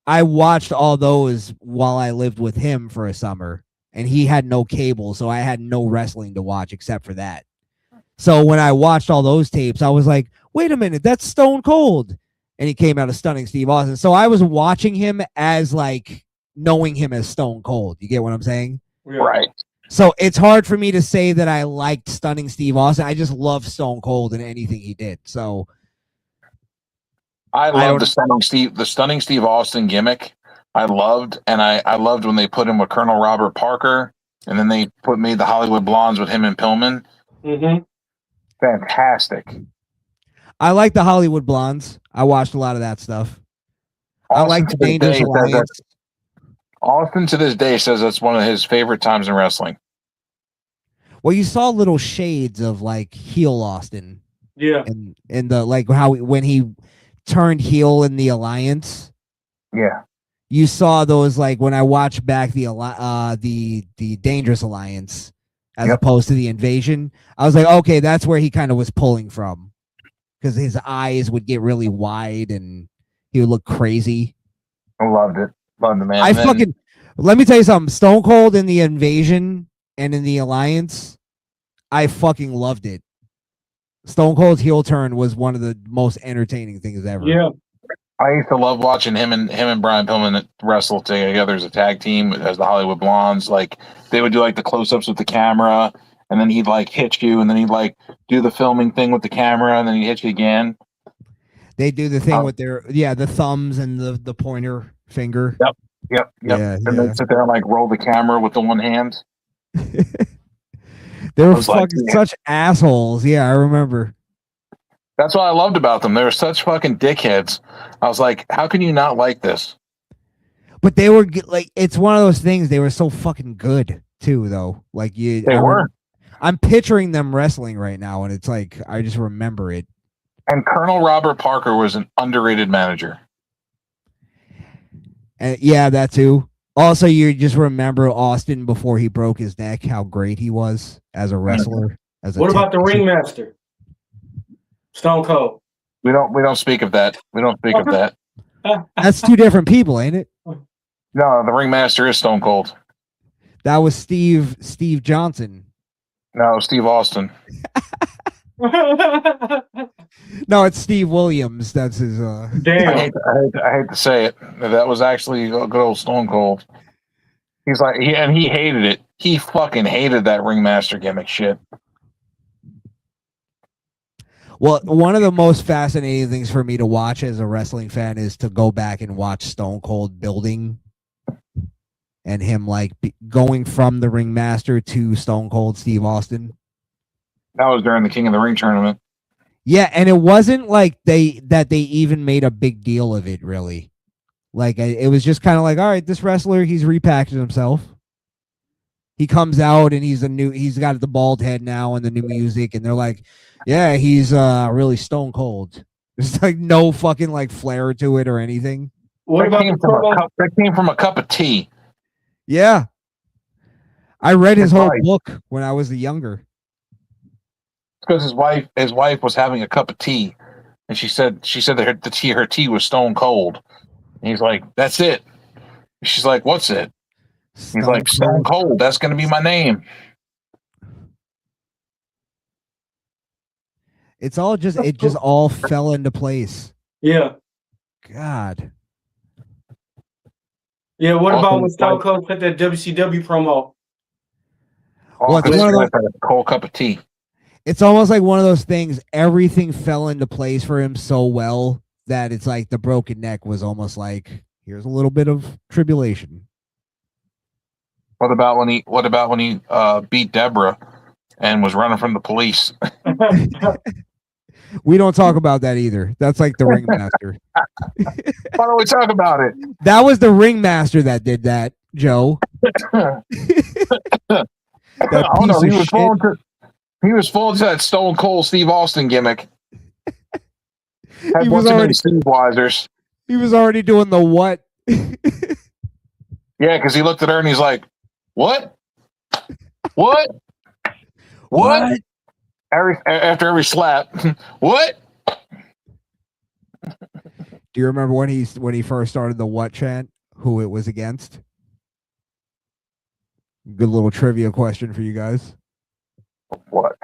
I watched all those while I lived with him for a summer, and he had no cable, so I had no wrestling to watch except for that. So when I watched all those tapes, I was like, wait a minute, that's Stone Cold. And he came out of Stunning Steve Austin. So I was watching him as knowing him as Stone Cold. You get what I'm saying? Right. So it's hard for me to say that I liked Stunning Steve Austin. I just love Stone Cold and anything he did. So I love the Stunning Steve Austin gimmick. I loved when they put him with Colonel Robert Parker, and then they made the Hollywood Blondes with him and Pillman. Mm-hmm. Fantastic. I like the Hollywood Blondes. I watched a lot of that stuff. I like the Dangerous Alliance. Austin to this day says that's one of his favorite times in wrestling. Well, you saw little shades of like heel Austin. Yeah. And the like how when he turned heel in the Alliance. Yeah. You saw those like when I watched back the Dangerous Alliance as opposed to the Invasion. I was like, okay, that's where he kind of was pulling from, because his eyes would get really wide and he would look crazy. I loved it, man. Let me tell you something. Stone Cold in the Invasion and in the Alliance, I fucking loved it. Stone Cold's heel turn was one of the most entertaining things ever. Yeah. I used to love watching him and Brian Pillman wrestle together as a tag team as the Hollywood Blondes. Like they would do like the close-ups with the camera, and then he'd like hit you, and then he'd like do the filming thing with the camera, and then he'd hit you again. They do the thing with their the thumbs and the pointer finger. Yep. Yeah, and they sit there and like roll the camera with the one hand. They were fucking such assholes. Yeah, I remember. That's what I loved about them. They were such fucking dickheads. I was like, how can you not like this? But they were like, it's one of those things. They were so fucking good too, though. Like they were. I'm picturing them wrestling right now, and it's like I just remember it. And Colonel Robert Parker was an underrated manager. And yeah, that too. Also, you just remember Austin before he broke his neck, how great he was as a wrestler. What about the ringmaster? Stone Cold. We don't speak of that. We don't speak of that. That's two different people, ain't it? No, the ringmaster is Stone Cold. That was Steve Johnson. No, Steve Austin. No, it's Steve Williams. That's his. Damn. I hate to say it. That was actually a good old Stone Cold. He's like, he hated it. He fucking hated that ringmaster gimmick shit. Well, one of the most fascinating things for me to watch as a wrestling fan is to go back and watch Stone Cold building and him like going from the ringmaster to Stone Cold Steve Austin. That was during the King of the Ring tournament. Yeah, and it wasn't like they even made a big deal of it, really. Like it was just kind of like, all right, this wrestler, he's repackaged himself. He comes out and he's got the bald head now and the new music, and they're like, yeah, he's really Stone Cold. There's like no fucking like flair to it or anything. That came from a cup of tea. Yeah. I read his whole book when I was younger. Because his wife was having a cup of tea, and she said that her tea was Stone Cold. And he's like, that's it. She's like, what's it? He's like, Stone Cold. That's going to be my name. It just all fell into place. Yeah. God. Yeah. What about when Stone Cold put that WCW promo? Well, it's one of those, a cold cup of tea. It's almost like one of those things. Everything fell into place for him so well that it's like the broken neck was almost like, here's a little bit of tribulation. What about when he beat Deborah and was running from the police? We don't talk about that either. That's like the ringmaster. Why don't we talk about it? That was the ringmaster that did that, Joe. He was falling to that Stone Cold Steve Austin gimmick. He was already doing the what? Yeah, because he looked at her and he's like, "What? What? What?" After every slap, what? Do you remember when he first started the what chant? Who it was against? Good little trivia question for you guys. What?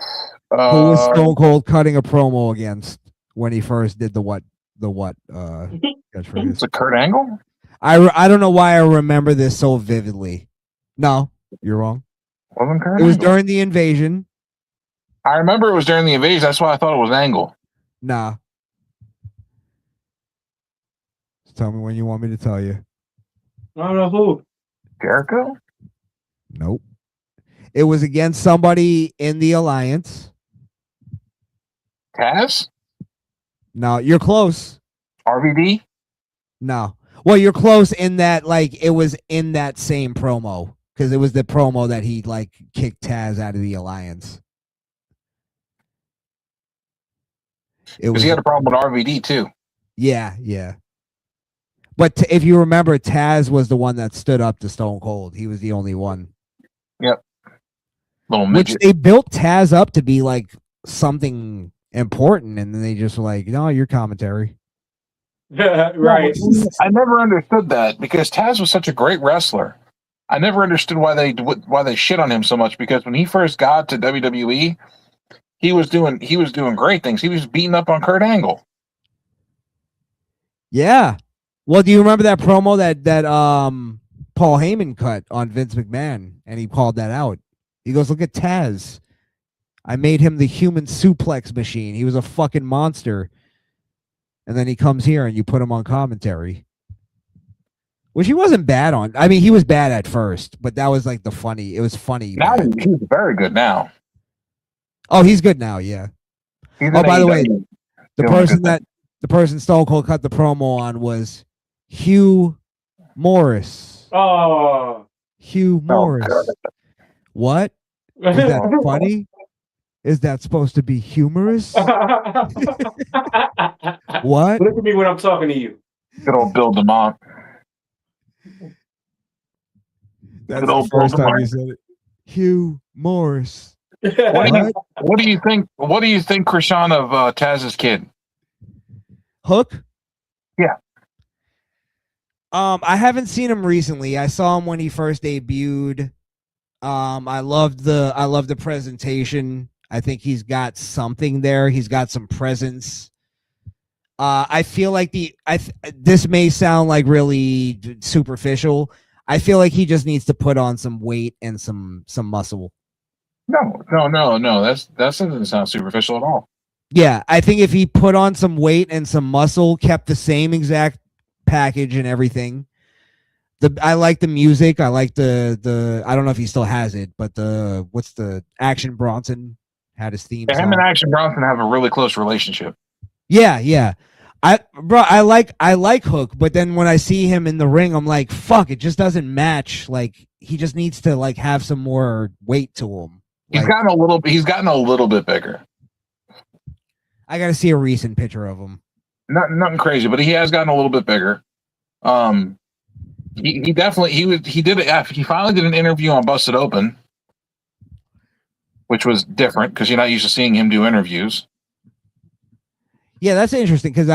Who was Stone Cold cutting a promo against when he first did the what? It's a Kurt Angle? I don't know why I remember this so vividly. No, you're wrong. Wasn't Kurt? It was during the Invasion. I remember it was during the Invasion. That's why I thought it was Angle. Nah. Just tell me when you want me to tell you. I don't know who. Jericho? Nope. It was against somebody in the Alliance. Taz? No, you're close. RVD? No. Well, you're close in that like it was in that same promo because it was the promo that he like kicked Taz out of the alliance. It Because was he had a problem with RVD too. yeah. But if you remember, Taz was the one that stood up to Stone Cold. He was the only one. Yep. Little midget. Which they built Taz up to be like something important, and then they just were like, no, your commentary. Right. I never understood that because Taz was such a great wrestler. I never understood why they shit on him so much because when he first got to WWE, he was doing great things. He was beating up on Kurt Angle. Yeah. Well, do you remember that promo that Paul Heyman cut on Vince McMahon, and he called that out? He goes, "Look at Taz. I made him the human suplex machine. He was a fucking monster." And then he comes here and you put him on commentary. Which he wasn't bad on. I mean, he was bad at first, but that was like it was funny. Now he's very good now. Oh, he's good now, yeah. Oh, by the way, the person Stone Cold cut the promo on was Hugh Morris. Oh. Hugh Morris. What? Is that funny? Is that supposed to be humorous? What? Look at me when I'm talking to you. Good old Bill DeMont. That's the first time you said it. Hugh Morris. What do you think? What do you think, Krishan, of Taz's kid? Hook? Yeah. I haven't seen him recently. I saw him when he first debuted. I loved the presentation. I think he's got something there. He's got some presence. I feel like this may sound like really superficial. I feel like he just needs to put on some weight and some muscle. No. That doesn't sound superficial at all. Yeah, I think if he put on some weight and some muscle, kept the same exact package and everything. I like the music. I like the I don't know if he still has it, but what's the Action Bronson had his theme song. Him and Action Bronson have a really close relationship. Yeah. I like Hook, but then when I see him in the ring, I'm like, fuck, it just doesn't match. Like he just needs to like have some more weight to him. He's gotten a little bit bigger. I got to see a recent picture of him. Nothing crazy, but he has gotten a little bit bigger. He finally did an interview on Busted Open, which was different because you're not used to seeing him do interviews. Yeah, that's interesting because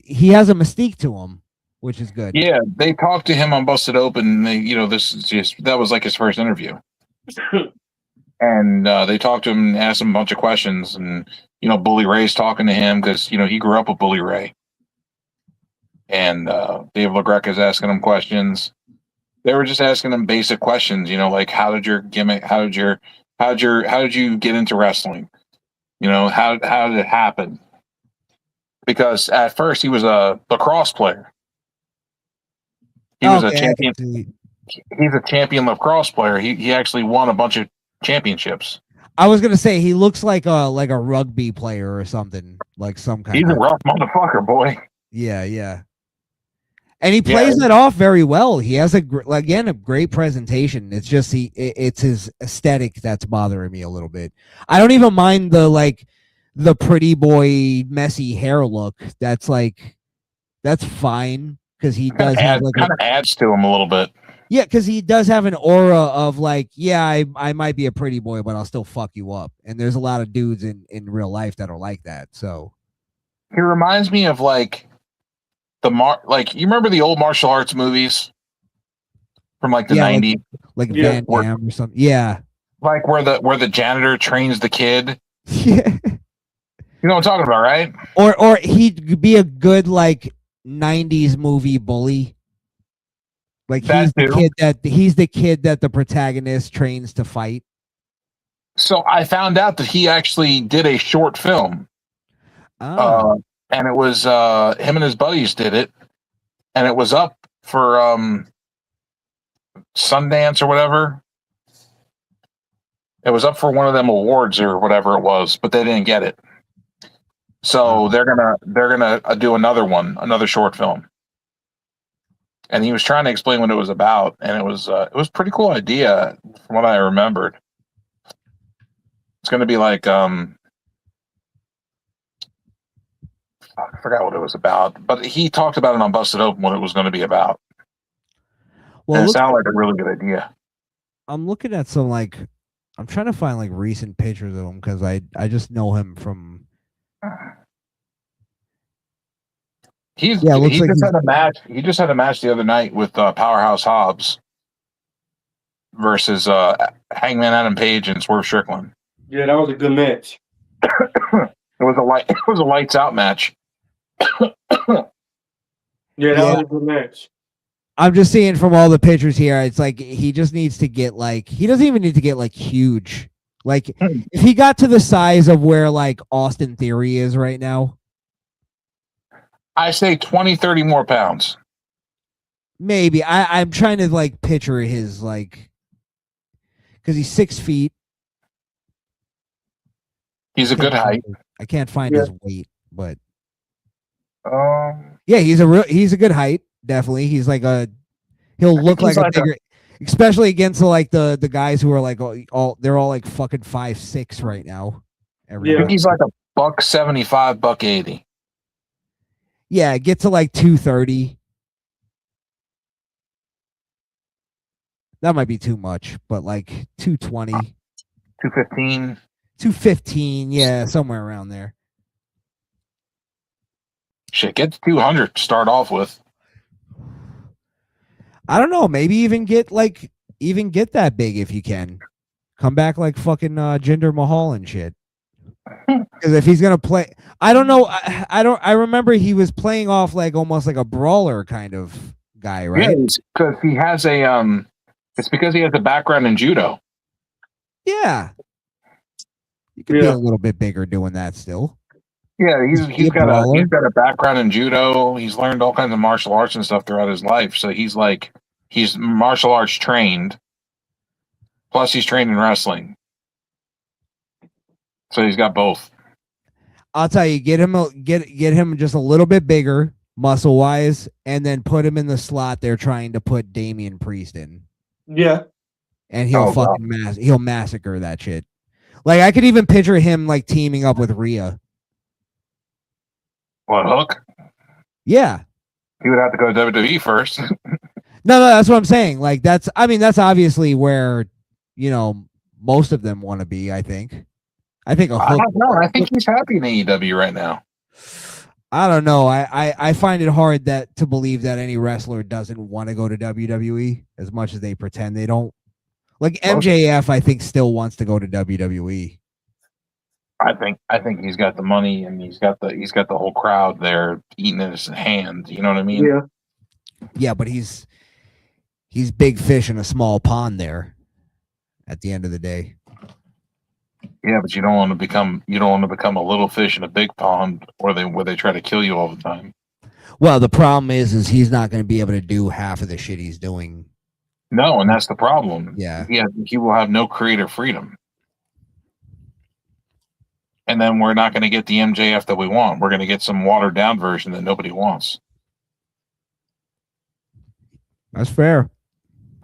he has a mystique to him, which is good. Yeah, they talked to him on Busted Open. And that was like his first interview, and they talked to him and asked him a bunch of questions. And Bully Ray's talking to him because he grew up with Bully Ray, and Dave LaGreca's asking him questions. They were just asking him basic questions, like how did your gimmick, how did you get into wrestling? How did it happen? Because at first he was a lacrosse player. He was a champion. He's a champion lacrosse player. He actually won a bunch of championships. I was gonna say he looks like a rugby player or something, like some kind. He's a rough motherfucker, boy. Yeah. And he plays that off very well. He has a great presentation. It's just it's his aesthetic that's bothering me a little bit. I don't even mind the pretty boy messy hair look. That's fine because he does have kind of adds to him a little bit. Yeah, because he does have an aura of I might be a pretty boy, but I'll still fuck you up. And there's a lot of dudes in real life that are like that. So he reminds me of you remember the old martial arts movies from the 90s, like Van Damme or something. Yeah, like where the janitor trains the kid. Yeah. You know what I'm talking about, right? Or he'd be a good 90s movie bully. Like he's the kid that the protagonist trains to fight. So I found out that he actually did a short film. Oh. And it was him and his buddies did it, and it was up for Sundance or whatever. It was up for one of them awards or whatever it was, but they didn't get it. So they're gonna do another short film. And he was trying to explain what it was about, and it was a pretty cool idea from what I remembered. It's going to be like I forgot what it was about, but he talked about it on Busted Open what it was going to be about. Well, and it sounded like a really good idea. I'm looking at some I'm trying to find recent pictures of him because I just know him from. He just had a match. He just had a match the other night with Powerhouse Hobbs versus Hangman Adam Page and Swerve Strickland. Yeah, that was a good match. It was a lights out match. Yeah, that was a good match. I'm just seeing from all the pictures here, it's like he just needs to get he doesn't even need to get huge. If he got to the size of where Austin Theory is right now, I say 20, 30 more pounds. Maybe. I'm trying to picture his because he's 6 feet. He's a good height. I can't find his weight, but yeah, he's a good height. Definitely, he's he'll look like a bigger, especially against the guys who are they're all fucking 5'6" right now. I think he's a $175, $180. Yeah, get to 230. That might be too much, but 220, 215. 215, yeah, somewhere around there. Shit, get to 200 to start off with. I don't know. Maybe even get that big if you can. Come back fucking Jinder Mahal and shit. Because if he's gonna play, I don't know. I remember he was playing off almost like a brawler kind of guy, right? Yeah, because he has a It's because he has a background in judo. Yeah. You could be a little bit bigger doing that still. Yeah, he's got a background in judo. He's learned all kinds of martial arts and stuff throughout his life. So he's martial arts trained. Plus he's trained in wrestling. So he's got both. I'll tell you, get him just a little bit bigger, muscle wise, and then put him in the slot they're trying to put Damian Priest in. Yeah. And he'll he'll massacre that shit. I could even picture him teaming up with Rhea. What, Hook? Yeah. He would have to go to WWE first. No, that's what I'm saying. That's obviously where, most of them want to be, I think. I think I don't know. I think he's happy in AEW right now. I don't know. I find it hard to believe that any wrestler doesn't want to go to WWE as much as they pretend they don't. MJF, I think, still wants to go to WWE. I think he's got the money and he's got the whole crowd there eating in his hand. You know what I mean? Yeah. Yeah, but he's big fish in a small pond there. At the end of the day. Yeah, but you don't want to become a little fish in a big pond where they try to kill you all the time. Well, the problem is he's not going to be able to do half of the shit he's doing. No, and that's the problem. Yeah. He will have no creative freedom. And then we're not going to get the MJF that we want. We're going to get some watered down version that nobody wants. That's fair.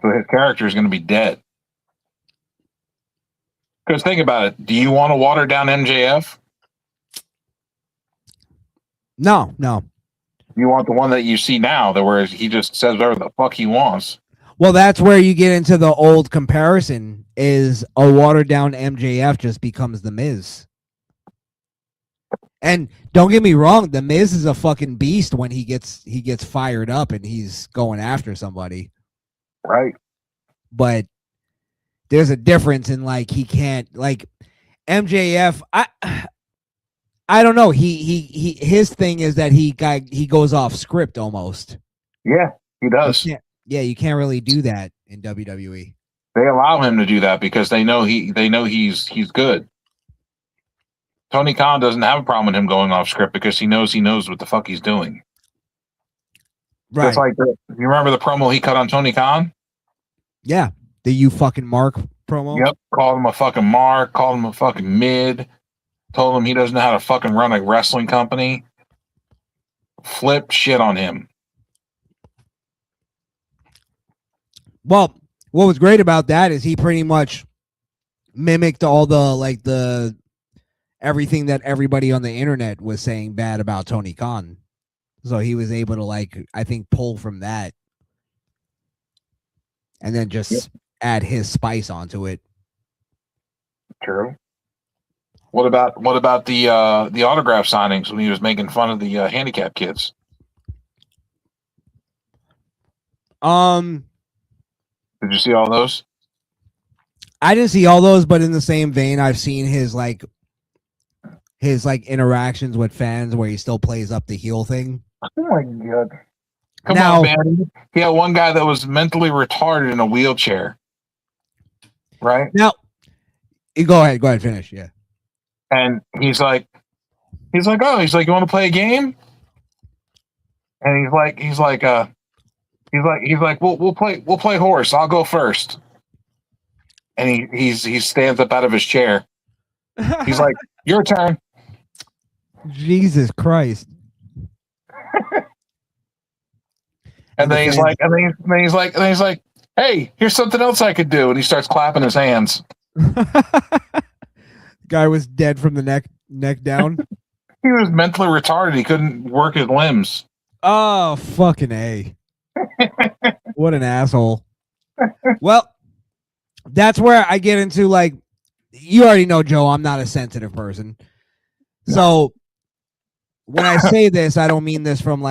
So his character is going to be dead. Because think about it. Do you want to water down MJF? No. You want the one that you see now, where he just says whatever the fuck he wants. Well, that's where you get into the old comparison is a watered down MJF just becomes the Miz. And don't get me wrong, the Miz is a fucking beast when he gets fired up and he's going after somebody. Right. But there's a difference in he can't MJF. I don't know. His thing is that he goes off script almost. Yeah, he does. You can't really do that in WWE. They allow him to do that because they know he's good. Tony Khan doesn't have a problem with him going off script because he knows what the fuck he's doing. Right. It's you remember the promo he cut on Tony Khan? Yeah. The "you fucking mark" promo. Yep. Called him a fucking mark. Called him a fucking mid. told him he doesn't know how to fucking run a wrestling company, flipped shit on him. Well, what was great about that is he pretty much mimicked all the everything that everybody on the internet was saying bad about Tony Khan. So he was able to I think pull from that and then just add his spice onto it. True. What about the autograph signings when he was making fun of the handicapped kids? Did you see all those? I didn't see all those, but in the same vein, I've seen his interactions with fans where he still plays up the heel thing. Oh my god! Come on, man. He had one guy that was mentally retarded in a wheelchair. Right now, go ahead, finish. Yeah. And he's like, oh, you want to play a game? And he's like, we'll play horse. I'll go first. And he stands up out of his chair. He's like, your turn. Jesus Christ. And then he's like, hey, here's something else I could do. And he starts clapping his hands. Guy was dead from the neck down. He was mentally retarded. He couldn't work his limbs. Oh, fucking A. What an asshole. Well, that's where I get into you already know, Joe, I'm not a sensitive person. So when I say this, I don't mean this from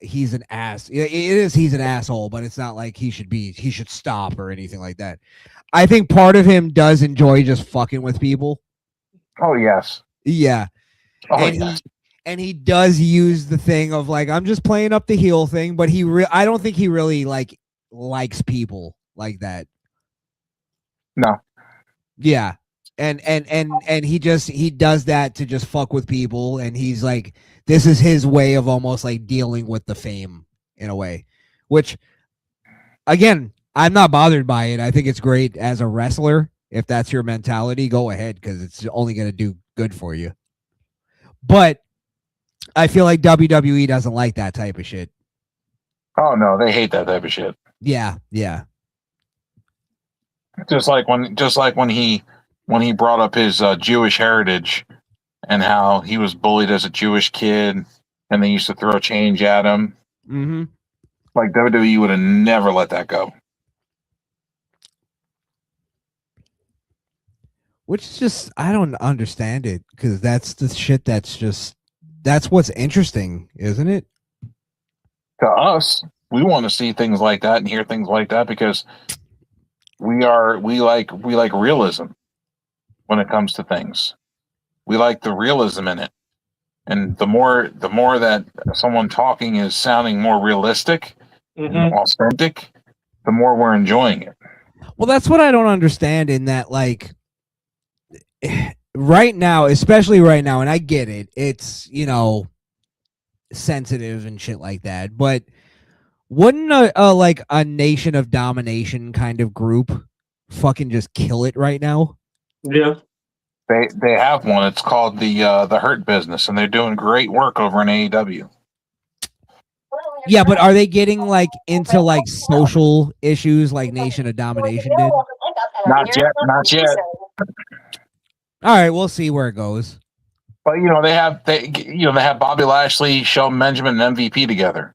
he's an ass. It is he's an asshole, but it's not like he should stop or anything like that. I think part of him does enjoy just fucking with people. Oh yes. Yeah. Oh, and he does use the thing of I'm just playing up the heel thing, but I don't think he really likes people like that. No. Yeah. And he does that to just fuck with people, and he's this is his way of almost dealing with the fame in a way, which again, I'm not bothered by it. I think it's great as a wrestler. If that's your mentality, go ahead, because it's only going to do good for you. But I feel like WWE doesn't like that type of shit. Oh no, they hate that type of shit. Yeah, yeah. Just like when he brought up his Jewish heritage and how he was bullied as a Jewish kid, and they used to throw change at him. Mm-hmm. Like WWE would have never let that go. Which is just, I don't understand it, because that's the shit that's what's interesting, isn't it? To us, we want to see things like that and hear things like that because we like realism when it comes to things. We like the realism in it. And the more that someone talking is sounding more realistic and authentic, the more we're enjoying it. Well, that's what I don't understand in that, right now, especially right now, and I get it, it's, sensitive and shit like that, but wouldn't a Nation of Domination kind of group fucking just kill it right now? Yeah. They have one. It's called the Hurt Business, and they're doing great work over in AEW. Yeah, but are they getting into social issues like Nation of Domination did? Not yet. All right, we'll see where it goes. But they have Bobby Lashley, Shelton Benjamin, and MVP together.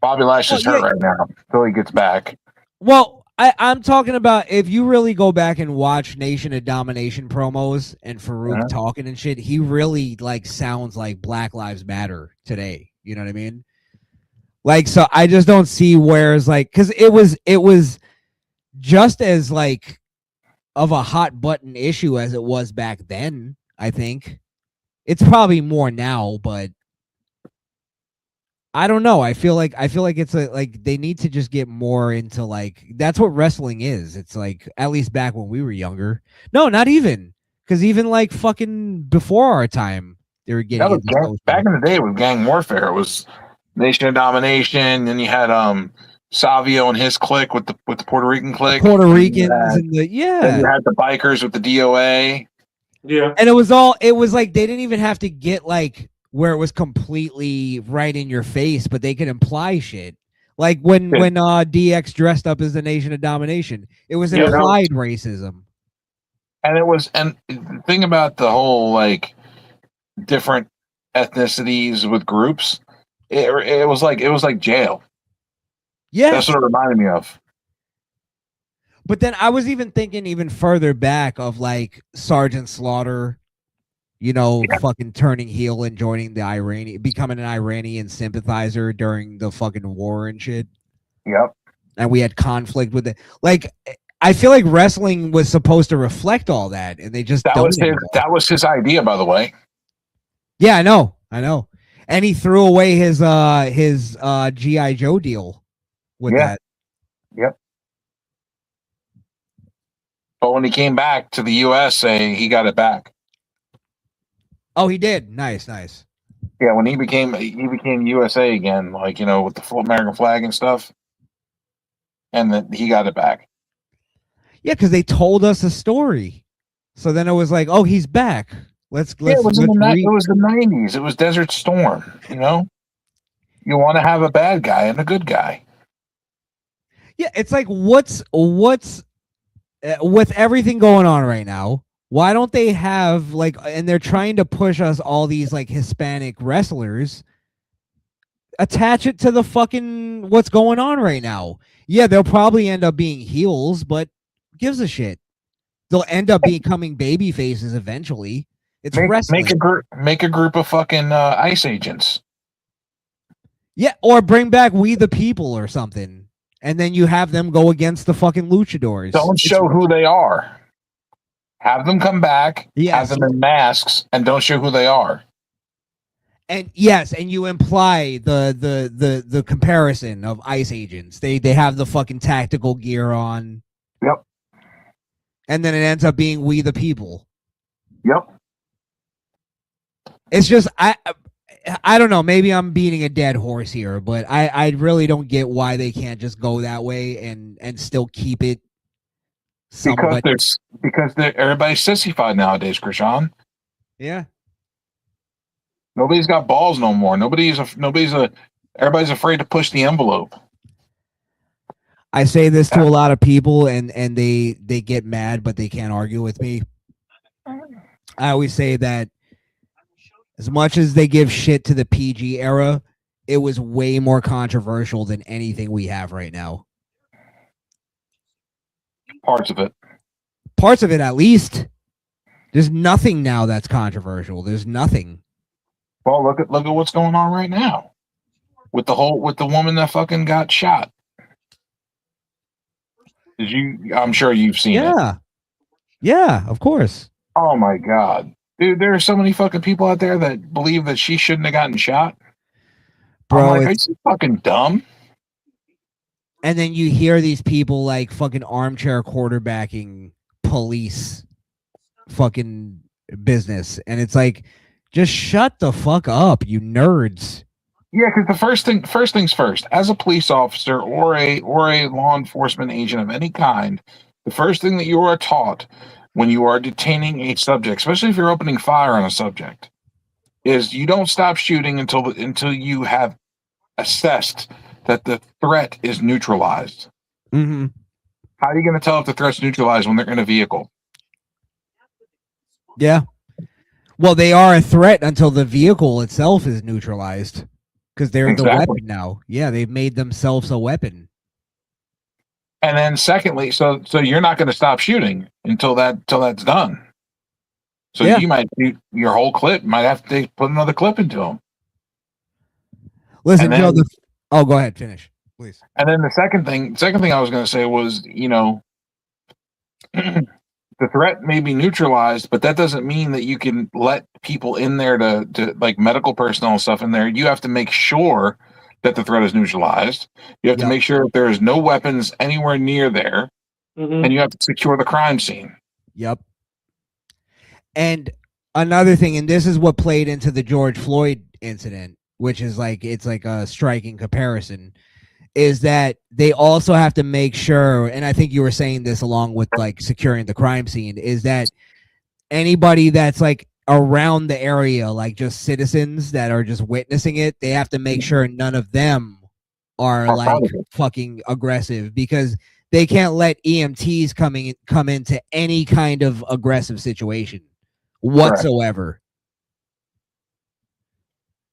Bobby Lashley's hurt right now until he gets back. Well, I'm talking about if you really go back and watch Nation of Domination promos and Farouk talking and shit, he really sounds like Black Lives Matter today. You know what I mean? So I just don't see where's because it was just as of a hot button issue as it was back then. I think it's probably more now, but I don't know. I feel like it's they need to just get more into that's what wrestling is. It's at least back when we were younger. No, not even, because even fucking before our time, they were getting back in the day with gang warfare. It was Nation of Domination, and you had Savio and his clique with the Puerto Rican clique. Puerto Ricans and then you had the bikers with the DOA. Yeah. And it was like they didn't even have to get like where it was completely right in your face, but they could imply shit. Like when DX dressed up as the Nation of Domination, it was implied racism. And the thing about the whole like different ethnicities with groups, it was like jail. Yeah, that's what it reminded me of. But then I was even thinking even further back of like Sergeant Slaughter, fucking turning heel and joining becoming an Iranian sympathizer during the fucking war and shit. Yep. And we had conflict with it. Like, I feel like wrestling was supposed to reflect all that, and they just that was his idea, by the way. Yeah, I know. And he threw away his G.I. Joe deal with that. Yep. But when he came back to the USA, he got it back. Oh, he did. Nice. Yeah, when he became USA again, like, with the full American flag and stuff, and then he got it back. Yeah, because they told us a story, so then it was like, oh, he's back. It was the 90s. It was Desert Storm. You want to have a bad guy and a good guy. Yeah, it's like what's with everything going on right now. Why don't they have like, and they're trying to push us all these like Hispanic wrestlers, attach it to the fucking what's going on right now. Yeah, they'll probably end up being heels, but who gives a shit? They'll end up becoming baby faces eventually. It's wrestling. Make a group of fucking ICE agents. Yeah, or bring back We the People or something, and then you have them go against the fucking luchadors. Don't show who they are. Have them come back. Yes. Have them in masks, and don't show who they are. And yes, and you imply the comparison of ICE agents. They have the fucking tactical gear on. Yep. And then it ends up being We the People. Yep. It's just I don't know. Maybe I'm beating a dead horse here, but I really don't get why they can't just go that way and still keep it. Because everybody's sissified nowadays, Krishan. Yeah. Nobody's got balls no more. Everybody's afraid to push the envelope. I say this to a lot of people and they get mad, but they can't argue with me. I always say that as much as they give shit to the PG era, it was way more controversial than anything we have right now. Parts of it, at least. There's nothing now that's controversial. There's nothing. Well, look at what's going on right now with the woman that fucking got shot. I'm sure you've seen it. Yeah, of course. Oh my God. Dude, there are so many fucking people out there that believe that she shouldn't have gotten shot. Bro, I'm like, are you fucking dumb? And then you hear these people like fucking armchair quarterbacking police fucking business. And it's like, just shut the fuck up, you nerds. Yeah, because the first things first, as a police officer or a law enforcement agent of any kind, the first thing that you are taught when you are detaining a subject, especially if you're opening fire on a subject, is you don't stop shooting until you have assessed that the threat is neutralized. Mm-hmm. How are you going to tell if the threat's neutralized when they're in a vehicle? Yeah. Well, they are a threat until the vehicle itself is neutralized because they're the weapon now. Yeah, they've made themselves a weapon. And then secondly, so you're not going to stop shooting until that's done. So you might shoot your whole clip. Might have to put another clip into them. Listen, Joe. Go ahead, finish, please. And then the second thing I was going to say was, the threat may be neutralized, but that doesn't mean that you can let people in there to like medical personnel and stuff in there. You have to make sure that the threat is neutralized. You have to make sure that there is no weapons anywhere near there, and you have to secure the crime scene. Yep. And another thing, and this is what played into the George Floyd incident, which is like, it's like a striking comparison, is that they also have to make sure, and I think you were saying this along with like securing the crime scene, is that anybody that's like around the area, like just citizens that are just witnessing it, they have to make sure none of them are like fucking aggressive, because they can't let EMTs come into any kind of aggressive situation whatsoever. Correct.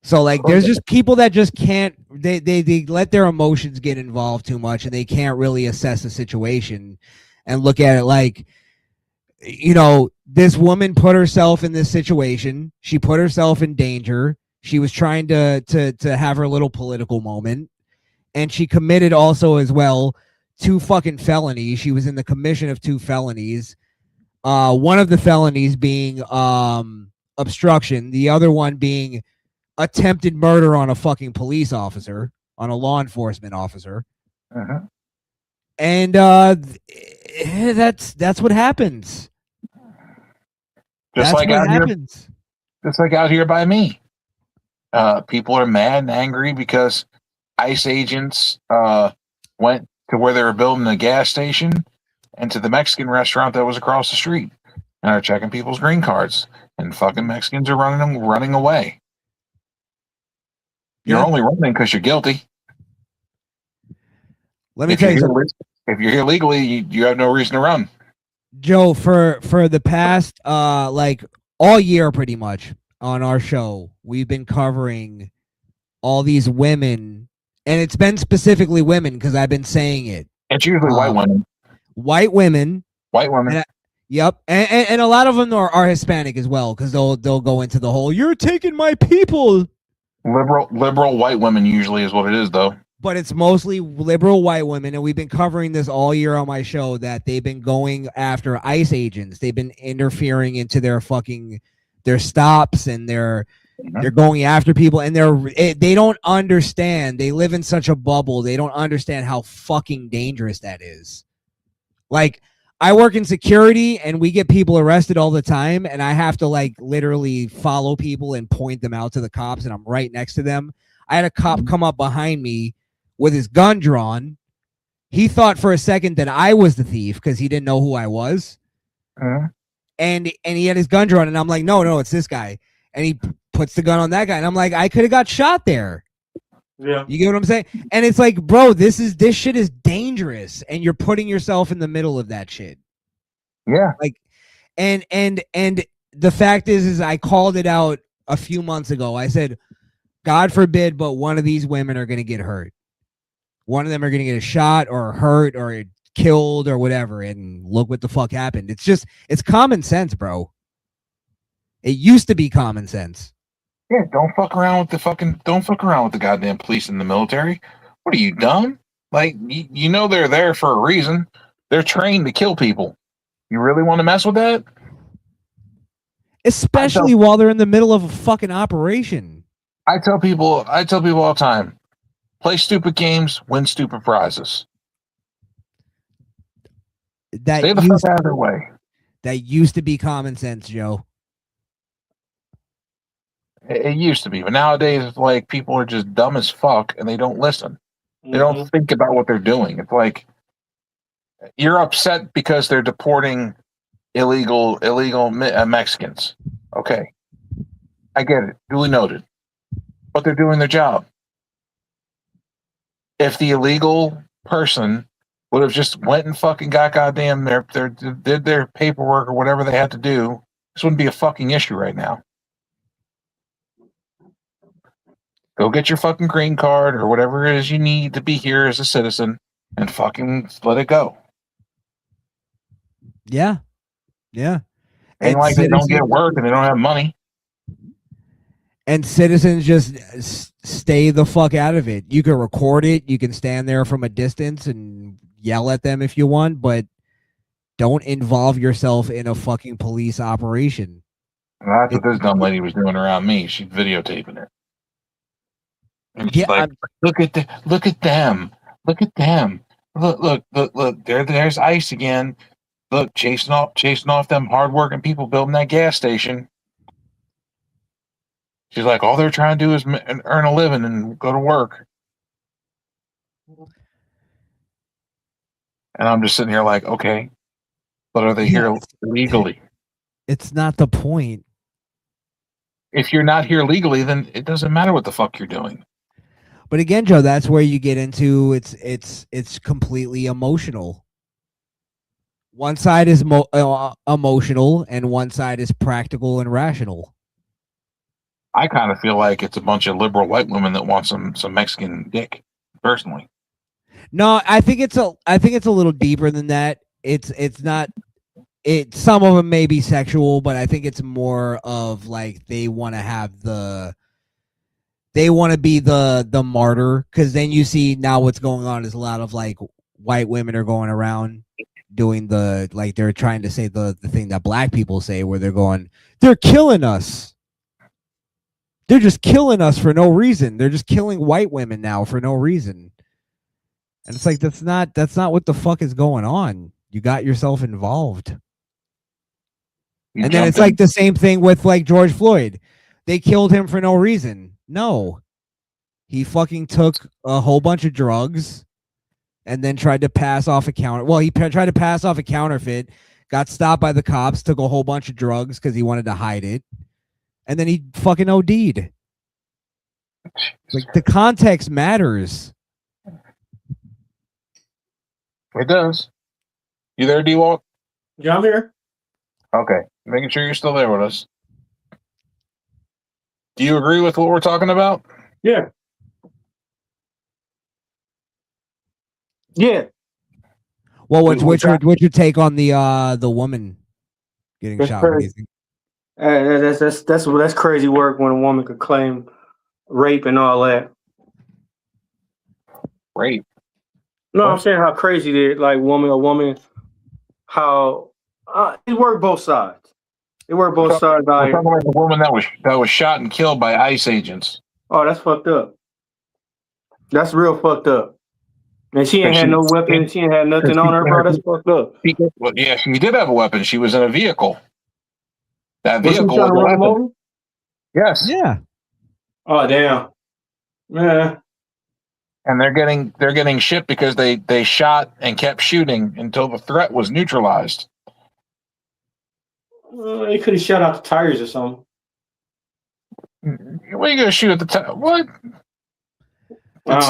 So like there's just people that just can't, they let their emotions get involved too much, and they can't really assess the situation and look at it like, you know, this woman put herself in this situation. She put herself in danger. She was trying to have her little political moment, and she committed also as well 2 fucking felonies. She was in the commission of 2 felonies. One of the felonies being obstruction, the other one being attempted murder on a fucking police officer, on a law enforcement officer. Uh-huh. And that's what happens. Just like out here by me. People are mad and angry because ICE agents went to where they were building a gas station and to the Mexican restaurant that was across the street and are checking people's green cards, and fucking Mexicans are running away. You're only running because you're guilty. Let me tell you, if you're here legally, you have no reason to run. Joe, for the past like all year pretty much on our show, we've been covering all these women, and it's been specifically women because I've been saying it. It's usually white women. White women. Yep, and a lot of them are Hispanic as well, because they'll go into the whole "you're taking my people." Liberal white women usually is what it is, though. But it's mostly liberal white women, and we've been covering this all year on my show, that they've been going after ICE agents. They've been interfering into their stops, and they're going after people, and they don't understand. They live in such a bubble. They don't understand how fucking dangerous that is. Like, I work in security, and we get people arrested all the time, and I have to like literally follow people and point them out to the cops, and I'm right next to them. I had a cop come up behind me with his gun drawn. He thought for a second that I was the thief because he didn't know who I was. And he had his gun drawn, and I'm like, no, it's this guy. And he puts the gun on that guy, and I'm like, I could have got shot there. Yeah. You get what I'm saying? And it's like, bro, this shit is dangerous, and you're putting yourself in the middle of that shit. Yeah. Like, and the fact is I called it out a few months ago. I said, God forbid, but one of these women are going to get hurt. One of them are going to get a shot or hurt or killed or whatever. And look what the fuck happened. It's common sense, bro. It used to be common sense. Yeah, don't fuck around with the goddamn police and the military. What are you, dumb? Like, you know they're there for a reason. They're trained to kill people. You really want to mess with that? Especially while they're in the middle of a fucking operation. I tell people all the time, play stupid games, win stupid prizes. Stay the fuck out of their way. That used to be common sense, Joe. It used to be, but nowadays it's like people are just dumb as fuck and they don't listen. They don't think about what they're doing. It's like you're upset because they're deporting illegal Mexicans. Okay, I get it. Duly noted. But they're doing their job. If the illegal person would have just went and fucking got goddamn did their paperwork or whatever they had to do, this wouldn't be a fucking issue right now. Go get your fucking green card or whatever it is you need to be here as a citizen and fucking let it go. Yeah. Yeah. Ain't like they don't get work and they don't have money. And citizens just stay the fuck out of it. You can record it. You can stand there from a distance and yell at them if you want, but don't involve yourself in a fucking police operation. Well, that's what this dumb lady was doing around me. She's videotaping it. And she's like, look at them. Look at them. Look. There's ICE again. Look, chasing off them hardworking people building that gas station. She's like, all they're trying to do is earn a living and go to work. And I'm just sitting here like, okay, but are they here legally? It's not the point. If you're not here legally, then it doesn't matter what the fuck you're doing. But again, Joe, that's where you get into it's completely emotional. One side is emotional, and one side is practical and rational. I kind of feel like it's a bunch of liberal white women that want some Mexican dick, personally. No, I think it's a little deeper than that. It's not. Some of them may be sexual, but I think it's more of like they want to be the martyr, because then you see now what's going on is a lot of like white women are going around doing they're trying to say the thing that black people say, where they're killing us. They're just killing us for no reason. They're just killing white women now for no reason. And it's like, that's not what the fuck is going on. You got yourself involved. And then it's like the same thing with like George Floyd. They killed him for no reason. No. He fucking took a whole bunch of drugs and then tried to pass off a tried to pass off a counterfeit, got stopped by the cops, took a whole bunch of drugs because he wanted to hide it. And then he fucking OD'd. Like, the context matters. It does. You there, D-Walt? Yeah, I'm here. Okay. Making sure you're still there with us. Do you agree with what we're talking about? Yeah. Yeah. Well, what's your take on the woman getting That's shot? crazy. That's crazy work when a woman could claim rape and all that. Rape? No, I'm saying how crazy it is. Like a woman, how it worked both sides. It worked both sides. I'm talking about the woman that was shot and killed by ICE agents. Oh, that's fucked up. That's real fucked up. And she ain't had no weapon. She ain't had nothing on her, bro. That's fucked up. Well, yeah, she did have a weapon. She was in a vehicle. That Was she vehicle trying to was a run him weapon. over? Yes. Yeah. Oh, damn. Yeah. And they're getting shit because they shot and kept shooting until the threat was neutralized. They could have shot out the tires or something. What are you gonna shoot at the tire? What? That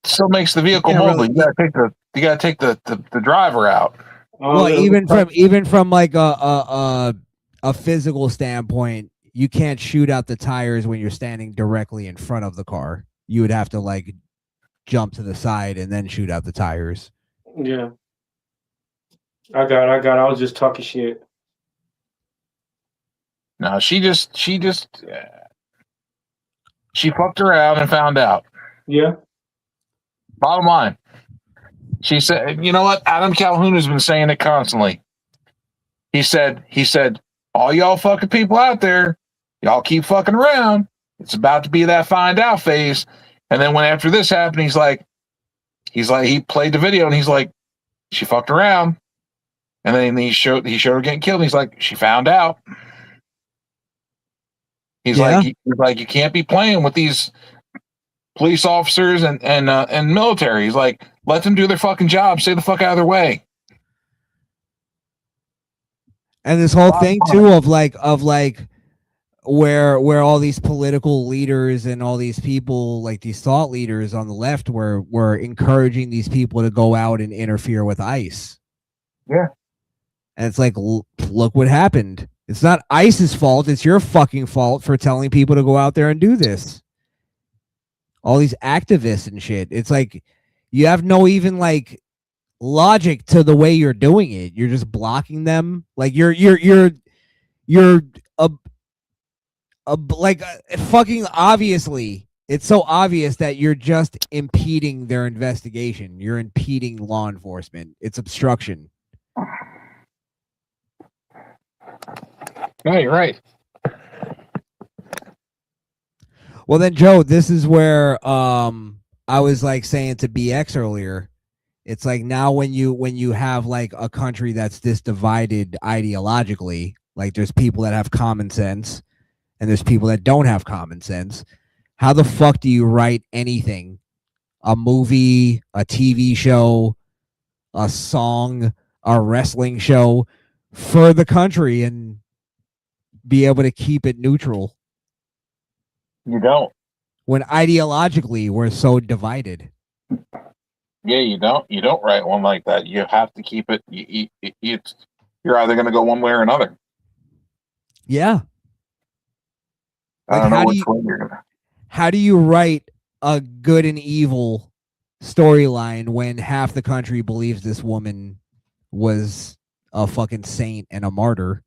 still makes the vehicle mobile. You gotta take the driver out. Well, even from like a physical standpoint, you can't shoot out the tires when you're standing directly in front of the car. You would have to like jump to the side and then shoot out the tires. Yeah. I got. I was just talking shit. No, she fucked around and found out. Yeah. Bottom line, she said, you know what? Adam Calhoun has been saying it constantly. He said, all y'all fucking people out there, y'all keep fucking around. It's about to be that find out phase. And then when after this happened, he's like, he played the video and he's like, she fucked around. And then he showed her getting killed. And he's like, she found out. He's like, you can't be playing with these police officers and military. He's like, let them do their fucking job. Stay the fuck out of their way. And this whole thing too of like where all these political leaders and all these people, like these thought leaders on the left, were encouraging these people to go out and interfere with ICE. Yeah. And it's like, look what happened. It's not ICE's fault. It's your fucking fault for telling people to go out there and do this. All these activists and shit. It's like, you have no even like logic to the way you're doing it. You're just blocking them. Like you're fucking obviously. It's so obvious that you're just impeding their investigation. You're impeding law enforcement. It's obstruction. No, you're right. Well then, Joe, this is where I was like saying to BX earlier. It's like now when you have like a country that's this divided ideologically, like there's people that have common sense and there's people that don't have common sense. How the fuck do you write anything a movie, a TV show, a song, a wrestling show for the country and be able to keep it neutral. You don't. When ideologically we're so divided. Yeah, you don't. You don't write one like that. You have to keep it. You're either going to go one way or another. Yeah. I don't know which way you're going to. How do you write a good and evil storyline when half the country believes this woman was a fucking saint and a martyr,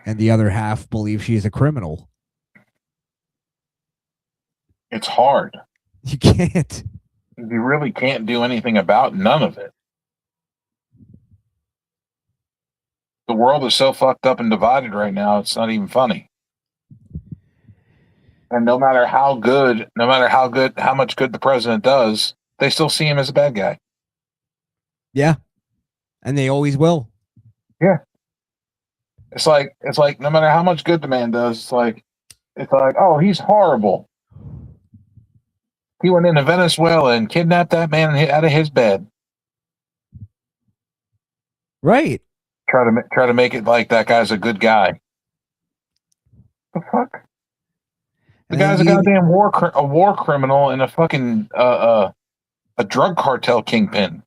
and the other half believes she is a criminal? It's hard. You can't. You really can't do anything about none of it. The world is so fucked up and divided right now, it's not even funny. And no matter how much good the president does, they still see him as a bad guy. Yeah. And they always will. Yeah. It's like no matter how much good the man does, it's like, oh, he's horrible. He went into Venezuela and kidnapped that man out of his bed. Right. Try to make it like that guy's a good guy. The fuck? The guy's a goddamn war criminal and a fucking a drug cartel kingpin.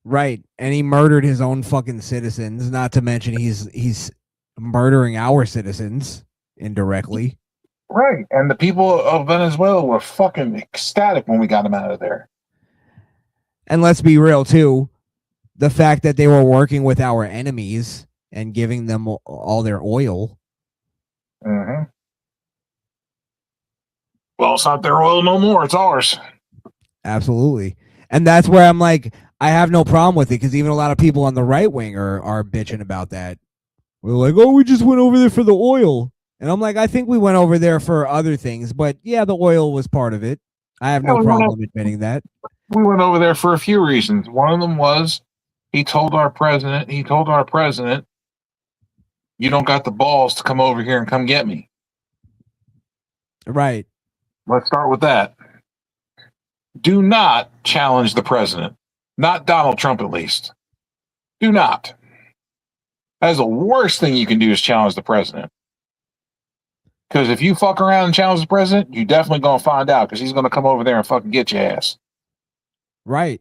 Right. And he murdered his own fucking citizens, not to mention he's murdering our citizens indirectly. Right. And the people of Venezuela were fucking ecstatic when we got him out of there. And let's be real too. The fact that they were working with our enemies and giving them all their oil. Mm-hmm. Well, it's not their oil no more. It's ours. Absolutely. And that's where I'm like, I have no problem with it, because even a lot of people on the right wing are bitching about that. We're like, oh, we just went over there for the oil. And I'm like, I think we went over there for other things. But yeah, the oil was part of it. I have no problem admitting that. We went over there for a few reasons. One of them was he told our president, you don't got the balls to come over here and come get me. Right. Let's start with that. Do not challenge the president. Not Donald Trump, at least. Do not. That is the worst thing you can do, is challenge the president. Because if you fuck around and challenge the president, you definitely going to find out, because he's going to come over there and fucking get your ass. Right.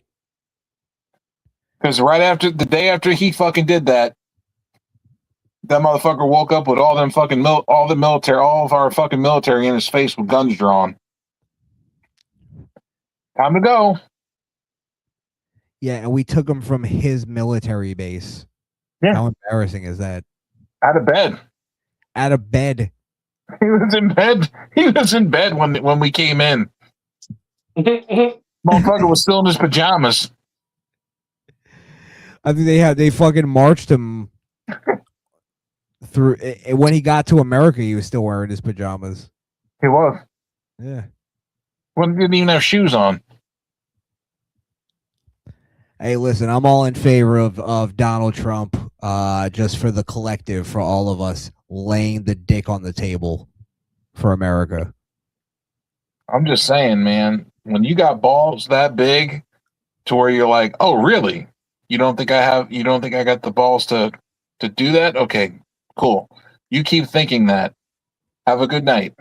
Because right after the day after he fucking did that, that motherfucker woke up with all of our fucking military in his face with guns drawn. Time to go. Yeah, and we took him from his military base. Yeah. How embarrassing is that? Out of bed. Out of bed. He was in bed. He was in bed when we came in. Motherfucker was still in his pajamas. I think they fucking marched him through. When he got to America, he was still wearing his pajamas. He was. Yeah. Well, he didn't even have shoes on. Hey, listen, I'm all in favor of Donald Trump, just for the collective, for all of us, laying the dick on the table for America. I'm just saying, man, when you got balls that big to where you're like, oh, really? You don't think I got the balls to do that? Okay, cool. You keep thinking that. Have a good night.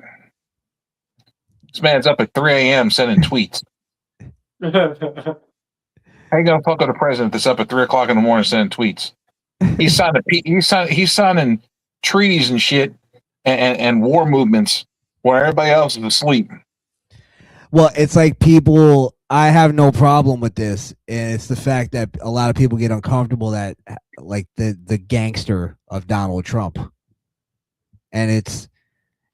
This man's up at 3 a.m. sending tweets. How you gonna fuck with a president that's up at 3 o'clock in the morning sending tweets? He's signing treaties and shit and war movements where everybody else is asleep. Well, it's like people. I have no problem with this, and it's the fact that a lot of people get uncomfortable that, like, the gangster of Donald Trump, and it's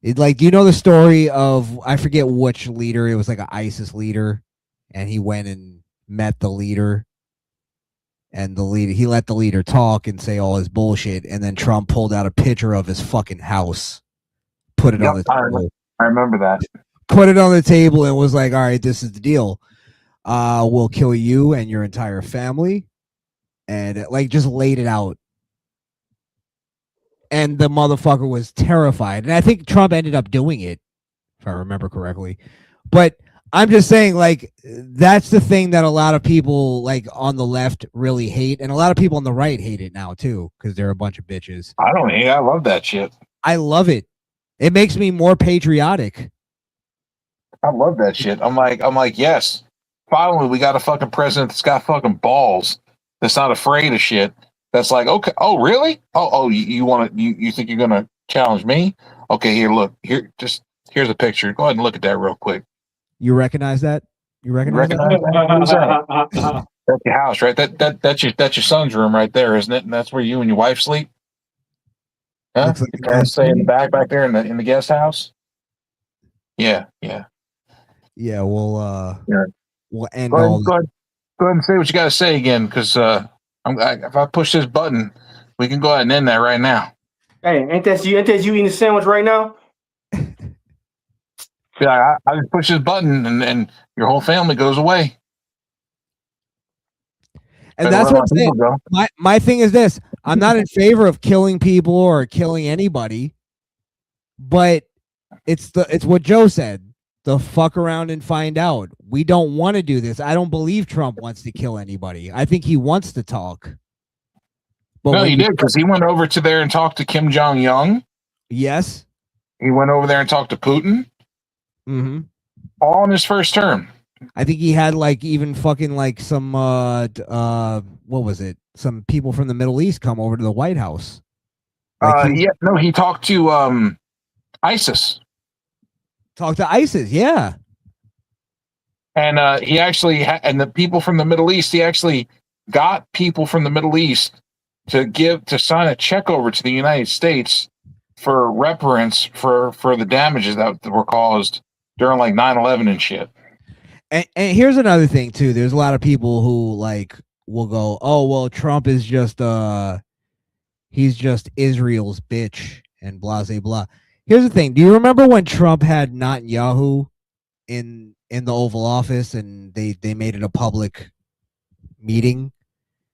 like, do you know the story of, I forget which leader? It was like an ISIS leader, and he went and met the leader, and he let the leader talk and say all his bullshit, and then Trump pulled out a picture of his fucking house, put it on the table. I remember that. Put it on the table and was like, all right, this is the deal. We'll kill you and your entire family, and like just laid it out. And the motherfucker was terrified, and I think Trump ended up doing it, if I remember correctly. But I'm just saying, like, that's the thing that a lot of people like on the left really hate, and a lot of people on the right hate it now too, because they're a bunch of bitches. I don't hate. I love that shit. I love it. It makes me more patriotic. I love that shit. I'm like, yes. Finally, we got a fucking president that's got fucking balls. That's not afraid of shit. That's like, okay, oh really? Oh, you want to? You think you're gonna challenge me? Okay, here, look, here's a picture. Go ahead and look at that real quick. You recognize that? You recognize that? Who's that? That's your house, right? That's your son's room right there, isn't it? And that's where you and your wife sleep. Huh? Looks like Your parents stay in the back there in the guest house. Yeah. Yeah, we'll end Go all. ahead and say what you got to say again, because if I push this button, we can go ahead and end that right now. Hey, ain't that you eating a sandwich right now? Yeah, I just push this button and your whole family goes away. And that's what I'm saying. My thing is this: I'm not in favor of killing people or killing anybody, but it's what Joe said. The fuck around and find out. We don't want to do this. I don't believe Trump wants to kill anybody. I think he wants to talk. But no, he did, because he went over to there and talked to Kim Jong-un. Yes. He went over there and talked to Putin. Mm-hmm. All in his first term. I think he had like even fucking like some what was it? Some people from the Middle East come over to the White House. Like he talked to ISIS. Talk to ISIS, yeah. And he actually and the people from the Middle East, he actually got people from the Middle East to sign a check over to the United States for reparance for the damages that were caused during like 9/11 and shit. And here's another thing too. There's a lot of people who like will go, "Oh, well, Trump is just he's just Israel's bitch," and blah blah blah. Here's the thing. Do you remember when Trump had Netanyahu in the Oval Office and they made it a public meeting?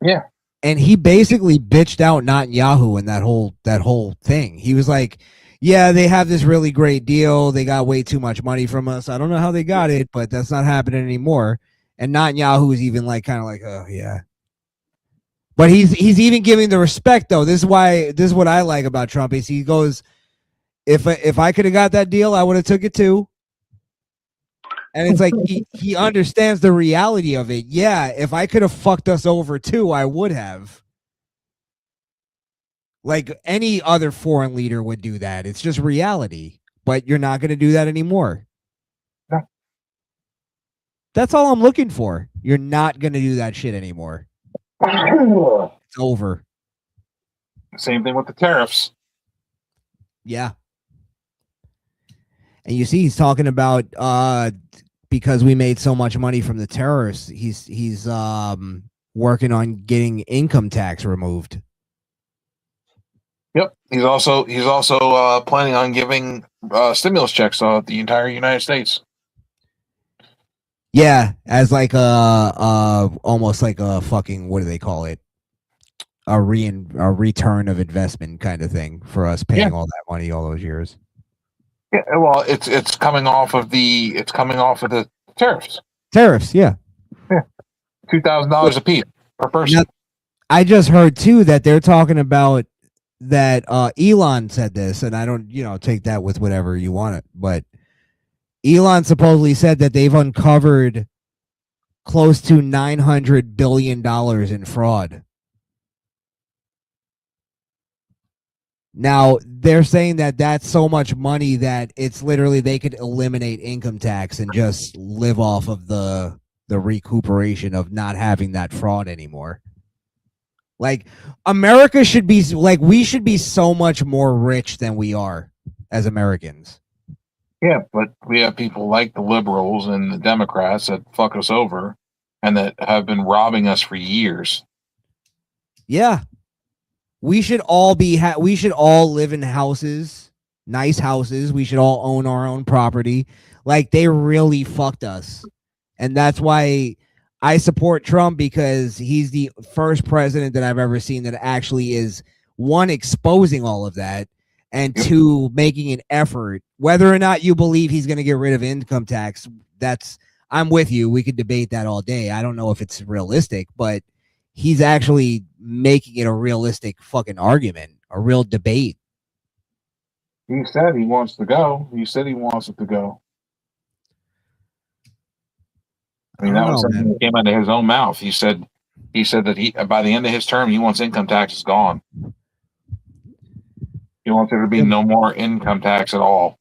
Yeah. And he basically bitched out Netanyahu in that whole thing. He was like, "Yeah, they have this really great deal. They got way too much money from us. I don't know how they got it, but that's not happening anymore." And Netanyahu is even like kind of like, "Oh yeah." But he's even giving the respect though. This is what I like about Trump is he goes, If I could have got that deal, I would have took it too. And it's like he understands the reality of it. Yeah, if I could have fucked us over too, I would have. Like any other foreign leader would do that. It's just reality. But you're not going to do that anymore. No. That's all I'm looking for. You're not going to do that shit anymore. It's over. Same thing with the tariffs. Yeah. And you see, he's talking about because we made so much money from the terrorists, he's working on getting income tax removed. Yep. He's also planning on giving stimulus checks to the entire United States. Yeah, as like almost like a fucking, what do they call it? A return of investment kind of thing for us paying all that money all those years. Yeah, well, it's coming off of the tariffs. Tariffs, yeah. Yeah, $2,000 a piece per person. Now, I just heard too that they're talking about that. Elon said this, and I don't, take that with whatever you want it, but Elon supposedly said that they've uncovered close to $900 billion in fraud. Now, they're saying that that's so much money that it's literally they could eliminate income tax and just live off of the recuperation of not having that fraud anymore. Like, America should be, like, we should be so much more rich than we are as Americans. Yeah, but we have people like the liberals and the Democrats that fuck us over and that have been robbing us for years. Yeah. We should all we should all live in houses, nice houses. We should all own our own property. Like, they really fucked us. And that's why I support Trump, because he's the first president that I've ever seen that actually is, one, exposing all of that, and two, making an effort. Whether or not you believe he's going to get rid of income tax, I'm with you. We could debate that all day. I don't know if it's realistic, but he's actually making it a realistic fucking argument, a real debate. He said he wants to go. He said he wants it to go. I mean, that was something that came out of his own mouth. He said that by the end of his term, he wants income taxes gone. He wants there to be no more income tax at all.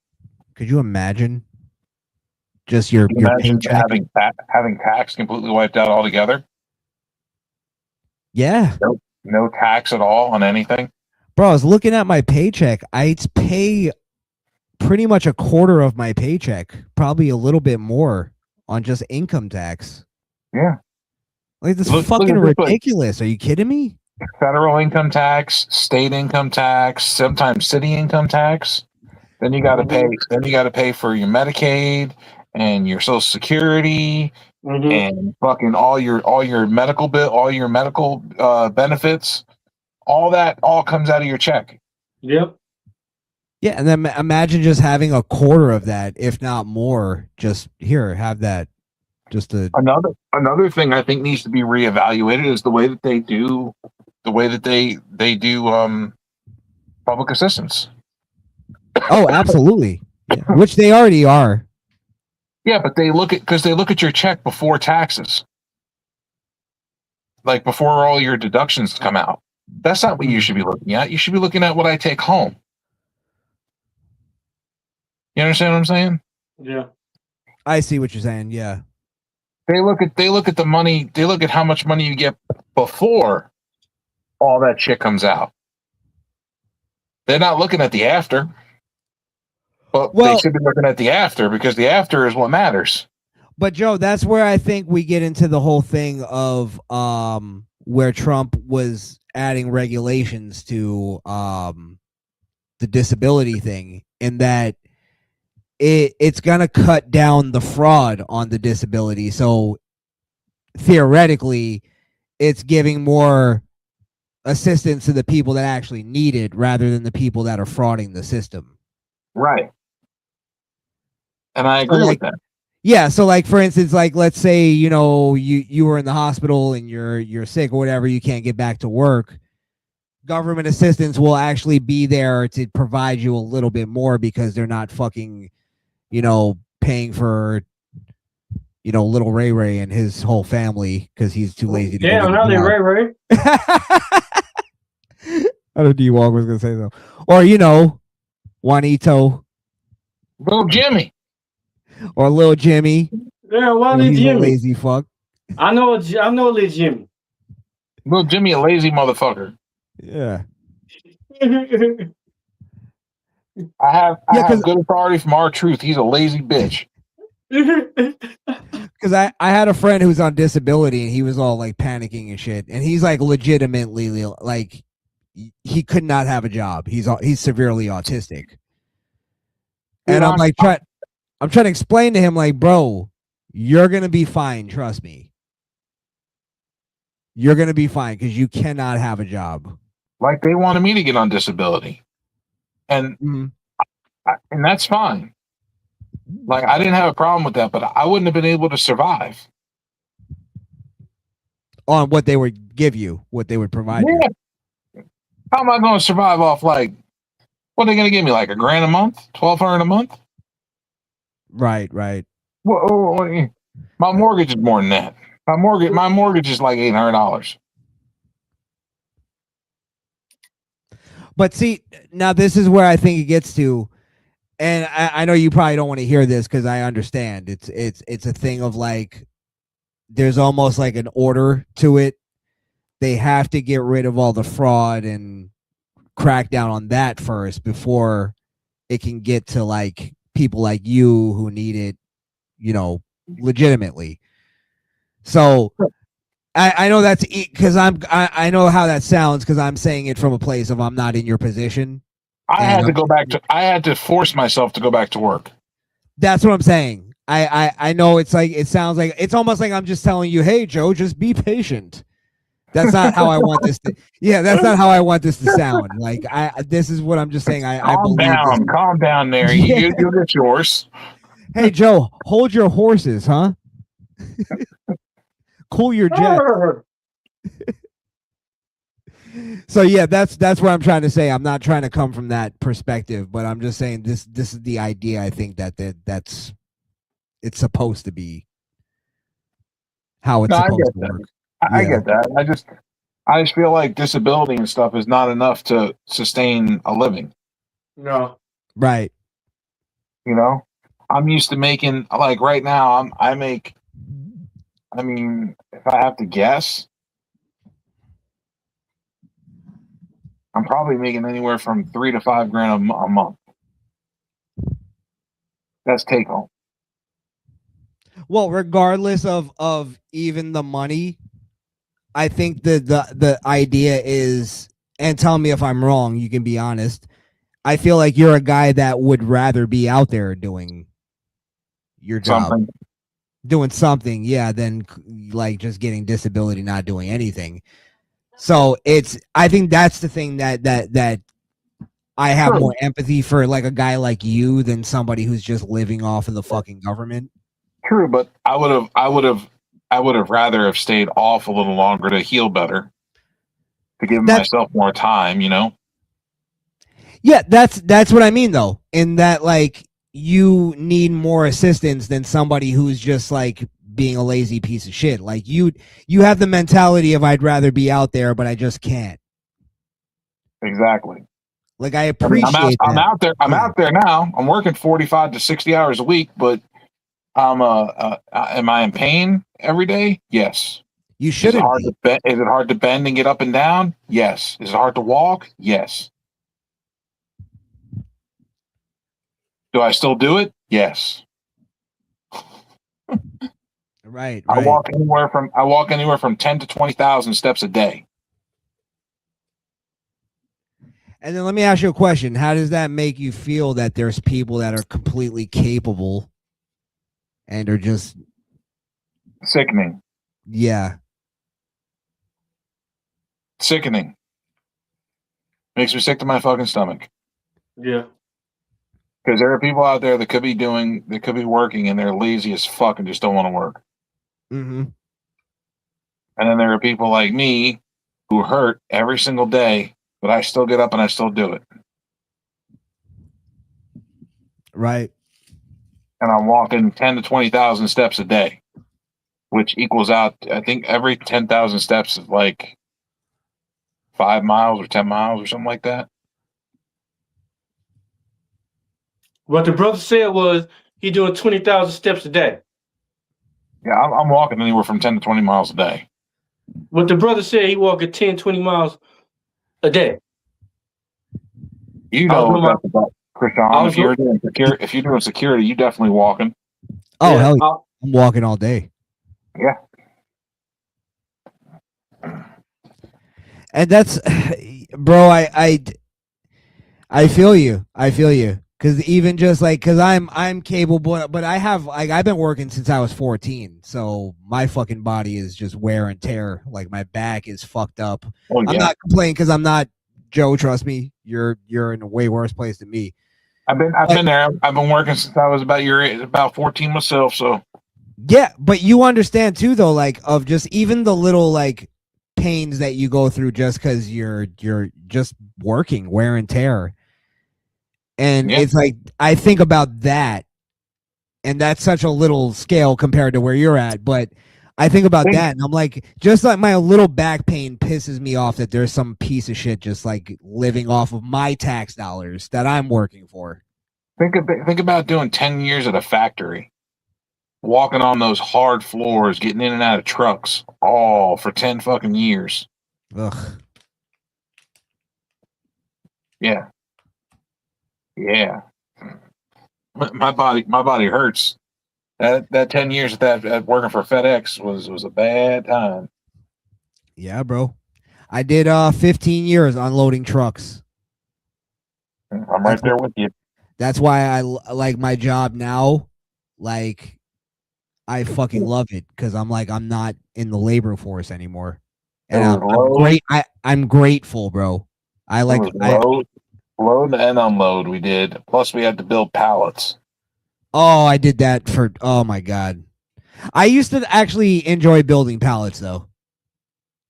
Could you imagine? Just your paycheck having tax completely wiped out altogether. Yeah. No tax at all on anything. Bro, I was looking at my paycheck. I pay pretty much a quarter of my paycheck, probably a little bit more on just income tax. Yeah. Like this fucking ridiculous. Are you kidding me? Federal income tax, state income tax, sometimes city income tax. Then you got to pay. Then you got to pay for your Medicaid and your Social Security and fucking all your medical bill, all your medical benefits. All that comes out of your check. Yep. Yeah, and then imagine just having a quarter of that, if not more. Just here, have that. Just another thing I think needs to be reevaluated is the way that they do public assistance. Oh, absolutely. Yeah. Which they already are. Yeah, but they look at your check before taxes, like before all your deductions come out. That's not what you should be looking at. You should be looking at what I take home. You understand what I'm saying? Yeah. I see what you're saying. Yeah. They look at the money. They look at how much money you get before all that shit comes out. They're not looking at the after. But they should be looking at the after, because the after is what matters. But Joe, that's where I think we get into the whole thing of where Trump was adding regulations to the disability thing, in that it's gonna cut down the fraud on the disability. So theoretically, it's giving more assistance to the people that actually need it rather than the people that are frauding the system. Right. And I agree with that. Yeah, so like for instance, like let's say, you know, you were in the hospital and you're sick or whatever, you can't get back to work. Government assistance will actually be there to provide you a little bit more, because they're not fucking, you know, paying for, you know, little Ray Ray and his whole family because he's too lazy to go. Now they Ray Ray. I don't know, D-Walk was gonna say so. Or, you know, Juanito. Little Jimmy. Or little Jimmy. Yeah, why little Jimmy? A lazy fuck. I know little Jimmy. Little Jimmy, a lazy motherfucker. Yeah. I have good authority from R-Truth. He's a lazy bitch. Because I had a friend who's on disability and he was all like panicking and shit, and he's like legitimately like he could not have a job. He's severely autistic, and I'm like I'm trying to explain to him, like, bro, you're gonna be fine. Trust me, you're gonna be fine, because you cannot have a job. Like, they wanted me to get on disability, and and that's fine. Like, I didn't have a problem with that, but I wouldn't have been able to survive on what they would give you, what they would provide you. How am I going to survive off, like, what are they going to give me, like $1,000 a month, $1,200 a month? Right. Well, my mortgage is more than that. My mortgage is like $800. But see, now this is where I think it gets to. And I know you probably don't want to hear this, because I understand it's a thing of like, there's almost like an order to it. They have to get rid of all the fraud and crack down on that first before it can get to like people like you who need it, you know, legitimately. So I know that's because I know how that sounds, because I'm saying it from a place of I'm not in your position. I had to force myself to go back to work. That's what I'm saying. I know it's like, it sounds like it's almost like I'm just telling you, hey Joe, just be patient. That's not how I want this to. Yeah, that's not how I want this to sound. Like this is what I'm just saying. I believe. Calm down there. You'll get yours. Hey Joe, hold your horses, huh? Cool your jet. So yeah, that's what I'm trying to say. I'm not trying to come from that perspective, but I'm just saying this is the idea. I think that's it's supposed to be how it's No, I supposed get to that. work. I Yeah. get that. I just feel like disability and stuff is not enough to sustain a living. No. Right. You know, I'm used to making like right now. I make. I mean, if I have to guess, I'm probably making anywhere from $3 to $5 grand a month. That's take home. Well, regardless of even the money, I think the idea is, and tell me if I'm wrong, you can be honest. I feel like you're a guy that would rather be out there doing your job, doing something, yeah, than like just getting disability, not doing anything. So I think that's the thing that I have more empathy for, like a guy like you than somebody who's just living off of the fucking government. True, but I would have rather have stayed off a little longer to heal better, to give myself more time. You know. Yeah, that's what I mean though. In that, like, you need more assistance than somebody who's just like being a lazy piece of shit. Like you have the mentality of I'd rather be out there, but I just can't. Exactly. Like I appreciate I'm that. out there. I'm out there now. I'm working 45 to 60 hours a week, but am I in pain every day? Yes. You shouldn't be. Is it hard to bend and get up and down? Yes. Is it hard to walk? Yes. Do I still do it? Yes. Right. I walk anywhere from 10 to 20,000 steps a day. And then let me ask you a question. How does that make you feel that there's people that are completely capable and are just sickening? Yeah. Sickening. Makes me sick to my fucking stomach. Yeah. Because there are people out there that could be working, and they're lazy as fuck and just don't want to work. Mm-hmm. And then there are people like me who hurt every single day, but I still get up and I still do it. Right. And I'm walking 10 to 20,000 steps a day, which equals out, I think every 10,000 steps is like 5 miles or 10 miles or something like that. What the brother said was he doing 20,000 steps a day. Yeah, I'm walking anywhere from 10 to 20 miles a day. What the brother said, he walking 10, 20 miles a day. You know that's about Christian. If you're doing security, you definitely walking. Oh, hell yeah. I'm walking all day. Yeah. And that's, bro, I feel you. I feel you. Cause even just like, cause I'm capable, but I've been working since I was 14. So my fucking body is just wear and tear. Like my back is fucked up. Oh, yeah. I'm not complaining cause I'm not Joe. Trust me. You're in a way worse place than me. I've been there. I've been working since I was about your age, about 14 myself. So yeah, but you understand too, though, like of just even the little like pains that you go through just because you're just working, wear and tear. And it's like, I think about that, and that's such a little scale compared to where you're at. But I think about that, and I'm like, just like my little back pain pisses me off that there's some piece of shit just like living off of my tax dollars that I'm working for. Think about doing 10 years at a factory, walking on those hard floors, getting in and out of trucks, all for 10 fucking years. Ugh. Yeah. Yeah. My body hurts. That 10 years at working for FedEx was a bad time. Yeah, bro. I did 15 years unloading trucks. I'm right there with you. That's why I like my job now. Like, I fucking love it because I'm like, I'm not in the labor force anymore, and I'm grateful, bro. I like load and unload. We did. Plus, we had to build pallets. Oh, I did that for. Oh my god, I used to actually enjoy building pallets though.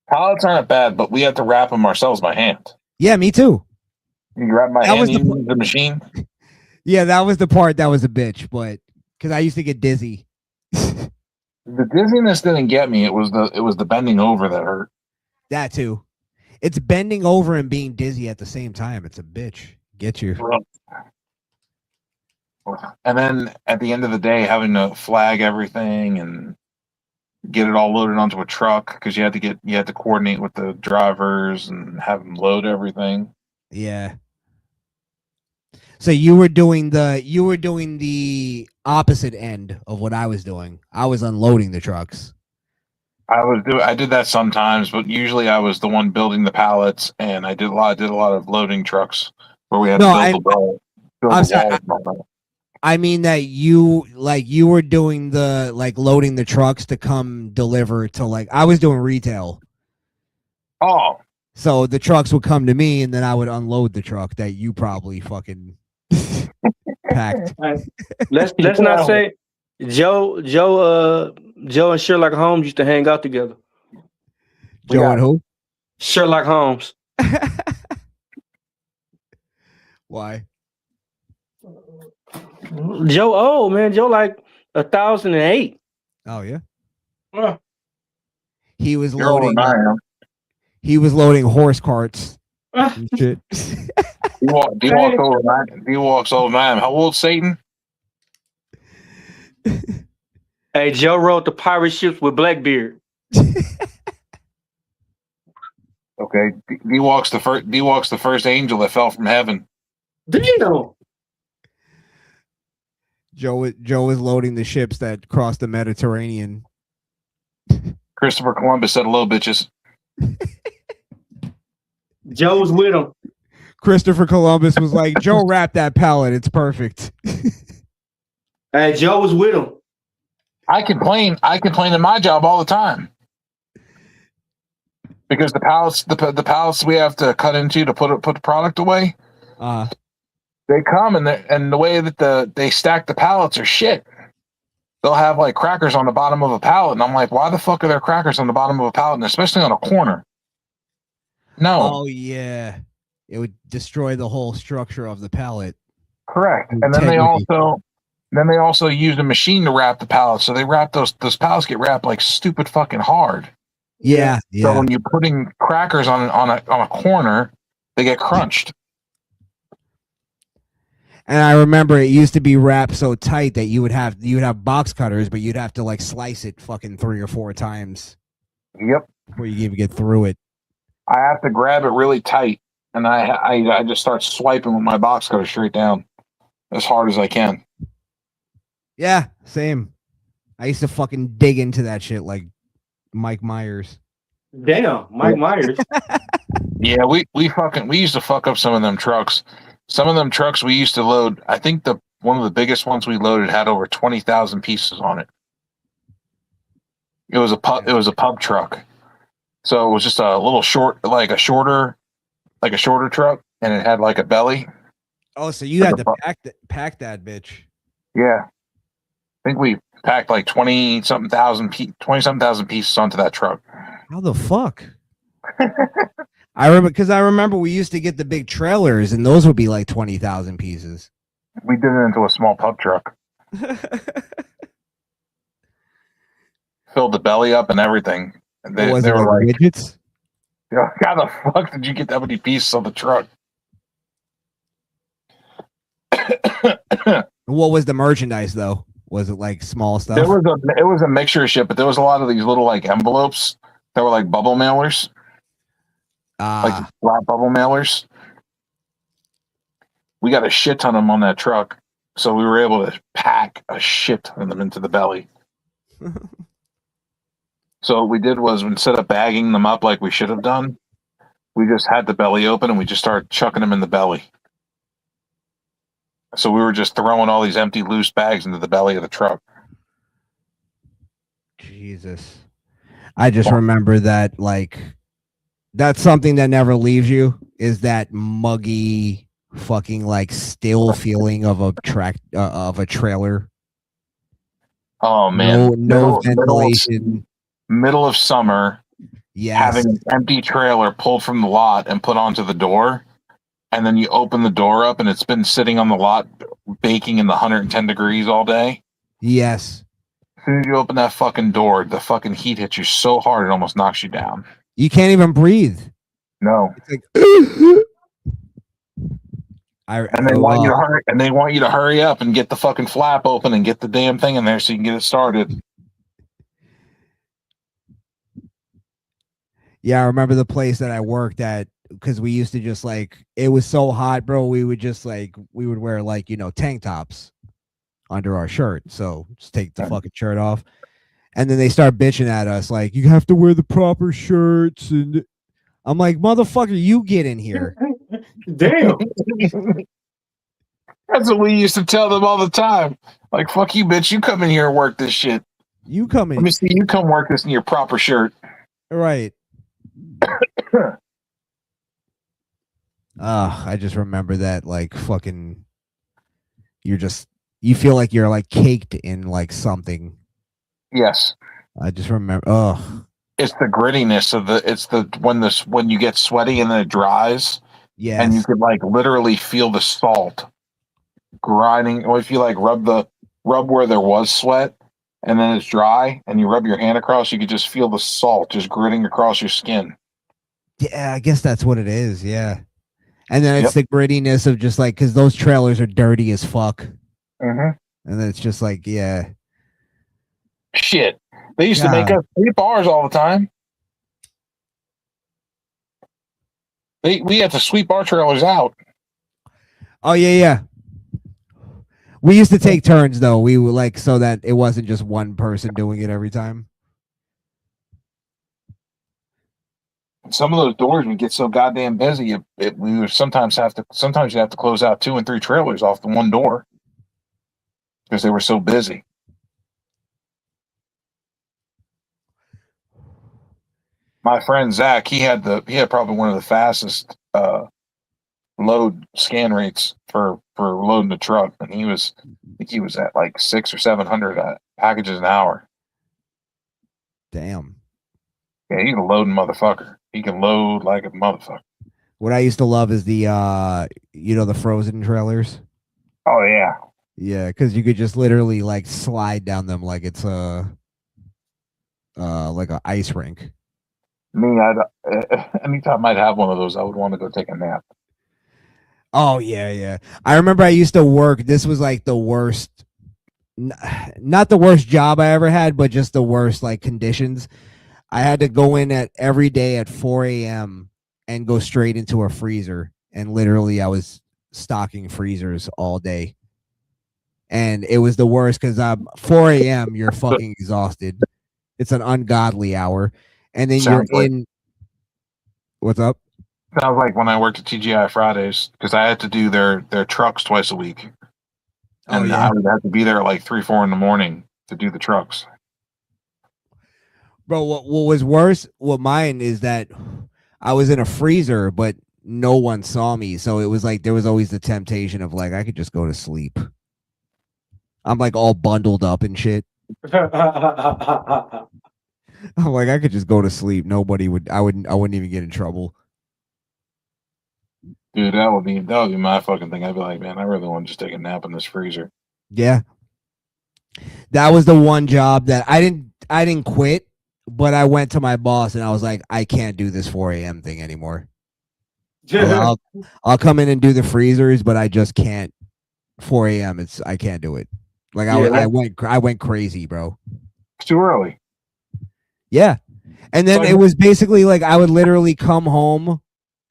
Pallets aren't bad, but we have to wrap them ourselves by hand. Yeah, me too. You wrap my That was hand, you the use the machine. yeah, that was the part that was a bitch, but because I used to get dizzy. The dizziness didn't get me. It was the bending over that hurt. That too. It's bending over and being dizzy at the same time. It's a bitch. Get you. And then at the end of the day, having to flag everything and get it all loaded onto a truck because you had to coordinate with the drivers and have them load everything. Yeah. So you were doing the opposite end of what I was doing. I was unloading the trucks. I did that sometimes, but usually I was the one building the pallets, and I did a lot of loading trucks where we had to build the wall. I'm sorry. I mean that you were doing the loading the trucks to come deliver to I was doing retail. Oh. So the trucks would come to me and then I would unload the truck that you probably fucking packed. Let's not say Joe and Sherlock Holmes used to hang out together. Joe and who? Sherlock Holmes. Why? Joe, oh man, Joe like 1,008. Oh yeah. Uh, He was loading. He was loading horse carts and shit. He walks over 9. How old, Satan? Hey, Joe rode the pirate ships with Blackbeard. Okay, D walks the first angel that fell from heaven. Damn. Joe is loading the ships that crossed the Mediterranean. Christopher Columbus said, "Hello, bitches." Joe's with him. Christopher Columbus was like, "Joe, wrap that pallet. It's perfect." Hey, Joe was with him. I complain in my job all the time because the pallets we have to cut into to put the product away. They come and the way that they stack the pallets are shit. They'll have like crackers on the bottom of a pallet, and I'm like, why the fuck are there crackers on the bottom of a pallet, and especially on a corner? No. Oh yeah, it would destroy the whole structure of the pallet. Correct. And then they also use a machine to wrap the pallets. So they wrap those pallets get wrapped like stupid fucking hard. Yeah. So when you're putting crackers on a corner, they get crunched. And I remember it used to be wrapped so tight that you would have box cutters, but you'd have to like slice it fucking 3 or 4 times. Yep. Before you even get through it. I have to grab it really tight, and I just start swiping with my box cutter straight down as hard as I can. Yeah, same. I used to fucking dig into that shit like Mike Myers. Damn, Mike Myers. Yeah, we used to fuck up some of them trucks. Some of them trucks we used to load. I think one of the biggest ones we loaded had over 20,000 pieces on it. It was a pub truck, so it was just a little shorter truck, and it had like a belly. Oh, so you had to pack that bitch. Yeah, I think we packed like 20-something thousand pieces onto that truck. How the fuck? I remember we used to get the big trailers, and those would be like 20,000 pieces. We did it into a small pub truck. Filled the belly up and everything. They were like widgets. How the fuck did you get that many pieces on the truck? What was the merchandise though? Was it like small stuff? It was a mixture of shit, but there was a lot of these little like envelopes that were like bubble mailers. Like flat bubble mailers. We got a shit ton of them on that truck, so we were able to pack a shit ton of them into the belly. So what we did was, instead of bagging them up like we should have done, we just had the belly open and we just started chucking them in the belly. So we were just throwing all these empty loose bags into the belly of the truck. Jesus. I just remember that, like, that's something that never leaves you, is that muggy fucking like still feeling of a trailer. Oh man, no ventilation. Middle of summer. Yes. Having an empty trailer pulled from the lot and put onto the door, and then you open the door up and it's been sitting on the lot baking in the 110 degrees all day. Yes. As soon as you open that fucking door, the fucking heat hits you so hard it almost knocks you down. You can't even breathe. No. It's like and they want you to hurry, and they want you to hurry up and get the fucking flap open and get the damn thing in there so you can get it started. Yeah, I remember the place that I worked at, because we used to just like, it was so hot, bro. We would just like, we would wear like, you know, tank tops under our shirt. So just take the fucking shirt off. And then they start bitching at us like, you have to wear the proper shirts. And I'm like, motherfucker, you get in here. Damn. That's what we used to tell them all the time. Like, fuck you, bitch. You come in here and work this shit. You come in. Let me see you come work this in your proper shirt. Right. I just remember that, like, fucking, you feel like you're like caked in like something. Yes. I just remember, it's the grittiness of when you get sweaty and then it dries. Yes. And you could like literally feel the salt grinding. Or if you like rub where there was sweat and then it's dry and you rub your hand across, you could just feel the salt just gritting across your skin. Yeah, I guess that's what it is. Yeah. And then it's the grittiness of just like, because those trailers are dirty as fuck. Mm-hmm. And then it's just like, yeah. Shit. They used to make us sweep ours all the time. We had to sweep our trailers out. Oh, yeah. We used to take turns, though. We were like, so that it wasn't just one person doing it every time. Some of those doors would get so goddamn busy. We would sometimes you have to close out 2 and 3 trailers off the one door because they were so busy. My friend Zach, he had probably one of the fastest load scan rates for loading the truck, and I think he was at like 600 or 700 packages an hour. Damn. Yeah, he's a loading motherfucker. He can load like a motherfucker. What I used to love is the the frozen trailers. Oh yeah. Yeah, because you could just literally like slide down them like it's like an ice rink. Anytime I'd have one of those, I would want to go take a nap. Oh yeah. I remember I used to work. This was like the worst, not the worst job I ever had, but just the worst like conditions. I had to go in every day at 4 a.m. and go straight into a freezer, and literally I was stocking freezers all day, and it was the worst because 4 a.m. you're fucking exhausted. It's an ungodly hour. And then what's up? Sounds like when I worked at TGI Fridays, because I had to do their trucks twice a week. And I would have to be there at like 3, 4 in the morning to do the trucks. Bro, what was worse with mine is that I was in a freezer, but no one saw me. So it was like there was always the temptation of like I could just go to sleep. I'm like all bundled up and shit. I'm like, I could just go to sleep. Nobody would. I wouldn't even get in trouble. Dude, that would be my fucking thing. I'd be like, man, I really want to just take a nap in this freezer. Yeah, that was the one job that I didn't quit, but I went to my boss and I was like, I can't do this 4 a.m. thing anymore. I'll come in and do the freezers, but I just can't. 4 a.m. I can't do it. Like I went crazy, bro. It's too early. Yeah. And then it was basically like I would literally come home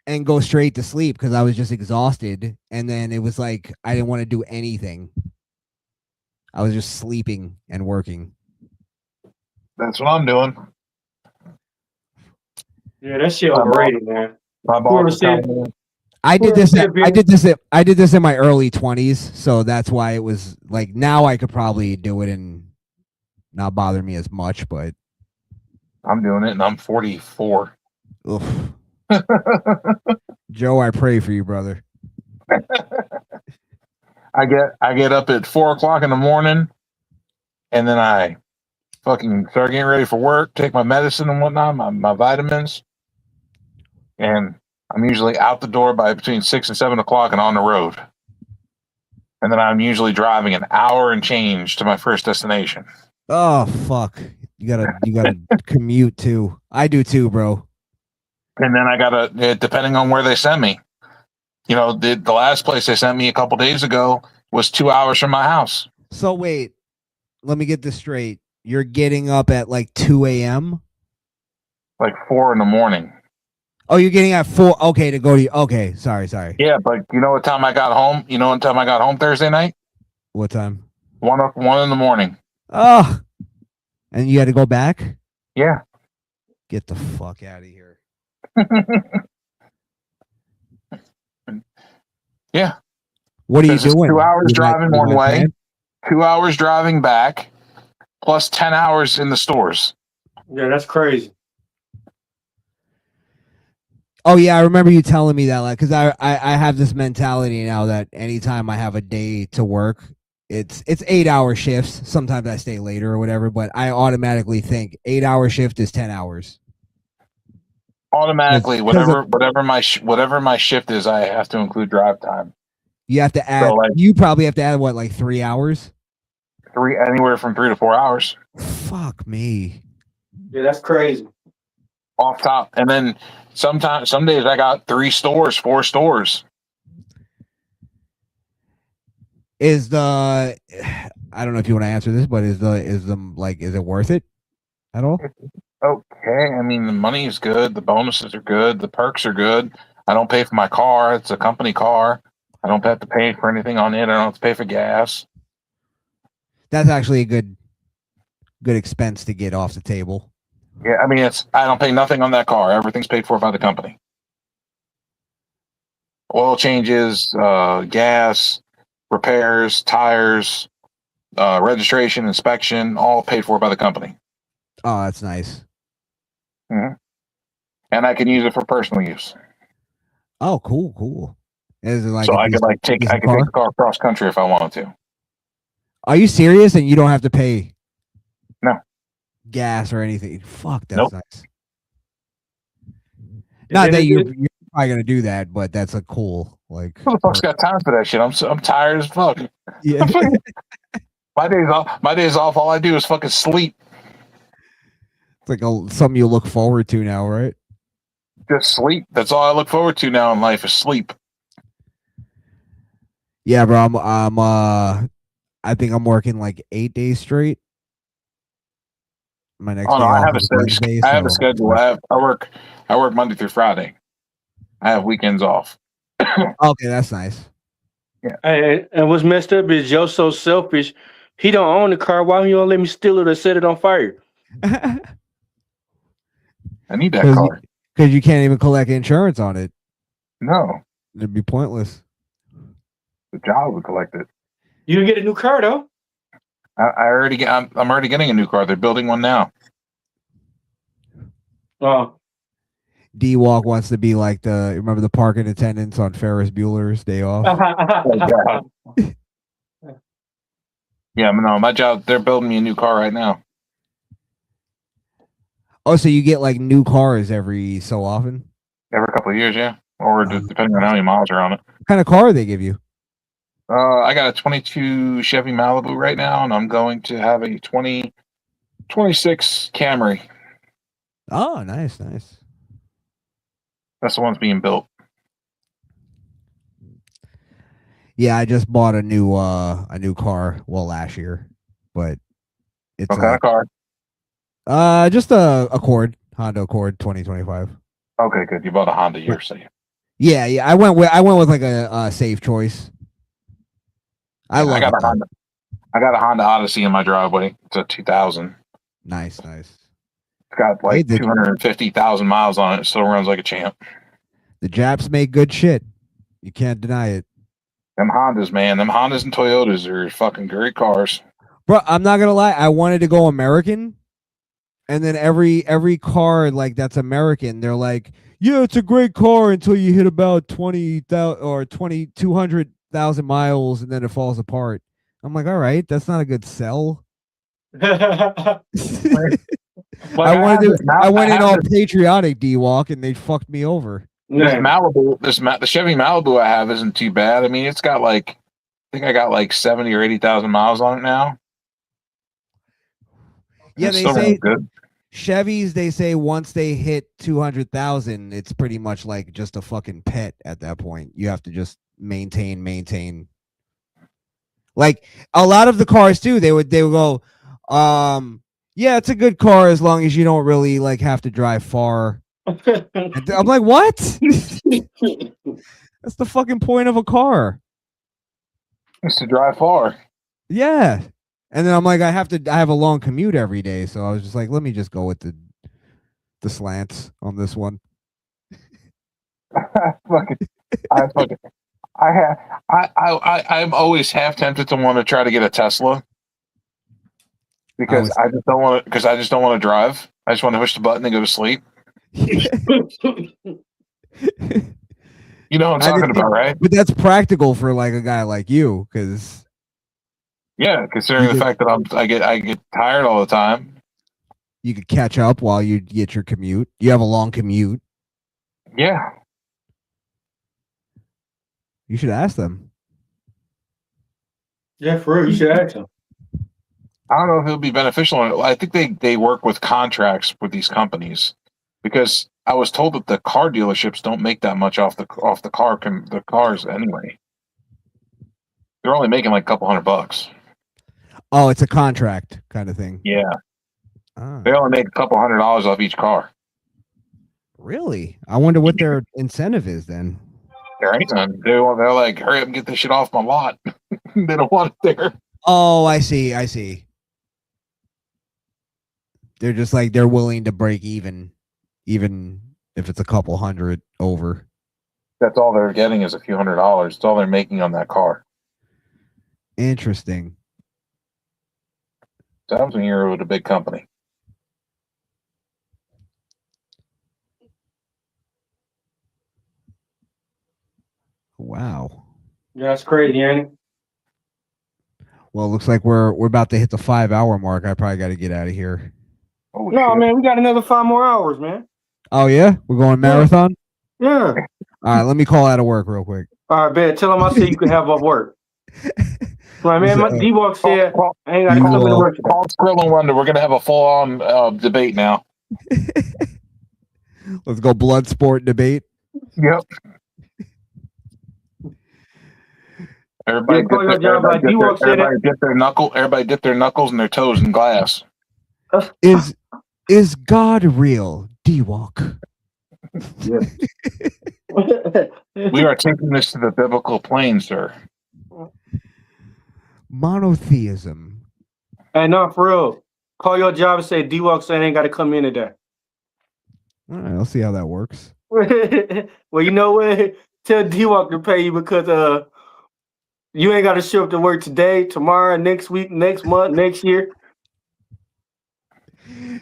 and go straight to sleep because I was just exhausted. And then it was like I didn't want to do anything. I was just sleeping and working. That's what I'm doing. Yeah, that shit overrated, man. I did this in my early 20s, so that's why it was like now I could probably do it and not bother me as much, but I'm doing it and I'm 44. Oof. Joe, I pray for you, brother. I get up at 4 o'clock in the morning and then I fucking start getting ready for work, take my medicine and whatnot, my vitamins, and I'm usually out the door by between 6 and 7 o'clock and on the road. And then I'm usually driving an hour and change to my first destination. Oh fuck! You gotta commute too. I do too, bro. And then I gotta, depending on where they send me. You know, the last place they sent me a couple days ago was 2 hours from my house. So wait, let me get this straight. You're getting up at like 2 a.m. Like 4 in the morning. Oh, you're getting at 4. Okay, to go to. Okay, sorry. Yeah, but you know what time I got home? You know what time I got home Thursday night? What time? 1 in the morning. Oh, and you had to go back? Yeah. Get the fuck out of here. Yeah. What are you doing? 2 hours driving one way, plan? 2 hours driving back, plus 10 hours in the stores. Yeah, that's crazy. Oh yeah, I remember you telling me that, like, because I have this mentality now that anytime I have a day to work, it's 8-hour shifts. Sometimes I stay later or whatever, but I automatically think 8-hour shift is 10 hours. Automatically, whatever my shift is, I have to include drive time. You have to add. So, like, you probably have to add what, like 3 hours? Anywhere from 3 to 4 hours. Fuck me. Yeah, that's crazy. Off top, and then some days I got 3 stores, 4 stores. Is the I don't know if you want to answer this, but is it worth it at all? Okay, I mean the money is good, the bonuses are good, the perks are good. I don't pay for my car; it's a company car. I don't have to pay for anything on it. I don't have to pay for gas. That's actually a good expense to get off the table. Yeah, I mean I don't pay nothing on that car. Everything's paid for by the company. Oil changes, gas, repairs, tires, registration, inspection, all paid for by the company. Oh, that's nice. Mm-hmm. And I can use it for personal use. Oh, cool. Is it like so I could take the car cross country if I wanted to. Are you serious? And you don't have to pay? No. Gas or anything? Fuck, that's nope. nice. Not that you're probably gonna do that, but that's a cool like. Who the fuck's got time for that shit? I'm tired as fuck. Yeah. My days off. All I do is fucking sleep. It's like something you look forward to now, right? Just sleep. That's all I look forward to now in life is sleep. Yeah, bro. I think I'm working like 8 days straight. My next day I have a schedule. I work Monday through Friday. I have weekends off. Okay, that's nice. Yeah. And what's messed up is Joe's so selfish. He don't own the car. Why don't you let me steal it or set it on fire? I need that car. Because you can't even collect insurance on it. No. It'd be pointless. The job would collect it. You can get a new car though. I'm already getting a new car. They're building one now. Oh. D-Walk wants to be like remember the parking attendants on Ferris Bueller's Day Off? Yeah, no, my job, they're building me a new car right now. Oh, so you get like new cars every so often? Every couple of years, yeah. Or depending on how many miles are on it. What kind of car do they give you? I got a 22 Chevy Malibu right now, and I'm going to have a 2026 Camry. Oh, nice. That's the one's being built. Yeah, I just bought a new car, last year, but it's what kind of car? Just a Accord, Honda Accord 2025. Okay, good. You bought a Honda year, so yeah. I went with like a safe choice. I got a Honda Odyssey in my driveway. It's a 2000. Nice. It's got like 250,000 miles on it. It still runs like a champ. The Japs make good shit. You can't deny it. Them Hondas, man. Them Hondas and Toyotas are fucking great cars. Bro, I'm not gonna lie. I wanted to go American, and then every car like that's American, they're like, yeah, it's a great car until you hit about 20,000 or 200,000 miles, and then it falls apart. I'm like, all right, that's not a good sell. I went in all patriotic, D-Walk, and they fucked me over. This Malibu, the Chevy Malibu I have isn't too bad. I mean, it's got like, I think I got like 70 or 80,000 miles on it now. Yeah, they say good. Chevys, they say once they hit 200,000, it's pretty much like just a fucking pet at that point. You have to just maintain. Like a lot of the cars too, they would go, yeah, it's a good car as long as you don't really like have to drive far. I'm like, what? That's the fucking point of a car. It's to drive far. Yeah. And then I'm like, I have a long commute every day. So I was just like, let me just go with the slants on this one. I'm always half tempted to want to try to get a Tesla because I just don't want to drive. I just want to push the button and go to sleep. You know what I'm talking about, right? But that's practical for like a guy like you, because yeah, considering the fact that I get tired all the time. You could catch up while you get your commute. You have a long commute. Yeah. You should ask them. Yeah, for real, you should ask them. I don't know if it'll be beneficial. I think they work with contracts with these companies, because I was told that the car dealerships don't make that much off the cars anyway. They're only making like a couple $100. Oh, it's a contract kind of thing. Yeah. They only make a couple $100 off each car. Really? I wonder what their incentive is then. There ain't none. They're like, hurry up and get this shit off my lot. They don't want it there. Oh, I see. They're just like, they're willing to break even if it's a couple hundred over. That's all they're getting is a few $100. It's all they're making on that car. Interesting. So happens when you're with a big company. Wow. Yeah, that's crazy, ain't it? Well, it looks like we're about to hit the 5-hour mark. I probably got to get out of here. Oh, no, shit. Man, we got another 5 more hours, man. Oh yeah, we're going marathon. Yeah. All right, let me call out of work real quick. All right, Ben. Tell them I said you can have off work. Right, man. My D-Walk said I ain't got to come into work. Call Skrill and Wonder. We're gonna have a full-on debate now. Let's go blood sport debate. Yep. Everybody dip their knuckles and their toes in glass. Is God real, D-Walk? Yeah. We are taking this to the biblical plane, sir. Monotheism. Hey, no, for real. Call your job and say D-Walk said ain't got to come in today. All right, I'll see how that works. Well, you know what? Tell D-Walk to pay you because you ain't got to show up to work today, tomorrow, next week, next month, next year.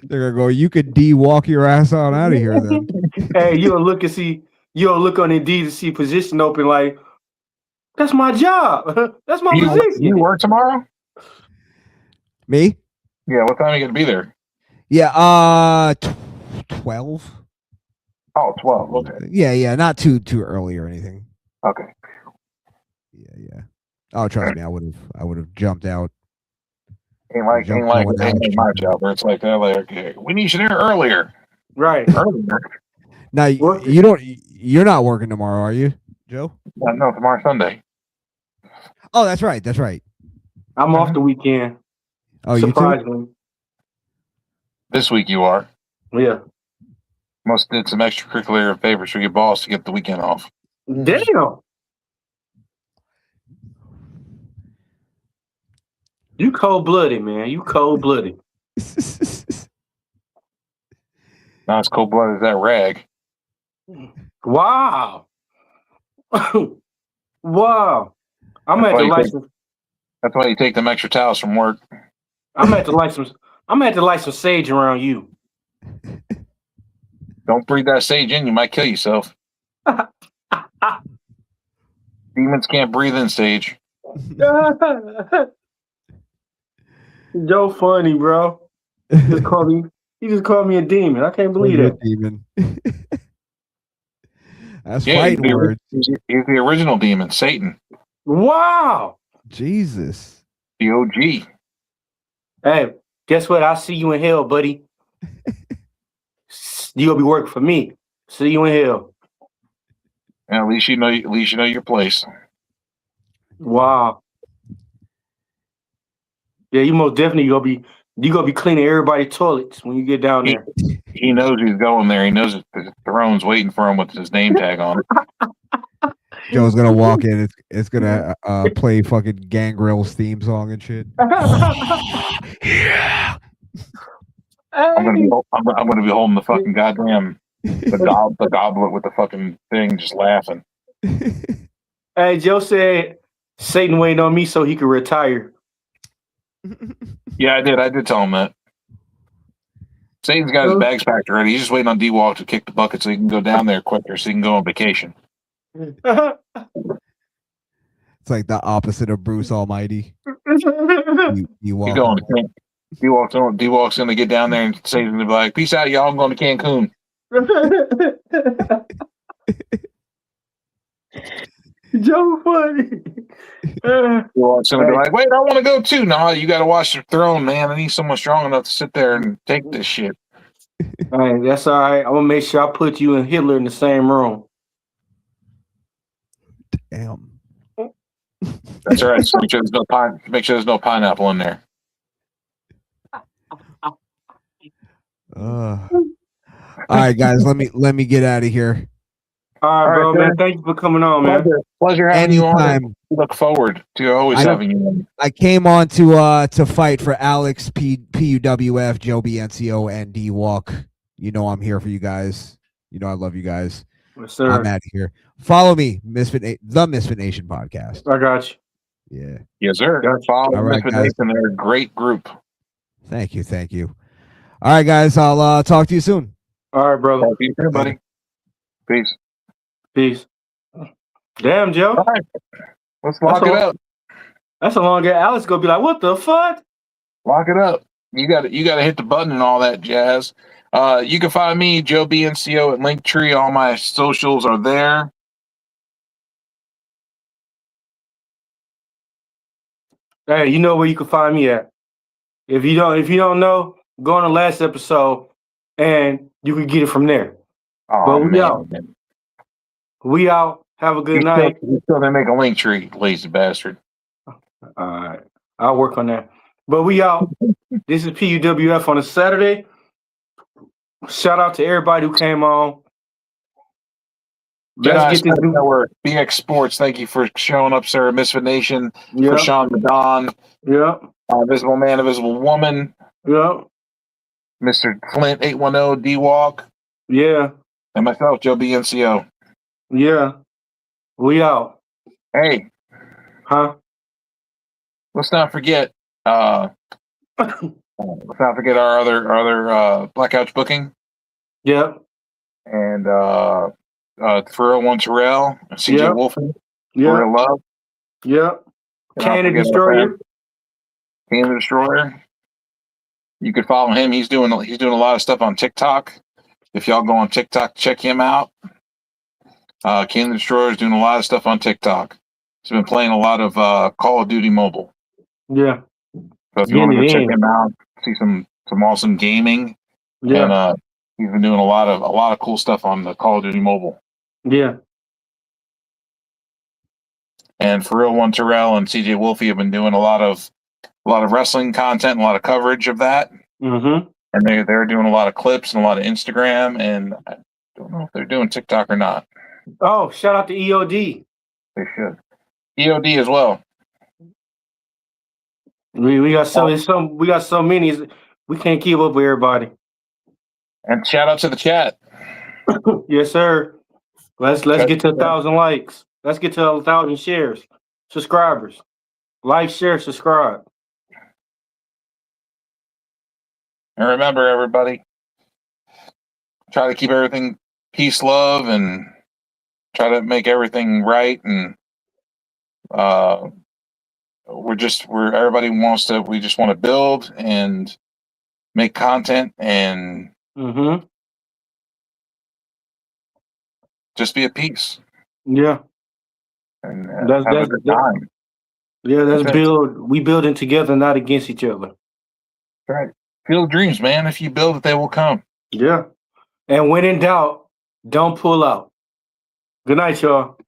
They're gonna go, you could D-Walk your ass on out of here then. Hey, you'll look on Indeed to see position open like, that's my job. That's my position. You work tomorrow? Me? Yeah, what time are you gonna be there? Yeah, 12. Oh, 12, okay. Yeah, not too early or anything. Okay. Yeah. Oh, trust me, I would have jumped out. Ain't like my job where it's like they're like, okay, we need you there earlier. Right. Earlier. Now you're not working tomorrow, are you, Joe? No, tomorrow's Sunday. Oh, that's right. I'm off the weekend. Oh, surprisingly. You too? This week you are. Yeah. Must did some extracurricular favors for your boss to get the weekend off. Damn. You cold-blooded, man. You cold-blooded. Not as cold-blooded as that rag. Wow. Wow. I'm at the license. That's why you take them extra towels from work. I'm at the license. I'm at the light some sage around you. Don't breathe that sage in, you might kill yourself. Demons can't breathe in sage. Joe funny, bro. He just called me a demon. I can't believe that. Demon. That's Yeah, fighting words. he's the original demon, Satan, Wow. Jesus. the OG. Hey, guess what? I'll see you in hell, buddy. You'll be working for me. See you in hell. And at least you know your place. Wow. Yeah, you most definitely gonna be cleaning everybody's toilets when you get down there. He knows he's going there. He knows the throne's waiting for him with his name tag on it. Joe's gonna walk in. It's gonna play fucking Gangrel's theme song and shit. Yeah. I'm gonna be holding the fucking goddamn the goblet with the fucking thing, just laughing. Hey, Joe said Satan waiting on me so he could retire. Yeah, I did tell him that. Satan's got his bags packed already. He's just waiting on D-Walk to kick the bucket so he can go down there quicker so he can go on vacation. It's like the opposite of Bruce Almighty. You walk. D-Walk's gonna get down there and Satan's gonna be like, "Peace out, y'all. I'm going to Cancun." Joe funny. D-Walk's gonna be like, "Wait, I want to go too." No, you got to watch the throne, man. I need someone strong enough to sit there and take this shit. All right, that's all right. I'm gonna make sure I put you and Hitler in the same room. Damn. That's all right. So make sure there's no pineapple in there. All right, guys. Let me get out of here. All right, bro, man. Thank you for coming on, man. Pleasure having Anytime. you on. Look forward to always having you on. I came on to fight for Alex, P.U.W.F, Joe BNCO, and D-Walk. You know I'm here for you guys. You know I love you guys. Yes, sir. I'm out of here. Follow me, the Misfit Nation podcast. I got you. Yeah. Yes, sir. Follow All right, guys. They're a great group. Thank you. All right, guys. I'll talk to you soon. All right, brother. Talk to you soon, buddy. Peace. Damn, Joe. All right. Let's lock it up. That's a long game. Alex gonna be like, "What the fuck?" Lock it up. You got to hit the button and all that jazz. You can find me, Joe BNCO, at Linktree. All my socials are there. Hey, you know where you can find me at. If you don't know, go on the last episode and you can get it from there. Oh, but we man. out. We out. Have a good night. You still didn't make a Linktree, lazy bastard. All right. I'll work on that. But we out. This is P.U.W.F on a Saturday. Shout out to everybody who came on. Let's get this network. BX Sports, thank you for showing up, sir. Misfit Nation, for Sean Madon. Yep. Visible Man, Invisible Woman. Yep. Mr. Flint 810 D-Walk. Yeah. And myself, Joe BNCO. Yeah. We out. Hey. Huh? Let's not forget our other Black Couch booking. Yep. And for one Terrell, CJ Wolfen. Yeah. For Love. Yep. Canada Destroyer. Canada Destroyer. You could follow him. He's doing a lot of stuff on TikTok. If y'all go on TikTok, check him out. Canada Destroyer is doing a lot of stuff on TikTok. He's been playing a lot of Call of Duty Mobile. Yeah. So if you want to go check him out, see some awesome gaming. Yeah. And he's been doing a lot of cool stuff on the Call of Duty Mobile. Yeah. And for real one Terrell and CJ Wolfie have been doing a lot of wrestling content and a lot of coverage of that. Mm-hmm. And they're doing a lot of clips and a lot of Instagram, and I don't know if they're doing TikTok or not. Oh, shout out to EOD. They should. EOD as well. We got so many. We can't keep up with everybody. And shout out to the chat. Yes, sir. Let's get to 1,000 likes. Let's get to 1,000 shares, subscribers. Like, share, subscribe. And remember, everybody, try to keep everything peace, love, and try to make everything right and we just want to build and make content and just be at peace. Yeah. And have a good time. Yeah, let's build. We building together, not against each other. Right. Field dreams, man. If you build it, they will come. Yeah. And when in doubt, don't pull out. Good night, y'all.